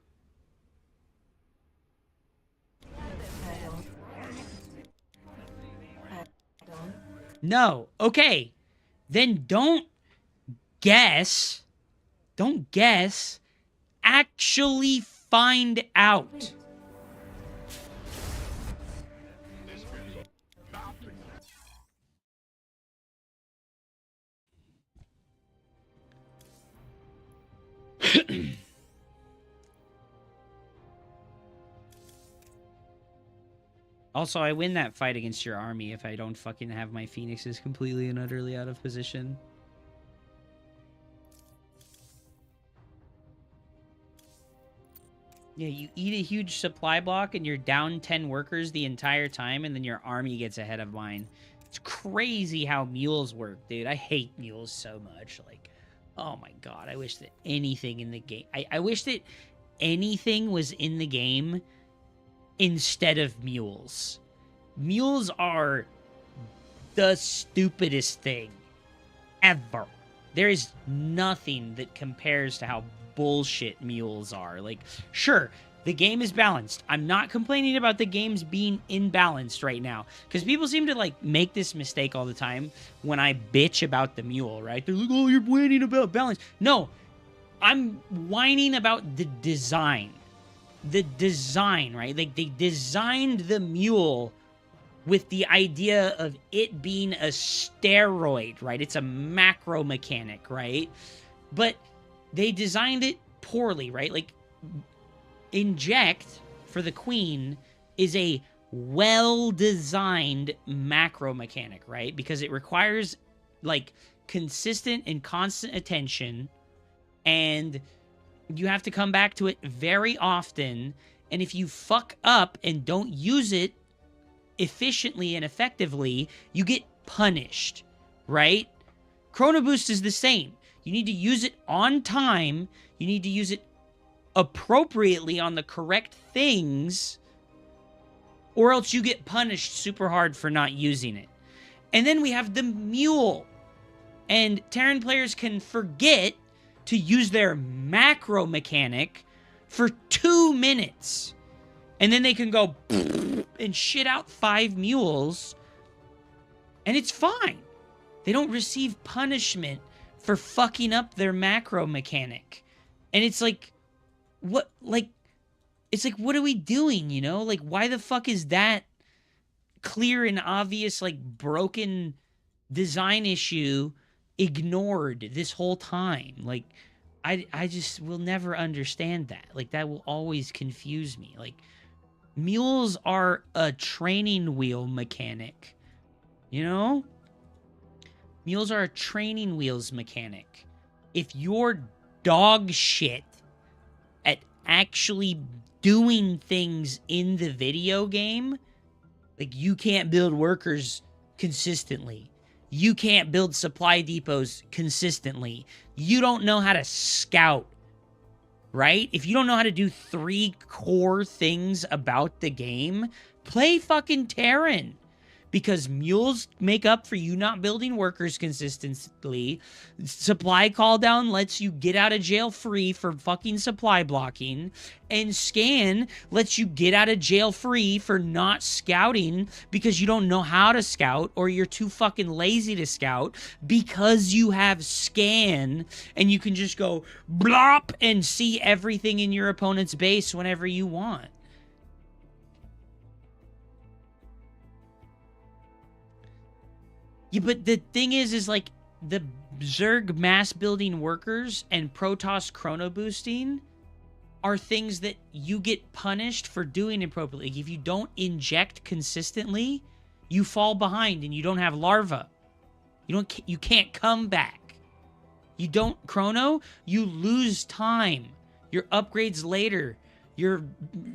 No. Okay. Then don't guess. Don't guess. Actually find out. Also, I win that fight against your army if I don't fucking have my Phoenixes completely and utterly out of position. Yeah, you eat a huge supply block and you're down 10 workers the entire time, and then your army gets ahead of mine. It's crazy how mules work, dude. I hate mules so much. Like, oh my god, I wish that anything in the game... I wish that anything was in the game instead of mules. Mules are the stupidest thing ever. There is nothing that compares to how bullshit mules are. Like, sure, the game is balanced. I'm not complaining about the games being imbalanced right now, because people seem to, like, make this mistake all the time when I bitch about the mule, right? They're like, oh, you're whining about balance. No, I'm whining about the design. The design, right? Like, they designed the mule with the idea of it being a steroid, right? It's a macro mechanic, right? But they designed it poorly, right? Like, inject for the queen is a well-designed macro mechanic, right? Because it requires, like, consistent and constant attention, and you have to come back to it very often, and if you fuck up and don't use it efficiently and effectively, you get punished, right? Chrono Boost is the same. You need to use it on time. You need to use it appropriately on the correct things, or else you get punished super hard for not using it. And then we have the mule. And Terran players can forget to use their macro mechanic for 2 minutes. And then they can go and shit out 5 mules. And it's fine. They don't receive punishment for fucking up their macro mechanic. And it's like, what, like, it's like, what are we doing, you know? Like, why the fuck is that clear and obvious, like, broken design issue ignored this whole time? Like, I just will never understand that. Like, that will always confuse me. Like, mules are a training wheel mechanic, you know? Mules are a training wheels mechanic. If you're dog shit at actually doing things in the video game, like, you can't build workers consistently. You can't build supply depots consistently. You don't know how to scout, right? If you don't know how to do 3 core things about the game, play fucking Terran. Because mules make up for you not building workers consistently. Supply call down lets you get out of jail free for fucking supply blocking. And scan lets you get out of jail free for not scouting because you don't know how to scout, or you're too fucking lazy to scout, because you have scan and you can just go blop and see everything in your opponent's base whenever you want. Yeah, but the thing is like, the Zerg mass building workers and Protoss chrono boosting are things that you get punished for doing appropriately. If you don't inject consistently, you fall behind and you don't have larva. You can't come back. You don't chrono, you lose time. Your upgrades later. Your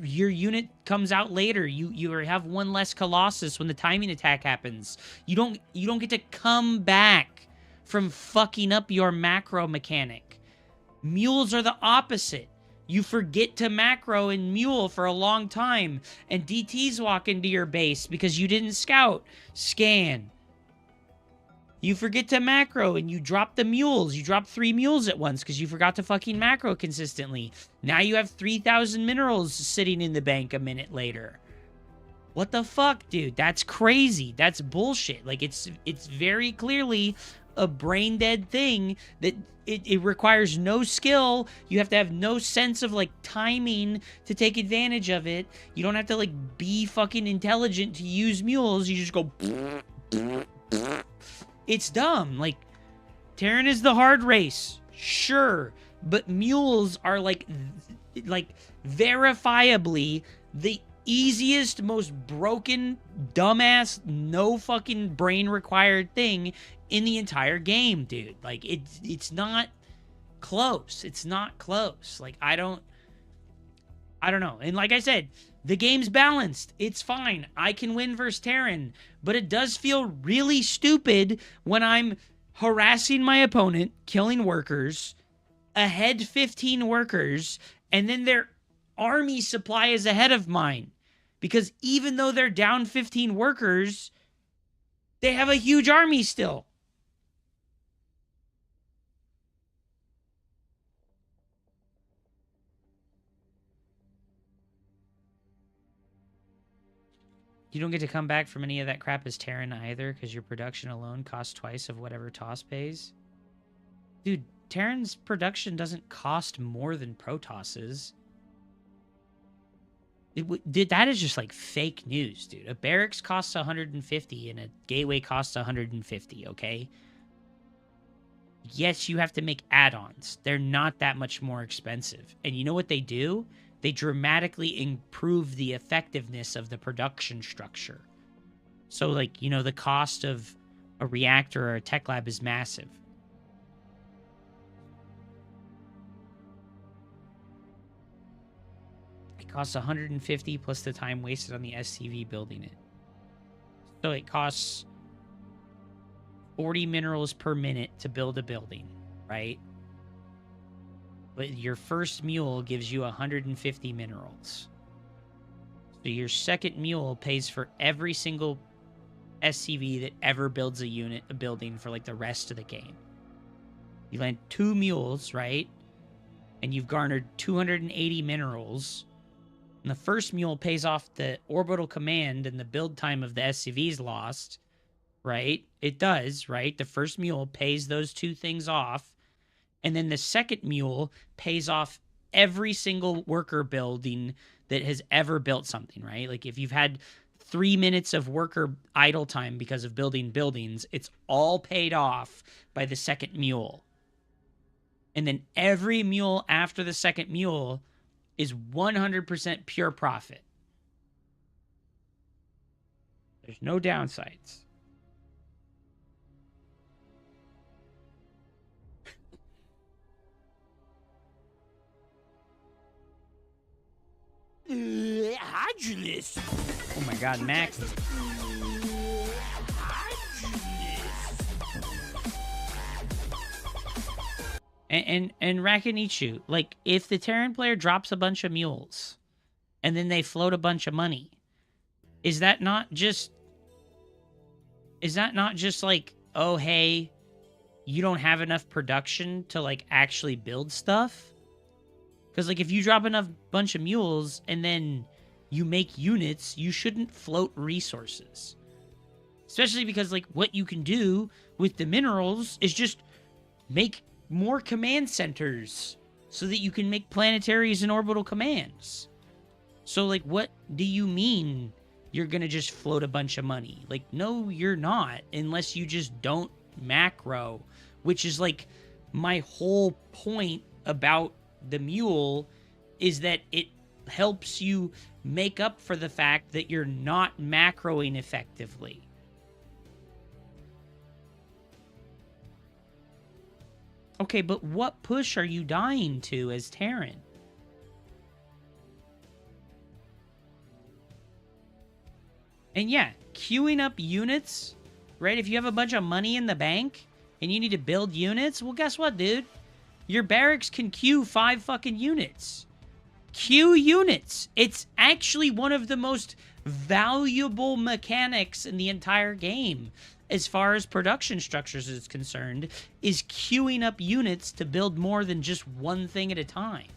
unit comes out later. You have 1 less Colossus when the timing attack happens. You don't get to come back from fucking up your macro mechanic. Mules are the opposite. You forget to macro in mule for a long time, and DTs walk into your base because you didn't scout. Scan. You forget to macro and you drop the mules. You drop 3 mules at once because you forgot to fucking macro consistently. Now you have 3,000 minerals sitting in the bank a minute later. What the fuck, dude? That's crazy. That's bullshit. Like, it's very clearly a brain dead thing that it requires no skill. You have to have no sense of, like, timing to take advantage of it. You don't have to, like, be fucking intelligent to use mules. You just go... It's dumb. Like, Terran is the hard race, sure, but mules are like verifiably the easiest, most broken, dumbass, no fucking brain required thing in the entire game, dude. Like, it's not close. It's not close. Like, I don't know. And like I said, the game's balanced. It's fine. I can win versus Terran. But it does feel really stupid when I'm harassing my opponent, killing workers, ahead 15 workers, and then their army supply is ahead of mine. Because even though they're down 15 workers, they have a huge army still. You don't get to come back from any of that crap as Terran either, because your production alone costs twice of whatever Toss pays. Dude, Terran's production doesn't cost more than Protoss's. That is just like fake news, dude. A barracks costs 150 and a gateway costs 150, okay? Yes, you have to make add-ons. They're not that much more expensive. And you know what they do? They dramatically improve the effectiveness of the production structure. So, like, you know, the cost of a reactor or a tech lab is massive. It costs 150 plus the time wasted on the SCV building it. So it costs 40 minerals per minute to build a building, right? But your first mule gives you 150 minerals. So your second mule pays for every single SCV that ever builds a building for like the rest of the game. You land 2 mules, right? And you've garnered 280 minerals. And the first mule pays off the orbital command and the build time of the SCVs lost, right? It does, right? The first mule pays those 2 things off. And then the second mule pays off every single worker building that has ever built something, right? Like if you've had 3 minutes of worker idle time because of building buildings, it's all paid off by the second mule. And then every mule after the second mule is 100% pure profit. There's no downsides. Hydrolus. Oh my god, Max. And Rakenichu, like if the Terran player drops a bunch of mules and then they float a bunch of money, is that not just like, oh hey, you don't have enough production to like actually build stuff? Because like if you drop enough bunch of mules and then you make units, you shouldn't float resources. Especially because like what you can do with the minerals is just make more command centers so that you can make planetaries and orbital commands. So like what do you mean you're gonna just float a bunch of money? Like no, you're not, unless you just don't macro, which is like my whole point about the mule, is that it helps you make up for the fact that you're not macroing effectively. Okay, but what push are you dying to as Terran? And yeah, queuing up units, right? If you have a bunch of money in the bank and you need to build units, well, guess what, dude? Your barracks can queue 5 fucking units. Queue units. It's actually one of the most valuable mechanics in the entire game, as far as production structures is concerned, is queuing up units to build more than just one thing at a time.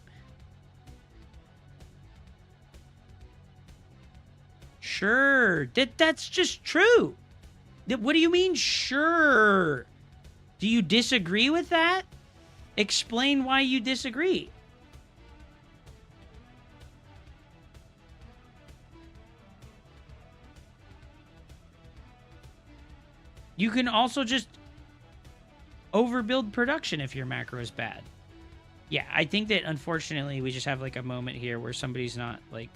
Sure, that's just true. What do you mean, sure? Do you disagree with that? Explain why you disagree. You can also just overbuild production if your macro is bad. Yeah, I think that unfortunately we just have like a moment here where somebody's not like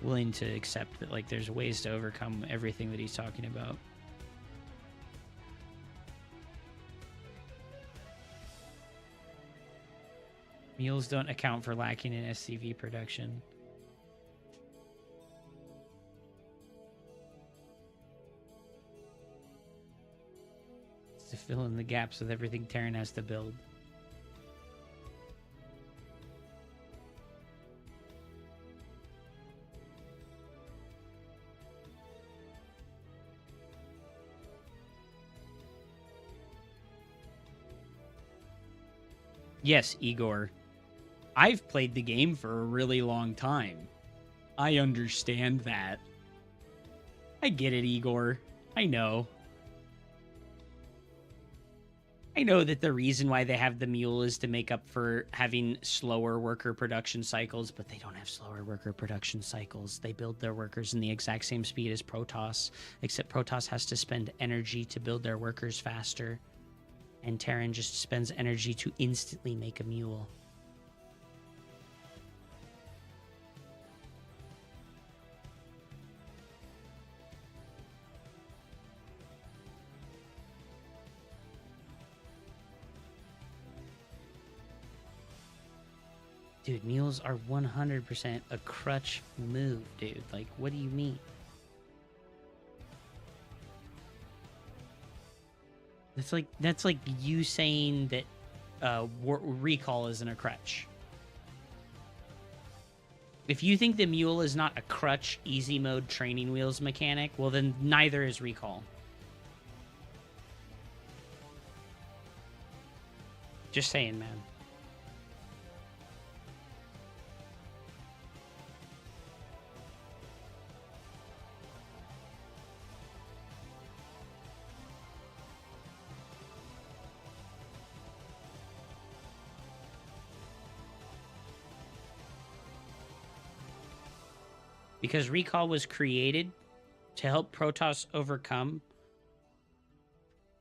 willing to accept that like there's ways to overcome everything that he's talking about. Mules don't account for lacking in SCV production. It's to fill in the gaps with everything Terran has to build. Yes, Igor. I've played the game for a really long time. I understand that. I get it, Igor. I know. I know that the reason why they have the mule is to make up for having slower worker production cycles, but they don't have slower worker production cycles. They build their workers in the exact same speed as Protoss, except Protoss has to spend energy to build their workers faster, and Terran just spends energy to instantly make a mule. Dude, mules are 100% a crutch move, dude. Like, what do you mean? That's like you saying that recall isn't a crutch. If you think the mule is not a crutch easy mode training wheels mechanic, well then neither is recall. Just saying, man. Because recall was created to help Protoss overcome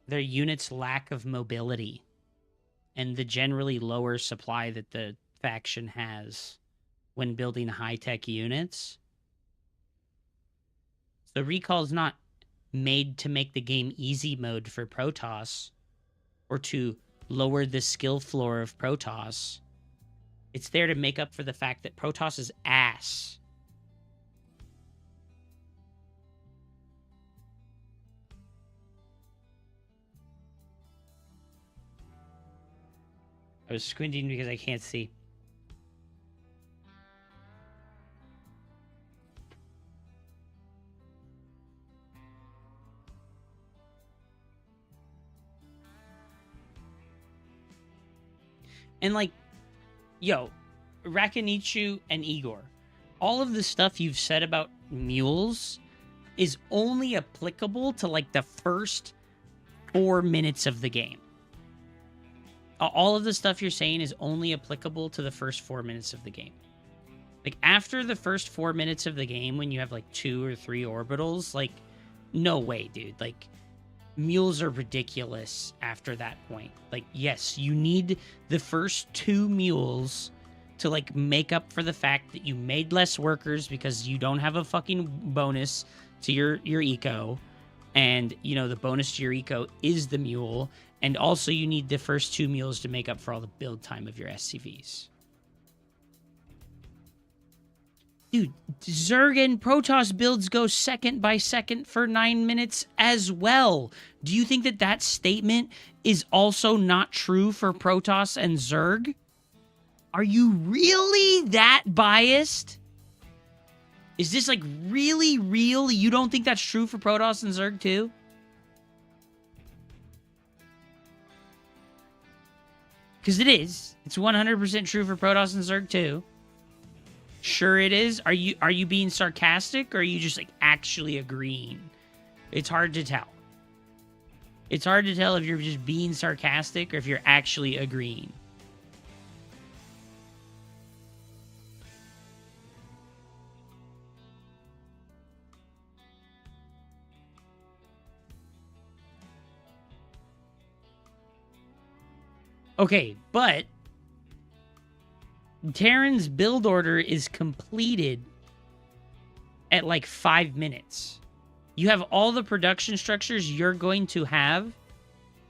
their unit's lack of mobility and the generally lower supply that the faction has when building high-tech units. So recall is not made to make the game easy mode for Protoss or to lower the skill floor of Protoss. It's there to make up for the fact that Protoss is ass. I was squinting because I can't see. And like, yo, Rakanichu and Igor, all of the stuff you've said about mules is only applicable to like the first 4 minutes of the game. All of the stuff you're saying is only applicable to the first 4 minutes of the game. Like, after the first 4 minutes of the game, when you have, like, 2 or 3 orbitals, like, no way, dude. Like, mules are ridiculous after that point. Like, yes, you need the first 2 mules to, like, make up for the fact that you made less workers because you don't have a fucking bonus to your eco. And, you know, the bonus to your eco is the mule. And also you need the first 2 mules to make up for all the build time of your SCVs. Dude, Zerg and Protoss builds go second by second for 9 minutes as well. Do you think that that statement is also not true for Protoss and Zerg? Are you really that biased? Is this like really real? You don't think that's true for Protoss and Zerg too? Because it is. It's 100% true for Protoss and Zerg too. Sure it is. Are you being sarcastic, or are you just like actually agreeing? It's hard to tell. It's hard to tell if you're just being sarcastic or if you're actually agreeing. Okay, but Terran's build order is completed at like 5 minutes. You have all the production structures you're going to have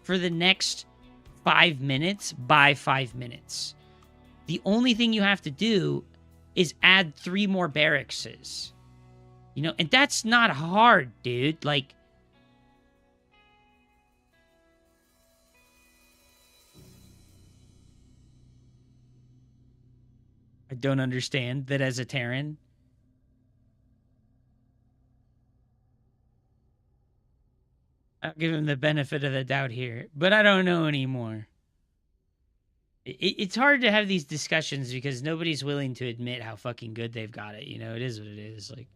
for the next 5 minutes by 5 minutes. The only thing you have to do is add 3 more barracks. You know, and that's not hard, dude. Like, I don't understand that as a Terran. I'll give him the benefit of the doubt here, but I don't know anymore. It's hard to have these discussions because nobody's willing to admit how fucking good they've got it. You know, it is what it is. Like,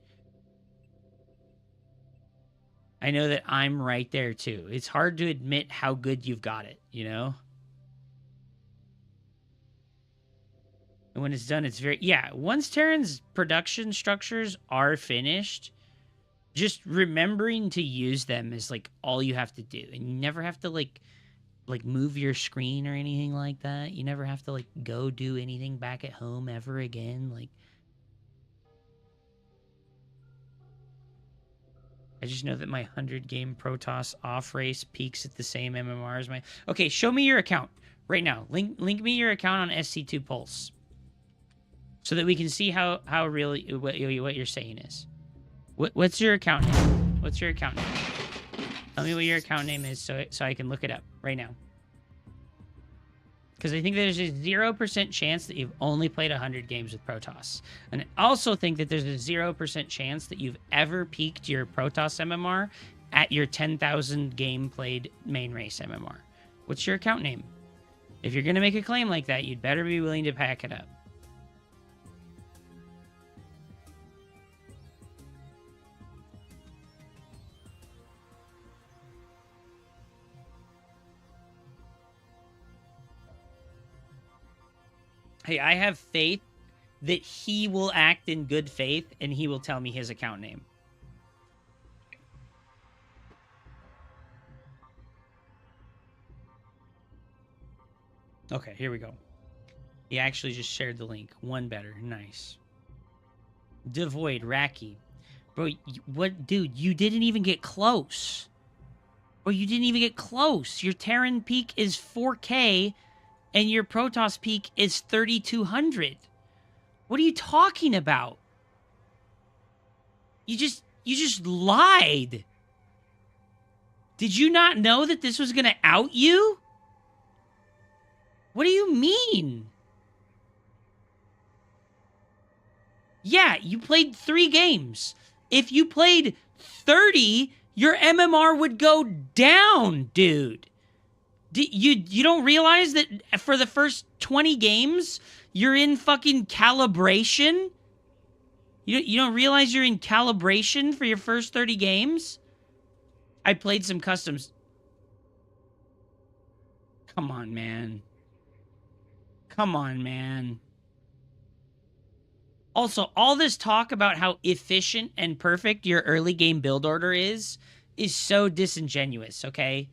I know that I'm right there too. It's hard to admit how good you've got it, you know? And when it's done, it's very... Yeah, once Terran's production structures are finished, just remembering to use them is, like, all you have to do. And you never have to, like move your screen or anything like that. You never have to, like, go do anything back at home ever again. Like, I just know that my 100-game Protoss off-race peaks at the same MMR as my... Okay, show me your account right now. Link me your account on SC2 Pulse, so that we can see how really what you're saying is. What's your account name? What's your account name? Tell me what your account name is so I can look it up right now. Because I think there's a 0% chance that you've only played 100 games with Protoss. And I also think that there's a 0% chance that you've ever peaked your Protoss MMR at your 10,000 game played main race MMR. What's your account name? If you're going to make a claim like that, you'd better be willing to pack it up. Hey, I have faith that he will act in good faith and he will tell me his account name. Okay, here we go. He actually just shared the link. One better. Nice. Devoid, Racky. Bro, what? Dude, you didn't even get close. Bro, you didn't even get close. Your Terran peak is 4K and your Protoss peak is 3,200. What are you talking about? You just lied. Did you not know that this was going to out you? What do you mean? Yeah, you played 3 games. If you played 30, your MMR would go down, dude. You don't realize that for the first 20 games, you're in fucking calibration? You don't realize you're in calibration for your first 30 games? I played some customs. Come on, man. Come on, man. Also, all this talk about how efficient and perfect your early game build order is so disingenuous, okay?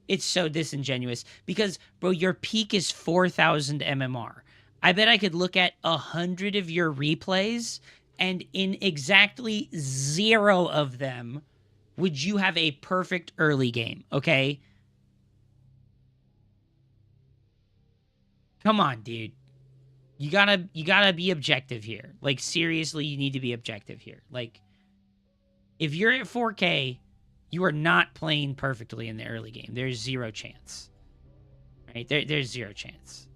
It's so disingenuous because, bro, your peak is 4,000 MMR. I bet I could look at 100 of your replays, and in exactly 0 of them would you have a perfect early game, okay? Come on, dude. You gotta be objective here. Like, seriously, you need to be objective here. Like, if you're at 4K, you are not playing perfectly in the early game. There's 0 chance. Right? There's 0 chance.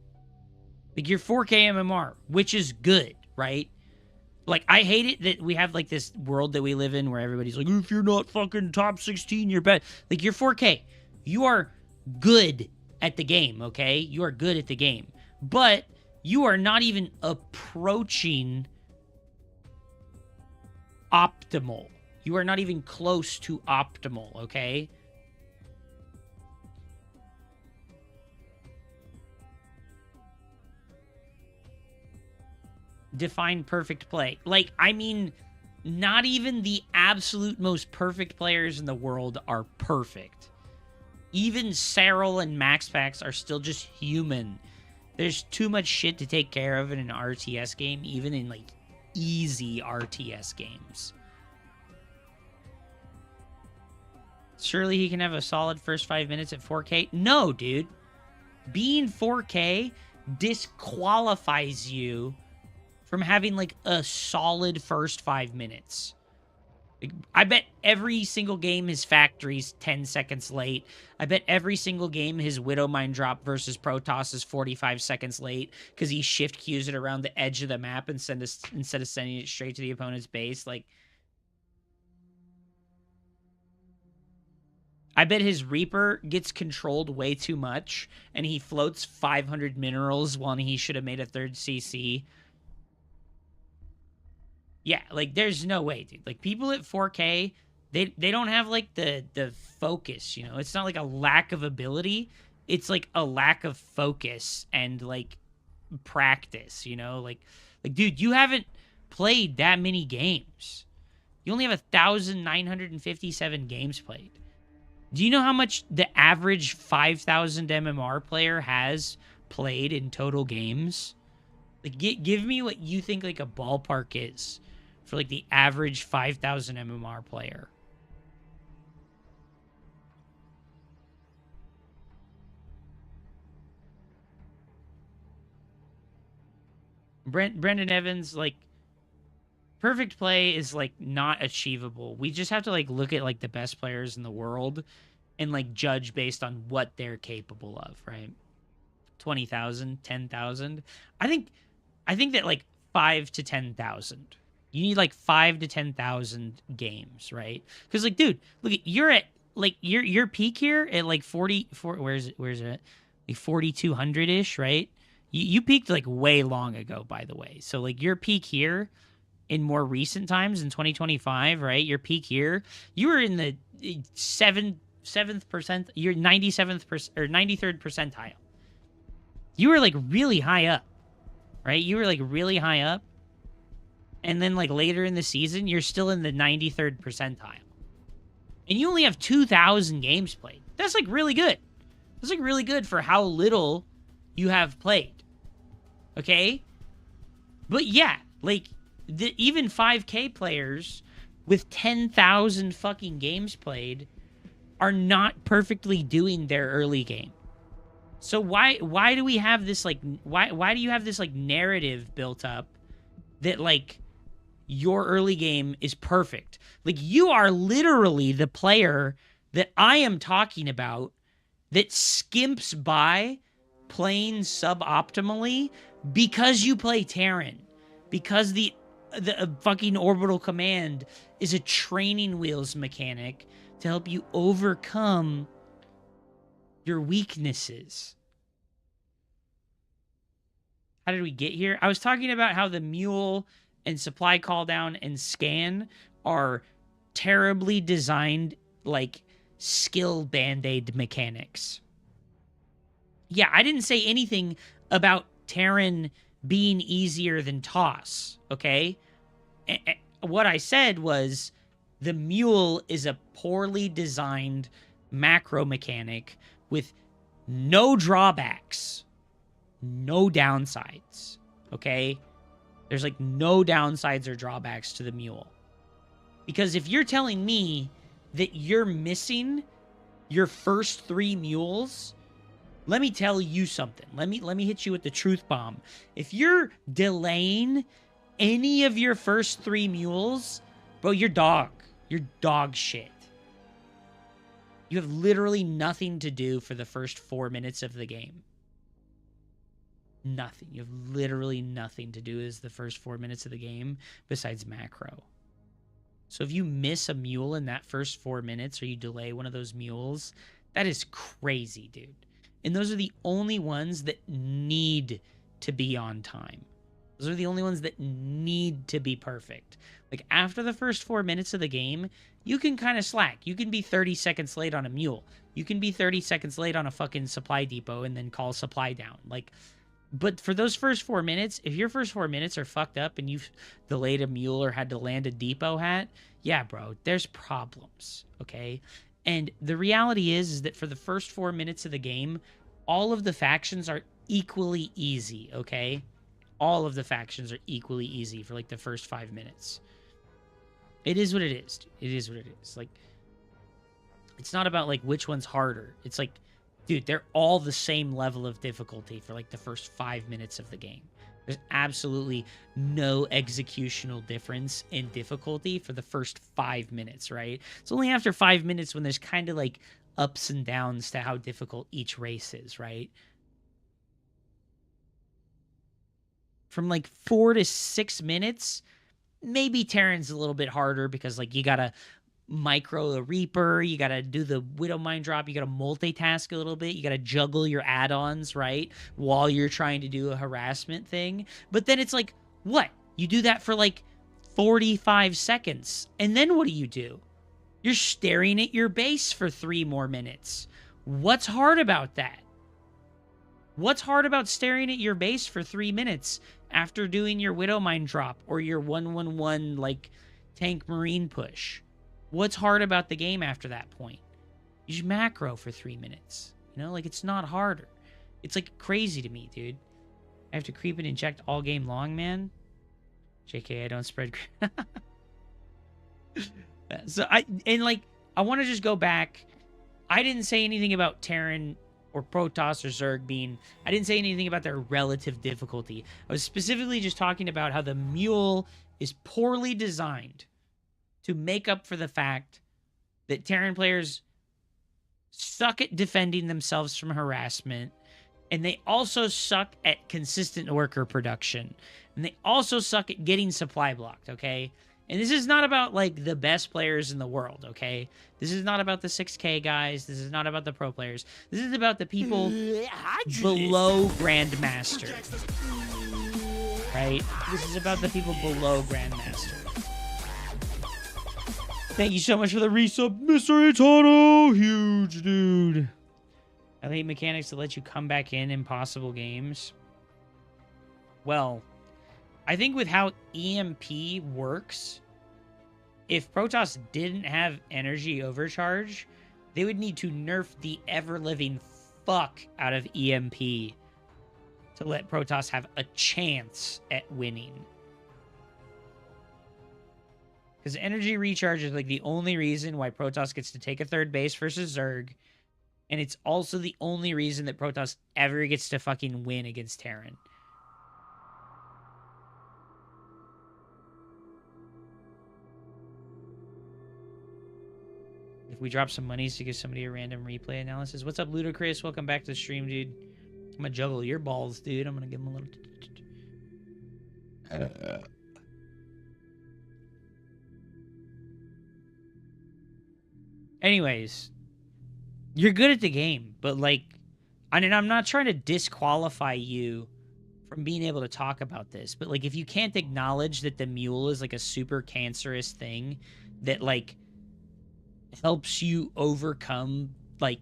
Like, you're 4K MMR, which is good, right? Like, I hate it that we have, like, this world that we live in where everybody's like, if you're not fucking top 16, you're bad. Like, you're 4K. You are good at the game, okay? You are good at the game. But you are not even approaching optimal. You are not even close to optimal, okay? Define perfect play. Like, I mean, not even the absolute most perfect players in the world are perfect. Even Cyril and MaxPax are still just human. There's too much shit to take care of in an RTS game, even in, like, easy RTS games. Surely he can have a solid first 5 minutes at 4K? No, dude. Being 4K disqualifies you from having, like, a solid first 5 minutes. Like, I bet every single game his factory's 10 seconds late. I bet every single game his Widow Mine drop versus Protoss is 45 seconds late because he shift queues it around the edge of the map instead of sending it straight to the opponent's base. Like, I bet his Reaper gets controlled way too much and he floats 500 minerals when he should have made a 3rd CC. Yeah, like, there's no way, dude. Like, people at 4K, they don't have, like, the focus, you know? It's not, like, a lack of ability. It's, like, a lack of focus and, like, practice, you know? Like, dude, you haven't played that many games. You only have 1,957 games played. Do you know how much the average 5,000 MMR player has played in total games? Like, give me what you think, like, a ballpark is for, like, the average 5,000 MMR player. Brendan Evans, like, perfect play is, like, not achievable. We just have to, like, look at, like, the best players in the world and like judge based on what they're capable of, right? 20,000, 10,000. I think that like 5 to 10,000. You need like 5 to 10,000 games, right? Because like, dude, look, you're at like your peak here at like 44. Where's it at? Like 4,200 ish, right? You peaked like way long ago, by the way. So like your peak here in more recent times in 2025, right? Your peak here, you were in the seventh percent. You're 97th or 93rd percentile. You were like really high up, right? You were like really high up. And then like later in the season, you're still in the 93rd percentile. And you only have 2,000 games played. That's like really good. That's like really good for how little you have played. Okay? But yeah, like even 5K players with 10,000 fucking games played are not perfectly doing their early game. So why do we have this like why do you have this like narrative built up that like your early game is perfect? Like you are literally the player that I am talking about that skimps by playing suboptimally because you play Terran. Because the fucking orbital command is a training wheels mechanic to help you overcome your weaknesses. How did we get here? I was talking about how the mule and supply call down and scan are terribly designed, like skill band-aid mechanics. Yeah, I didn't say anything about Terran being easier than Toss, okay? What I said was the mule is a poorly designed macro mechanic with no drawbacks, no downsides, okay? There's like no downsides or drawbacks to the mule. Because if you're telling me that you're missing your first 3 mules, let me tell you something. Let me hit you with the truth bomb. If you're delaying any of your first 3 mules, bro, you're dog. You're dog shit. You have literally nothing to do for the first 4 minutes of the game. Nothing. You have literally nothing to do as the first 4 minutes of the game besides macro. So if you miss a mule in that first 4 minutes or you delay one of those mules, that is crazy, dude. And those are the only ones that need to be on time. Those are the only ones that need to be perfect. Like after the first 4 minutes of the game, you can kind of slack. You can be 30 seconds late on a mule. You can be 30 seconds late on a fucking supply depot and then call supply down. Like, but for those first 4 minutes, if your first 4 minutes are fucked up and you've delayed a mule or had to land a depot hat, yeah, bro, there's problems, okay? And the reality is that for the first 4 minutes of the game, all of the factions are equally easy, okay? All of the factions are equally easy for like the first 5 minutes. It is what it is. It is what it is. Like, it's not about like which one's harder. It's like, dude, they're all the same level of difficulty for like the first 5 minutes of the game. There's absolutely no executional difference in difficulty for the first 5 minutes, right? It's only after 5 minutes when there's kind of like ups and downs to how difficult each race is, right? From like 4 to 6 minutes, maybe Terran's a little bit harder because like you gotta micro the Reaper, you gotta do the Widow Mine drop, you gotta multitask a little bit, you gotta juggle your add-ons, right? While you're trying to do a harassment thing. But then it's like, what? You do that for like 45 seconds. And then what do? You're staring at your base for 3 more minutes. What's hard about that? What's hard about staring at your base for 3 minutes after doing your Widow Mine drop or your 1-1-1 like tank marine push? What's hard about the game after that point? You just macro for 3 minutes. You know, like it's not harder. It's like crazy to me, dude. I have to creep and inject all game long, man. JK, I don't spread. So I want to just go back. I didn't say anything about Terran or Protoss or Zerg being... I didn't say anything about their relative difficulty. I was specifically just talking about how the mule is poorly designed to make up for the fact that Terran players suck at defending themselves from harassment, and they also suck at consistent worker production. And they also suck at getting supply blocked, okay? And this is not about, like, the best players in the world, okay? This is not about the 6K guys. This is not about the pro players. This is about the people below Grandmaster. Right? This is about the people below Grandmaster. Thank you so much for the resub, Mr. Etano. Huge, dude. I hate mechanics that let you come back in impossible games. Well, I think with how EMP works, if Protoss didn't have energy overcharge, they would need to nerf the ever-living fuck out of EMP to let Protoss have a chance at winning. Because energy recharge is like the only reason why Protoss gets to take a third base versus Zerg. And it's also the only reason that Protoss ever gets to fucking win against Terran. If we drop some monies to give somebody a random replay analysis. What's up, Ludacris? Welcome back to the stream, dude. I'm gonna juggle your balls, dude. I'm gonna give him a little... Anyways, you're good at the game, but like, I mean, I'm not trying to disqualify you from being able to talk about this, but like, if you can't acknowledge that the mule is like a super cancerous thing that like helps you overcome like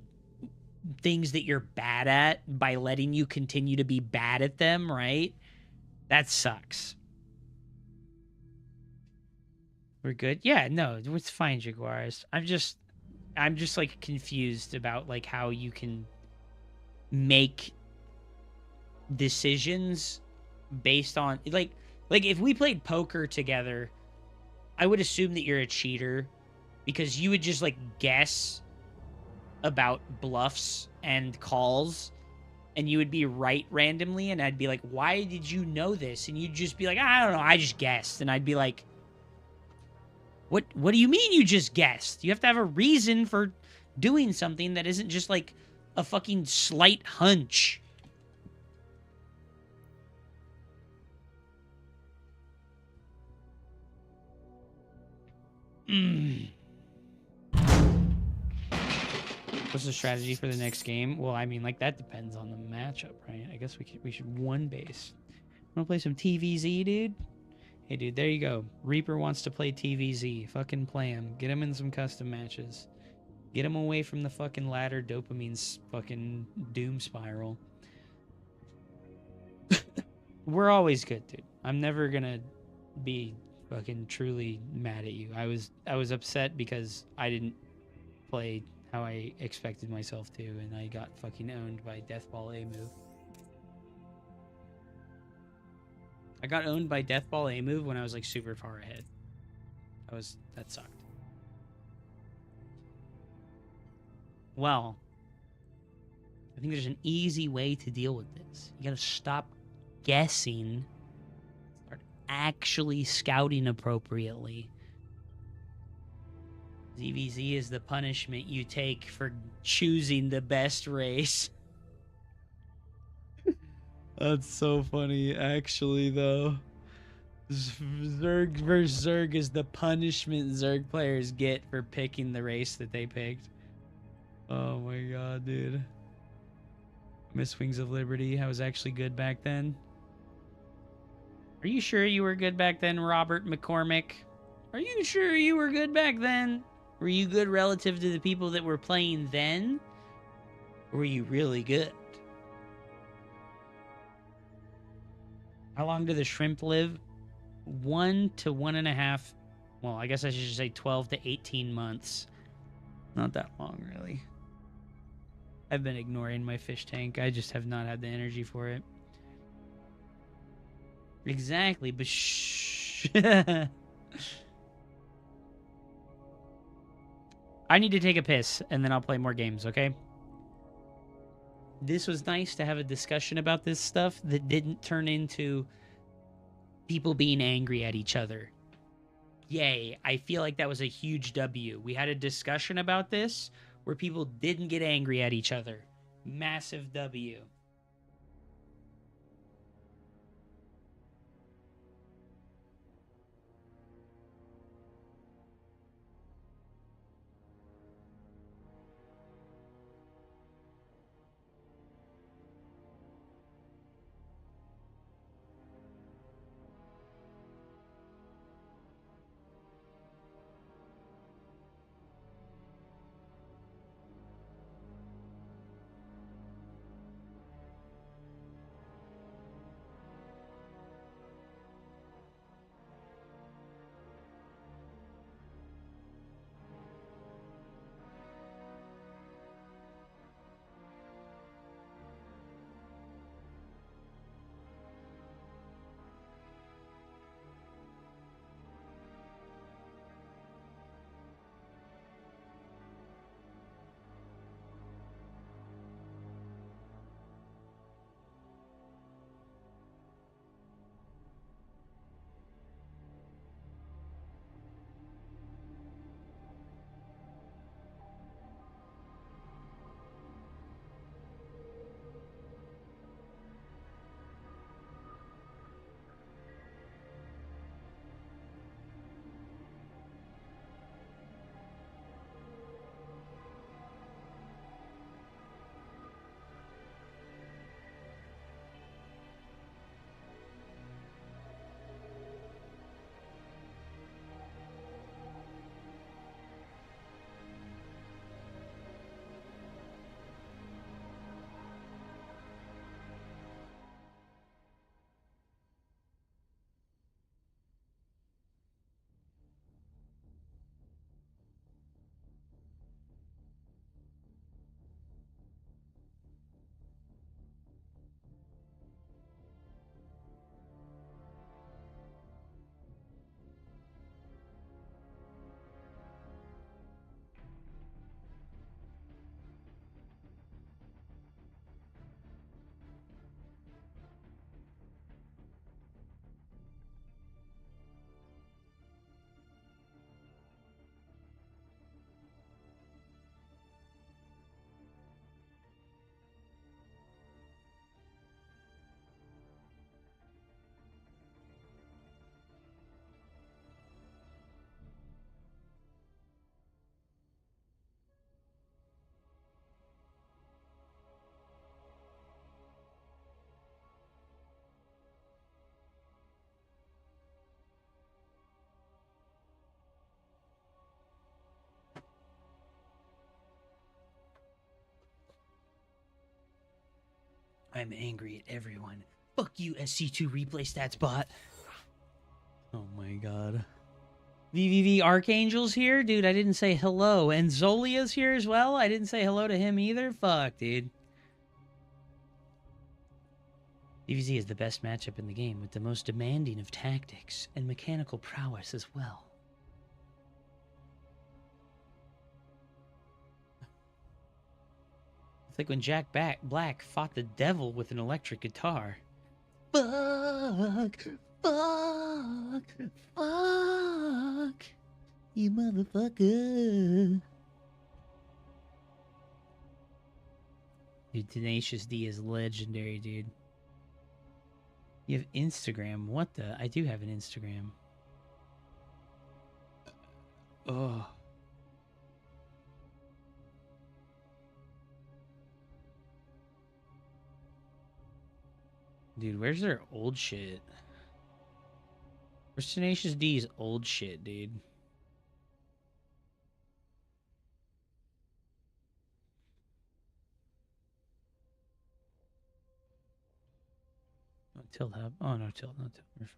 things that you're bad at by letting you continue to be bad at them, right? That sucks. We're good? Yeah, no, it's fine, Jaguars. I'm just like confused about like how you can make decisions based on like if we played poker together, I would assume that you're a cheater because you would just like guess about bluffs and calls and you would be right randomly and I'd be like, why did you know this? And you'd just be like, I don't know, I just guessed. And I'd be like, What do you mean you just guessed? You have to have a reason for doing something that isn't just like a fucking slight hunch. What's the strategy for the next game? Well, I mean, like that depends on the matchup, right? I guess we should one base. Wanna play some TVZ, dude? Hey, dude, there you go. Reaper wants to play TVZ. Fucking play him. Get him in some custom matches. Get him away from the fucking ladder dopamine's fucking doom spiral. We're always good, dude. I'm never gonna be fucking truly mad at you. I was upset because I didn't play how I expected myself to, and I got fucking owned by Deathball A move. I got owned by Deathball A move when I was like super far ahead. That sucked. Well, I think there's an easy way to deal with this. You gotta stop guessing, start actually scouting appropriately. ZVZ is the punishment you take for choosing the best race. That's so funny, actually, though. Zerg versus Zerg is the punishment Zerg players get for picking the race that they picked. Oh my god, dude. Miss Wings of Liberty, I was actually good back then. Are you sure you were good back then, Robert McCormick? Are you sure you were good back then? Were you good relative to the people that were playing then? Or were you really good? How long do the shrimp live? 1 to 1.5. Well, I guess I should say 12 to 18 months. Not that long, really. I've been ignoring my fish tank. I just have not had the energy for it. Exactly, but shh. I need to take a piss, and then I'll play more games, okay? This was nice to have a discussion about this stuff that didn't turn into people being angry at each other. Yay, I feel like that was a huge W. We had a discussion about this where people didn't get angry at each other. Massive W. I'm angry at everyone. Fuck you, SC2 replay stats bot. Oh my god. VVV Archangel's here? Dude, I didn't say hello. And Zolia's here as well? I didn't say hello to him either? Fuck, dude. VVZ is the best matchup in the game with the most demanding of tactics and mechanical prowess as well. It's like when Jack Black fought the devil with an electric guitar. Fuck! Fuck! Fuck! You motherfucker! Dude, Tenacious D is legendary, dude. You have Instagram. What the? I do have an Instagram. Oh. Dude, where's their old shit? Where's Tenacious D's old shit, dude? Oh, Tilt Hub. Oh, no, Tilt. No, Tilt. We're fine.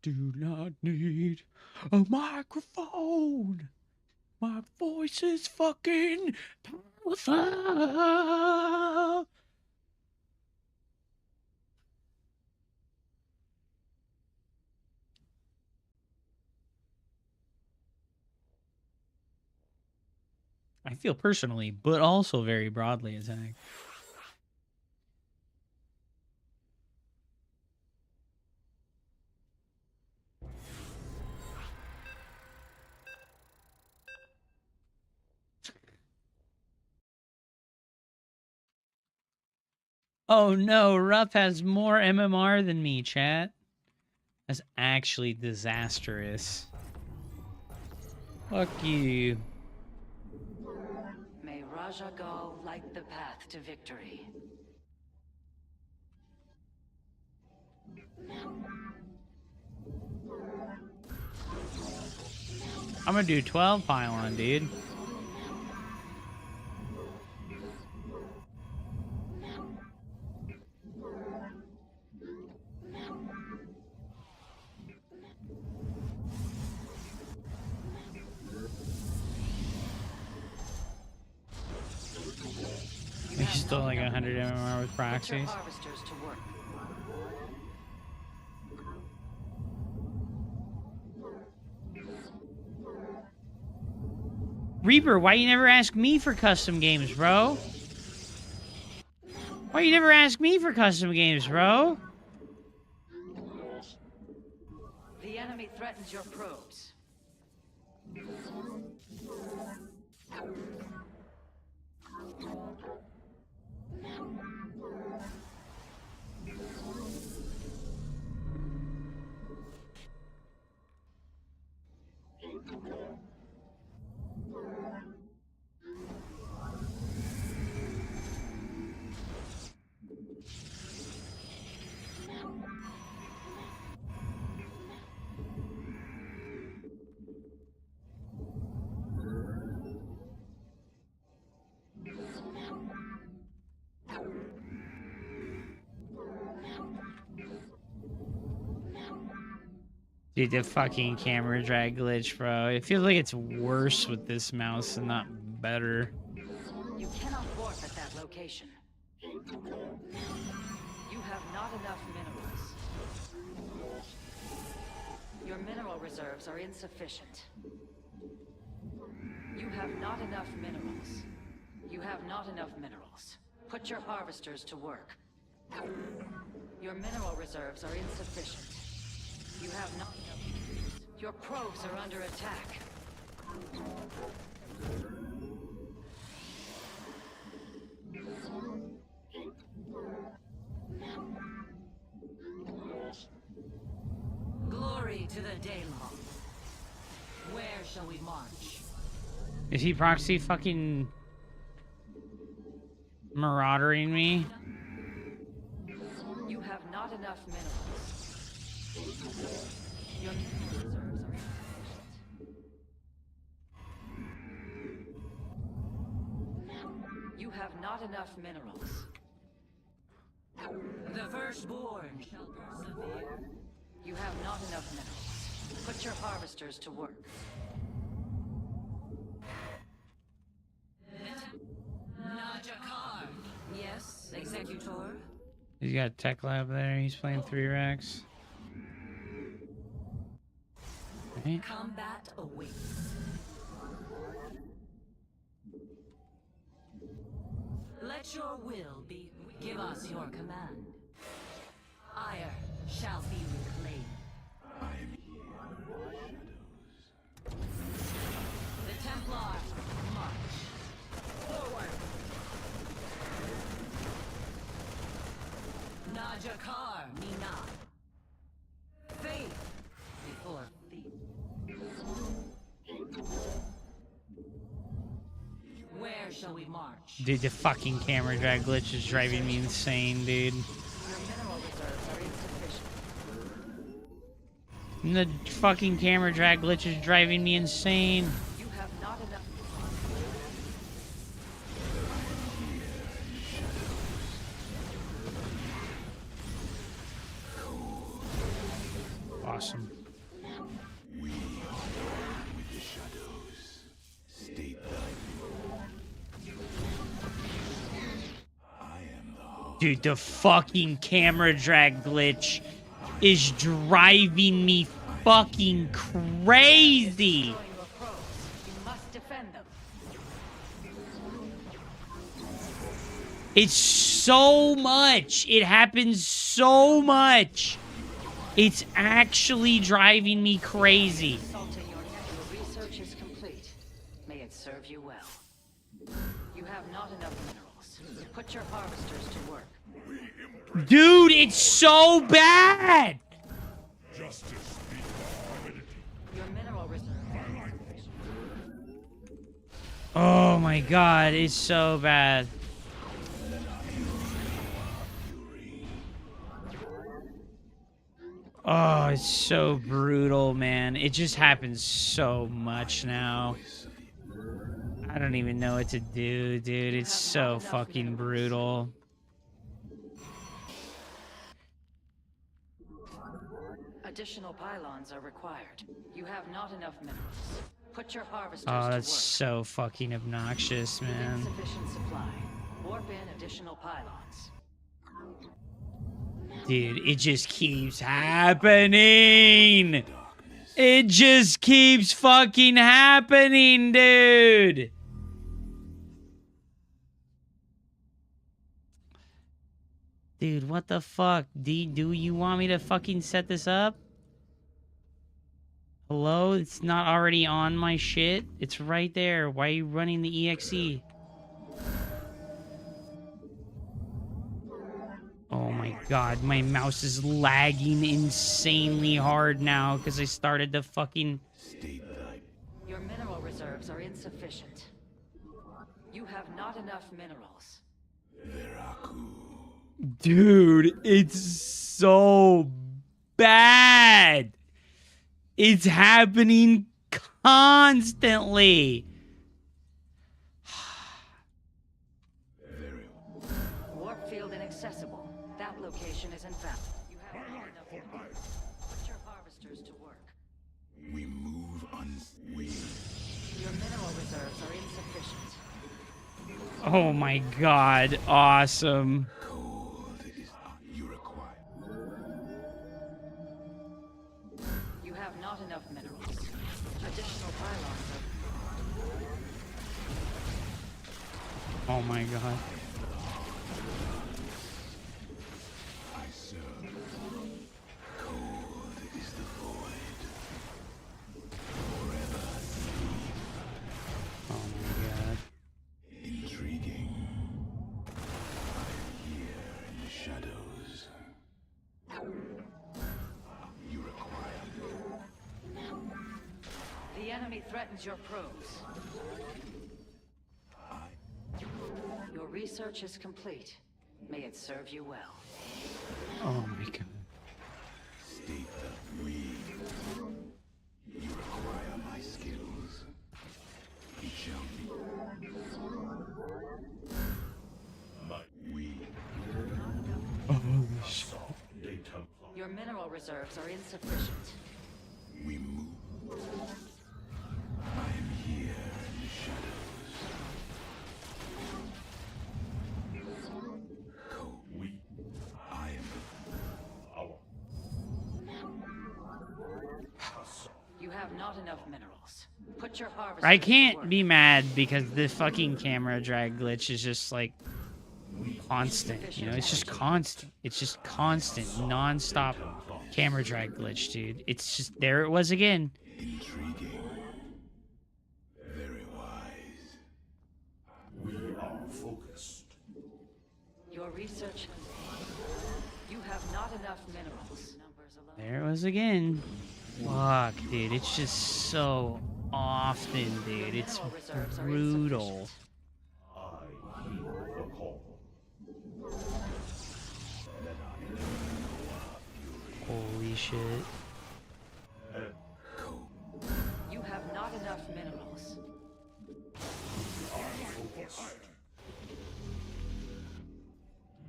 Do not need a microphone. My voice is fucking powerful. I feel personally, but also very broadly attacked. Oh no, Ruff has more MMR than me, chat. That's actually disastrous. Fuck you. May Raja Gal light the path to victory. I'm gonna do 12 pylon, dude. He's still like 100 MMR with proxies. Harvesters to work. Reaper, why you never ask me for custom games, bro? Why you never ask me for custom games, bro? The enemy threatens your probes. Dude, the fucking camera drag glitch, bro. It feels like it's worse with this mouse and not better. You cannot warp at that location. You have not enough minerals. Your mineral reserves are insufficient. You have not enough minerals. You have not enough minerals. Put your harvesters to work. Your mineral reserves are insufficient. You have not enough. Your probes are under attack. Glory to the Daylong. Where shall we march? Is he proxy fucking maraudering me? You have not enough minerals. Your mineral reserves are insufficient. You have not enough minerals. The firstborn shall persevere. You have not enough minerals. Put your harvesters to work. Najakar. Yes, Executor. He's got a tech lab there. He's playing 3 racks. Right. Combat awaits. Let your will be. Give us your command. Ire shall be reclaimed. I am here in the shadows. The Templar march forward. Najakar Mina. Faith before feet. Where shall we march? Dude, the fucking camera drag glitch is driving me insane, dude. Your mineral reserves are insufficient. And the fucking camera drag glitch is driving me insane. You have not enough. Awesome. We are with the shadows. State I am the heart. Dude, the fucking camera drag glitch is driving me fucking crazy. Your probes. You must defend them. It's so much. It happens so much. It's actually driving me crazy. Sultan, your research is complete. May it serve you well. You have not enough minerals. minerals. Put your harvesters to work. Dude, it's so bad. Your mineral reserve. Oh my god, it's so bad. Oh, it's so brutal, man. It just happens so much now. I don't even know what to do, dude. It's so fucking brutal. Additional pylons are required. You have not enough minerals. Put your harvesters Oh, to that's work. so fucking obnoxious, man. Insufficient supply. Warp in additional pylons. Dude, it just keeps happening. It just keeps fucking happening, dude. Dude, what the fuck? Do you want me to fucking set this up? Hello? It's not already on my shit? It's right there. Why are you running the EXE? Oh my god, my mouse is lagging insanely hard now because I started to fucking... Your mineral reserves are insufficient. You have not enough minerals. Dude, it's so bad. It's happening constantly. Warp field inaccessible. That location is invalid. You have not enough minerals. Put your harvesters to work. We move Your mineral reserves are insufficient. Oh my god, awesome. cold is you require. You have not enough minerals. Additional pylons are... Oh my god. I serve. Cold is the void. Forever Oh my god. intriguing. I am here in the shadows. You require. The enemy threatens your probes. Your research is complete. May it serve you well. Oh my god. State that we. You require my skills. It shall be. We. Your mineral reserves are insufficient. We move. I am here in the shadows. Cold. I am. You have not enough minerals. Put your harvesters I to can't work. be mad because the fucking camera drag glitch is just like constant, you know? It's just constant. It's just constant, non-stop camera drag glitch, dude. It's just, there it was again. Intriguing. Very wise. We are focused. Your research... You have not enough minerals. Numbers alone. There it was again. Fuck, dude. It's just so often, dude. It's brutal. Holy shit. You have not enough minerals.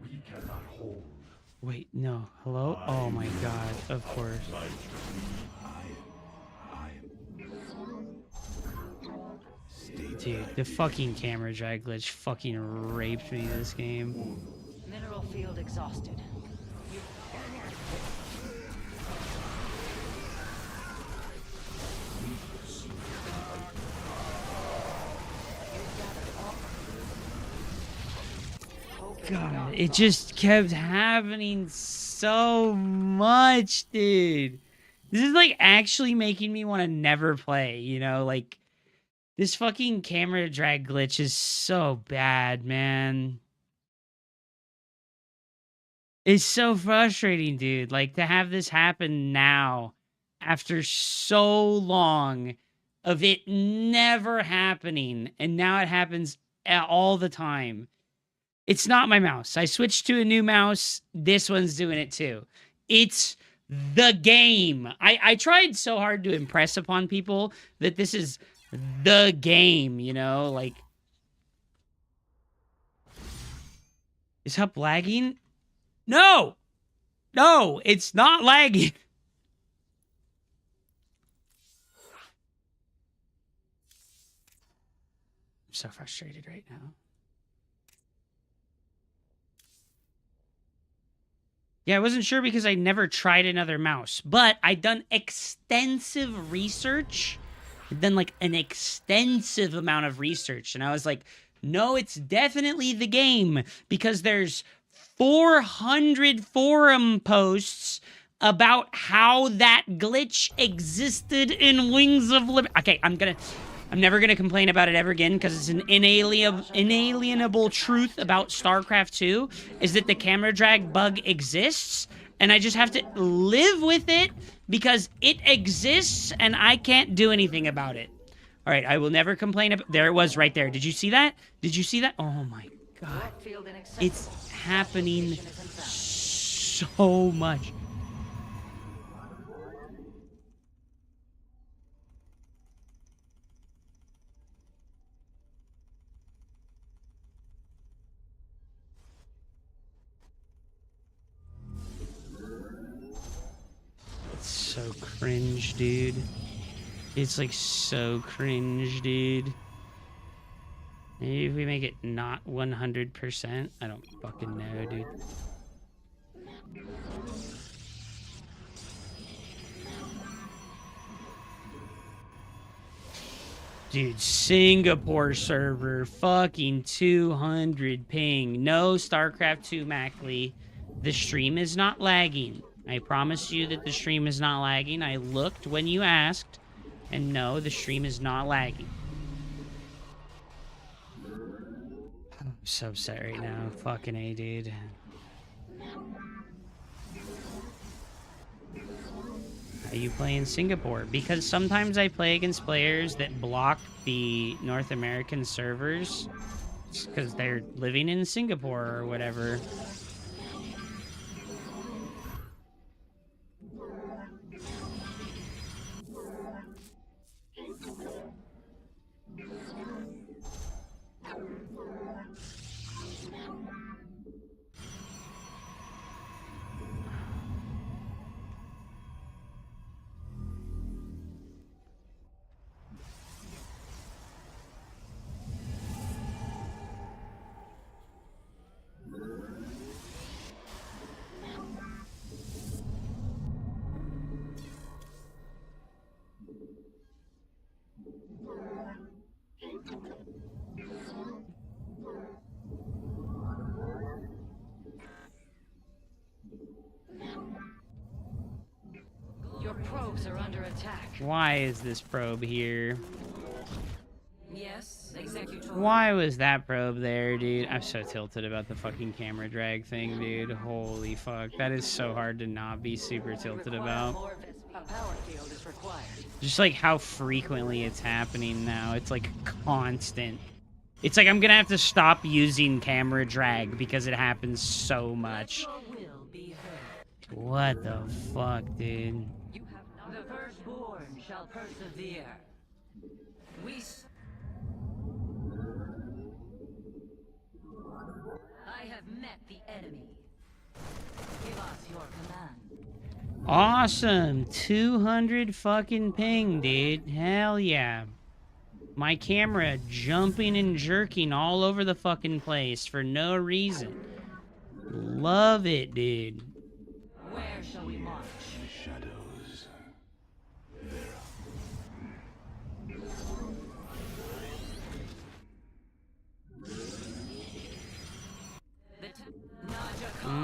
We cannot hold. Wait, no. Hello? Oh my god. Of course. Dude, the fucking camera drag glitch fucking raped me this game. Mineral field exhausted. God, it just kept happening so much, dude. This is like actually making me want to never play, you know? Like, this fucking camera drag glitch is so bad, man. It's so frustrating, dude. Like, to have this happen now after so long of it never happening, and now it happens all the time. It's not my mouse. I switched to a new mouse. This one's doing it too. It's the game. I tried so hard to impress upon people that this is the game, you know? Like, is Hup lagging? No! No, it's not lagging. I'm so frustrated right now. Yeah, I wasn't sure because I never tried another mouse, but I'd done extensive research. I'd done like an extensive amount of research, and I was like, no, it's definitely the game because there's 400 forum posts about how that glitch existed in Wings of Liberty. Okay, I'm never gonna complain about it ever again because it's an inalienable truth about StarCraft 2 is that the camera drag bug exists, and I just have to live with it because it exists and I can't do anything about it. All right, I will never complain about. There it was right there. Did you see that? Did you see that? Oh my god, it's happening so much. So cringe, dude. It's like so cringe, dude. Maybe if we make it not 100%. I don't fucking know, dude. Dude, Singapore server, fucking 200 ping. No StarCraft 2 Mackley. The stream is not lagging. I promise you that the stream is not lagging. I looked when you asked, and no, the stream is not lagging. I'm so upset right now. Fucking A, dude. Are you playing Singapore? Because sometimes I play against players that block the North American servers because they're living in Singapore or whatever. Your probes are under attack. Why is this probe here? Yes, Executor. Why was that probe there, dude? I'm so tilted about the fucking camera drag thing, dude. Holy fuck. That is so hard to not be super tilted about. A power field is required. Just like how frequently it's happening now. It's like constant. It's like I'm gonna have to stop using camera drag because it happens so much. What the fuck, dude? You have not. The firstborn shall persevere. I have met the enemy. Give us your command. Awesome. 200 fucking ping, dude. Hell yeah. My camera jumping and jerking all over the fucking place for no reason. Love it, dude. Where shall we march? The shadows.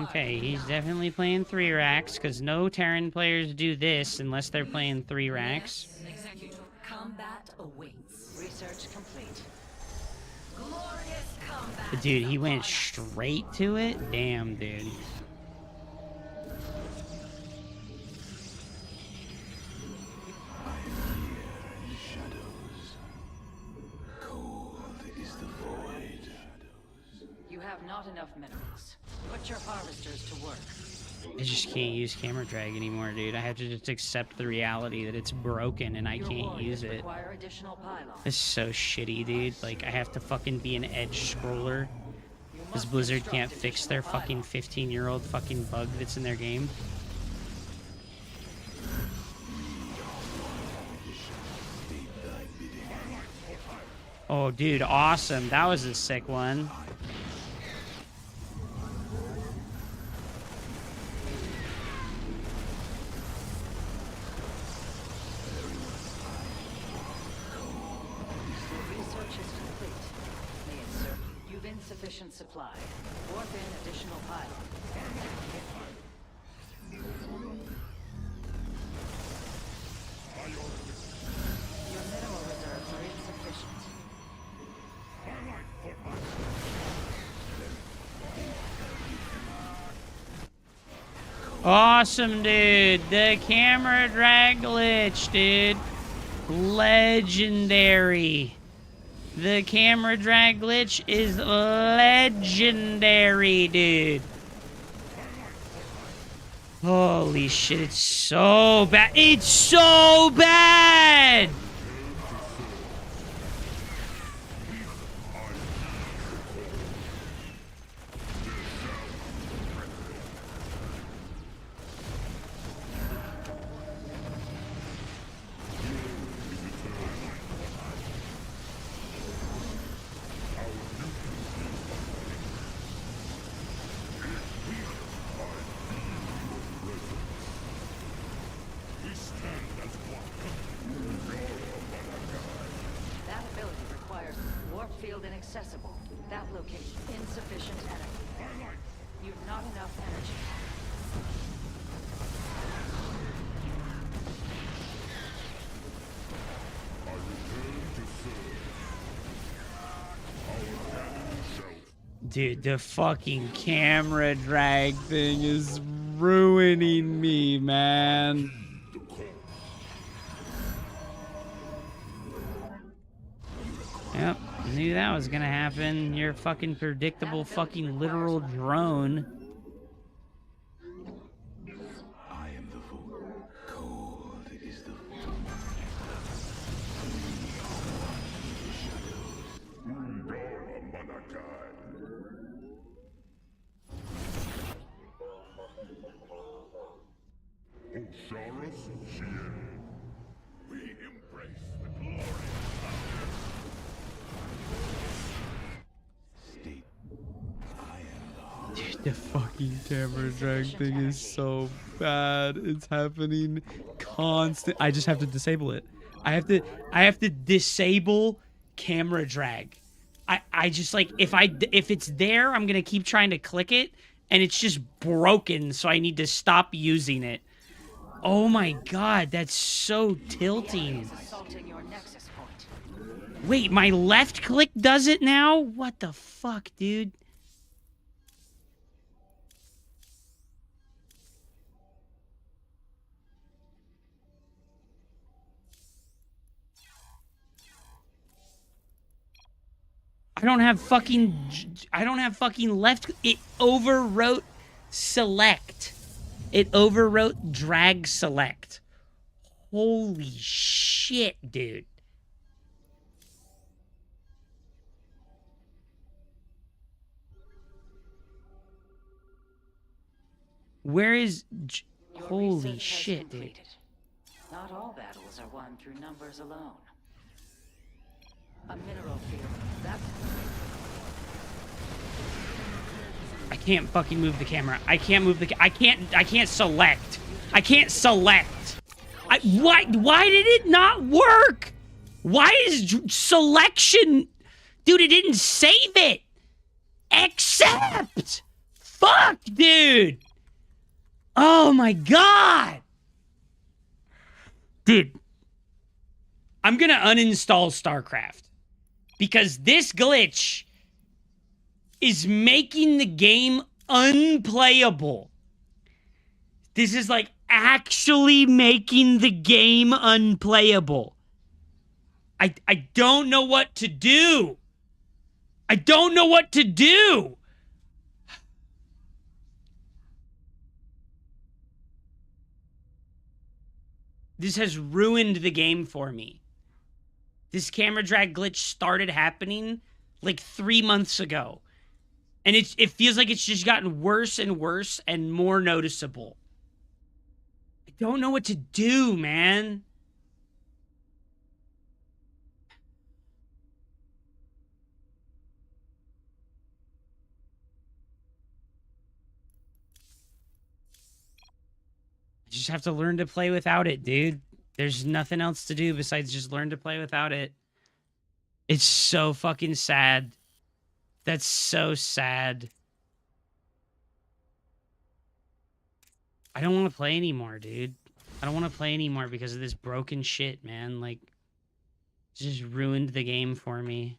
Okay, he's definitely playing 3 racks, because no Terran players do this unless they're playing 3 racks. Executor, combat awaits. Research complete. Glorious combat. Dude, he went straight to it? Damn, dude. have not enough minerals. Put your harvesters to work. I just can't use camera drag anymore, dude. I have to just accept the reality that it's broken and I can't use it. Require additional pylons. It's so shitty, dude. Like, I have to fucking be an edge scroller. Because Blizzard can't fix their fucking 15-year-old fucking bug that's in their game. Oh, dude, awesome. That was a sick one. Insufficient supply. Warp in additional pylons. Your mineral reserves are insufficient. Awesome, dude. The camera drag glitch, dude. Legendary. The camera drag glitch is legendary, dude. Holy shit, it's so bad. It's so bad! Inaccessible. That location. Insufficient energy. You've not enough energy. Dude, the fucking camera drag thing is ruining me, man. Yep, knew that was gonna happen. Your fucking predictable fucking literal drone. I am the void. Cold is the we embrace the glory. State, I am the Dude, the fucking camera drag thing is so bad. It's happening constant. I just have to disable it. I have to disable camera drag. I just like if it's there, I'm gonna keep trying to click it, and it's just broken. So I need to stop using it. Oh my god, that's so tilting. Wait, my left click does it now? What the fuck, dude? I don't have fucking left. It overwrote select. It overwrote drag select. Holy shit, dude. Where is... Holy shit, dude. Not all battles are won through numbers alone. A mineral field. That's... I can't fucking move the camera. I can't move the... I can't select. I can't select. Why did it not work? Why is selection... Dude, it didn't save it. Accept. Fuck, dude. Oh my god. Dude. I'm gonna uninstall Starcraft. Because this glitch is making the game unplayable. This is like actually making the game unplayable. I don't know what to do. I don't know what to do. This has ruined the game for me. This camera drag glitch started happening like 3 months ago. And it feels like it's just gotten worse and worse and more noticeable. I don't know what to do, man. I just have to learn to play without it, dude. There's nothing else to do besides just learn to play without it. It's so fucking sad. That's so sad. I don't want to play anymore, dude. I don't want to play anymore because of this broken shit, man. Like, it just ruined the game for me.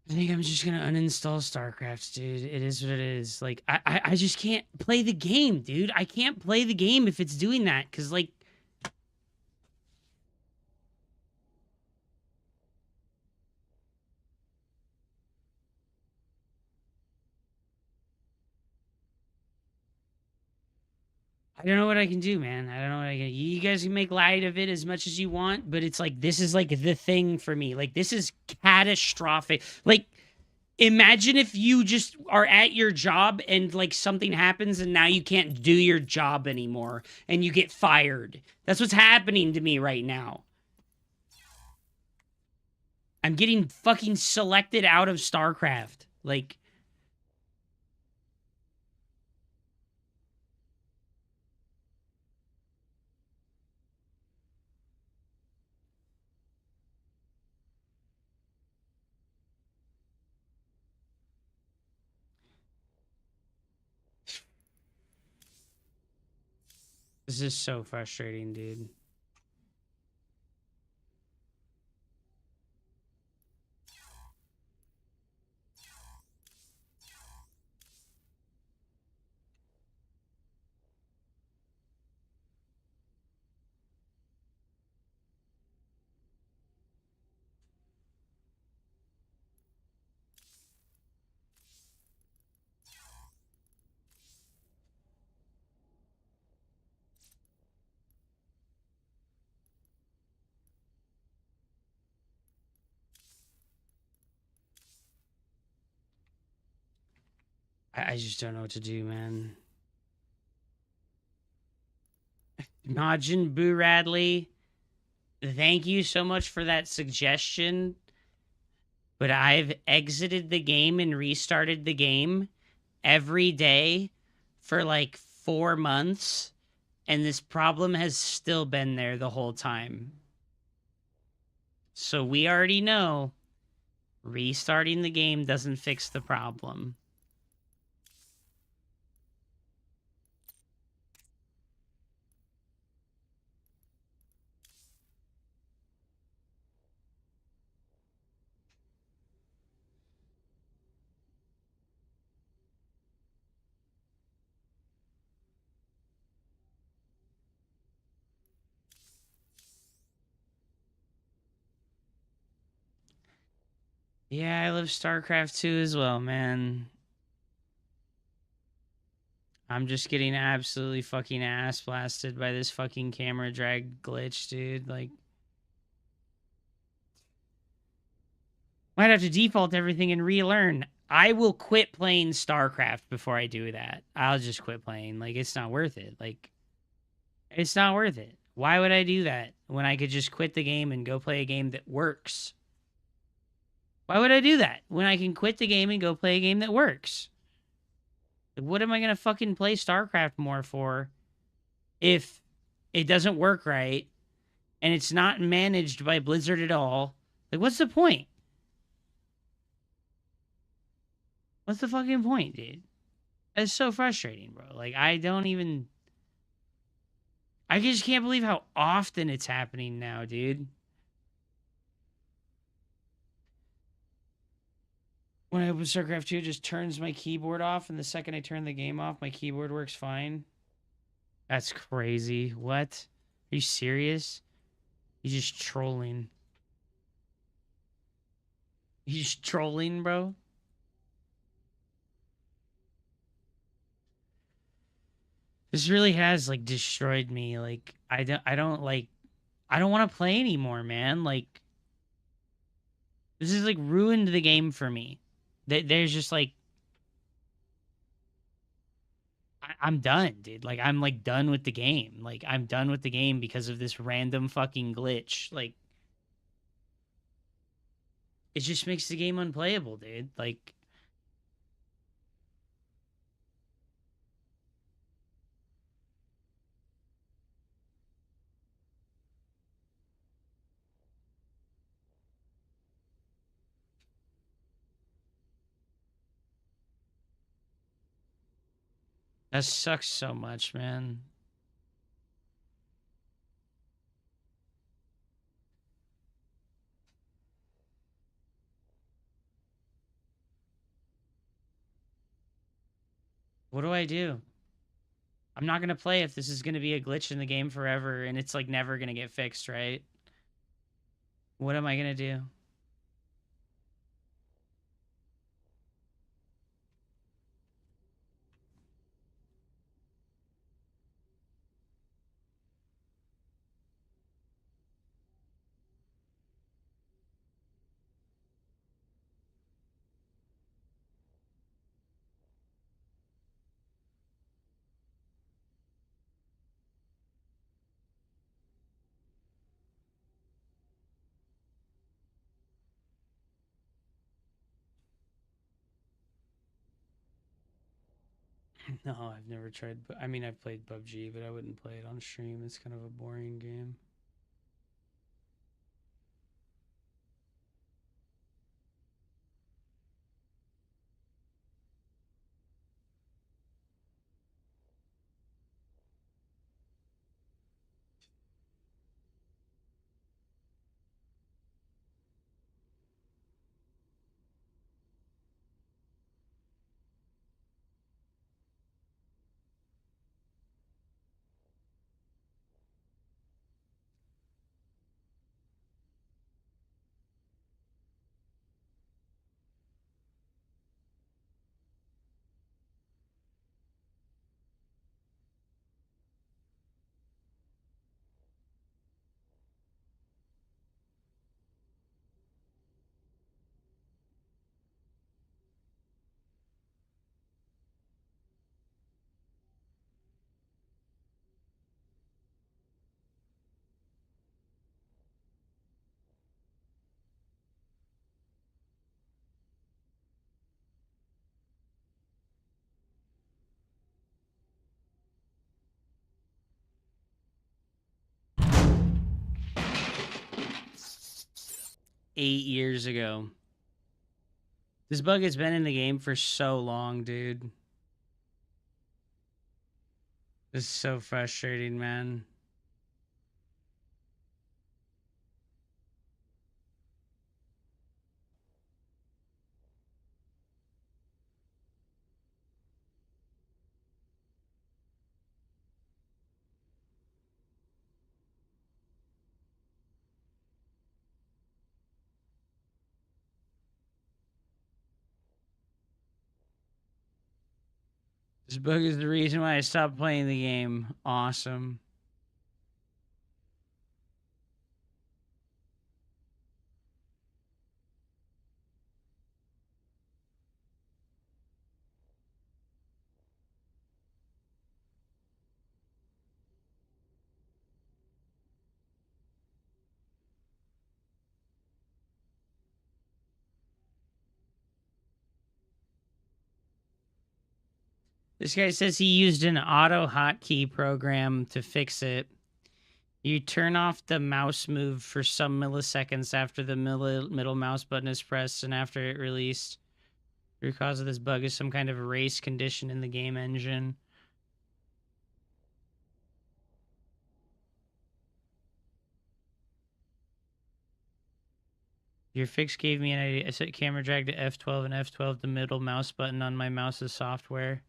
I think I'm just gonna uninstall Starcraft, dude. It is what it is. Like, I just can't play the game, dude. I can't play the game if it's doing that, because, like... I don't know what I can do, man. I don't know what I can... You guys can make light of it as much as you want, but it's like, this is, like, the thing for me. Like, this is catastrophic. Like... Imagine if you just are at your job and like something happens and now you can't do your job anymore and you get fired. That's what's happening to me right now. I'm getting fucking selected out of Starcraft. Like... This is so frustrating, dude. I just don't know what to do, man. Majin Boo Radley, thank you so much for that suggestion. But I've exited the game and restarted the game every day for like 4 months. And this problem has still been there the whole time. So we already know restarting the game doesn't fix the problem. Yeah, I love StarCraft 2 as well, man. I'm just getting absolutely fucking ass blasted by this fucking camera drag glitch, dude. Like, might have to default everything and relearn. I will quit playing StarCraft before I do that. I'll just quit playing. Like, it's not worth it. Like, it's not worth it. Why would I do that when I could just quit the game and go play a game that works? Why would I do that when I can quit the game and go play a game that works? Like, what am I going to fucking play StarCraft more for if it doesn't work right and it's not managed by Blizzard at all? Like, what's the point? What's the fucking point, dude? It's so frustrating, bro. Like, I just can't believe how often it's happening now, dude. When I open StarCraft 2, it just turns my keyboard off, and the second I turn the game off, my keyboard works fine. That's crazy. What? Are you serious? He's just trolling. He's trolling, bro. This really has like destroyed me. Like I don't want to play anymore, man. Like this has like ruined the game for me. There's just like I'm done, dude. Like I'm like done with the game. Like I'm done with the game because of this random fucking glitch. Like it just makes the game unplayable, dude. Like that sucks so much, man. What do I do? I'm not going to play if this is going to be a glitch in the game forever and it's like never going to get fixed, right? What am I going to do? No, I've never tried. I mean, I've played PUBG, but I wouldn't play it on stream. It's kind of a boring game. $8 years ago. This bug has been in the game for so long, dude. This is so frustrating, man. This bug is the reason why I stopped playing the game. Awesome. This guy says he used an auto hotkey program to fix it. You turn off the mouse move for some milliseconds after the middle mouse button is pressed and after it released. The cause of this bug is some kind of race condition in the game engine. Your fix gave me an idea. I set camera drag to F12 and F12 the middle mouse button on my mouse's software.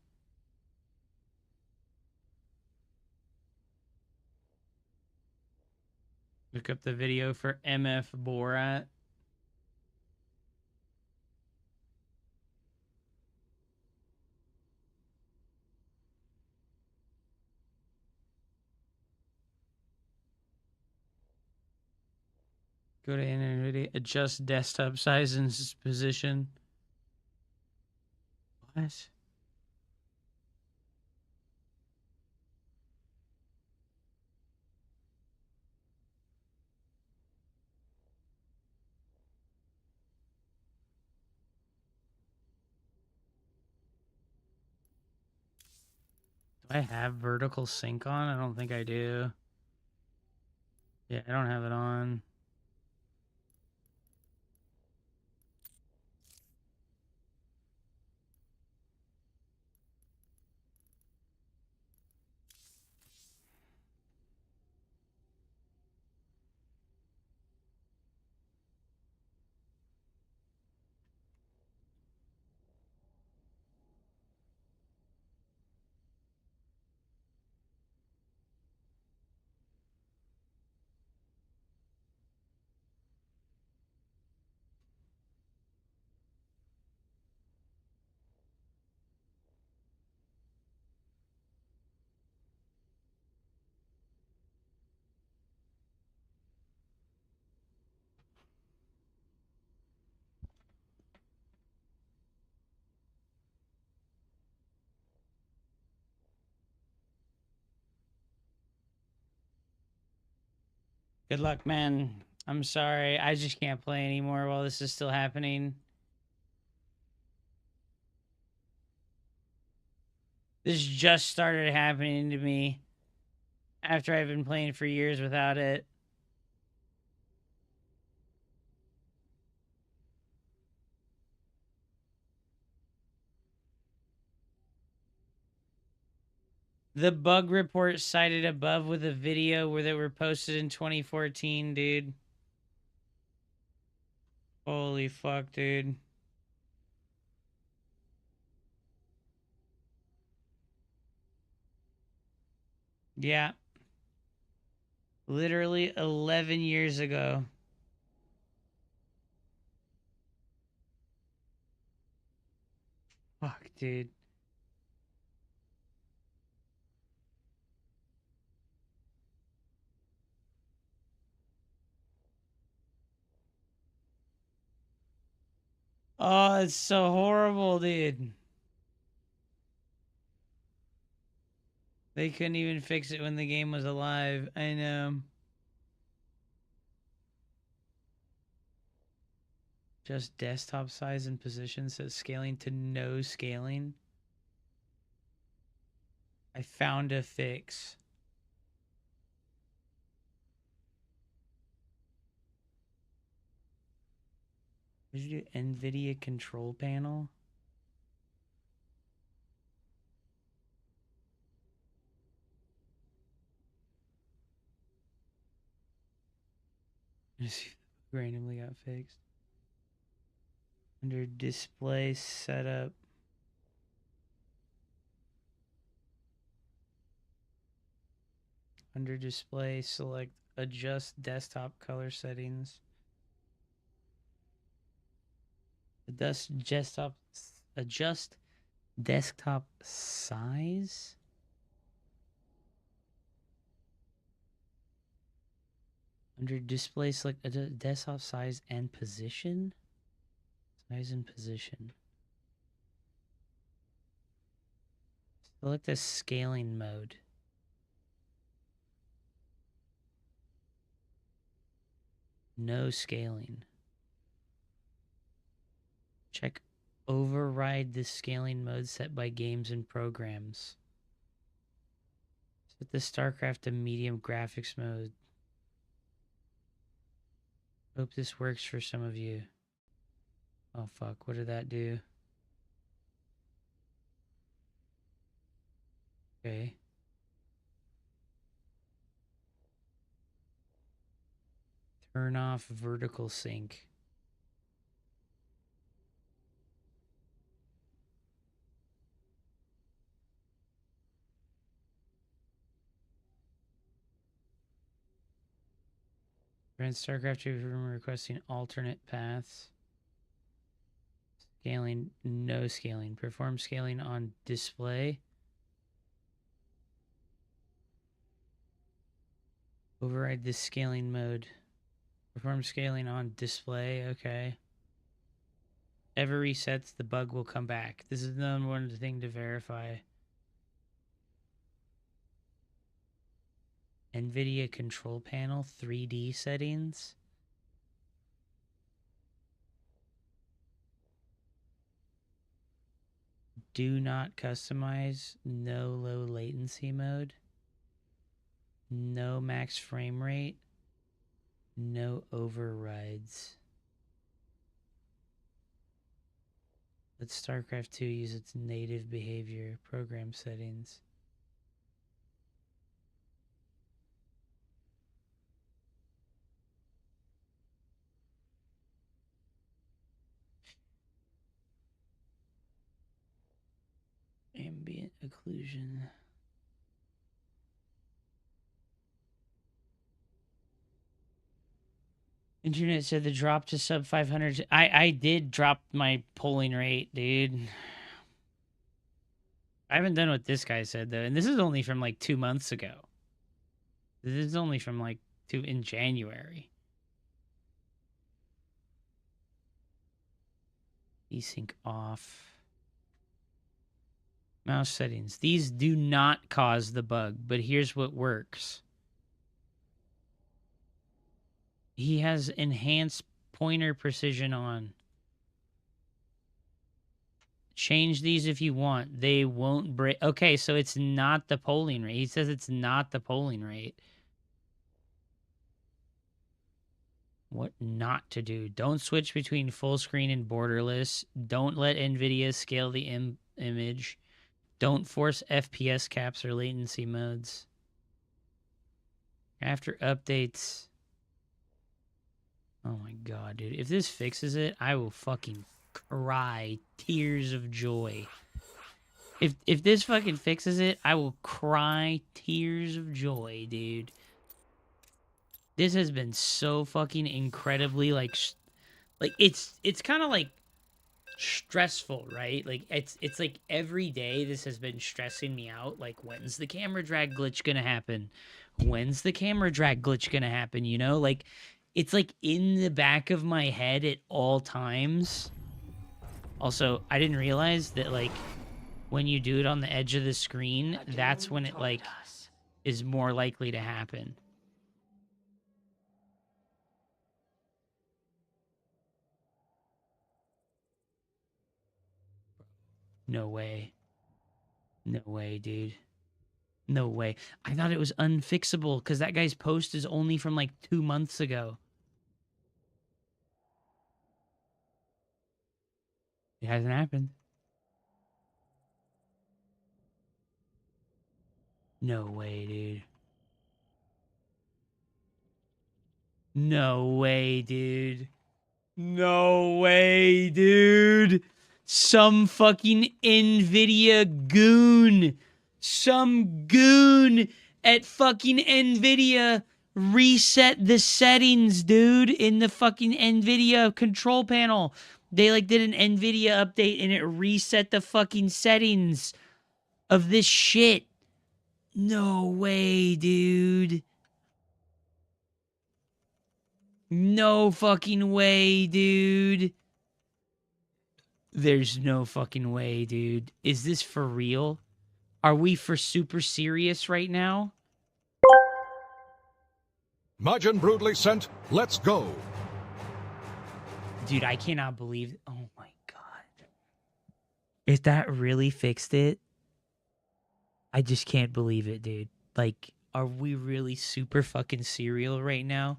Look up the video for MF Borat. Go to NVIDIA, adjust desktop size and position. What? Do I have vertical sync on? I don't think I do. Yeah, I don't have it on. Good luck, man. I'm sorry. I just can't play anymore while this is still happening. This just started happening to me after I've been playing for years without it. The bug report cited above with a video where they were posted in 2014, dude. Holy fuck, dude. Yeah. Literally 11 years ago. Fuck, dude. Oh, it's so horrible, dude. They couldn't even fix it when the game was alive. I know. Just desktop size and position says scaling to no scaling. I found a fix. Did you do NVIDIA control panel? Let's see if the randomly got fixed. Under display setup. Under display, select adjust desktop color settings. Adjust desktop size. Under display, select desktop size and position. Size and position. Select the scaling mode. No scaling. Check override the scaling mode set by games and programs. Set the Starcraft to medium graphics mode. Hope this works for some of you. Oh fuck, what did that do? Okay. Turn off vertical sync. Prevent Starcraft from requesting alternate paths. Scaling, no scaling. Perform scaling on display. Override this scaling mode. Perform scaling on display. Okay. Ever resets, the bug will come back. This is the number one thing to verify. NVIDIA control panel 3D settings. Do not customize. No low latency mode. No max frame rate. No overrides. Let StarCraft 2 use its native behavior program settings. Ambient occlusion. Internet said the drop to sub 500. I did drop my polling rate, dude. I haven't done what this guy said, though. And this is only from like 2 months ago. This is only from like in January. Desync off. Mouse settings. These do not cause the bug, but here's what works. He has enhanced pointer precision on. Change these if you want. They won't break. Okay, so it's not the polling rate. He says it's not the polling rate. What not to do. Don't switch between full screen and borderless. Don't let NVIDIA scale the image. Don't force FPS caps or latency modes. After updates. Oh my god, dude. If this fixes it, I will fucking cry tears of joy. If this fucking fixes it, I will cry tears of joy, dude. This has been so fucking incredibly like it's kind of like stressful, right? Like it's like every day this has been stressing me out. Like, when's the camera drag glitch gonna happen? When's the camera drag glitch gonna happen? You know, like it's like in the back of my head at all times. Also, I didn't realize that like when you do it on the edge of the screen, that's when it like is more likely to happen. No way. No way, dude. No way. I thought it was unfixable because that guy's post is only from like 2 months ago. It hasn't happened. No way, dude. No way, dude. No way, dude. Some fucking NVIDIA goon. Some goon at fucking NVIDIA reset the settings, dude, in the fucking NVIDIA control panel. They like did an NVIDIA update and it reset the fucking settings of this shit. No way, dude. No fucking way, dude. There's no fucking way, dude. Is this for real? Are we for super serious right now? Majin Broodly sent, let's go. Dude, I cannot believe... Oh my god. If that really fixed it, I just can't believe it, dude. Like, are we really super fucking serial right now?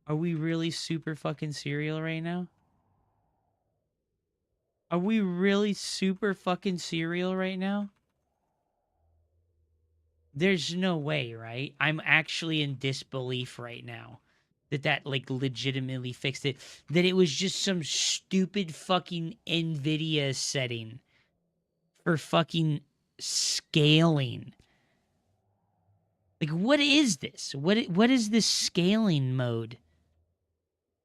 Are we really super fucking serial right now? Are we really super fucking serial right now? There's no way, right? I'm actually in disbelief right now that like legitimately fixed it. That it was just some stupid fucking NVIDIA setting for fucking scaling. Like, what is this? What is this scaling mode?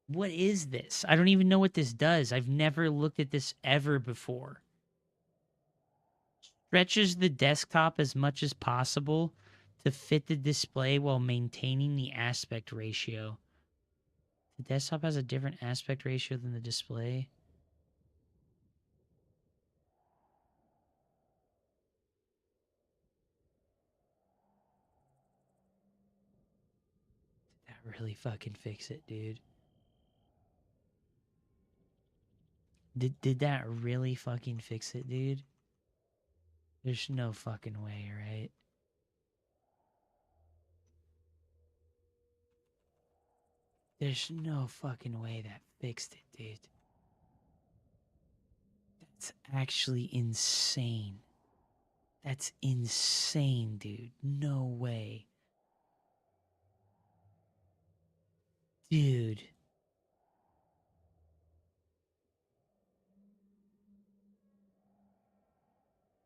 What is this? I don't even know what this does. I've never looked at this ever before. Stretches the desktop as much as possible to fit the display while maintaining the aspect ratio. The desktop has a different aspect ratio than the display. Did that really fucking fix it, dude? Did that really fucking fix it, dude? There's no fucking way, right? There's no fucking way that fixed it, dude. That's actually insane. That's insane, dude. No way. Dude.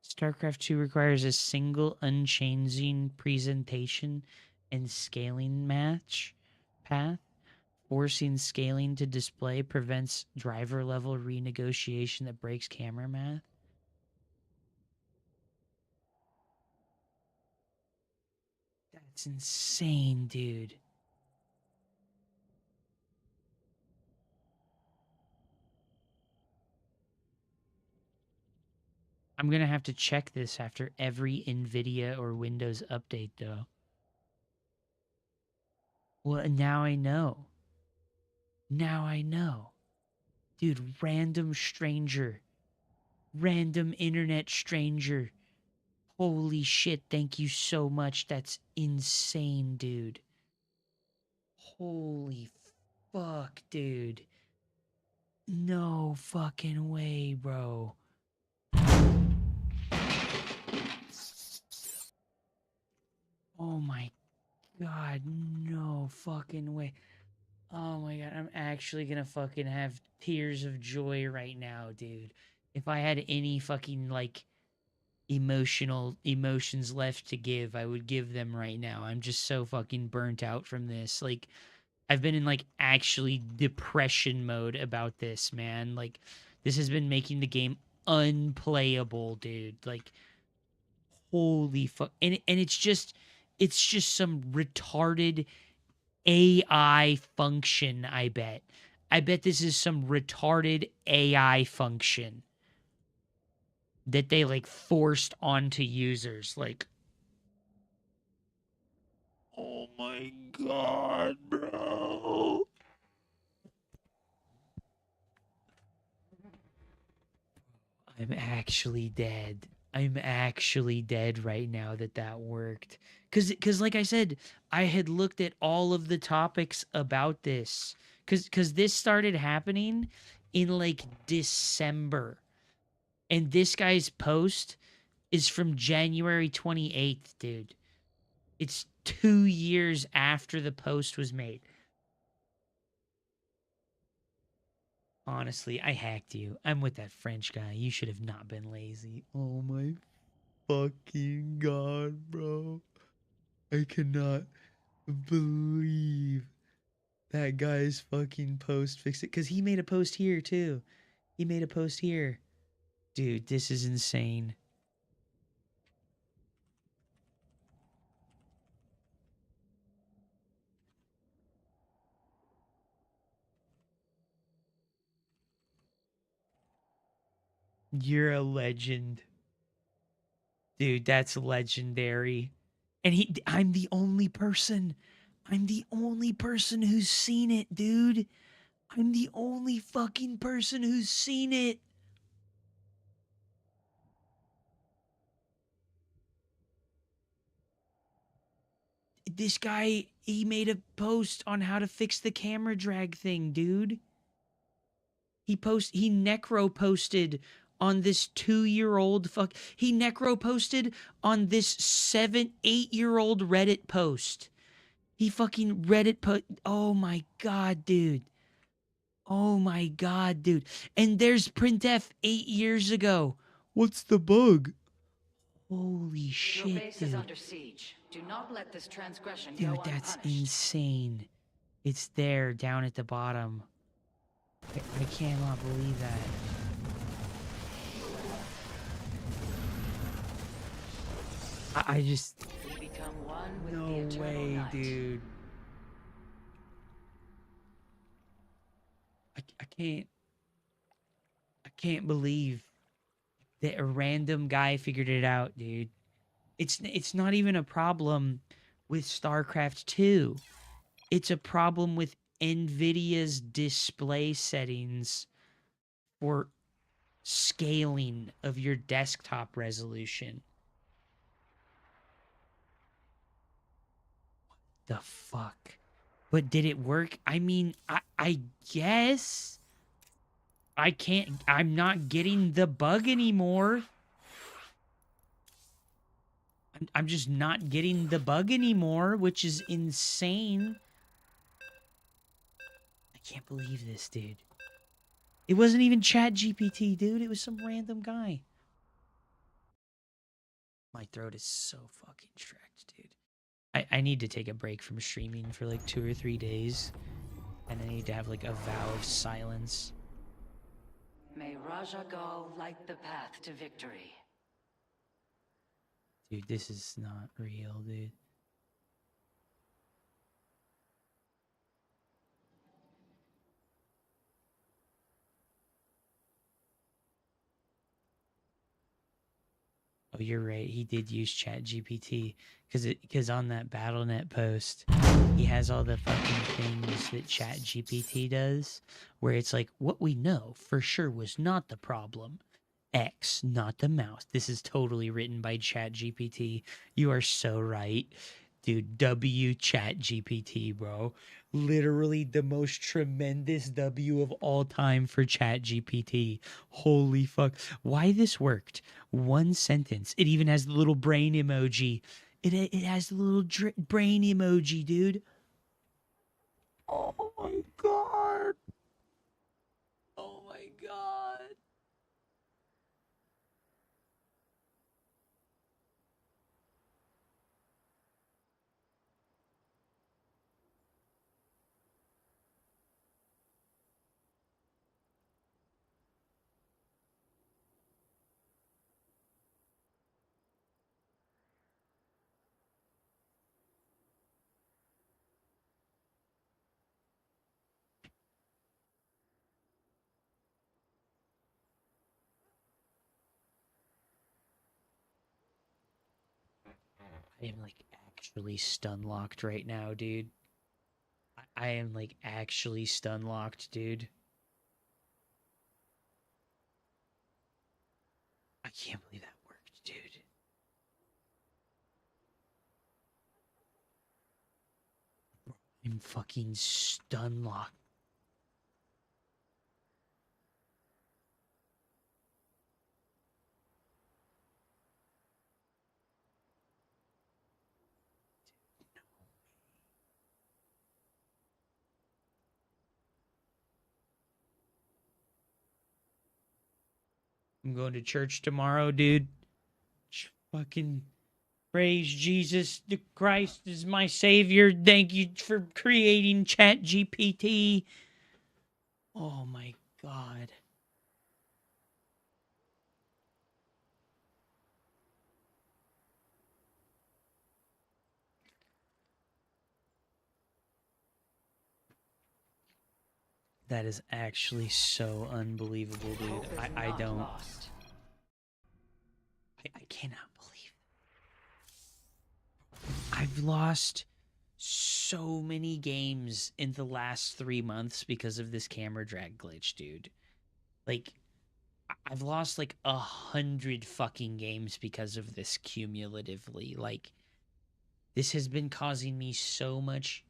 Starcraft 2 requires a single unchanging presentation and scaling match path. Forcing scaling to display prevents driver level renegotiation that breaks camera math. That's insane, dude. I'm going to have to check this after every NVIDIA or Windows update, though. Well, now I know. Now I know. Dude, random stranger. Random internet stranger. Holy shit, thank you so much. That's insane, dude. Holy fuck, dude. No fucking way, bro. Oh my god, no fucking way. Oh my god, I'm actually gonna fucking have tears of joy right now, dude. If I had any fucking, like, emotions left to give, I would give them right now. I'm just so fucking burnt out from this. Like, I've been in, like, actually depression mode about this, man. Like, this has been making the game unplayable, dude. Like, holy fuck. And it's just some retarded AI function, I bet. I bet this is some retarded AI function that they, like, forced onto users. Like, oh my god, bro. I'm actually dead. I'm actually dead right now that worked. Cause like I said, I had looked at all of the topics about this. Cause this started happening in, like, December. And this guy's post is from January 28th, dude. It's 2 years after the post was made. Honestly, I hacked you. I'm with that French guy. You should have not been lazy. Oh my fucking god, bro. I cannot believe that guy's fucking post fixed it. Because he made a post here, too. He made a post here. Dude, this is insane. You're a legend. Dude, that's legendary. And I'm the only person. I'm the only person who's seen it, dude. I'm the only fucking person who's seen it. This guy, he made a post on how to fix the camera drag thing, dude. He necro posted on this 2-year-old he necro posted on this 8-year-old Reddit post. He fucking Reddit oh my god, dude. Oh my god, dude. And there's printf 8 years ago. What's the bug? Holy Your shit, base is dude. under siege. Do not let this transgression Dude, go that's unpunished. insane. It's there, down at the bottom. I cannot believe that. I just... We become one with the No eternal way, night. dude. I can't believe that a random guy figured it out, dude. It's not even a problem with StarCraft 2. It's a problem with Nvidia's display settings for scaling of your desktop resolution. The fuck? But did it work? I mean, I guess I'm not getting the bug anymore. I'm just not getting the bug anymore, which is insane. I can't believe this, dude. It wasn't even Chat GPT, dude. It was some random guy. My throat is so fucking stretched, dude. I need to take a break from streaming for like 2 or 3 days. And I need to have like a vow of silence. May Raja Gal light the path to victory. Dude, this is not real, dude. Oh, you're right. He did use Chat GPT because on that BattleNet post, he has all the fucking things that Chat GPT does, where it's like, what we know for sure was not the problem. X, not the mouse. This is totally written by Chat GPT. You are so right. Dude, W Chat GPT, bro. Literally the most tremendous W of all time for Chat GPT. Holy fuck. Why this worked? One sentence. It even has the little brain emoji. It has the little brain emoji, dude. Oh my god. Oh my god. I am like actually stun locked right now, dude. I am like actually stun locked, dude. I can't believe that worked, dude. I'm fucking stun locked. I'm going to church tomorrow, dude. Fucking praise Jesus the Christ is my savior. Thank you for creating Chat GPT. Oh my god. That is actually so unbelievable, dude. Hope is I not don't. lost. I cannot believe it. I've lost so many games in the last 3 months because of this camera drag glitch, dude. Like, I've lost like 100 fucking games because of this cumulatively. Like, this has been causing me so much,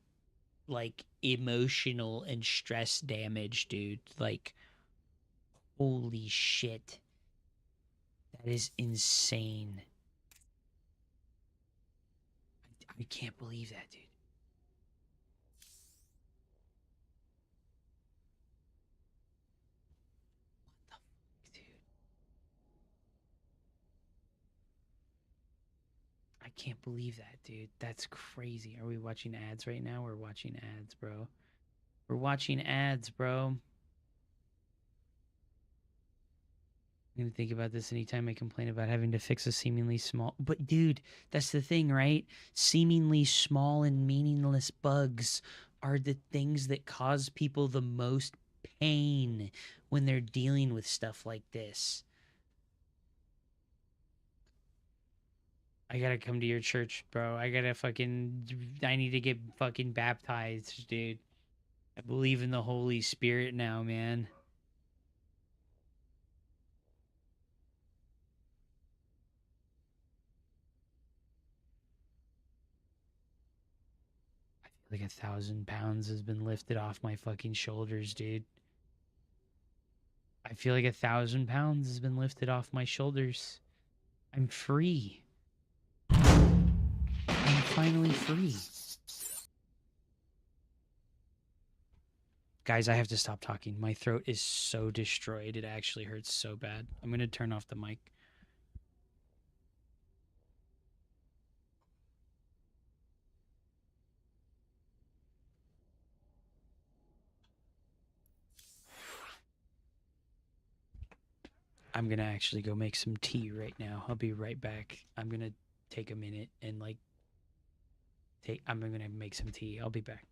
like, emotional and stress damage, dude. Like, holy shit. That is insane. I can't believe that, dude. What the fuck, dude? can't believe that, dude. That's crazy. Are we watching ads right now? We're watching ads, bro. We're watching ads, bro. I'm gonna think about this anytime I complain about having to fix a seemingly small. But dude, that's the thing, right? Seemingly small and meaningless bugs are the things that cause people the most pain when they're dealing with stuff like this. I gotta come to your church, bro. I need to get fucking baptized, dude. I believe in the Holy Spirit now, man. I feel like 1,000 pounds has been lifted off my fucking shoulders, dude. I feel like 1,000 pounds has been lifted off my shoulders. I'm free. I'm finally free. Guys, I have to stop talking. My throat is so destroyed. It actually hurts so bad. I'm going to turn off the mic. I'm going to actually go make some tea right now. I'll be right back. I'm going to take a minute and I'm going to make some tea. I'll be back.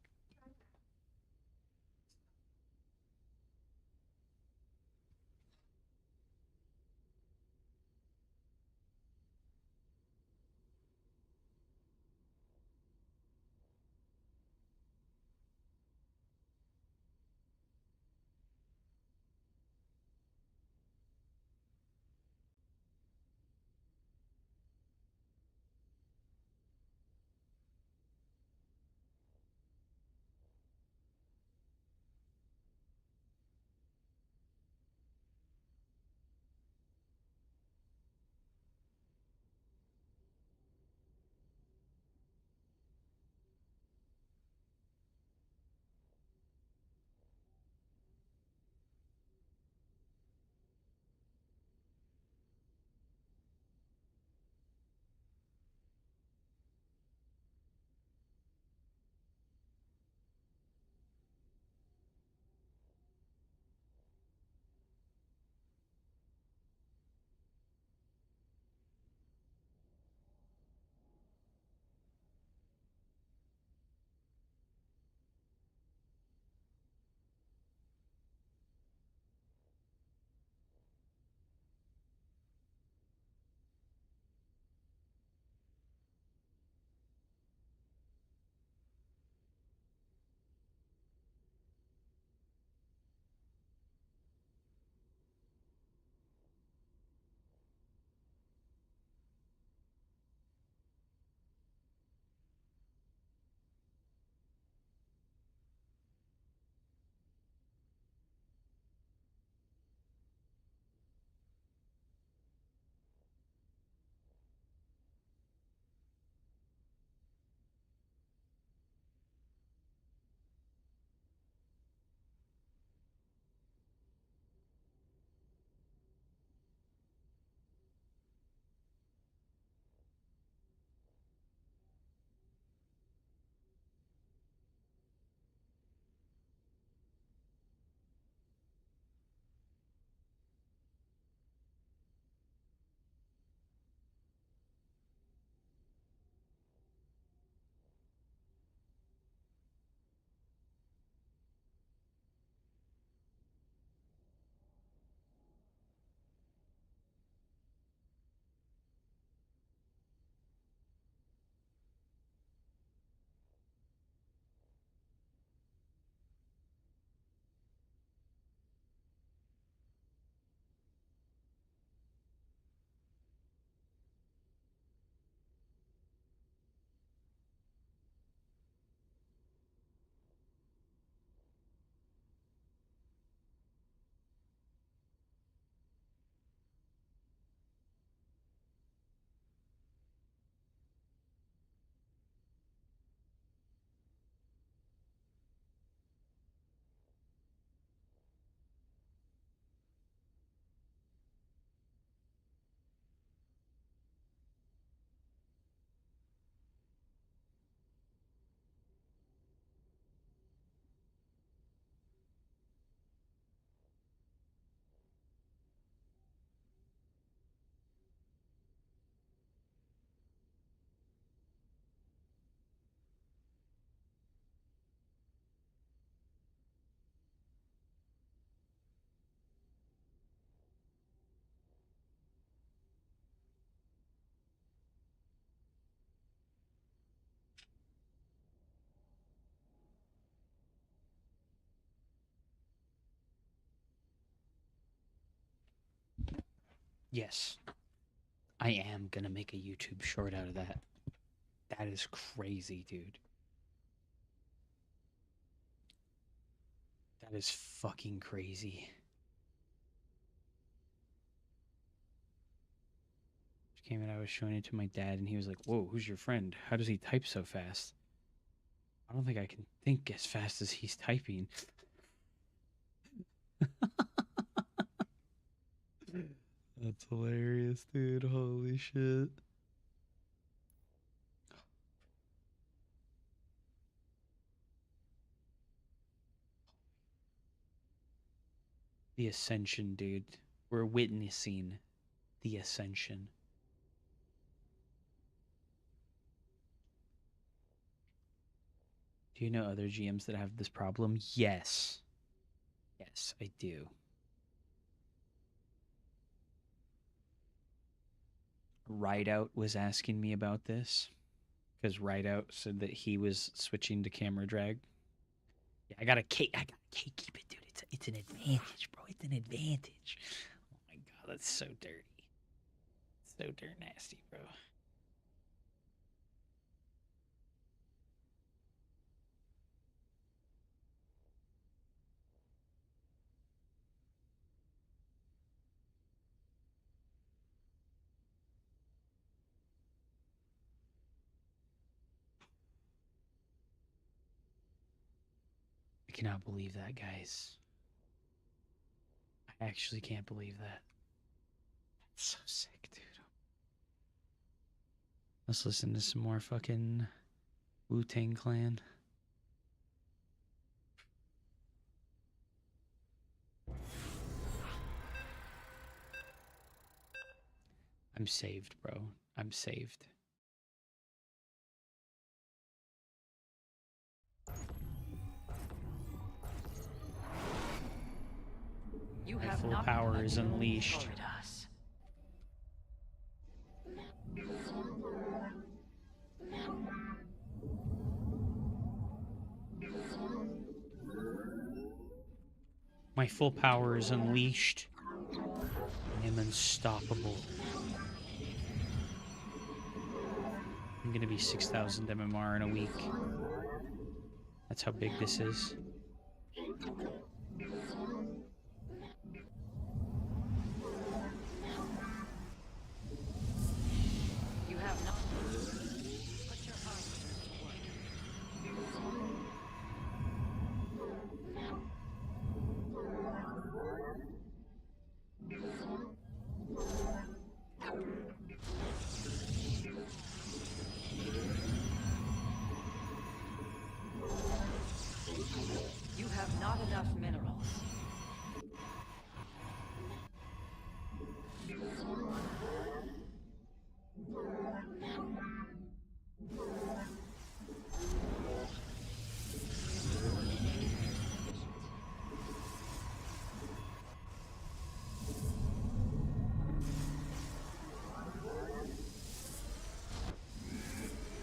Yes. I am gonna make a YouTube short out of that. That is crazy, dude. That is fucking crazy. Came and I was showing it to my dad, and he was like, "Whoa, who's your friend? How does he type so fast?" I don't think I can think as fast as he's typing. That's hilarious, dude. Holy shit. The ascension, dude. We're witnessing the ascension. Do you know other GMs that have this problem? Yes. Yes, I do. Rideout was asking me about this because Rideout said that he was switching to camera drag. Yeah, I gotta keep it, dude. It's an advantage, bro. It's an advantage. Oh my god, that's so dirty. So dirt nasty, bro. I cannot believe that, guys. I actually can't believe that. That's so sick, dude. Let's listen to some more fucking Wu-Tang Clan. I'm saved, bro. I'm saved. You My have full not power is unleashed. us. My full power is unleashed. I am unstoppable. I'm gonna be 6,000 MMR in a week. That's how big this is. You have not put your harvesters to work. You have not enough minerals.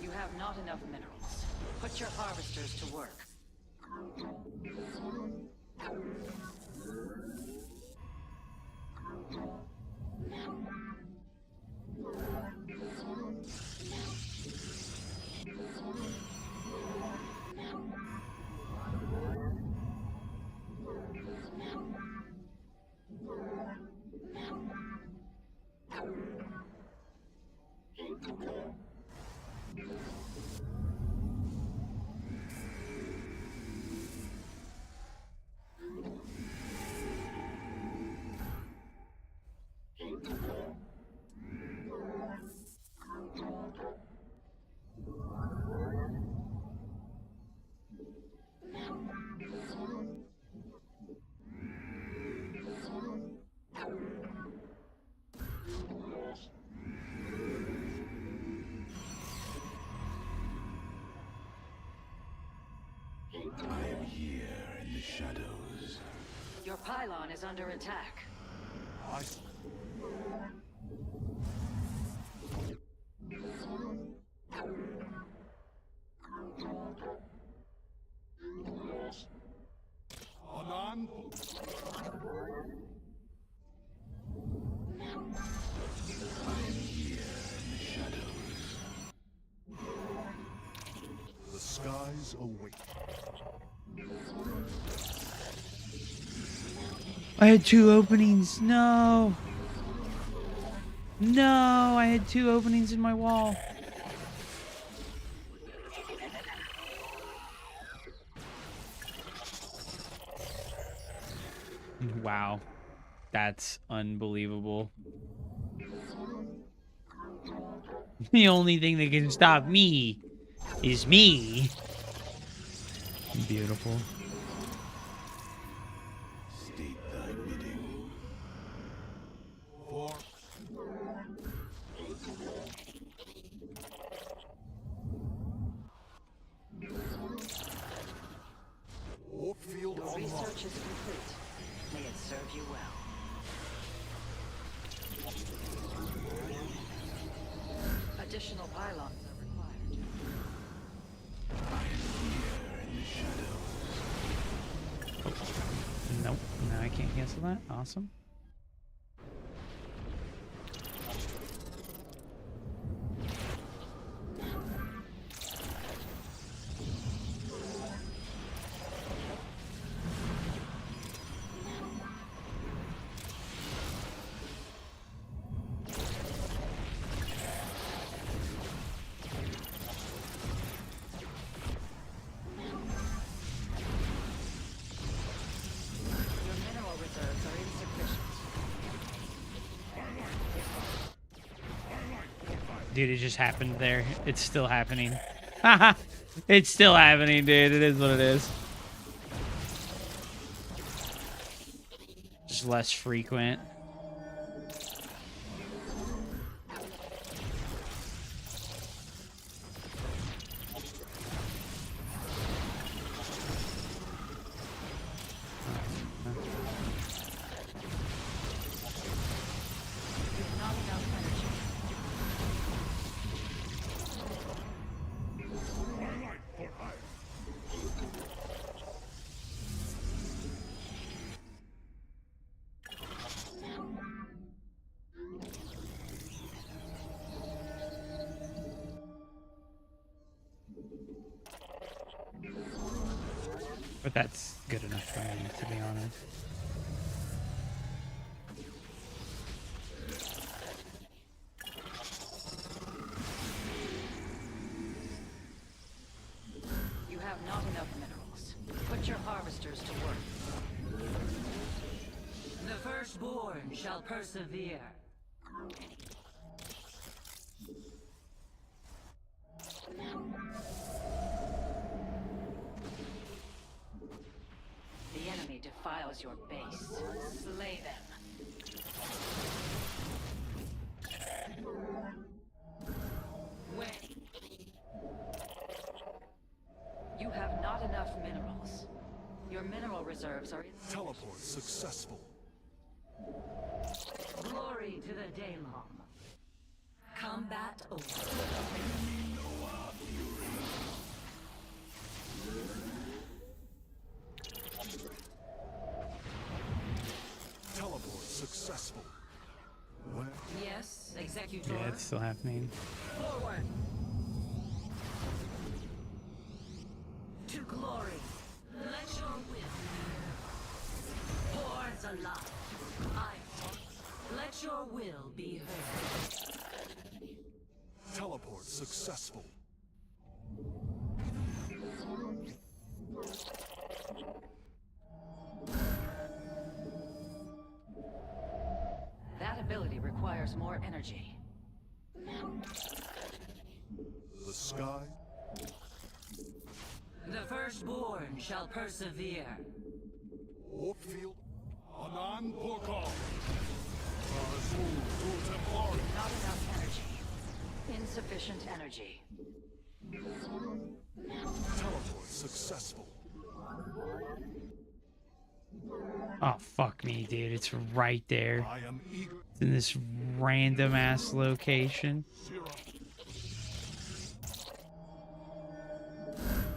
You have not enough minerals. Put your harvesters to work. I am here in the shadows. Your pylon is under attack. Anan? surprise await. I had 2 openings. No. No, I had 2 openings in my wall. Wow. That's unbelievable. The only thing that can stop me is me. Beautiful. State thy bidding. For warp field Your unlocked. research is complete. May it serve you well. Additional pylons are required. Nope. No, I can't cancel that. Awesome. Your mineral reserves are insufficient. Dude, it just happened there. It's still happening. Haha. It's still happening, dude. It is what it is. Just less frequent. Not enough energy. But that's good enough for me, to be honest. You have not enough minerals. Put your harvesters to work. The firstborn shall persevere. The enemy defiles your base. Slay them. When You have not enough minerals. Your mineral reserves are insufficient. Teleport successful. glory to the Daylom. Combat over. Teleport successful. Where? Yes, Executor. Yeah, it's still happening. Forward. To glory. Let your will. Hordes alive. Let your will be heard. Teleport successful. That ability requires more energy. The sky. The firstborn shall persevere. Warp field. Anan Porkal. Azul to Templari. Not enough energy. Insufficient energy. Teleport successful. Oh, fuck me, dude. It's right there. I am eager. It's in this random ass location. Zero.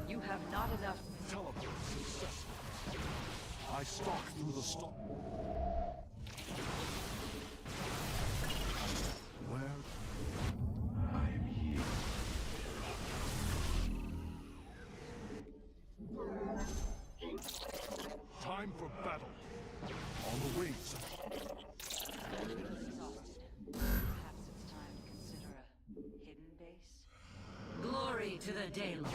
You have not enough. Teleport successful. I stalk through the storm. Where? I am here. Glory to the Daylon.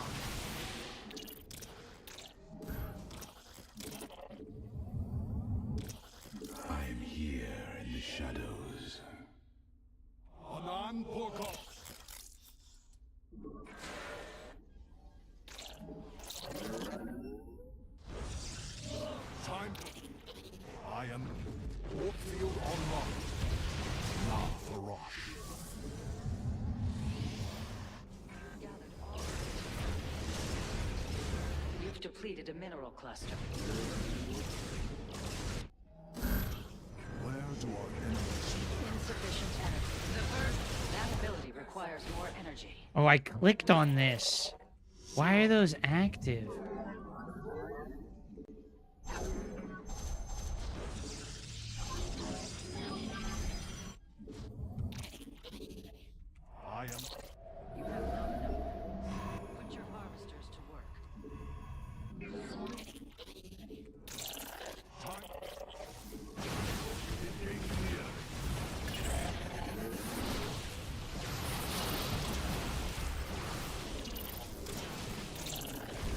I am here in the shadows. Anan Porkov. Time. I am Warfield Online. Now Farosh. You've depleted a mineral cluster. Where do our enemies? Insufficient energy. That ability requires more energy. Oh, I clicked on this. Why are those active? I am. You have not enough. Put your harvesters to work. Time. Engaging the enemy.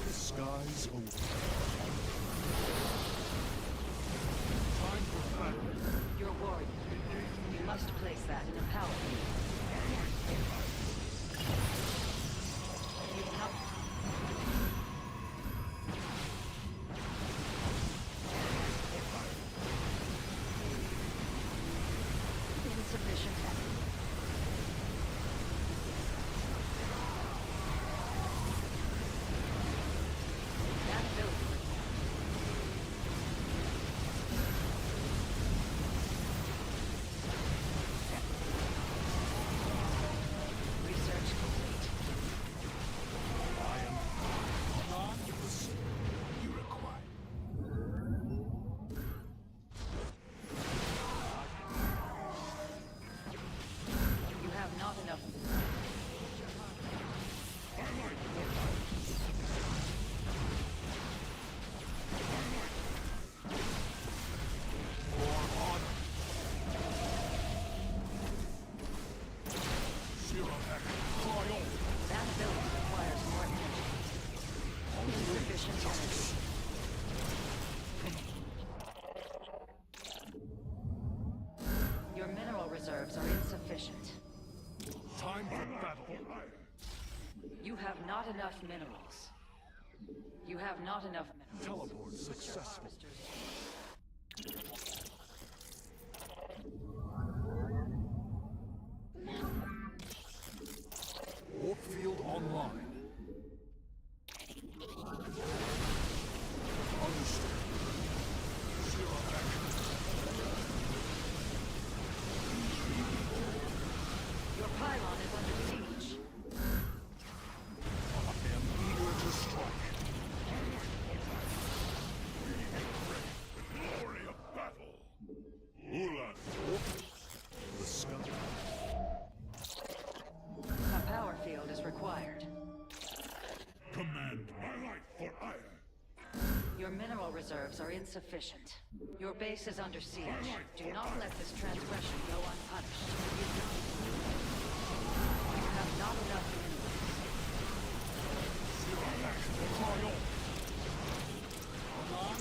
The skies open. Time for battle. Your warrior. You must place that in a power field. You have insufficient energy. That ability research complete. I am non-use. You require. You have not enough. That ability requires more energy. Insufficient energy. Your mineral reserves are insufficient. Time for battle. You have not enough minerals. You have not enough minerals. Teleport successful. Warfield Online. Understood. Zero action. Your pylon is under siege. I am eager to strike. Glory of battle. Ulan. The sky. A power field is required. Command my life for ire. Your mineral reserves are insufficient. Your base is under siege. Do not let this transgression go unpunished. You have not enough minerals. Zero action. Trial. Anon.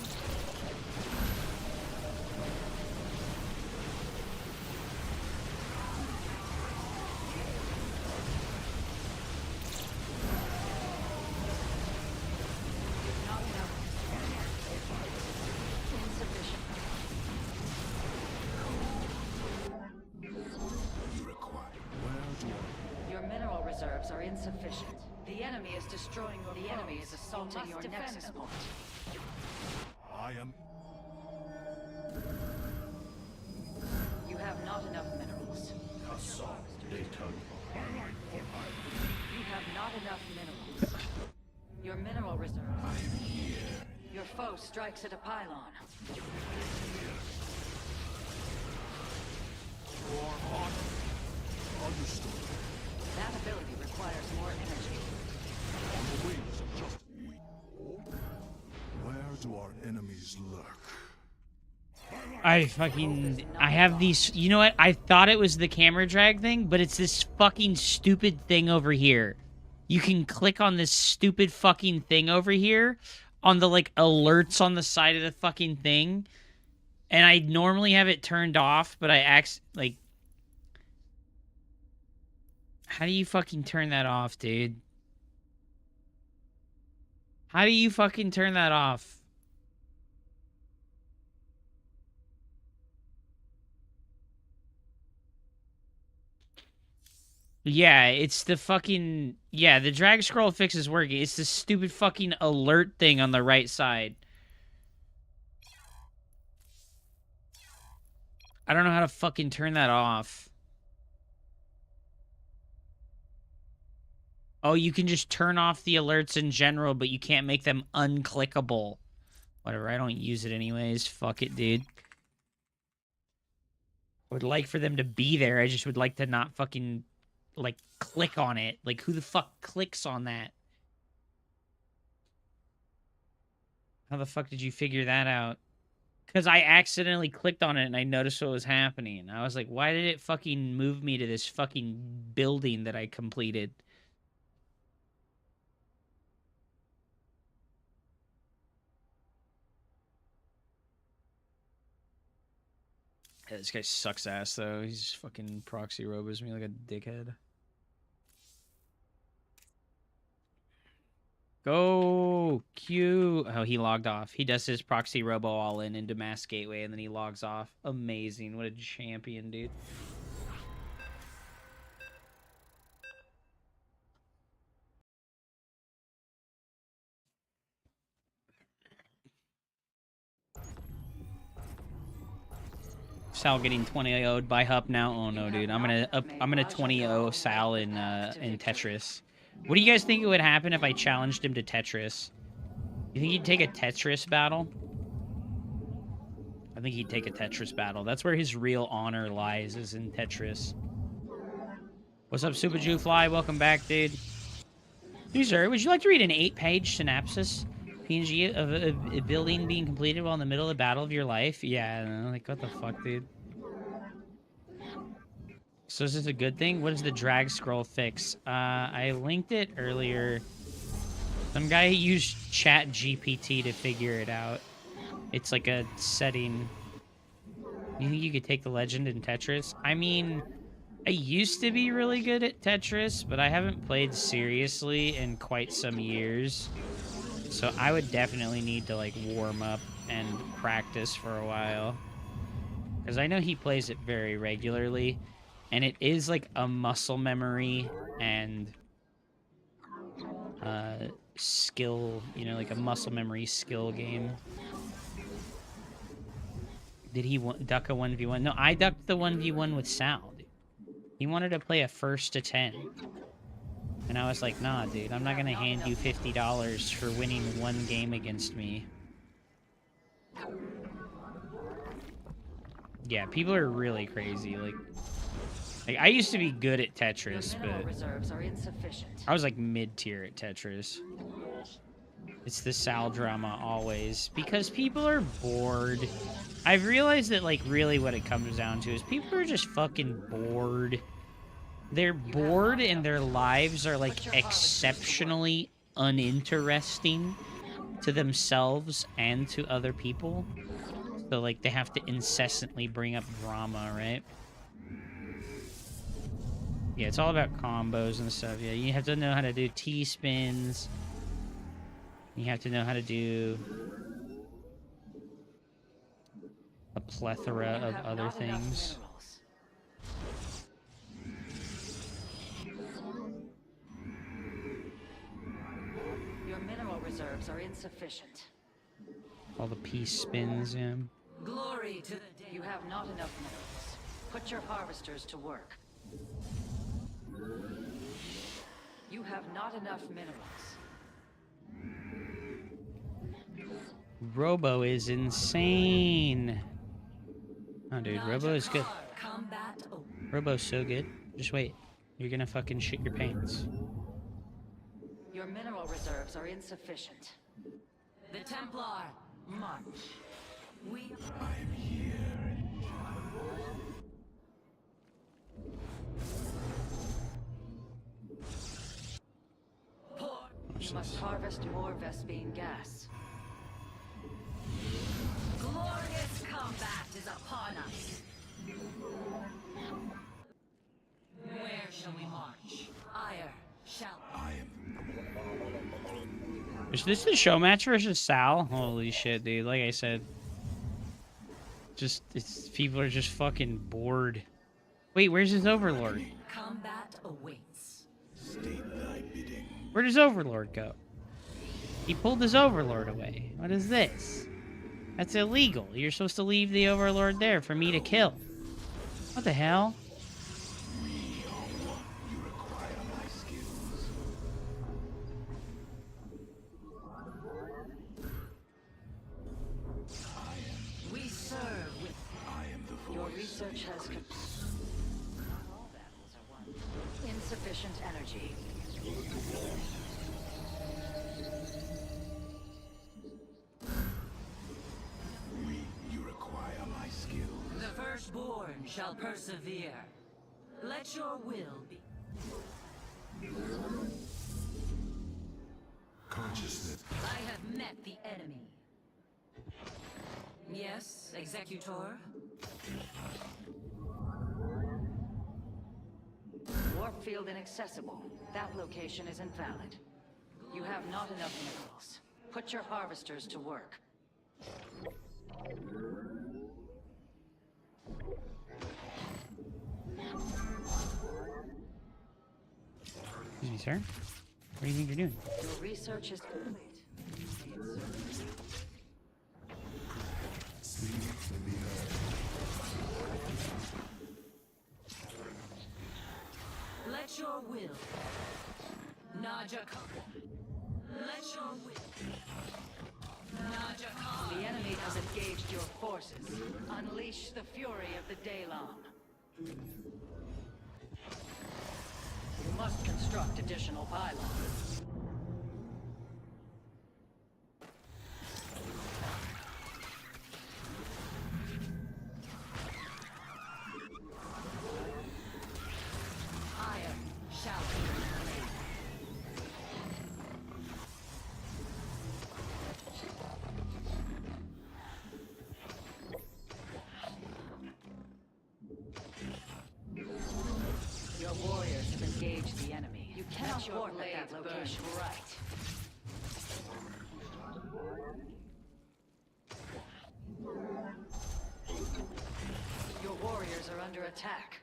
Not enough. Insufficient. You require. Where do I? Your mineral reserves are insufficient. The enemy is destroying your The enemy is assaulting your nexus point. I am. You have not enough minerals. You have not enough minerals. Your mineral reserves. Your foe strikes at a pylon. For honor. Understood. That ability requires more energy. On the wings of justice. Where do our enemies lurk? I have these, you know what? I thought it was the camera drag thing, but it's this fucking stupid thing over here. you can click on this stupid fucking thing over here on the, like, alerts on the side of the fucking thing. And I normally have it turned off, but like... How do you fucking turn that off, dude? How do you fucking turn that off? Yeah, it's the fucking... Yeah, the drag scroll fix is working. It's the stupid fucking alert thing on the right side. I don't know how to fucking turn that off. Oh, you can just turn off the alerts in general, but you can't make them unclickable. Whatever, I don't use it anyways. Fuck it, dude. I would like for them to be there. I just would like to not fucking, like, click on it. Like, who the fuck clicks on that? How the fuck did you figure that out? Because I accidentally clicked on it and I noticed what was happening. I was like, why did it fucking move me to this fucking building that I completed? Yeah, this guy sucks ass, though. He's fucking proxy robos me like a dickhead. Go! Q! Oh, he logged off. He does his proxy robo all in into Mass Gateway, and then he logs off. Amazing. What a champion, dude. Sal getting 20-0'd by Hup now. Oh no, dude. I'm gonna 20-0 Sal in Tetris. What do you guys think it would happen if I challenged him to Tetris? You think he'd take a Tetris battle? I think he'd take a Tetris battle. That's where his real honor lies, is in Tetris. What's up, Super Jew Fly? Welcome back, dude. User, would you like to read an 8-page synopsis? PNG of a building being completed while in the middle of the battle of your life? Yeah, like, what the fuck, dude? So is this a good thing? What is the drag scroll fix? I linked it earlier. Some guy used Chat GPT to figure it out. It's like a setting. You think you could take the legend in Tetris? I mean, I used to be really good at Tetris, but I haven't played seriously in quite some years. So I would definitely need to, like, warm up and practice for a while. Because I know he plays it very regularly. And it is, like, a muscle memory and skill, you know, like a muscle memory skill game. Did he duck a 1v1? No, I ducked the 1v1 with Sal. He wanted to play a 1st to 10. And I was like, nah, dude, I'm not gonna hand you $50 for winning one game against me. Yeah, people are really crazy. Like I used to be good at Tetris, but I was like mid-tier at Tetris. It's the Sal drama always, because people are bored. I've realized that, like, really what it comes down to is people are just fucking bored. They're bored and their lives are, like, exceptionally uninteresting to themselves and to other people. So, like, they have to incessantly bring up drama, right? Yeah, it's all about combos and stuff. Yeah, you have to know how to do T-spins. You have to know how to do a plethora of other things. Your mineral reserves are insufficient. All the piece spins, yeah. Glory to the day. You have not enough minerals. Put your harvesters to work. You have not enough minerals. Robo is insane. Oh, dude, Robo is good. Robo's so good. Just wait. You're gonna fucking shit your pants. Your mineral reserves are insufficient. The Templar, march. I'm here. resources. must harvest more Vespine gas. Glorious combat is upon us. Where shall we march? Ire shall. I am. Is this the show match versus Sal? Holy shit, dude. Like I said. People are just fucking bored. Wait, where's his overlord? Combat awaits. State thy bidding. Where does Overlord go? He pulled his Overlord away. What is this? That's illegal. You're supposed to leave the Overlord there for me to kill. What the hell? We are one. You require my skills. We serve with. I am the Your voice. research has not all battles are won. Insufficient energy. You require my skills. The firstborn shall persevere. Let your will be. Consciousness. I have met the enemy. Yes, Executor? Warp field inaccessible. That location is invalid. You have not enough minerals. Put your harvesters to work. Excuse me, sir. What do you think you're doing? Your research is complete. Let your will. Naja Let your will. Naja The enemy has engaged your forces. Unleash the fury of the Daylong. You must construct additional pylons. Ire shall be reclaimed. Your warriors have engaged the enemy. You cannot warp at that location. Right. Your warriors are under attack.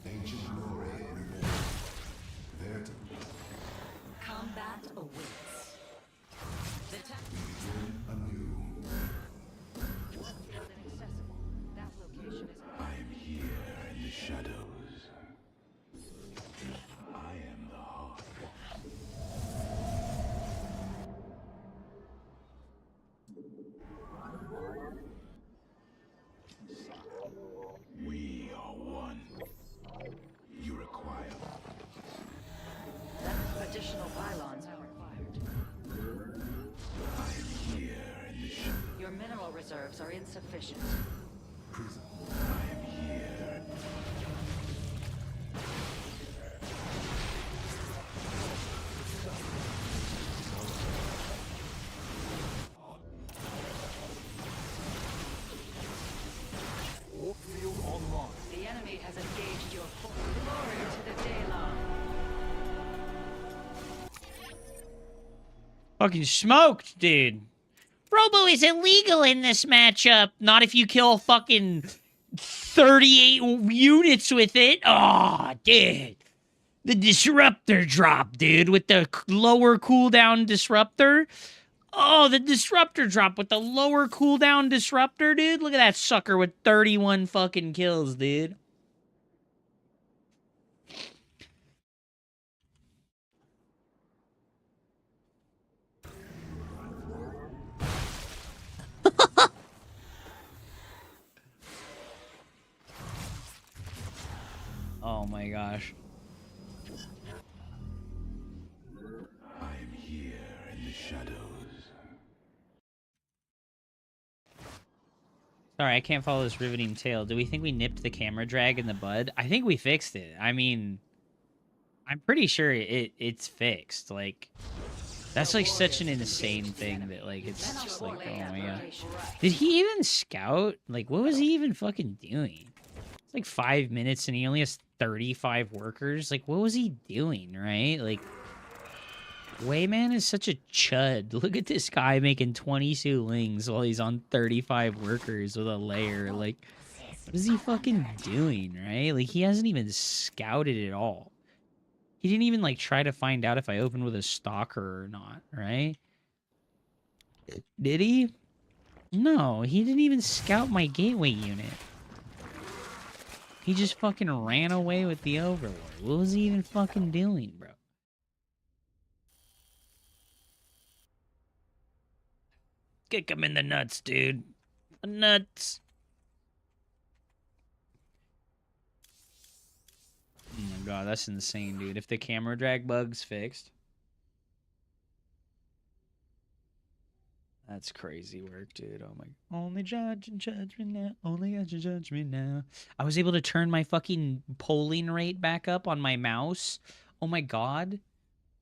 Ancient glory reborn. There to Combat awaits. The begin anew. Inaccessible. That location is I am here in the shadows. I am the heart. We are one. You require. additional pylons are required. I am here in the shadows. Your mineral reserves are insufficient. Prison. I am here. Warfield online. The enemy has engaged your force. Glory to the Daylong. Fucking smoked, dude. Robo is illegal in this matchup. Not if you kill fucking 38 units with it. Oh, dude. The disruptor drop, dude, with the lower cooldown disruptor. Oh, the disruptor drop with the lower cooldown disruptor, dude. Look at that sucker with 31 fucking kills, dude. Oh my gosh. I am here in the shadows. Sorry, I can't follow this riveting tale. Do we think we nipped the camera drag in the bud? I think we fixed it. I mean, I'm pretty sure it's fixed. Like, that's like such an insane thing that like it's just like, oh my god. Did he even scout? Like, what was he even fucking doing? It's like 5 minutes and he only has 35 workers. Like, what was he doing, right? Like, Wayman is such a chud. Look at this guy making 22 lings while he's on 35 workers with a layer. Like, what is he fucking doing, right? Like, he hasn't even scouted at all. He didn't even, like, try to find out if I opened with a stalker or not, right? Did he? No, he didn't even scout my gateway unit. He just fucking ran away with the overlord. What was he even fucking doing, bro? Kick him in the nuts, dude. The nuts. Oh my god, that's insane, dude. If the camera drag bug's fixed. That's crazy work, dude. Oh my. Only judge and judge me now. Only judge and judge me now. I was able to turn my fucking polling rate back up on my mouse. Oh my god.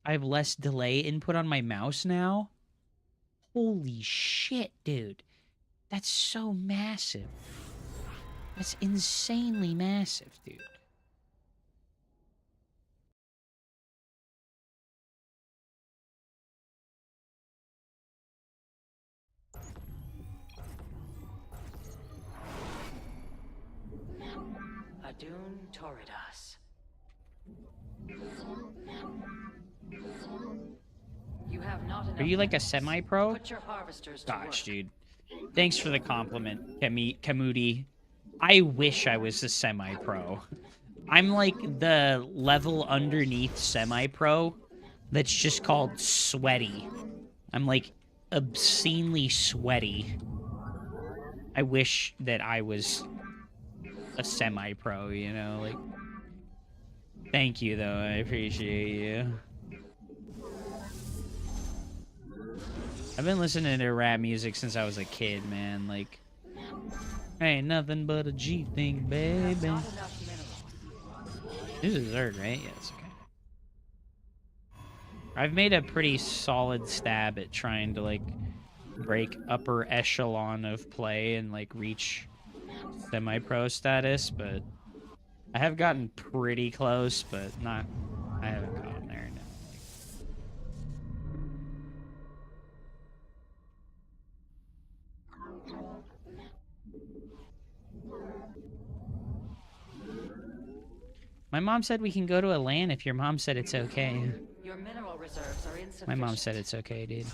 I have less delay input on my mouse now. Holy shit, dude. That's so massive. That's insanely massive, dude. Adun Toridas. You have not enough Are you like a minerals. semi-pro? Put your harvesters to Gosh, work. dude. Thanks for the compliment, Kamudi. I wish I was a semi-pro. I'm like the level underneath semi-pro that's just called sweaty. I'm like obscenely sweaty. I wish that I was a semi-pro, you know? Like, thank you, though. I appreciate you. I've been listening to rap music since I was a kid, man. Like, ain't nothing but a G thing, baby. This is Zerg, right? Yes, okay. I've made a pretty solid stab at trying to, like, break upper echelon of play and, like, reach semi-pro status, but I have gotten pretty close, but not... I haven't gotten there, no. My mom said we can go to a LAN if your mom said it's okay. Your mineral reserves are insufficient. My mom said it's okay, dude.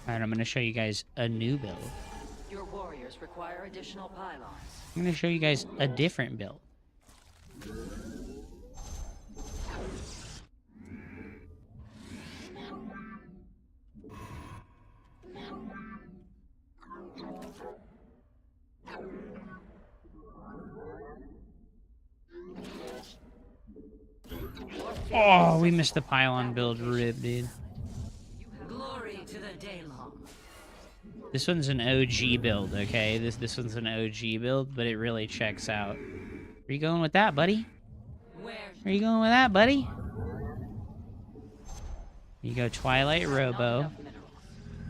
Alright, I'm gonna show you guys a new build. Your warriors require additional pylons. I'm gonna show you guys a different build. Oh, we missed the pylon build rip, dude. Glory to the Daylong. This one's an OG build, okay? This one's an OG build, but it really checks out. Where you going with that, buddy? Where Where you going with that, buddy? You go Twilight Robo.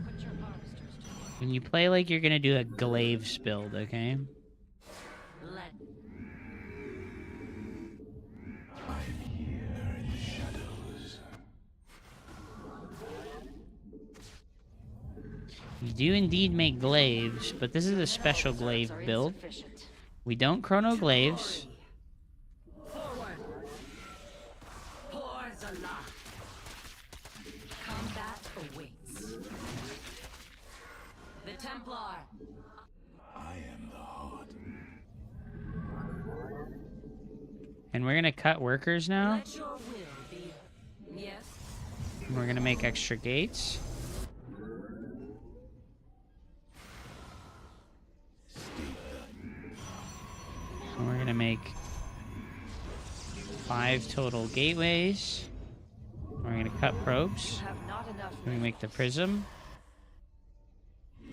Put your harvesters to work. And you play like you're gonna do a Glaives build, okay? let I am here in the shadows. We do indeed make glaives, but this is a special glaive build. We don't chrono glaives. Forward. Hordes alive. Combat awaits. The Templar. I am the heart. And we're gonna cut workers now. Let your will be. Yes. And we're gonna make extra gates. And we're gonna make 5 total gateways. We're gonna cut probes. We're gonna make the prism.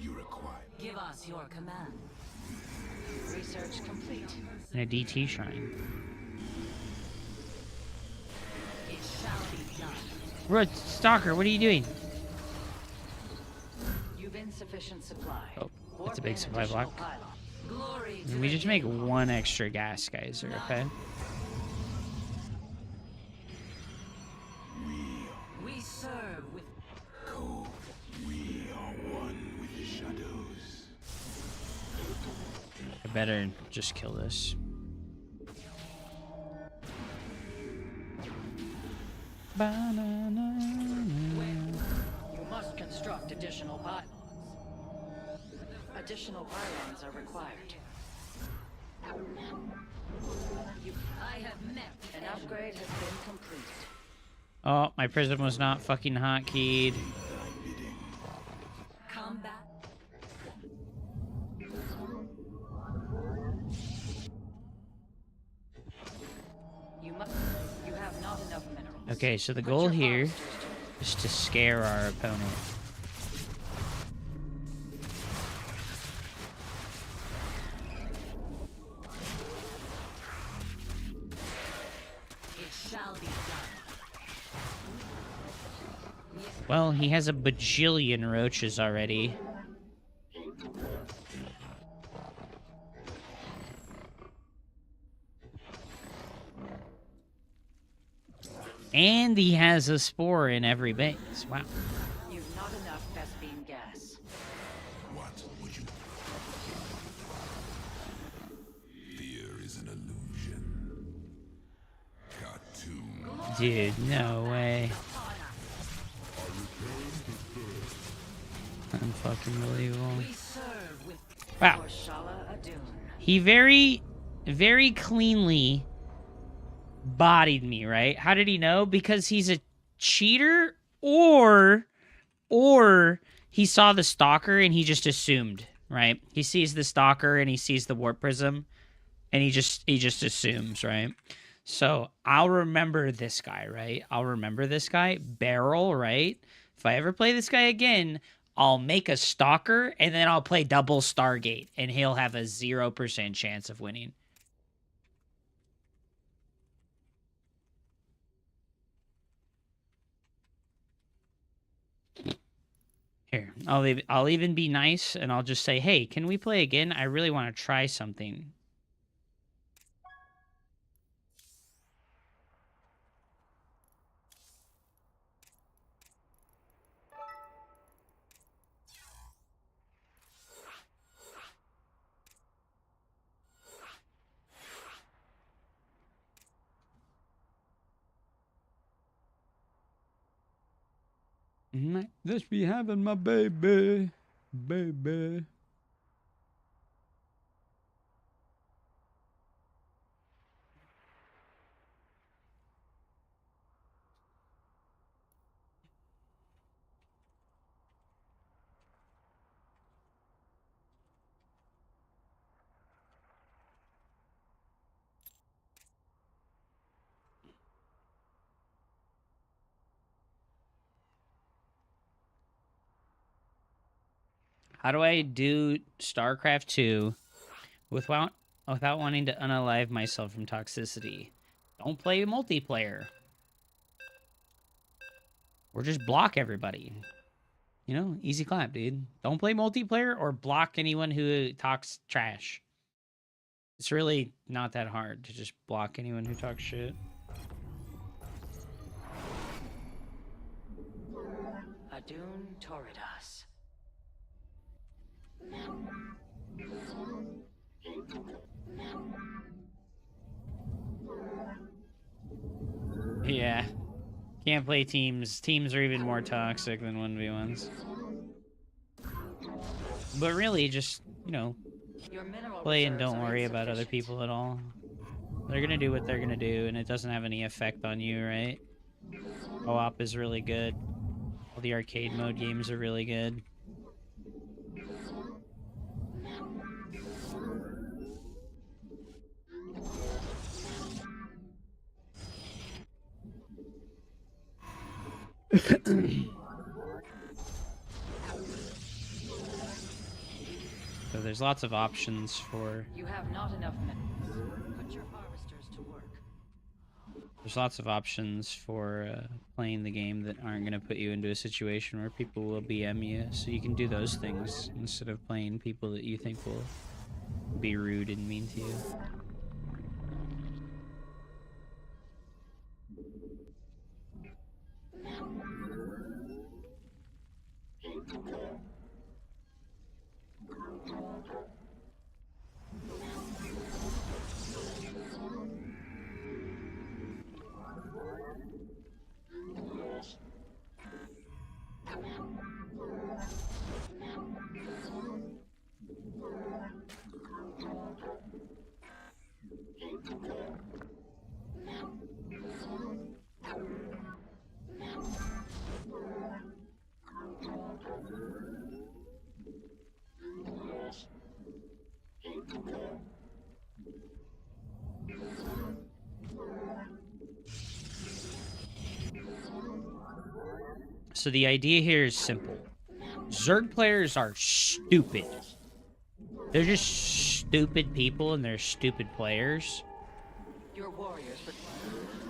You require. Give us your command. Research complete. And a DT shrine. It shall be done. Road Stalker, what are you doing? You've insufficient supply. Oh, that's a big supply block. Glory And we just make 1 extra gas geyser, okay? We serve with Cove. We are one with the shadows. I better just kill this. You must construct additional pylons. Additional pylons are required. I have met An upgrade has been completed. Oh, my prism was not fucking hotkeyed. combat. You have not enough minerals. Okay, so the Put goal your here harvesters is to scare our opponent. It shall be done. Well, he has a bajillion roaches already. And he has a spore in every base. Wow. You've not enough Vespine gas. What would you? Fear is an illusion. Cartoon. Dude, no way. Unfucking believable. We serve with Wow. Shala Adun. He very, very cleanly bodied me, right? How did he know? Because he's a cheater, or he saw the stalker and he just assumed, right? He sees the stalker and he sees the warp prism and he just assumes, right? So I'll remember this guy, right? I'll remember this guy, Barrel, right? If I ever play this guy again, I'll make a stalker and then I'll play double Stargate and he'll have a 0% chance of winning. Here, I'll even be nice and I'll just say, "Hey, can we play again? I really want to try something." Might just be having my baby. How do I do StarCraft 2 without wanting to unalive myself from toxicity? Don't play multiplayer. Or just block everybody. You know, easy clap, dude. Don't play multiplayer or block anyone who talks trash. It's really not that hard to just block anyone who talks shit. Adun Toridas. Yeah. Can't play teams. Teams are even more toxic than 1v1s. But really, just, you know, play and don't worry about other people at all. They're gonna do what they're gonna do, and it doesn't have any effect on you, right? Co-op is really good. All the arcade mode games are really good. So there's lots of options for... You have not enough minerals. Put your harvesters to work. There's lots of options for playing the game that aren't going to put you into a situation where people will BM you. So you can do those things instead of playing people that you think will be rude and mean to you. So the idea here is simple. Zerg players are stupid. They're just stupid people and they're stupid players. Your warriors for...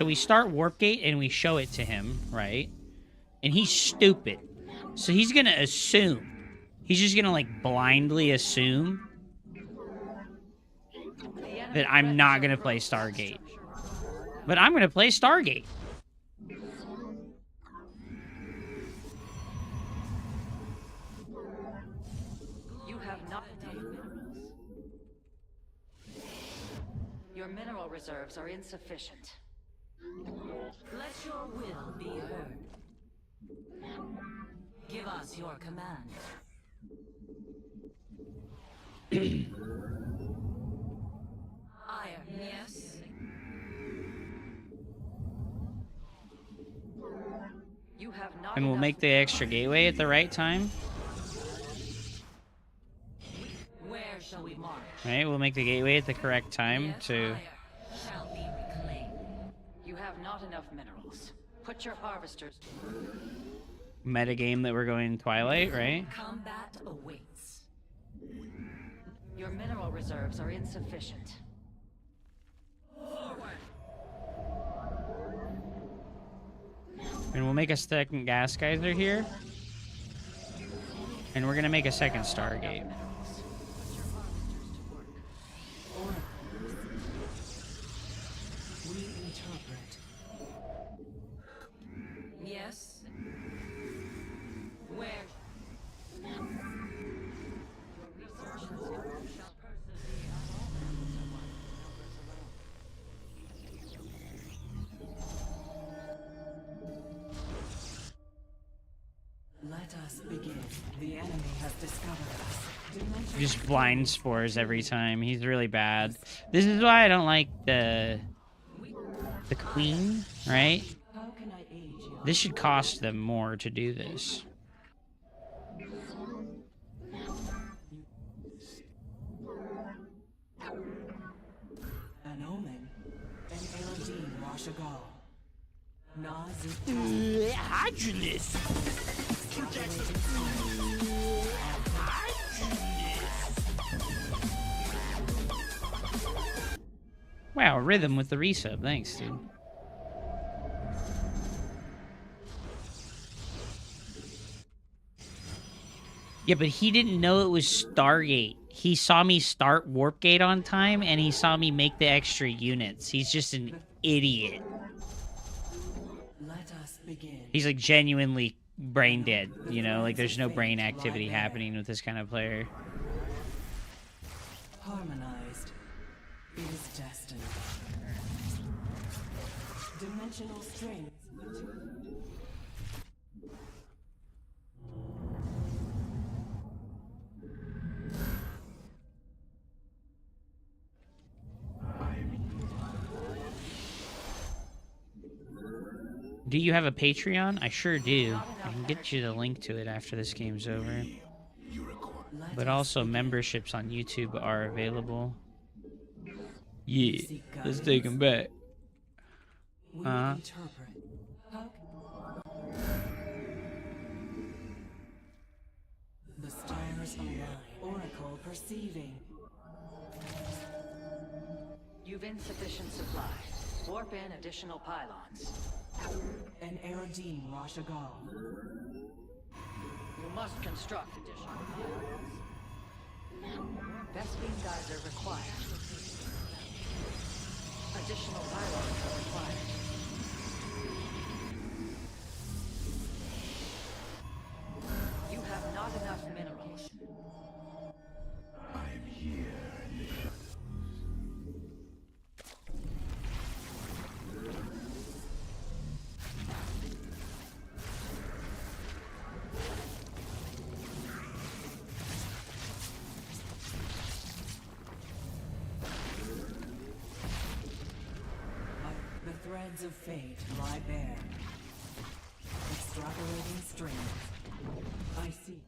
So we start Warpgate and we show it to him, right? And he's stupid. So he's gonna assume. He's just gonna like blindly assume that I'm not gonna play Stargate. But I'm gonna play Stargate. Your mineral reserves are insufficient. Let your will be heard. Give us your command. Iron, yes. You have not. And we'll make the extra gateway at the right time. Where shall we march? Right, we'll make the gateway at the correct time Yes, to... Ire shall be reclaimed. You have not enough minerals. Put your harvesters to work. metagame that we're going Twilight, right? Combat awaits. Your mineral reserves are insufficient. And we'll make a second gas geyser here. And we're gonna make a second Stargate. We interpret. Yes. Where? Let us begin. The enemy has discovered us. Just blind spores every time. He's really bad. This is why I don't like the queen, right? How can I aid you? This should cost them more to do this. An omen. An Eladin Washagal. Nazut. Hydrolis. Wow, Rhythm with the resub. Thanks, dude. Yeah, but he didn't know it was Stargate. He saw me start Warpgate on time, and he saw me make the extra units. He's just an idiot. Let us begin. He's like genuinely brain dead, you know? Like there's no brain activity happening with this kind of player. Harmonized. It is destined. Dimensional strength. Do you have a Patreon? I sure do. I can get you the link to it after this game's over. But also memberships on YouTube are available. Yeah, let's take them back. The stars align. Oracle perceiving. You've insufficient supply. Warp in additional pylons. An Eridine Rashagal. You must construct additional pylons. Best beam geyser required. Additional pylons are required. You have not enough minerals. I am here in the shadows. The threads of fate lie bare. Extrapolating strings. I see.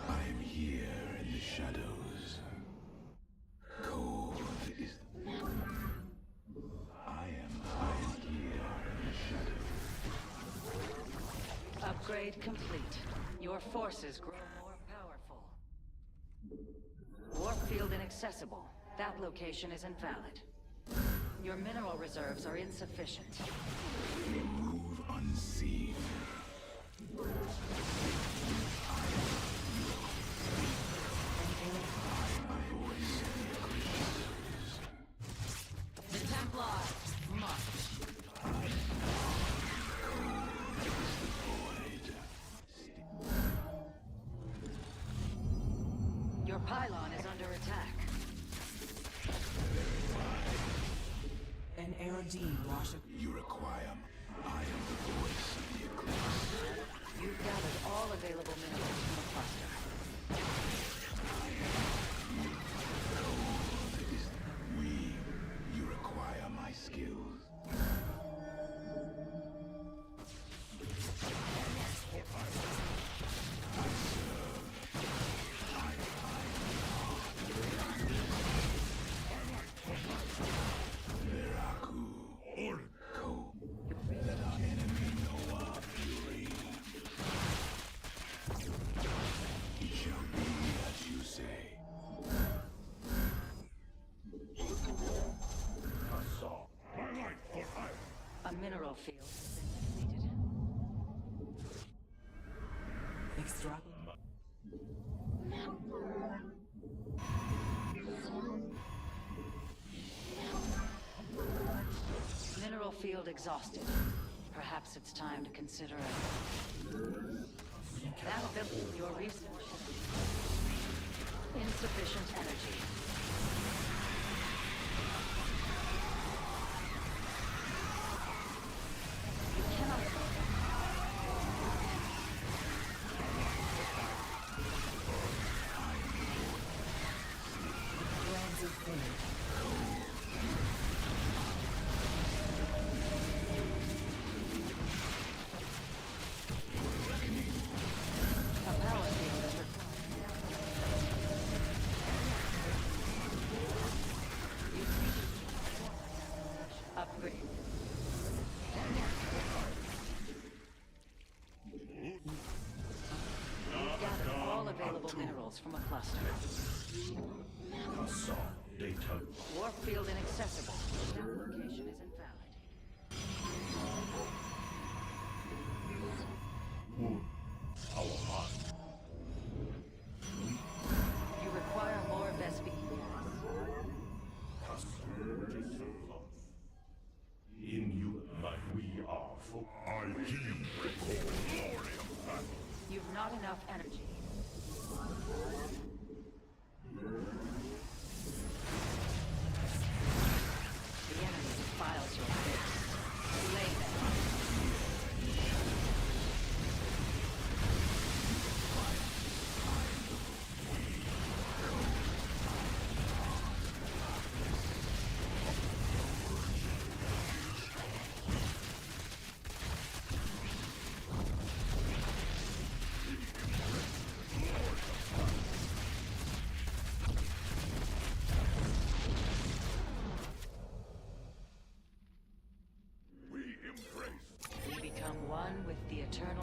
I am here in the shadows. Cold is. I am here in the shadows. Upgrade complete. Your forces grow more powerful. Warp field inaccessible. That location is invalid. Your mineral reserves are insufficient. Move unseen. The Templars march. Your pylon is under attack. An Eridine Rashagal. You require. I am the voice of the eclipse. You've gathered all available minerals from the cluster. You require my skills. A mineral field has been depleted. Extrapolate. Mineral field exhausted. Perhaps it's time to consider that built your resources. Insufficient energy. You cannot. Threads of fate. A power field is required. Upgrade. You've gathered all available minerals from a cluster. Warp field inaccessible. That location is invalid. You require more Vespi gas. In you, like we are for I keep recall glory of battle. You've not enough energy.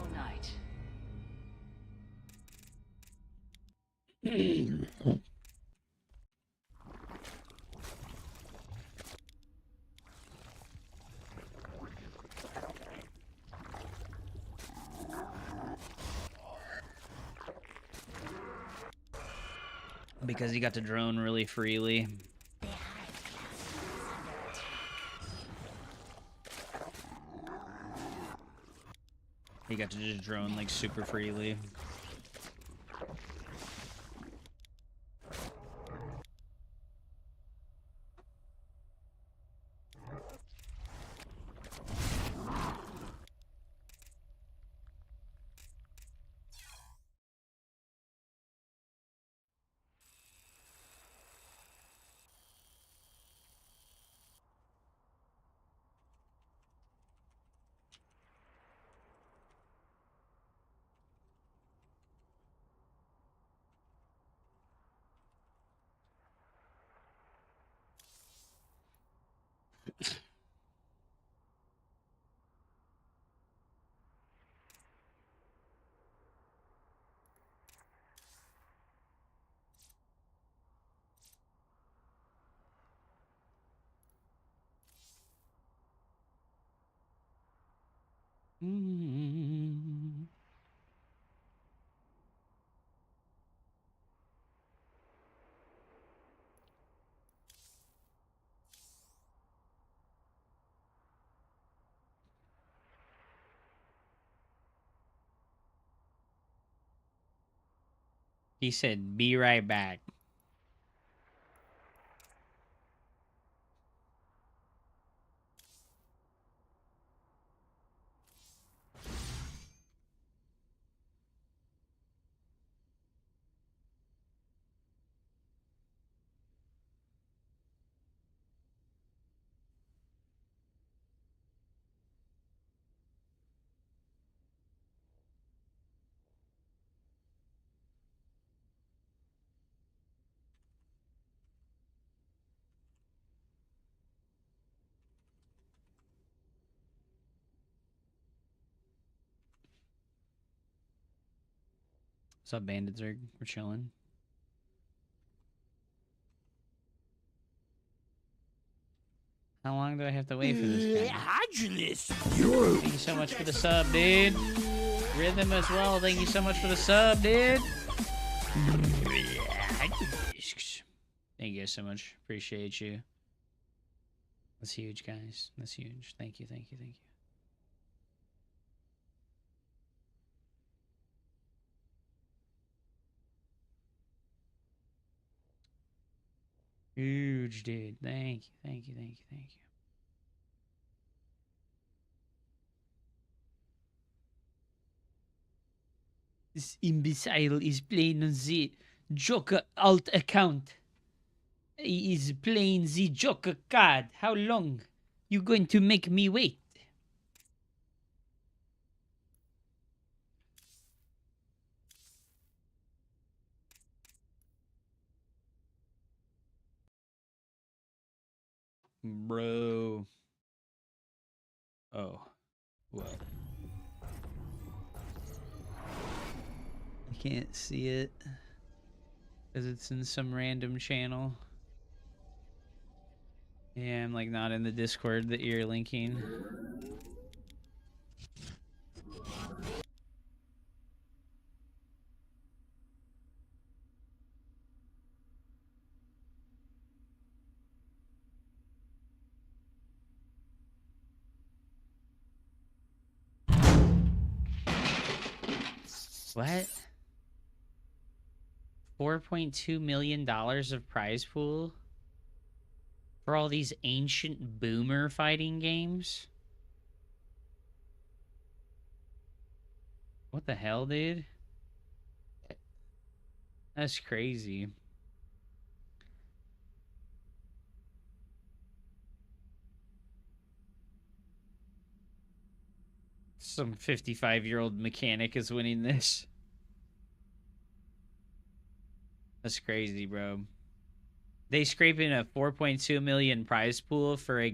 single night. Because he got to drone really freely. He got to just drone like super freely. He said, "Be right back." What's up, Bandits? We're chilling. How long do I have to wait for this guy? Thank you so much for the sub, dude. Rhythm as well. Thank you so much for the sub, dude. Thank you guys so much. Appreciate you. That's huge, guys. That's huge. Thank you, thank you, thank you. Huge, dude. Thank you, thank you, thank you, thank you. This imbecile is playing on the Joker alt account. He is playing the Joker card. How long you going to make me wait? Bro. Oh. What? I can't see it. Because it's in some random channel. Yeah, I'm like not in the Discord that you're linking. What? $4.2 million of prize pool for all these ancient boomer fighting games? What the hell, dude? That's crazy. Some 55-year-old mechanic is winning this. That's crazy, bro. They scrape in a 4.2 million prize pool for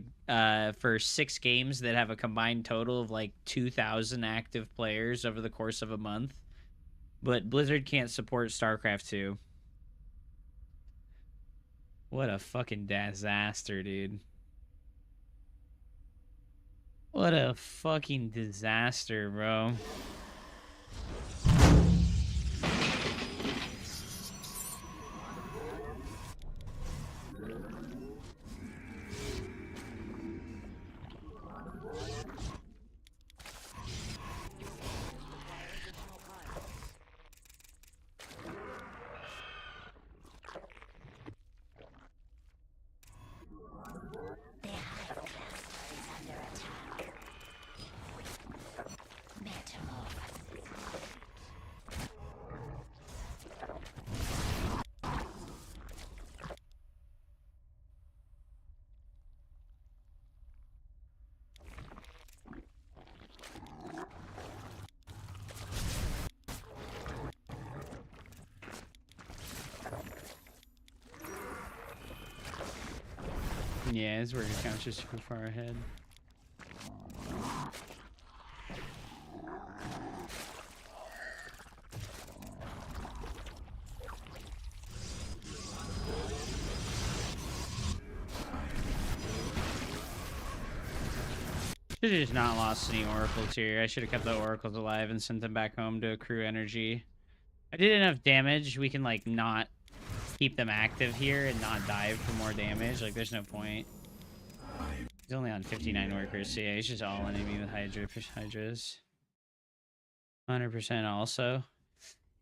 6 games that have a combined total of like 2,000 active players over the course of a month. But Blizzard can't support Starcraft 2. What a fucking disaster, dude. What a fucking disaster, bro. Yeah, his work account's just too far ahead. Should have just not lost any oracles here. I should have kept the oracles alive and sent them back home to accrue energy. I did enough damage. We can, like, not keep them active here and not dive for more damage. Like, there's no point. He's only on 59 workers, so yeah, he's just all enemy with Hydras. 100% also.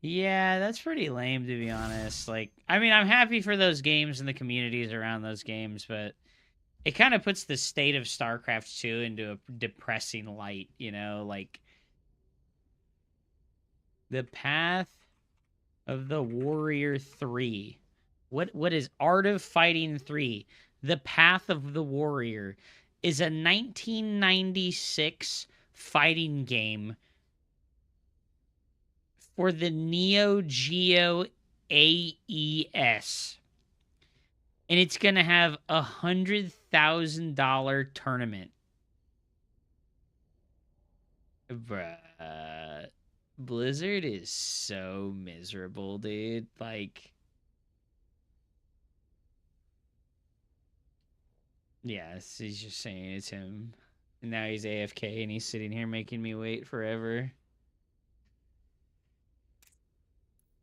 Yeah, that's pretty lame, to be honest. Like, I mean, I'm happy for those games and the communities around those games, but it kind of puts the state of StarCraft 2 into a depressing light, you know? Like, the path of the Warrior 3. What is Art of Fighting 3? The Path of the Warrior is a 1996 fighting game for the Neo Geo AES. And it's going to have a $100,000 tournament. Bruh. Blizzard is so miserable, dude. Like, yes, he's just saying it's him. And now he's AFK and he's sitting here making me wait forever.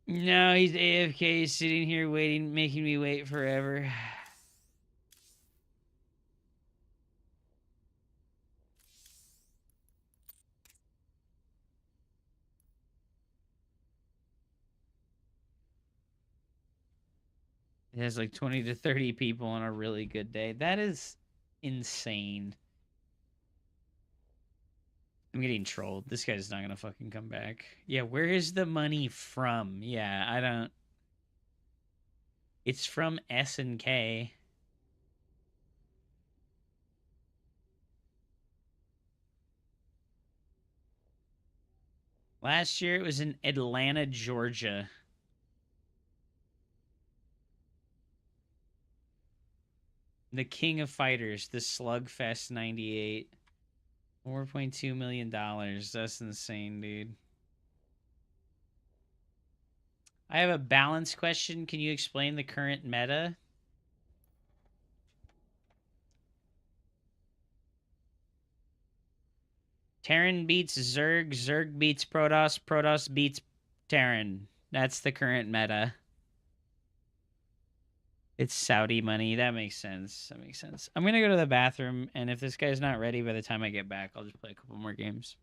No, he's AFK, sitting here waiting, making me wait forever. It has like 20 to 30 people on a really good day. That is insane. I'm getting trolled. This guy's not gonna fucking come back. Yeah, where is the money from? Yeah, I don't... It's from S&K. Last year it was in Atlanta, Georgia. The King of Fighters, the Slugfest 98. $4.2 million. That's insane, dude. I have a balance question. Can you explain the current meta? Terran beats Zerg, Zerg beats Protoss, Protoss beats Terran. That's the current meta. It's Saudi money. That makes sense. That makes sense. I'm going to go to the bathroom, and if this guy's not ready by the time I get back, I'll just play a couple more games.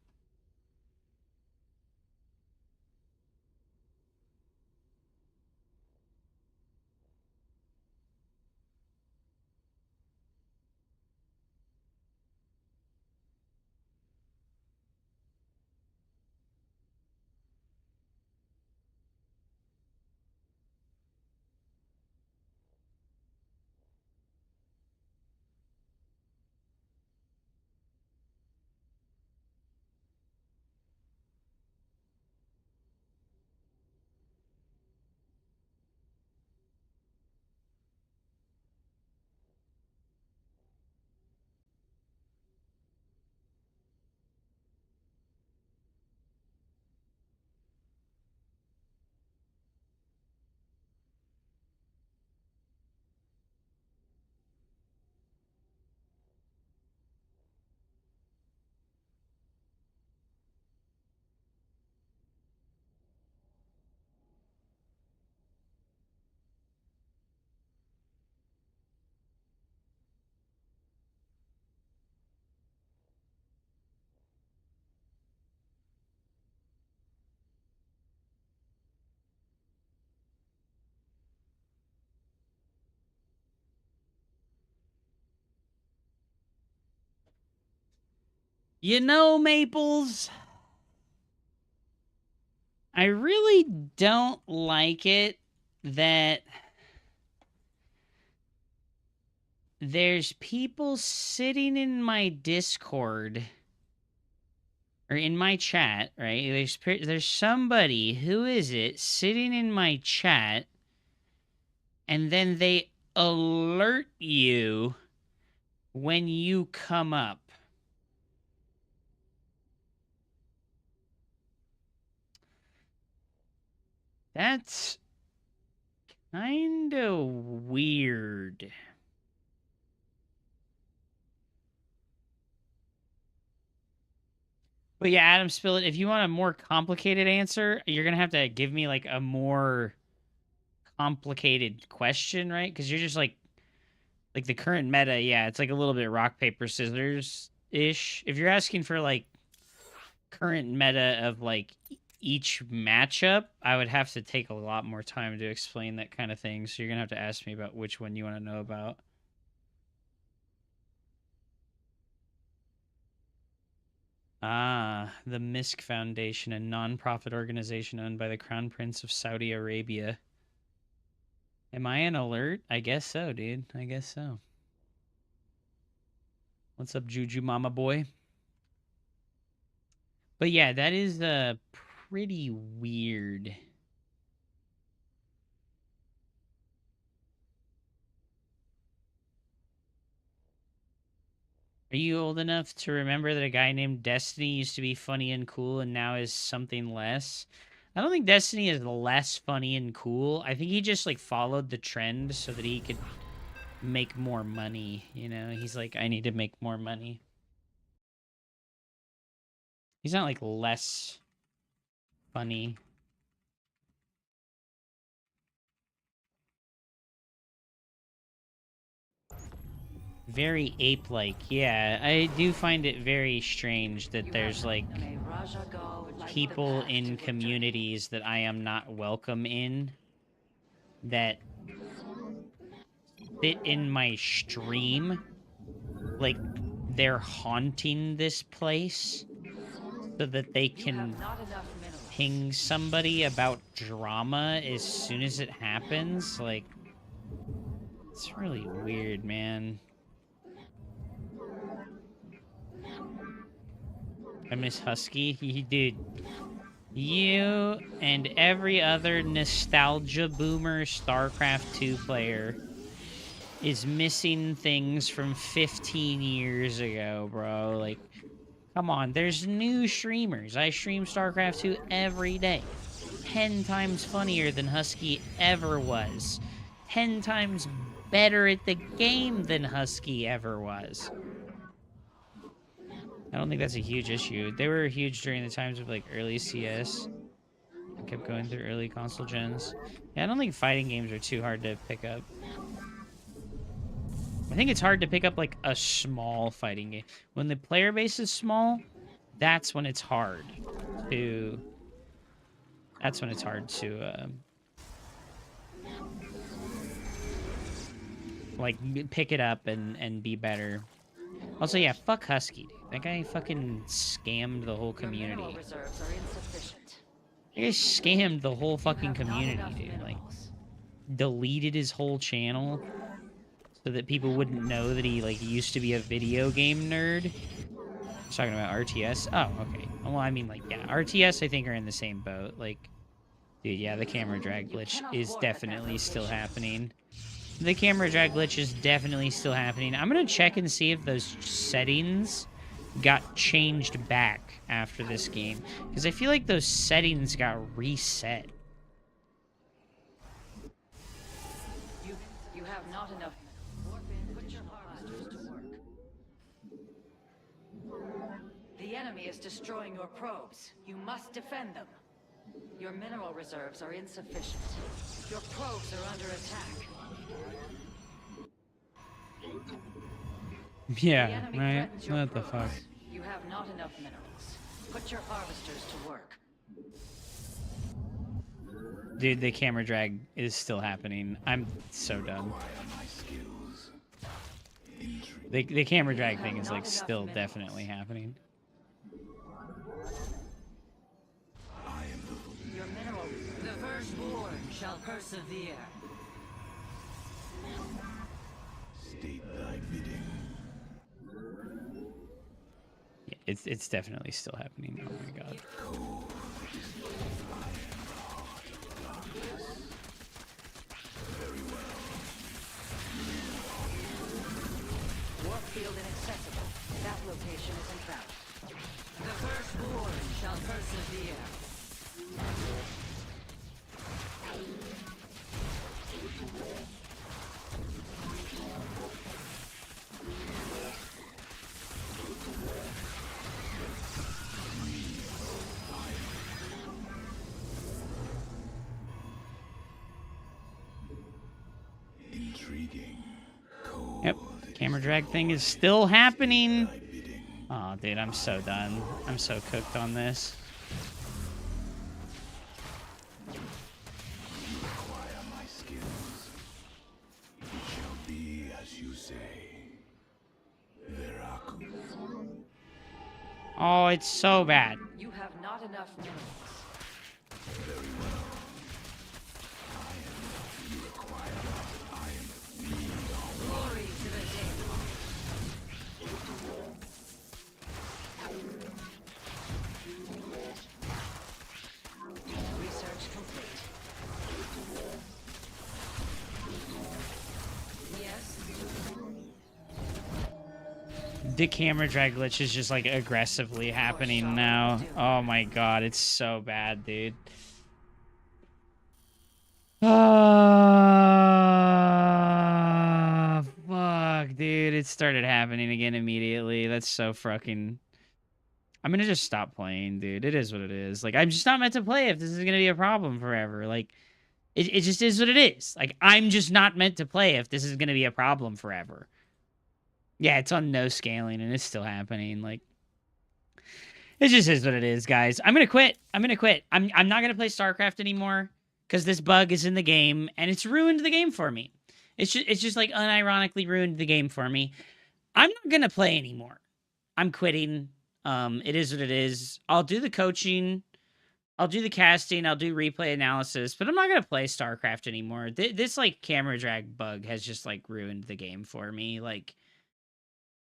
You know, Maples, I really don't like it that there's people sitting in my Discord or in my chat, right? There's somebody, who is it, sitting in my chat, and then they alert you when you come up. That's kind of weird. But yeah, Adam Spillet, if you want a more complicated answer, you're going to have to give me like a more complicated question, right? Because you're just like the current meta, yeah, it's like a little bit rock, paper, scissors-ish. If you're asking for like current meta of like each matchup, I would have to take a lot more time to explain that kind of thing. So you're going to have to ask me about which one you want to know about. Ah, the Misk Foundation, a non-profit organization owned by the Crown Prince of Saudi Arabia. Am I an alert? I guess so, dude. I guess so. What's up, Juju Mama Boy? But yeah, that is pretty weird. Are you old enough to remember that a guy named Destiny used to be funny and cool and now is something less? I don't think Destiny is less funny and cool. I think he just like followed the trend so that he could make more money, you know? He's like, I need to make more money. He's not like less funny. Very ape-like. Yeah, I do find it very strange that there's like people in communities that I am not welcome in that fit in my stream. Like, they're haunting this place so that they can ping somebody about drama as soon as it happens. Like, it's really weird, man. I miss Husky. Dude, you and every other nostalgia boomer StarCraft 2 player is missing things from 15 years ago, bro. Like, come on, there's new streamers. I stream StarCraft 2 every day. 10 times funnier than Husky ever was. 10 times better at the game than Husky ever was. I don't think that's a huge issue. They were huge during the times of like early CS. I kept going through early console gens. Yeah, I don't think fighting games are too hard to pick up. I think it's hard to pick up like a small fighting game. When the player base is small, that's when it's hard to... That's when it's hard to, like, pick it up and be better. Also, yeah, fuck Husky, dude. That guy fucking scammed the whole community. That guy scammed the whole fucking community, dude. Like, deleted his whole channel so that people wouldn't know that he, like, used to be a video game nerd. He's talking about RTS? Oh, okay. Well, I mean, like, yeah, RTS, I think, are in the same boat. Like, dude, yeah, the camera drag glitch is definitely still happening. The camera drag glitch is definitely still happening. I'm gonna check and see if those settings got changed back after this game. Because I feel like those settings got reset. You have not enough. Put your harvesters to work. The enemy is destroying your probes. You must defend them. Your mineral reserves are insufficient. Your probes are under attack. Yeah, right? What the fuck? You have not enough minerals. Put your harvesters to work. Dude, the camera drag is still happening. I'm so done. The camera drag thing is like still definitely happening. shall persevere. State thy bidding. Yeah, it's definitely still happening. Oh my god. Warp field inaccessible. That location is invalid. The firstborn shall persevere. Intriguing. Yep. Camera drag thing is still happening. Oh, dude, I'm so done. I'm so cooked on this. Acquire my skills. It shall be as you say. Veraku. Oh, it's so bad. You have not enough minerals. Very well. You require what I am the Glory to the day. Research complete. Yes. The camera drag glitch is just like aggressively happening now. Oh my god, it's so bad, dude. Oh, fuck, dude. It started happening again immediately. That's so fucking... I'm gonna just stop playing, dude. It is what it is. Like, I'm just not meant to play if this is gonna be a problem forever. Like, it just is what it is. Like, I'm just not meant to play if this is gonna be a problem forever. Yeah, it's on no scaling, and it's still happening. Like, it just is what it is, guys. I'm gonna quit. I'm gonna quit. I'm not gonna play StarCraft anymore because this bug is in the game, and it's ruined the game for me. It's just like unironically ruined the game for me. I'm not gonna play anymore. I'm quitting. It is what it is. I'll do the coaching. I'll do the casting. I'll do replay analysis, but I'm not gonna play StarCraft anymore. This like camera drag bug has just like ruined the game for me. Like,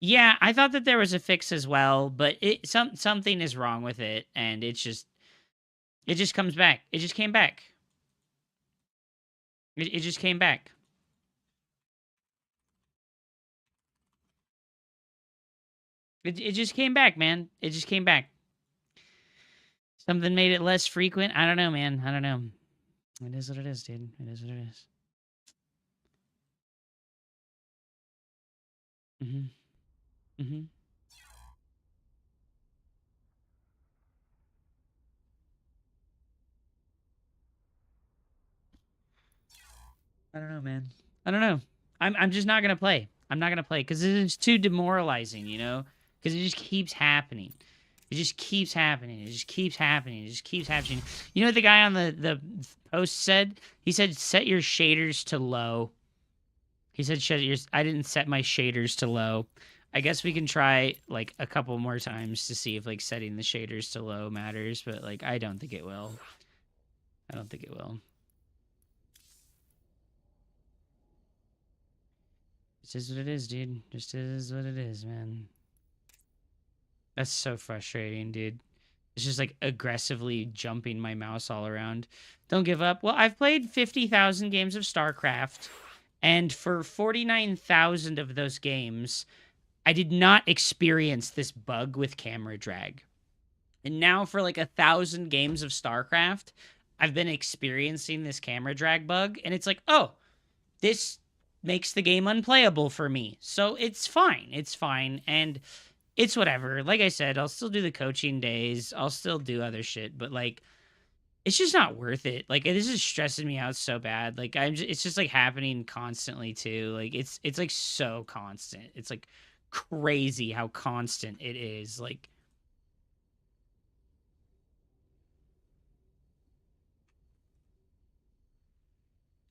yeah, I thought that there was a fix as well, but something is wrong with it, and it just comes back. It just came back. It just came back. It just came back, man. It just came back. Something made it less frequent. I don't know, man. I don't know. It is what it is, dude. It is what it is. Mm-hmm. I don't know, man. I don't know. I'm just not gonna play. I'm not gonna play because it is too demoralizing, you know? Because it just keeps happening. It just keeps happening. It just keeps happening. It just keeps happening. You know what the guy on the post said? He said, set your shaders to low. He said, I didn't set my shaders to low. I guess we can try, like, a couple more times to see if, like, setting the shaders to low matters. But, like, I don't think it will. I don't think it will. It is what it is, dude. Just is what it is, man. That's so frustrating, dude. It's just like aggressively jumping my mouse all around. Don't give up. Well, I've played 50,000 games of StarCraft, and for 49,000 of those games, I did not experience this bug with camera drag. And now for like 1,000 games of StarCraft, I've been experiencing this camera drag bug, and it's like, oh, this makes the game unplayable for me. So it's fine. It's fine. And it's whatever. Like I said, I'll still do the coaching days. I'll still do other shit, but like, it's just not worth it. Like, this is stressing me out so bad. Like, it's just like happening constantly too. Like, it's like so constant. It's like crazy how constant it is. Like,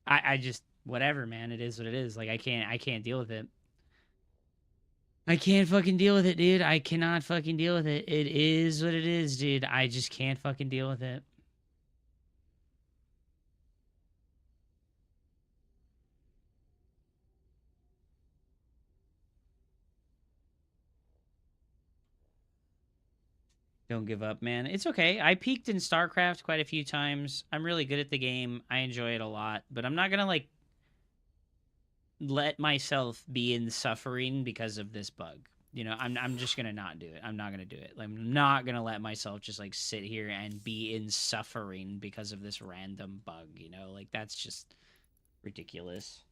I just, whatever, man. It is what it is. Like, I can't deal with it. I can't fucking deal with it, dude. I cannot fucking deal with it. It is what it is, dude. I just can't fucking deal with it. Don't give up, man. It's okay. I peaked in Starcraft quite a few times. I'm really good at the game. I enjoy it a lot, but I'm not gonna like let myself be in suffering because of this bug. You know, I'm just gonna not do it. I'm not gonna do it. I'm not gonna let myself just like sit here and be in suffering because of this random bug. You know, like that's just ridiculous.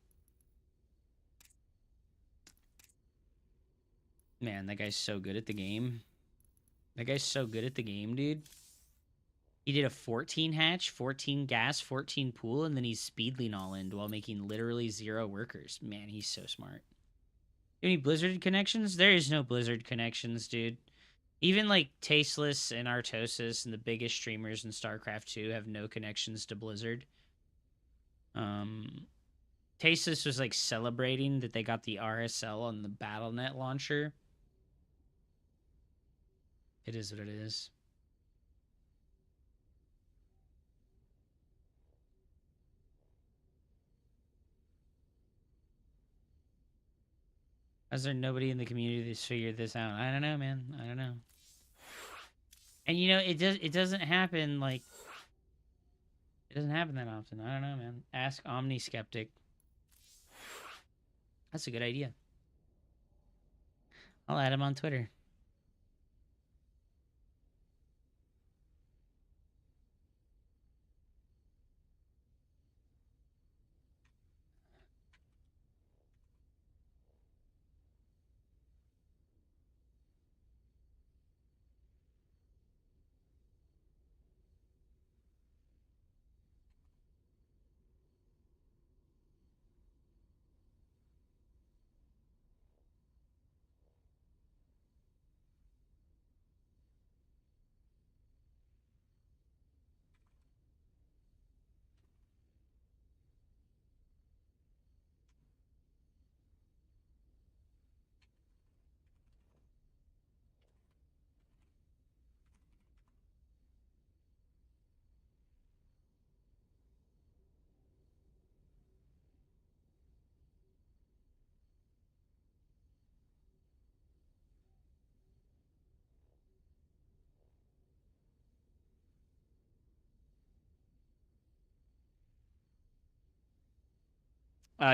Man, that guy's so good at the game. That guy's so good at the game, dude. He did a 14 hatch, 14 gas, 14 pool, and then he's speedling all in while making literally 0 workers. Man, he's so smart. Any Blizzard connections? There is no Blizzard connections, dude. Even like Tasteless and Artosis and the biggest streamers in StarCraft 2 have no connections to Blizzard. Tasteless was like celebrating that they got the RSL on the BattleNet launcher. It is what it is. Is there nobody in the community that's figured this out? I don't know, man. I don't know. And you know, it doesn't happen like it doesn't happen that often. I don't know, man. Ask Omni Skeptic. That's a good idea. I'll add him on Twitter.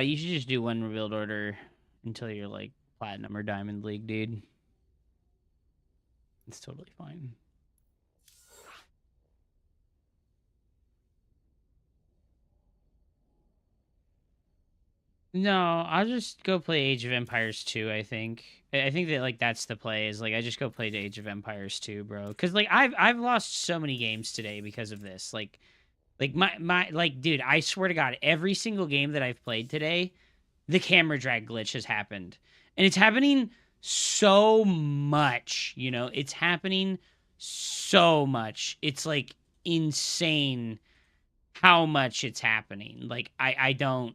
You should just do one rebuild order until you're like platinum or diamond league, dude. It's totally fine. No, I'll just go play Age of Empires 2, I think. I think that like that's the play is like I just go play the Age of Empires 2, bro. Cuz like I've lost so many games today because of this. Like my like dude, I swear to God, every single game that I've played today, the camera drag glitch has happened. And it's happening so much, you know? It's happening so much. It's like insane how much it's happening. Like I don't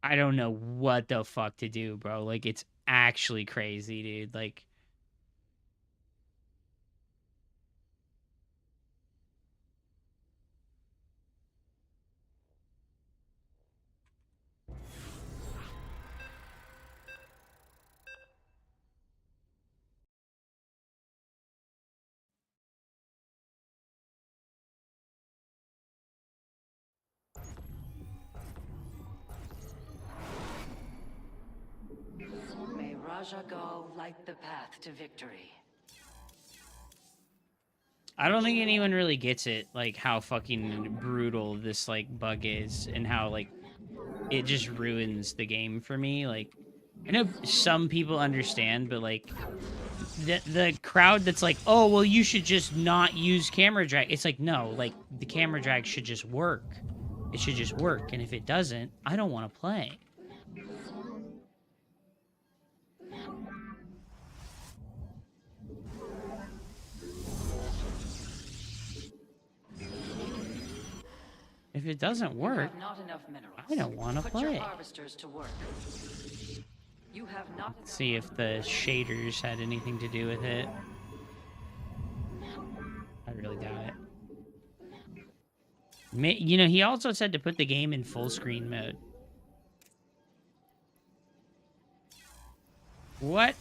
know what the fuck to do, bro. Like it's actually crazy, dude. Like May Raja go light the path to victory. I don't think anyone really gets it, like how fucking brutal this like bug is and how like it just ruins the game for me. Like I know some people understand, but like the crowd that's like, oh well, you should just not use camera drag. It's like no, like the camera drag should just work. It should just work, and if it doesn't, I don't want to play. If it doesn't work, I don't want to play. Let's see if the shaders had anything to do with it. I really doubt it. You know, he also said to put the game in full screen mode. What?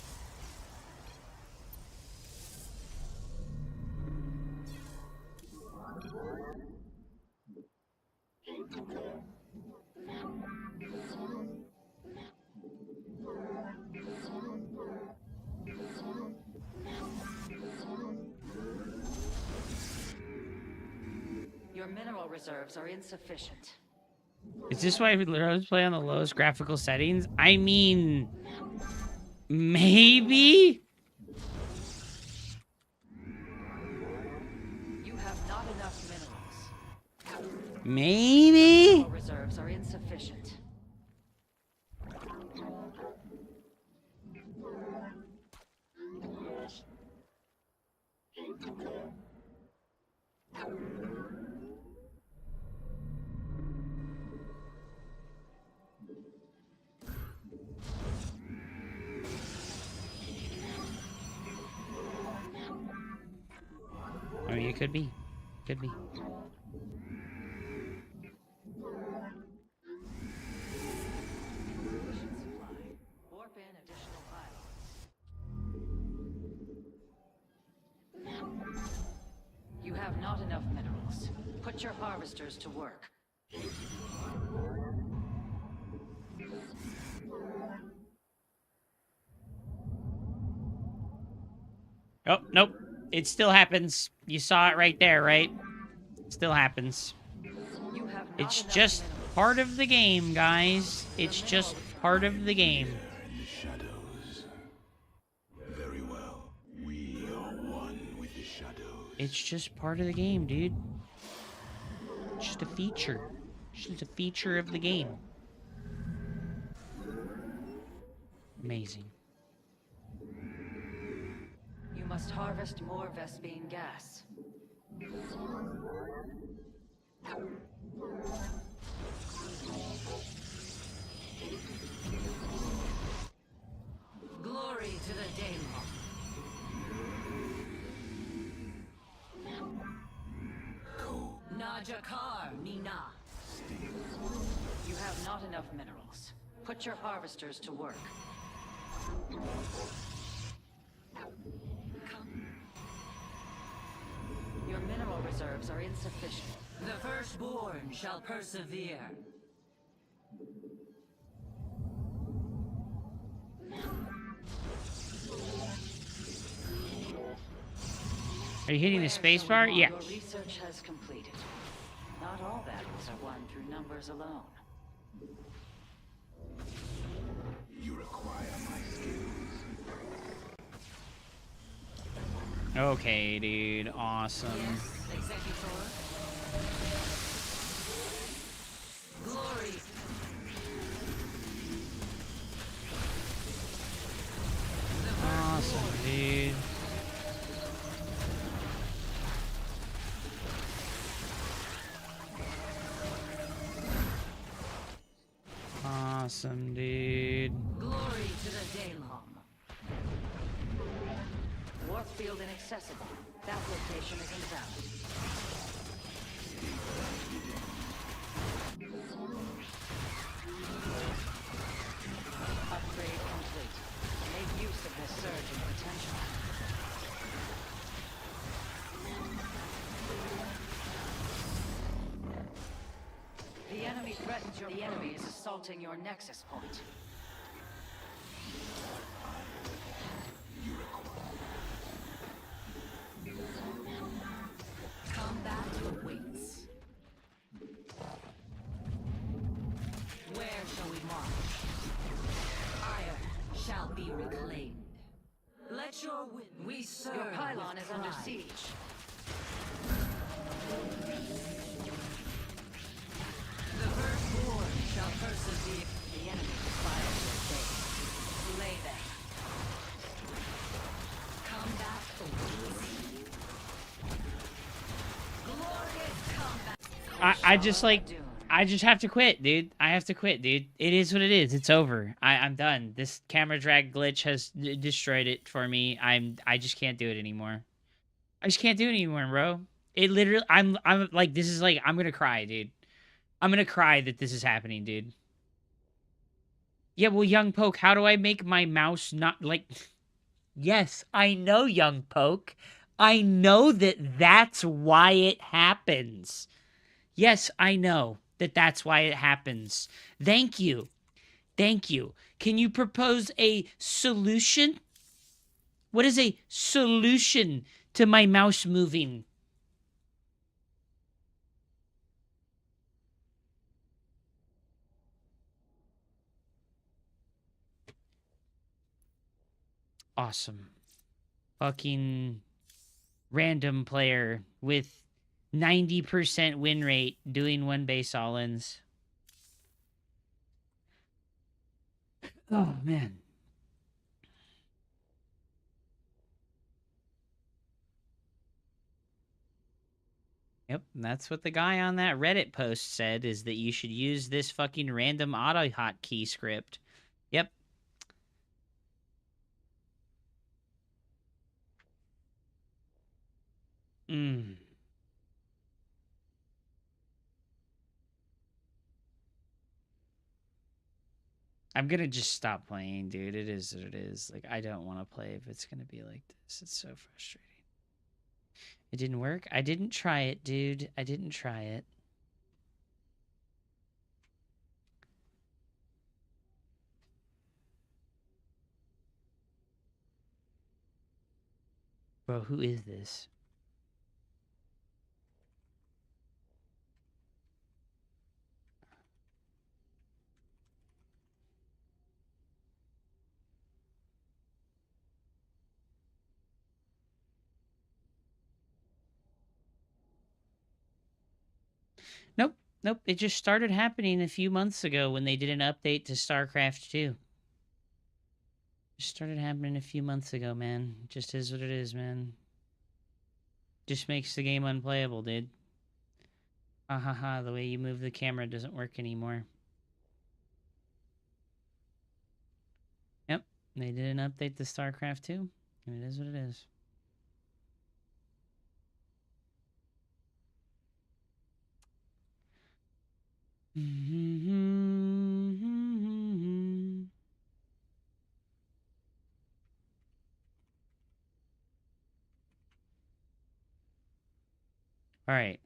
Your mineral reserves are insufficient. Is this why Rose play on the lowest graphical settings? I mean, maybe? You have not enough minerals. Maybe? Mineral reserves are insufficient. I mean, it could be. Could be. Warp in additional pylons. You have not enough minerals. Put your harvesters to work. Oh, nope. It still happens. You saw it right there, right? Still happens. You have not It's enough just minerals. part of the game, guys. It's just part of the game. In the shadows. Very well. We are one with the shadows. It's just part of the game, dude. It's just a feature. It's just a feature of the game. Amazing. You must harvest more Vespine gas. Glory to the Daemon. Najakar Nina. You have not enough minerals. Put your harvesters to work. Your mineral reserves are insufficient. The firstborn shall persevere. Are you hitting the Where space shall we bar? mark? Yeah. Your research has completed. Not all battles are won through numbers alone. You require my skills. Okay, dude. Awesome. Executor. Glory. Awesome, dude. Awesome, dude. Glory to the Daemon. Warp field inaccessible. That location is invalid. Upgrade complete. Make use of this surge in potential. The enemy threatens your... The enemy is assaulting your nexus point. Combat awaits. Where shall we march? Iron shall be reclaimed. Let your wind. We serve. Your pylon with is under pride. siege. The firstborn shall persevere. The enemy defiles your base. Lay them. Combat awaits. Glorious combat. I just like... I just have to quit, dude. I have to quit, dude. It is what it is. It's over. I'm done. This camera drag glitch has destroyed it for me. I just can't do it anymore. I just can't do it anymore, bro. It literally... I'm like... This is like... I'm gonna cry, dude. I'm gonna cry that this is happening, dude. Yeah, well, Young Poke, how do I make my mouse not, like... Yes, I know, Young Poke. I know that that's why it happens. Yes, I know that that's why it happens. Thank you. Thank you. Can you propose a solution? What is a solution to my mouse moving? Awesome. Fucking random player with 90% win rate doing one base all-ins. Oh, man. Yep, and that's what the guy on that Reddit post said, is that you should use this fucking random auto hotkey script. Yep. Mm. I'm gonna just stop playing, dude. It is what it is. Like, I don't want to play if it's gonna be like this. It's so frustrating. It didn't work? I didn't try it, dude. I didn't try it. Bro, who is this? Nope. Nope. It just started happening a few months ago when they did an update to Starcraft 2. Just started happening a few months ago, man. It just is what it is, man. Just makes the game unplayable, dude. Ah ha ha, the way you move the camera doesn't work anymore. Yep. They did an update to Starcraft 2, and it is what it is. Alright.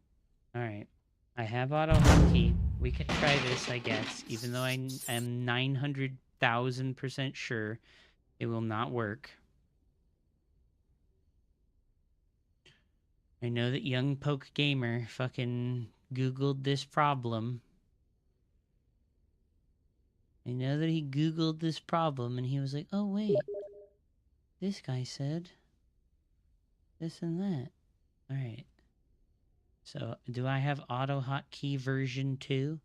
Alright. I have auto hotkey. We can try this, I guess, even though I am 900,000% sure it will not work. I know that young Poke Gamer fucking Googled this problem. I know that he Googled this problem and he was like, oh wait, this guy said this and that. Alright. So, do I have auto hotkey version 2?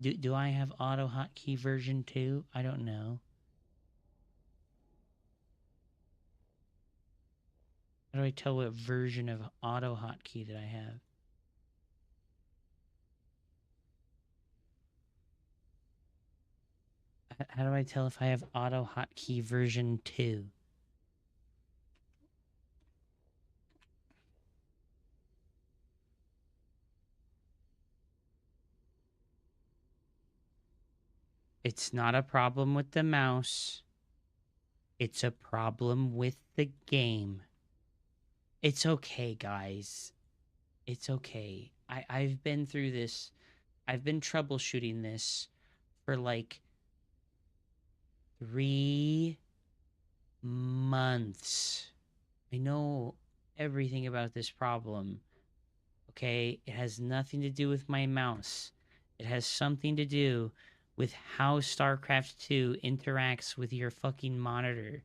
Do I have auto hotkey version 2? I don't know. How do I tell what version of auto hotkey that I have? How do I tell if I have auto hotkey version 2? It's not a problem with the mouse. It's a problem with the game. It's okay, guys. It's okay. I've been through this. I've been troubleshooting this for like 3 months. I know everything about this problem. Okay? It has nothing to do with my mouse. It has something to do with how StarCraft 2 interacts with your fucking monitor.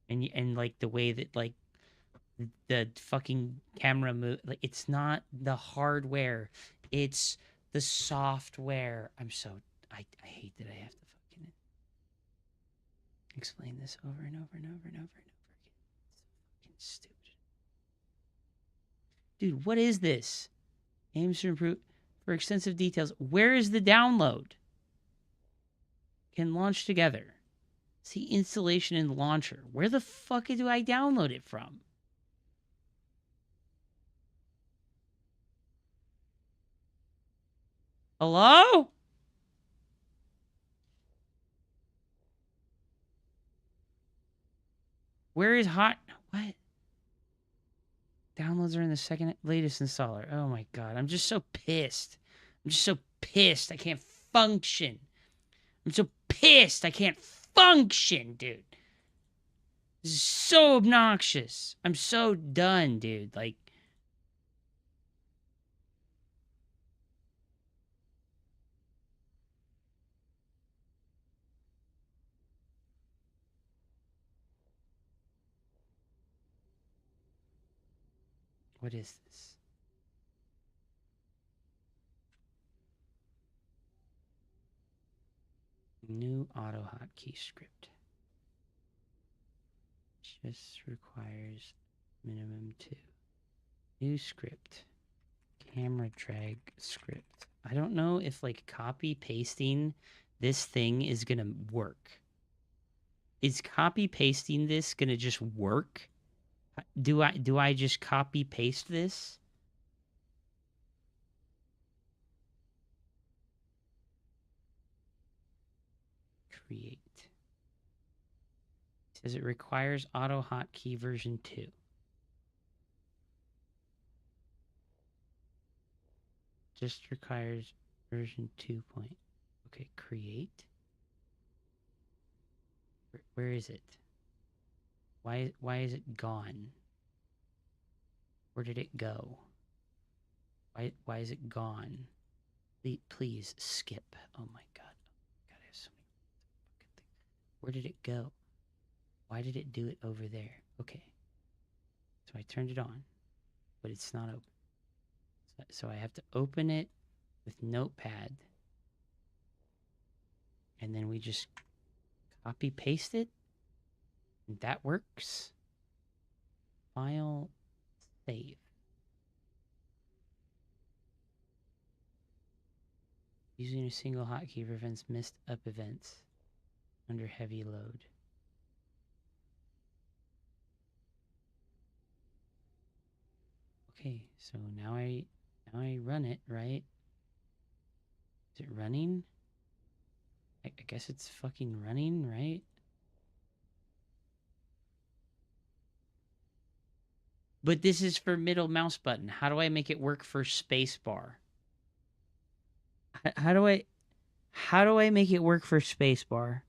And like the way that like the fucking camera move, like it's not the hardware, it's the software. I hate that I have to fucking explain this over and over and over and over and over again. It's so fucking stupid. Dude, what is this? Aims to improve for extensive details. Where is the download? Can launch together. See installation and launcher. Where the fuck do I download it from? Hello? Where is hot? What? Downloads are in the second latest installer. Oh my god. I'm just so pissed. I'm just so pissed. I can't function. I'm so pissed. I can't function, dude. This is so obnoxious. I'm so done, dude. Like, What is this? New auto hotkey script. Just requires minimum 2. New script. Camera drag script. I don't know if like copy pasting this thing is gonna work. Is copy pasting this gonna just work? Do I just copy paste this? Create. It says it requires auto hotkey version 2. Just requires version 2. Okay, create. Where is it? Why is it gone? Where did it go? Why is it gone? Please skip. Oh my god. God, I have so many fucking things. Where did it go? Why did it do it over there? Okay. So I turned it on, but it's not open. So I have to open it with Notepad. And then we just copy paste it. And that works. File, save. Using a single hotkey prevents missed up events under heavy load. Okay, so now I run it, right? Is it running? I guess it's fucking running, right? But this is for middle mouse button. How do I make it work for spacebar? How do I make it work for spacebar?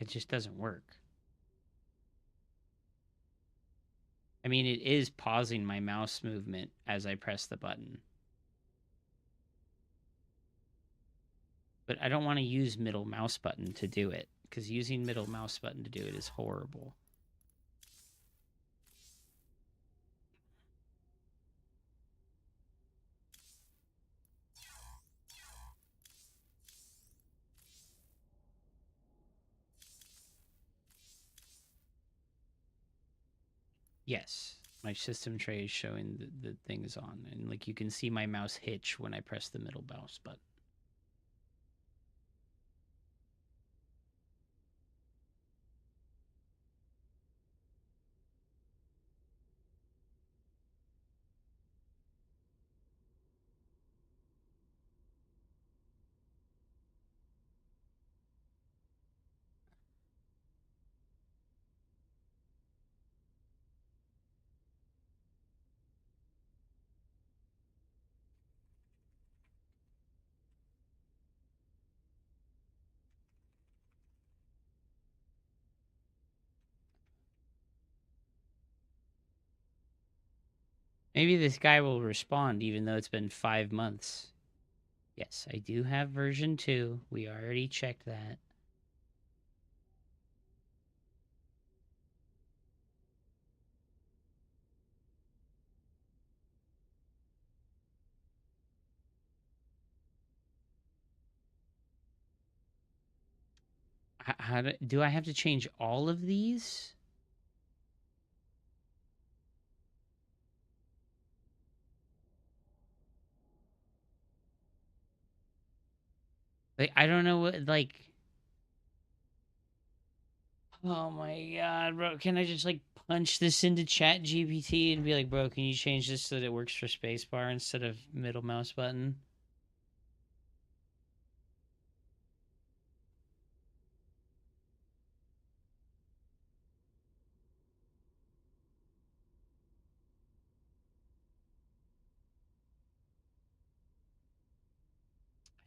It just doesn't work. I mean, it is pausing my mouse movement as I press the button. But I don't want to use middle mouse button to do it, because using middle mouse button to do it is horrible. Yes, my system tray is showing the things on, and like you can see my mouse hitch when I press the middle mouse button. Maybe this guy will respond even though it's been 5 months. Yes, I do have version 2. We already checked that. Do I have to change all of these? Like, I don't know what, like... Oh my god, bro. Can I just, like, punch this into Chat GPT and be like, bro, can you change this so that it works for spacebar instead of middle mouse button?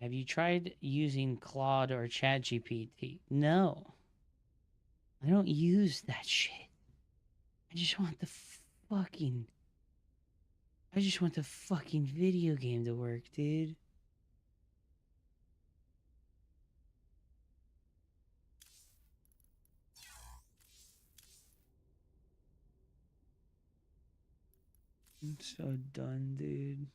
Have you tried using Claude or ChatGPT? No. I don't use that shit. I just want the fucking video game to work, dude. I'm so done, dude.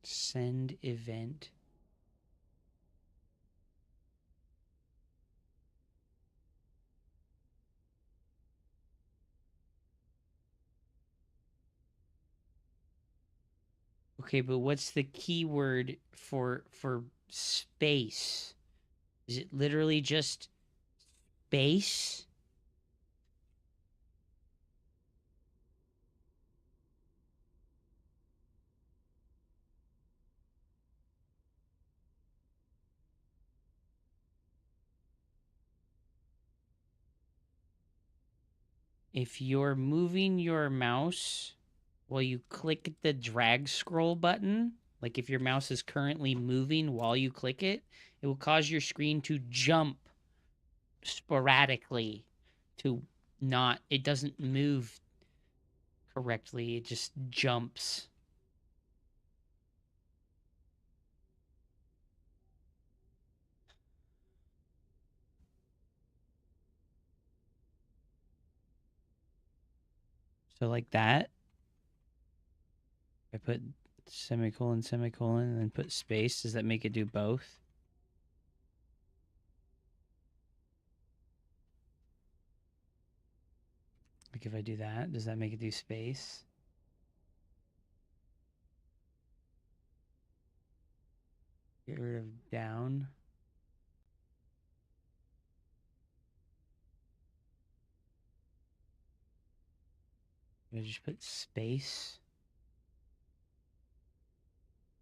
Send event. Okay, but what's the keyword for space? Is it literally just space? If you're moving your mouse while you click the drag scroll button, like if your mouse is currently moving while you click it, it will cause your screen to jump sporadically to not, it doesn't move correctly, it just jumps. So like that, I put semicolon, semicolon, and then put space. Does that make it do both? Like if I do that, does that make it do space? Get rid of down. I just put space.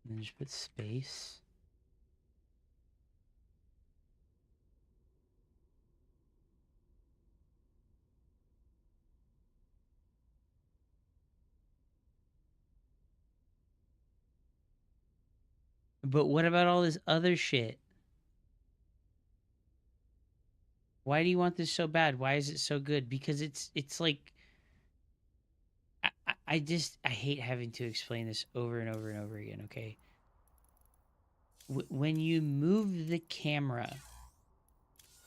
And then just put space. But what about all this other shit? Why do you want this so bad? Why is it so good? Because it's like I hate having to explain this over and over and over again, okay? When you move the camera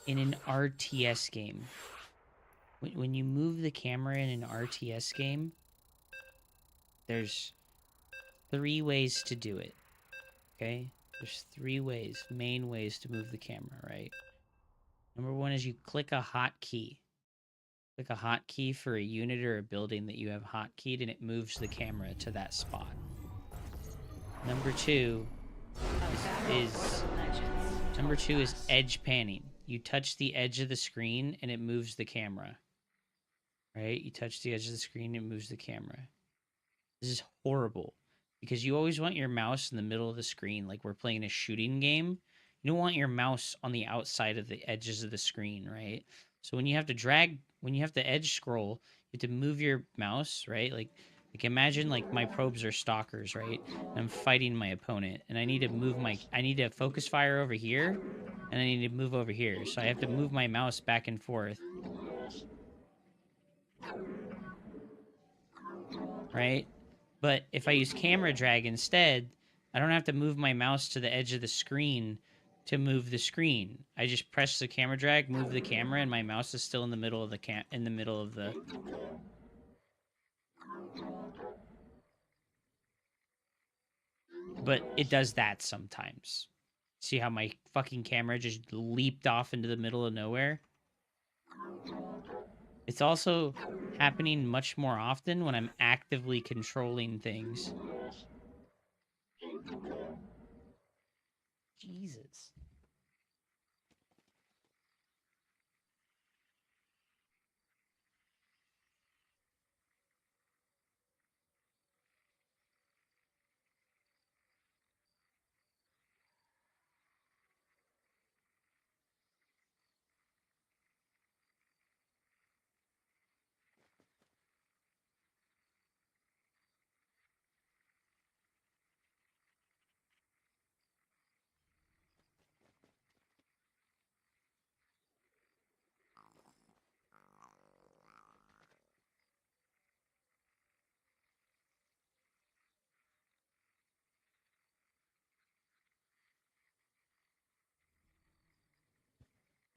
in an RTS game, when you move the camera in an RTS game, there's 3 ways to do it, okay? There's 3 ways, main ways to move the camera, right? Number 1 is you click a hotkey. Click a hotkey for a unit or a building that you have hotkeyed, and it moves the camera to that spot. Number 2 is edge panning. You touch the edge of the screen and it moves the camera. Right? You touch the edge of the screen and it moves the camera. This is horrible because you always want your mouse in the middle of the screen like we're playing a shooting game. You don't want your mouse on the outside of the edges of the screen, right? So when you have to edge scroll, you have to move your mouse, right? Like imagine like my probes are stalkers, right? And I'm fighting my opponent and I need to focus fire over here and I need to move over here. So I have to move my mouse back and forth. Right? But if I use camera drag instead, I don't have to move my mouse to the edge of the screen to move the screen. I just press the camera drag, move the camera, and my mouse is still in the middle of the But it does that sometimes. See how my fucking camera just leaped off into the middle of nowhere? It's also happening much more often when I'm actively controlling things. Jesus.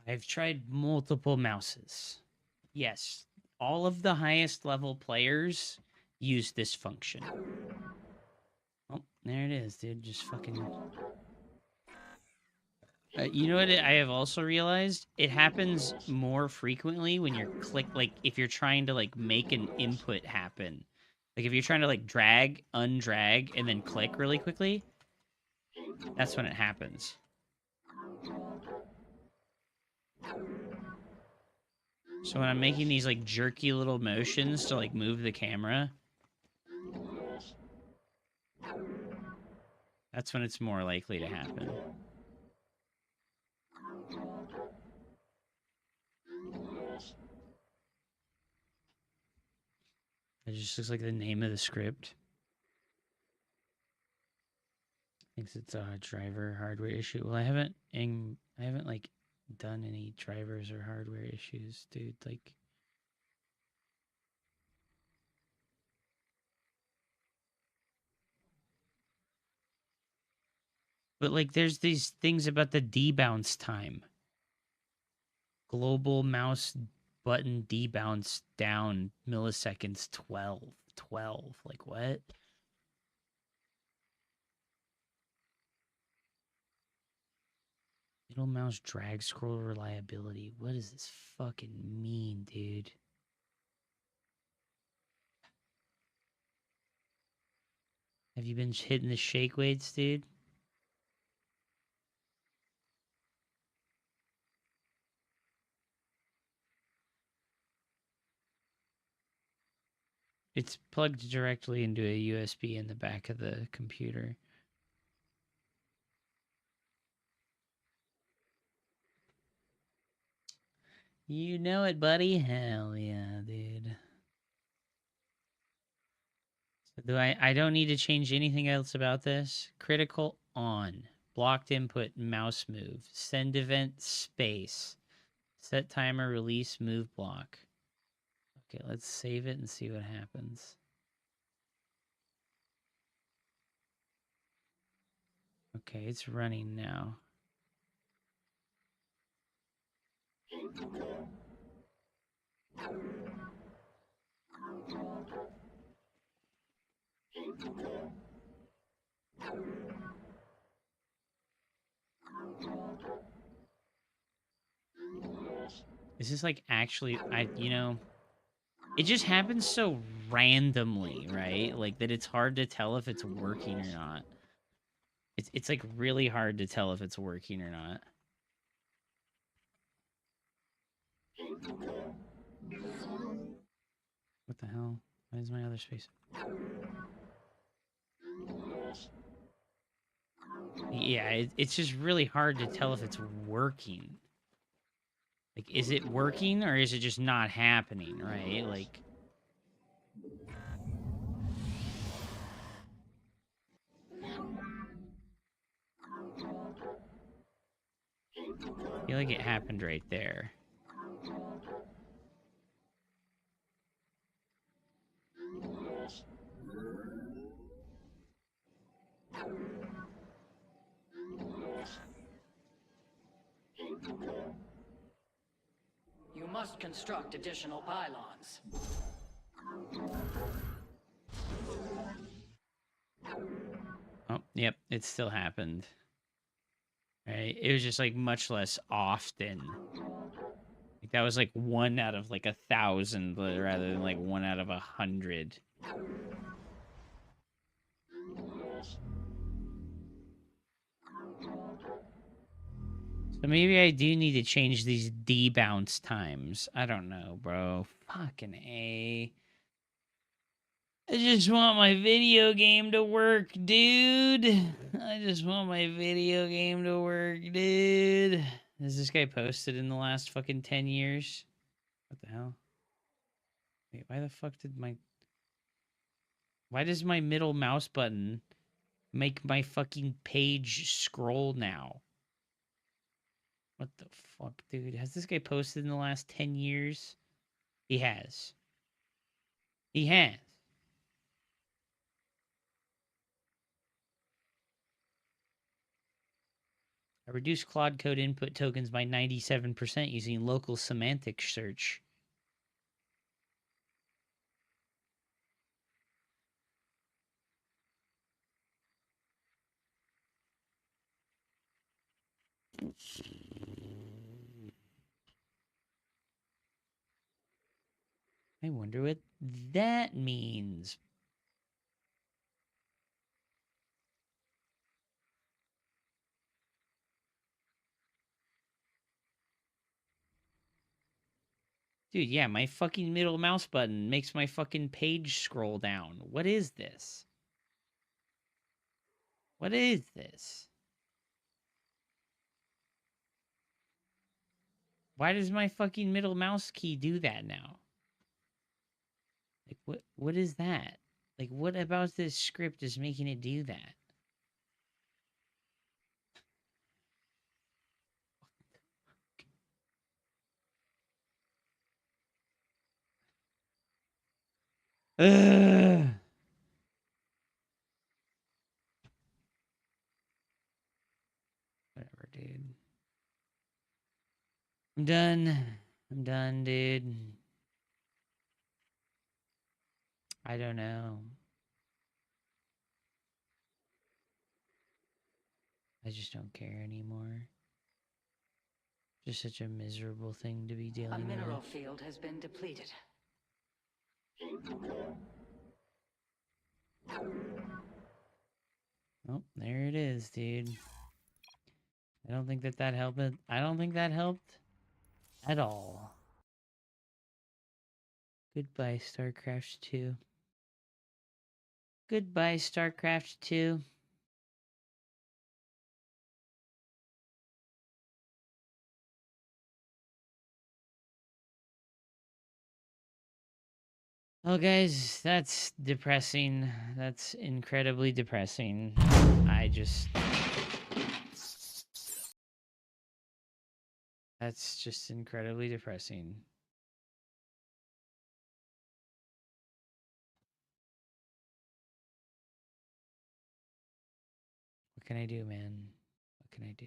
I've tried multiple mouses. Yes, all of the highest level players use this function. Oh, there it is, dude. Just fucking... you know what I have also realized? It happens more frequently when you're like, if you're trying to, like, make an input happen. Like, if you're trying to, like, drag, undrag, and then click really quickly, that's when it happens. So when I'm making these, like, jerky little motions to, like, move the camera, that's when it's more likely to happen. It just looks like the name of the script. Thinks it's a driver hardware issue. Well, I haven't like done any drivers or hardware issues, dude. Like, but like, there's these things about the debounce time. Global mouse button debounce down milliseconds 12. Like, what? Middle mouse drag scroll reliability. What does this fucking mean, dude? Have you been hitting the shake weights, dude? It's plugged directly into a USB in the back of the computer. You know it, buddy. Hell yeah, dude. So I don't need to change anything else about this. Critical on. Blocked input mouse move. Send event space. Set timer release move block. Okay, let's save it and see what happens. Okay, it's running now. Is this like actually, it just happens so randomly, right? Like that it's hard to tell if it's working or not. It's like really hard to tell if it's working or not. What the hell? Why is my other space? Yeah, it's just really hard to tell if it's working. Like, is it working or is it just not happening, right? Like... I feel like it happened right there. You must construct additional pylons. Oh, yep, it still happened. Right? It was just like much less often. Like that was like 1 out of like 1,000 rather than like 1 out of 100. So maybe I do need to change these debounce times. I don't know, bro. Fucking A. I just want my video game to work, dude. I just want my video game to work, dude. Has this guy posted in the last fucking 10 years? What the hell? Wait, why the fuck did my... Why does my middle mouse button make my fucking page scroll now? What the fuck, dude? Has this guy posted in the last 10 years? He has. He has. I reduced Claude Code input tokens by 97% using local semantic search. I wonder what that means. Dude, yeah, my fucking middle mouse button makes my fucking page scroll down. What is this? What is this? Why does my fucking middle mouse key do that now? Like, what is that? Like, what about this script is making it do that? Ugh. Whatever, dude. I'm done. I'm done, dude. I don't know. I just don't care anymore. Just such a miserable thing to be dealing A mineral with. field has been depleted. Oh, there it is, dude. I don't think that helped. I don't think that helped at all. Goodbye, Starcraft 2. Goodbye, Starcraft 2. Oh, guys, that's depressing. That's incredibly depressing. That's just incredibly depressing. What can I do, man? What can I do?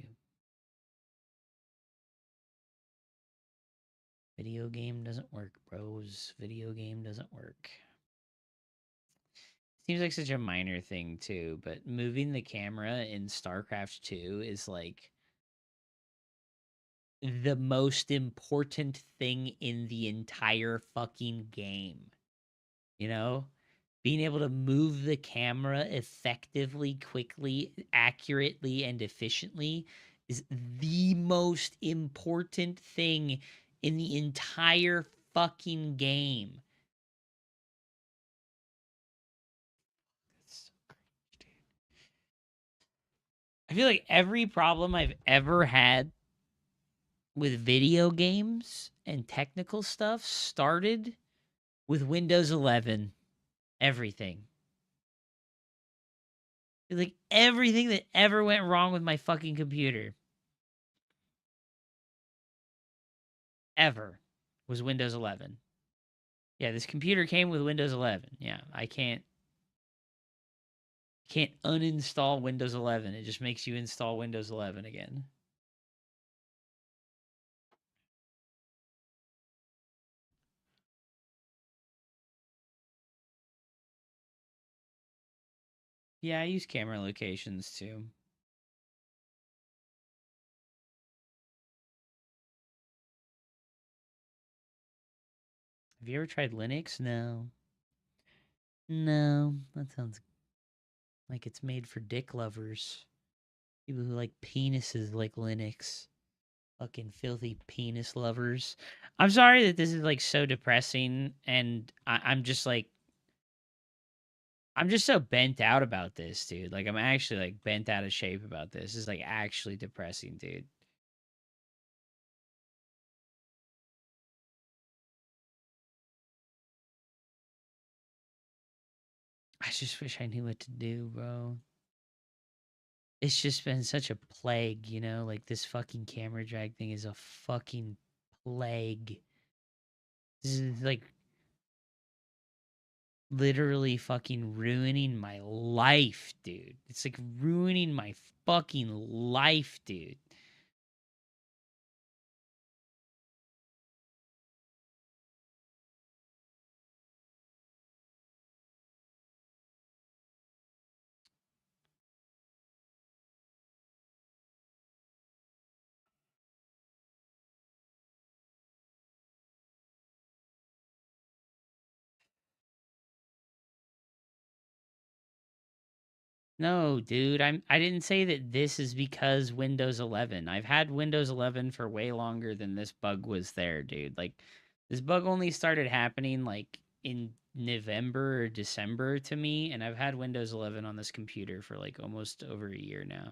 Video game doesn't work, bros. Video game doesn't work. Seems like such a minor thing, too, but moving the camera in StarCraft 2 is like the most important thing in the entire fucking game. You know? Being able to move the camera effectively, quickly, accurately, and efficiently is the most important thing in the entire fucking game. That's so cringe, dude. I feel like every problem I've ever had with video games and technical stuff started with Windows 11. Everything. Like everything that ever went wrong with my fucking computer ever was Windows 11. Yeah, this computer came with Windows 11. Yeah, I can't uninstall Windows 11. It just makes you install Windows 11 again. Yeah, I use camera locations too. Have you ever tried Linux? No. No, that sounds like it's made for dick lovers. People who like penises like Linux. Fucking filthy penis lovers. I'm sorry that this is like so depressing, and I'm just like, I'm just so bent out about this, dude. Like, I'm actually like bent out of shape about this. It's like actually depressing, dude. I just wish I knew what to do, bro. It's just been such a plague, you know? Like, this fucking camera drag thing is a fucking plague. This is like literally fucking ruining my life, dude. It's like ruining my fucking life, dude. No, dude, I didn't say that this is because Windows 11. I've had Windows 11 for way longer than this bug was there, dude. Like this bug only started happening like in November or December to me, and I've had Windows 11 on this computer for like almost over a year now.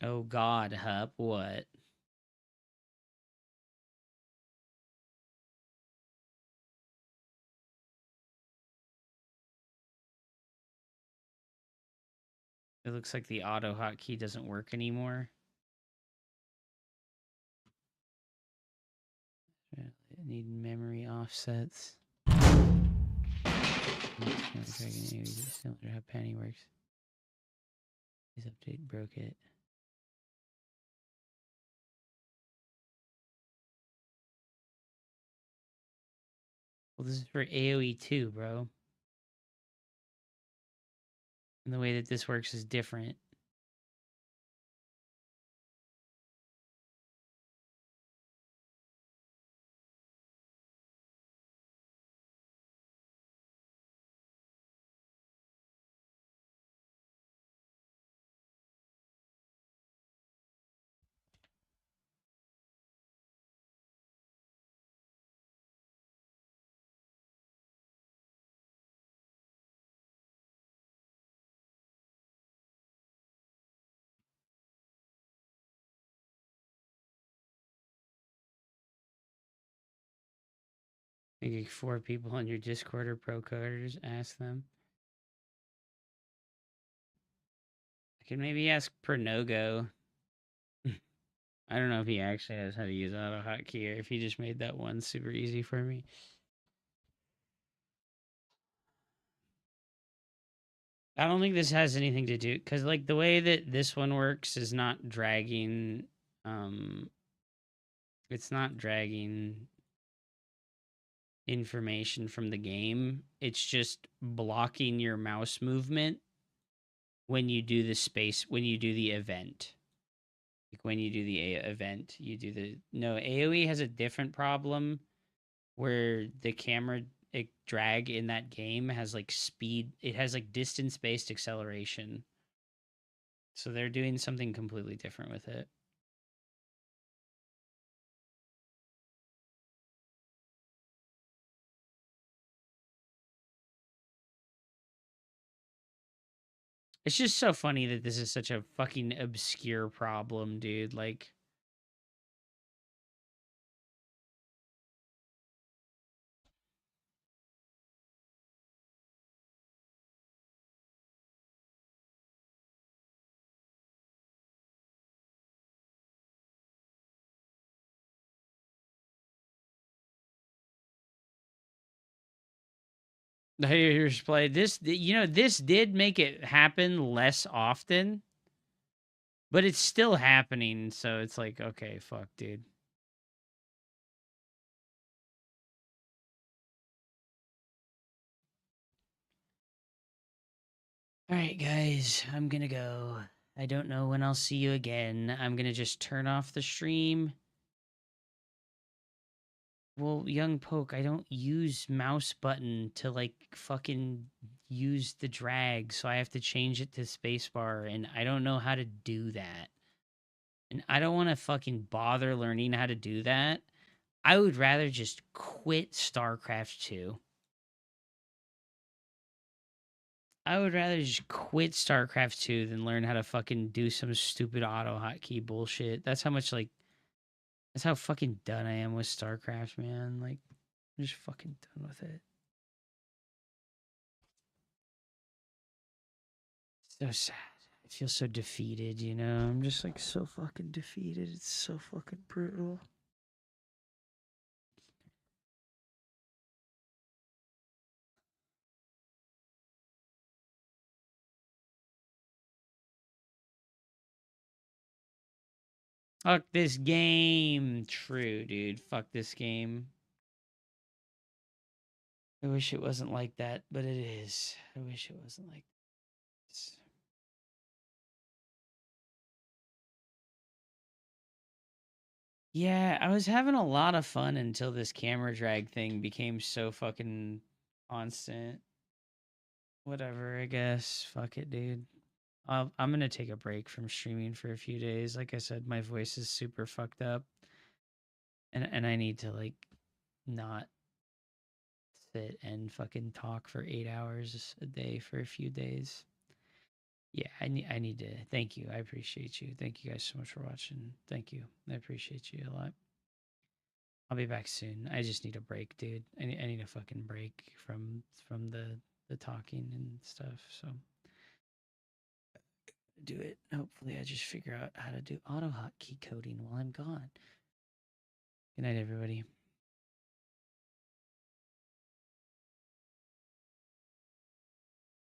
Oh God, Hup, what? It looks like the auto hotkey doesn't work anymore. I need memory offsets. Cylinder how Penny works. This update broke it. Well, this is for AoE too, bro. And the way that this works is different. I think 4 people on your Discord are pro coders. Ask them. I can maybe ask Pernogo. I don't know if he actually knows how to use auto hotkey or if he just made that one super easy for me. I don't think this has anything to do because like the way that this one works is not dragging. It's not dragging information from the game. It's just blocking your mouse movement when you do the event. Like when you do the event, you do the no AoE has a different problem where the camera drag in that game has like speed. It has like distance based acceleration. So they're doing something completely different with it. It's just so funny that this is such a fucking obscure problem, dude. Like, here's play. This, this did make it happen less often, but it's still happening. So it's like, okay, fuck, dude. All right, guys, I'm gonna go. I don't know when I'll see you again. I'm gonna just turn off the stream. Well, young poke, I don't use mouse button to like fucking use the drag, so I have to change it to spacebar, and I don't know how to do that. And I don't want to fucking bother learning how to do that. I would rather just quit StarCraft 2. I would rather just quit StarCraft 2 than learn how to fucking do some stupid auto hotkey bullshit. That's how much like that's how fucking done I am with StarCraft, man. Like I'm just fucking done with it. So sad. I feel so defeated, you know? I'm just like so fucking defeated. It's so fucking brutal. Fuck this game. True, dude. Fuck this game. I wish it wasn't like that, but it is. I wish it wasn't like this. Yeah, I was having a lot of fun until this camera drag thing became so fucking constant. Whatever, I guess. Fuck it, dude. I'm gonna take a break from streaming for a few days. Like I said, my voice is super fucked up, and I need to like not sit and fucking talk for 8 hours a day for a few days. Yeah, I need to. Thank you. I appreciate you. Thank you guys so much for watching. Thank you. I appreciate you a lot. I'll be back soon. I just need a break, dude. I need a fucking break from the talking and stuff. So do it. Hopefully, I just figure out how to do auto hotkey coding while I'm gone. Good night, everybody.